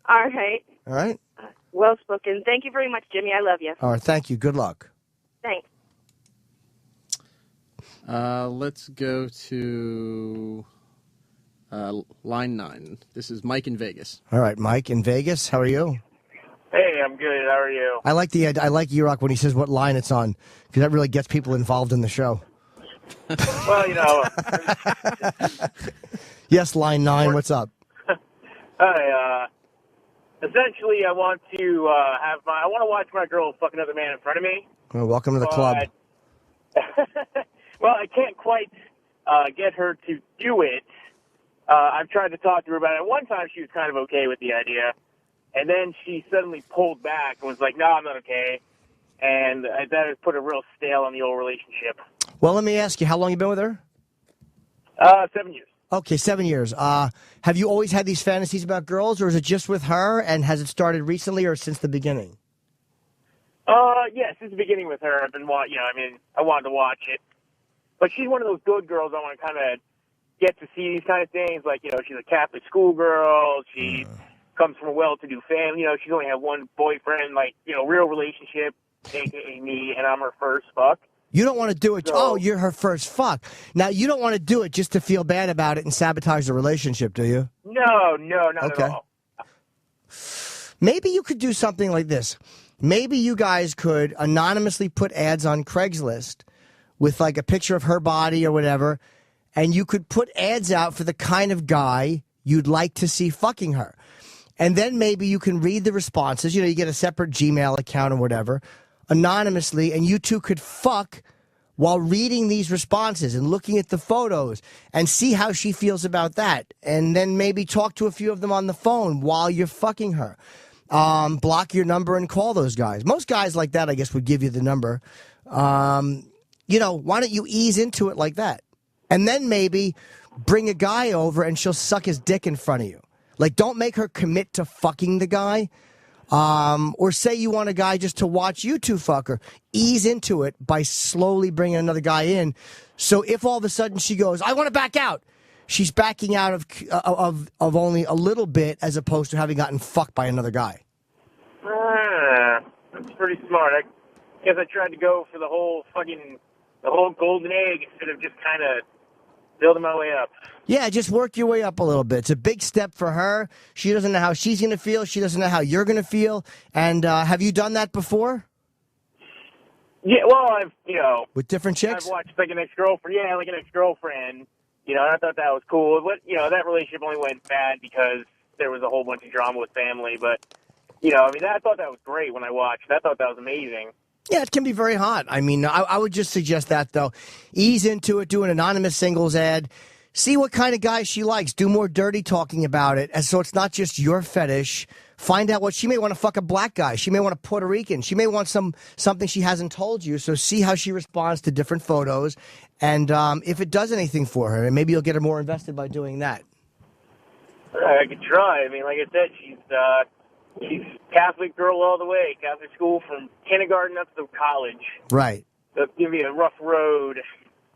All right. All right. Well spoken. Thank you very much, Jimmy. I love you. All right. Thank you. Good luck. Thanks. Let's go to line 9. This is Mike in Vegas. All right, Mike in Vegas. How are you? Hey, I'm good. How are you? I like E-Rock when he says what line it's on, because that really gets people involved in the show. Well, you know. Yes, line 9. What's up? Hi. Essentially, I want to watch my girl fuck another man in front of me. Well, welcome to the club. Well, I can't quite get her to do it. I've tried to talk to her about it. One time she was kind of okay with the idea, and then she suddenly pulled back and was like, no, I'm not okay. And that has put a real stale on the old relationship. Well, let me ask you, how long you been with her? 7 years. Okay, 7 years. Have you always had these fantasies about girls, or is it just with her, and has it started recently or since the beginning? Yes, since the beginning with her. I've been I wanted to watch it. But she's one of those good girls I want to kind of get to see these kind of things. Like, you know, she's a Catholic schoolgirl. She comes from a well-to-do family. You know, she's only had one boyfriend, like, you know, real relationship, a.k.a. me, and I'm her first fuck. You don't want to do it. Oh, you're her first fuck. Now, you don't want to do it just to feel bad about it and sabotage the relationship, do you? No, not at all. Maybe you could do something like this. Maybe you guys could anonymously put ads on Craigslist with like a picture of her body or whatever, and you could put ads out for the kind of guy you'd like to see fucking her. And then maybe you can read the responses. You know, you get a separate Gmail account or whatever, anonymously, and you two could fuck while reading these responses and looking at the photos and see how she feels about that. And then maybe talk to a few of them on the phone while you're fucking her. Block your number and call those guys. Most guys like that, I guess, would give you the number. You know, why don't you ease into it like that? And then maybe bring a guy over and she'll suck his dick in front of you. Like, don't make her commit to fucking the guy Or say you want a guy just to watch you two fuck her. Ease into it by slowly bringing another guy in. So if all of a sudden she goes, I want to back out, she's backing out of only a little bit as opposed to having gotten fucked by another guy. That's pretty smart. I guess I tried to go for the whole golden egg instead of just kind of building my way up. Yeah, just work your way up a little bit. It's a big step for her. She doesn't know how she's going to feel. She doesn't know how you're going to feel. And have you done that before? Yeah, well, I've, with different chicks? I've watched like an ex-girlfriend. Yeah, like an ex-girlfriend. And I thought that was cool. But, that relationship only went bad because there was a whole bunch of drama with family. But, I thought that was great when I watched. I thought that was amazing. Yeah, it can be very hot. I mean, I would just suggest that, though. Ease into it, do an anonymous singles ad. See what kind of guy she likes. Do more dirty talking about it. And so it's not just your fetish. Find out what she may want to fuck a black guy. She may want a Puerto Rican. She may want something she hasn't told you. So see how she responds to different photos. And if it does anything for her, and maybe you'll get her more invested by doing that. I could try. I mean, like I said, she's Catholic girl all the way. Catholic school from kindergarten up to college. Right. So it's going to be a rough road.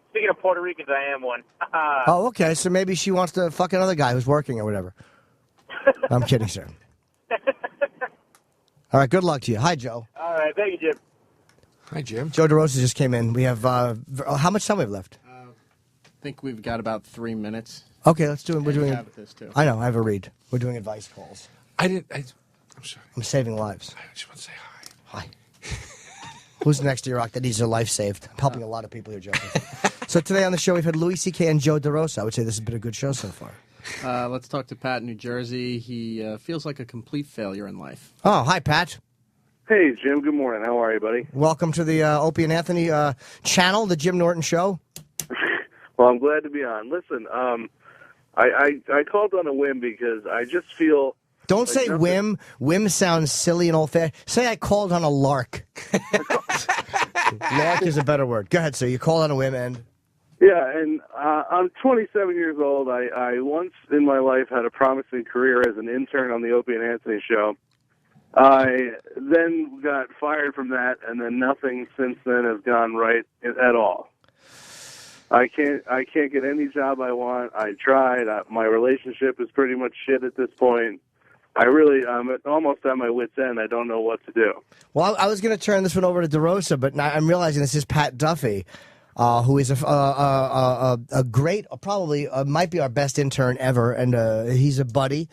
Speaking of Puerto Ricans, I am one. Oh, okay. So maybe she wants to fuck another guy who's working or whatever. I'm kidding, sir. All right, good luck to you. Hi, Joe. All right, thank you, Jim. Hi, Jim. Joe DeRosa just came in. We have, how much time we have left? I think we've got about 3 minutes. Okay, let's do it. We're doing have this, too. I know, I have a read. We're doing advice calls. I'm sorry. I'm saving lives. I just want to say hi. Hi. Who's next to you, Rock, that needs their life saved? I'm helping a lot of people here, Joe. So today on the show, we've had Louis C.K. and Joe DeRosa. I would say this has been a good show so far. Let's talk to Pat in New Jersey. He feels like a complete failure in life. Oh, hi, Pat. Hey, Jim. Good morning. How are you, buddy? Welcome to the Opie and Anthony channel, the Jim Norton Show. Well, I'm glad to be on. Listen, I called on a whim because I just feel... Don't say whim. Whim sounds silly and old-fashioned. Say I called on a lark. Lark is a better word. Go ahead, sir. You called on a whim and... Yeah, and I'm 27 years old. I once in my life had a promising career as an intern on the Opie and Anthony show. I then got fired from that, and then nothing since then has gone right at all. I can't get any job I want. I tried. My relationship is pretty much shit at this point. I'm almost at my wit's end. I don't know what to do. Well, I was going to turn this one over to DeRosa, but now I'm realizing this is Pat Duffy, who is a great, probably might be our best intern ever, and he's a buddy.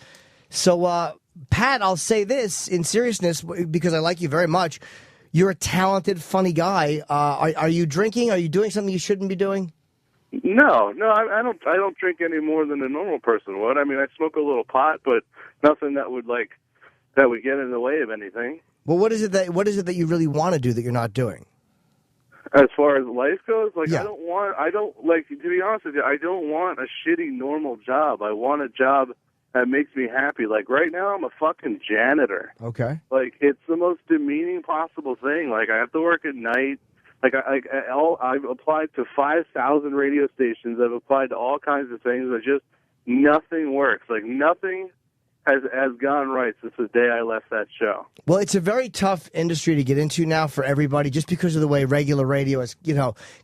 So, Pat, I'll say this in seriousness because I like you very much. You're a talented, funny guy. Are you drinking? Are you doing something you shouldn't be doing? No, I don't drink any more than a normal person would. I mean, I smoke a little pot, but nothing that would get in the way of anything. Well, what is it that you really want to do that you're not doing? As far as life goes, yeah. to be honest with you, I don't want a shitty normal job. I want a job that makes me happy. Like right now, I'm a fucking janitor. Okay. Like it's the most demeaning possible thing. Like I have to work at night. I've applied to 5,000 radio stations. I've applied to all kinds of things. Nothing works. Like nothing has gone right since the day I left that show. Well, it's a very tough industry to get into now for everybody, just because of the way regular radio has,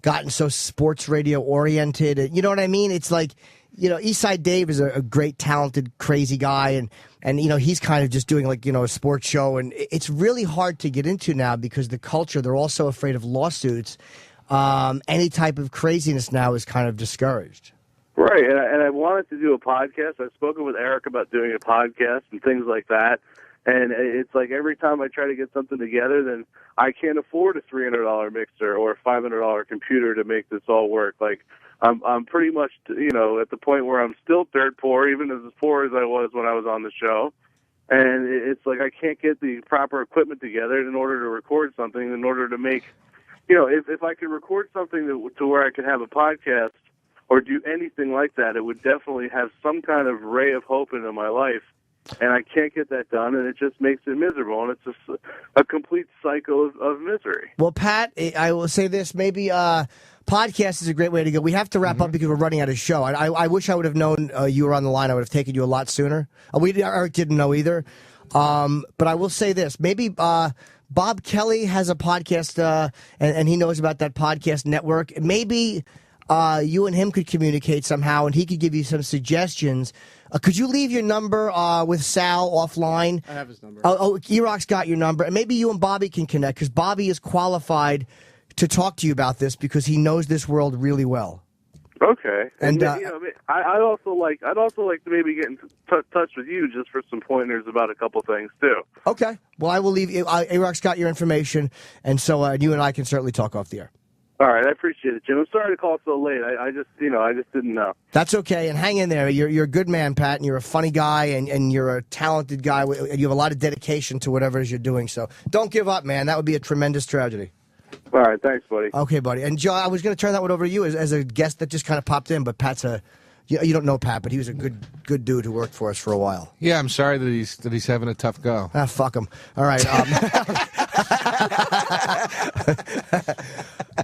gotten so sports radio oriented. You know what I mean? It's like, Eastside Dave is a great, talented, crazy guy, and he's kind of just doing a sports show, and it's really hard to get into now because the culture, they're all so afraid of lawsuits. Any type of craziness now is kind of discouraged. Right, and I wanted to do a podcast. I've spoken with Eric about doing a podcast and things like that, and it's like every time I try to get something together, then I can't afford a $300 mixer or a $500 computer to make this all work. Like, I'm pretty much, at the point where I'm still dirt poor, even as poor as I was when I was on the show. And it's like I can't get the proper equipment together in order to record something, in order to make, if I could record something to where I could have a podcast or do anything like that, it would definitely have some kind of ray of hope into my life. And I can't get that done, and it just makes it miserable, and it's just a complete cycle of misery. Well, Pat, I will say this, maybe podcast is a great way to go. We have to wrap up because we're running out of show. I wish I would have known you were on the line. I would have taken you a lot sooner. Eric didn't know either. But I will say this: maybe Bob Kelly has a podcast, and he knows about that podcast network. Maybe you and him could communicate somehow, and he could give you some suggestions. Could you leave your number with Sal offline? I have his number. E-Rock's got your number, and maybe you and Bobby can connect because Bobby is qualified to talk to you about this because he knows this world really well. Okay, And, I'd also like to maybe get in touch with you just for some pointers about a couple things too. Okay, well, I will leave you. A-Rock's got your information, and so you and I can certainly talk off the air. All right, I appreciate it, Jim. I'm sorry to call so late. I just didn't know. That's okay, and hang in there. You're a good man, Pat, and you're a funny guy, and you're a talented guy. And you have a lot of dedication to whatever it is you're doing. So don't give up, man. That would be a tremendous tragedy. All right, thanks, buddy. Okay, buddy. And Joe, I was going to turn that one over to you as a guest that just kind of popped in, but Pat's you don't know Pat, but he was a good dude who worked for us for a while. Yeah, I'm sorry that he's having a tough go. Ah, fuck him. All right.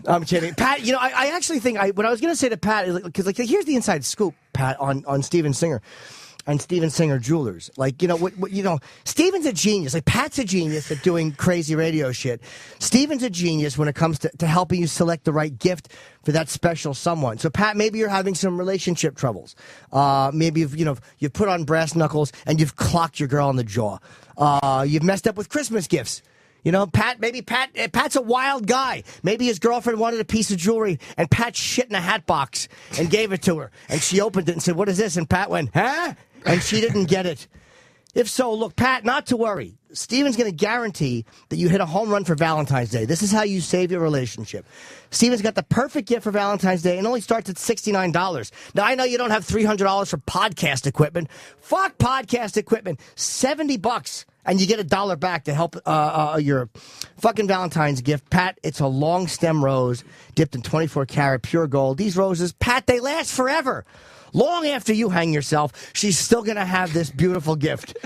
I'm kidding, Pat. I actually think what I was going to say to Pat is because here's the inside scoop, Pat, on Steven Singer. And Steven Singer Jewelers. Steven's a genius. Pat's a genius at doing crazy radio shit. Steven's a genius when it comes to helping you select the right gift for that special someone. So, Pat, maybe you're having some relationship troubles. Maybe you've put on brass knuckles and you've clocked your girl in the jaw. You've messed up with Christmas gifts. Pat's a wild guy. Maybe his girlfriend wanted a piece of jewelry, and Pat shit in a hat box and gave it to her. And she opened it and said, "What is this?" And Pat went, "Huh?" And she didn't get it. If so, look, Pat, not to worry. Steven's going to guarantee that you hit a home run for Valentine's Day. This is how you save your relationship. Steven's got the perfect gift for Valentine's Day and only starts at $69. Now, I know you don't have $300 for podcast equipment. Fuck podcast equipment. $70. And you get $1 back to help your fucking Valentine's gift. Pat, it's a long stem rose dipped in 24 karat pure gold. These roses, Pat, they last forever. Long after you hang yourself, she's still going to have this beautiful gift.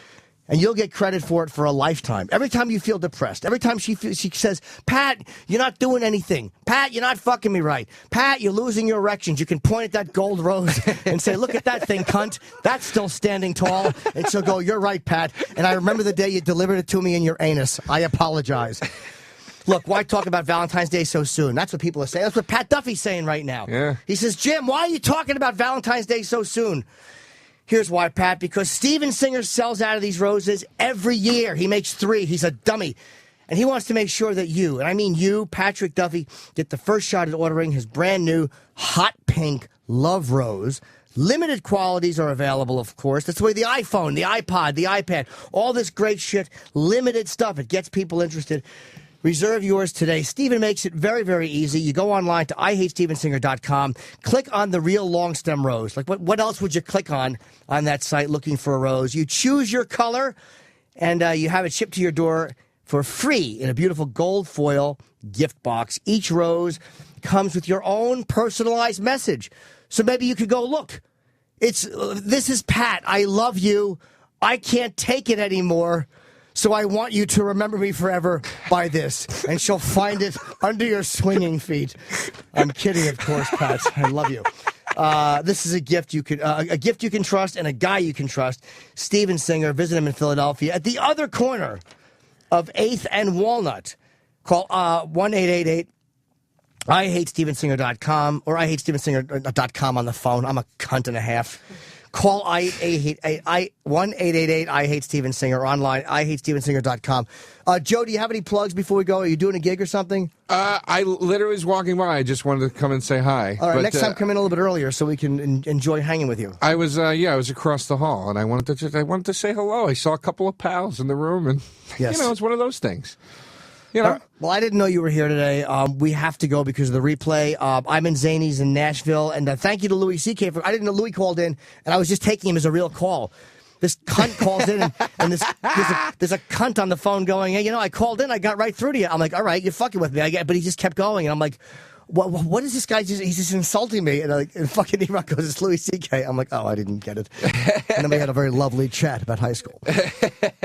And you'll get credit for it for a lifetime. Every time you feel depressed, every time she says, "Pat, you're not doing anything. Pat, you're not fucking me right. Pat, you're losing your erections." You can point at that gold rose and say, "Look at that thing, cunt. That's still standing tall." And she'll go, "You're right, Pat. And I remember the day you delivered it to me in your anus. I apologize." Look, why talk about Valentine's Day so soon? That's what people are saying. That's what Pat Duffy's saying right now. Yeah. He says, "Jim, why are you talking about Valentine's Day so soon?" Here's why, Pat, because Steven Singer sells out of these roses every year. He makes 3. He's a dummy. And he wants to make sure that you, and I mean you, Patrick Duffy, get the first shot at ordering his brand new hot pink Love Rose. Limited qualities are available, of course. That's the way the iPhone, the iPod, the iPad, all this great shit, limited stuff. It gets people interested. Reserve yours today. Steven makes it very, very easy. You go online to IHateStevenSinger.com. Click on the real long stem rose. What else would you click on that site looking for a rose? You choose your color, and you have it shipped to your door for free in a beautiful gold foil gift box. Each rose comes with your own personalized message. So maybe you could go, "Look, this is Pat. I love you. I can't take it anymore. So I want you to remember me forever by this." And she'll find it under your swinging feet. I'm kidding, of course, Pat. I love you. This is a gift you can trust and a guy you can trust. Steven Singer. Visit him in Philadelphia at the other corner of 8th and Walnut. Call 1-888 IHateStevenSinger.com or IHateStevenSinger.com on the phone. I'm a cunt and a half. Call 1-888-I-HATE-STEVEN-SINGER or online, IHateStevenSinger.com. Joe, do you have any plugs before we go? Are you doing a gig or something? I literally was walking by. I just wanted to come and say hi. All right, next time come in a little bit earlier so we can enjoy hanging with you. I was across the hall, and I wanted to say hello. I saw a couple of pals in the room, and yes. It's one of those things. Well, I didn't know you were here today. We have to go because of the replay. I'm in Zany's in Nashville, and thank you to Louis C.K. I didn't know Louis called in, and I was just taking him as a real call. This cunt calls in, and there's a cunt on the phone going, "Hey, I called in, I got right through to you." I'm like, "All right, you're fucking with me." But he just kept going, and I'm like, What is this guy he's just insulting me? And fucking E-Rock goes, "It's Louis C.K. I'm like, "Oh, I didn't get it." And then we had a very lovely chat about high school.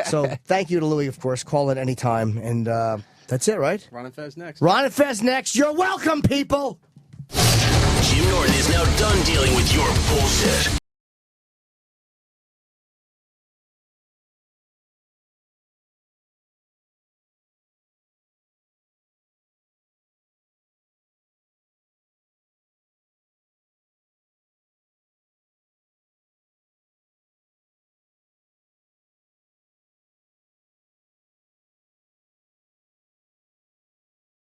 So thank you to Louis, of course. Call in any time, and that's it, right? Ron and Fez next. Ron and Fez next. You're welcome, people. Jim Norton is now done dealing with your bullshit.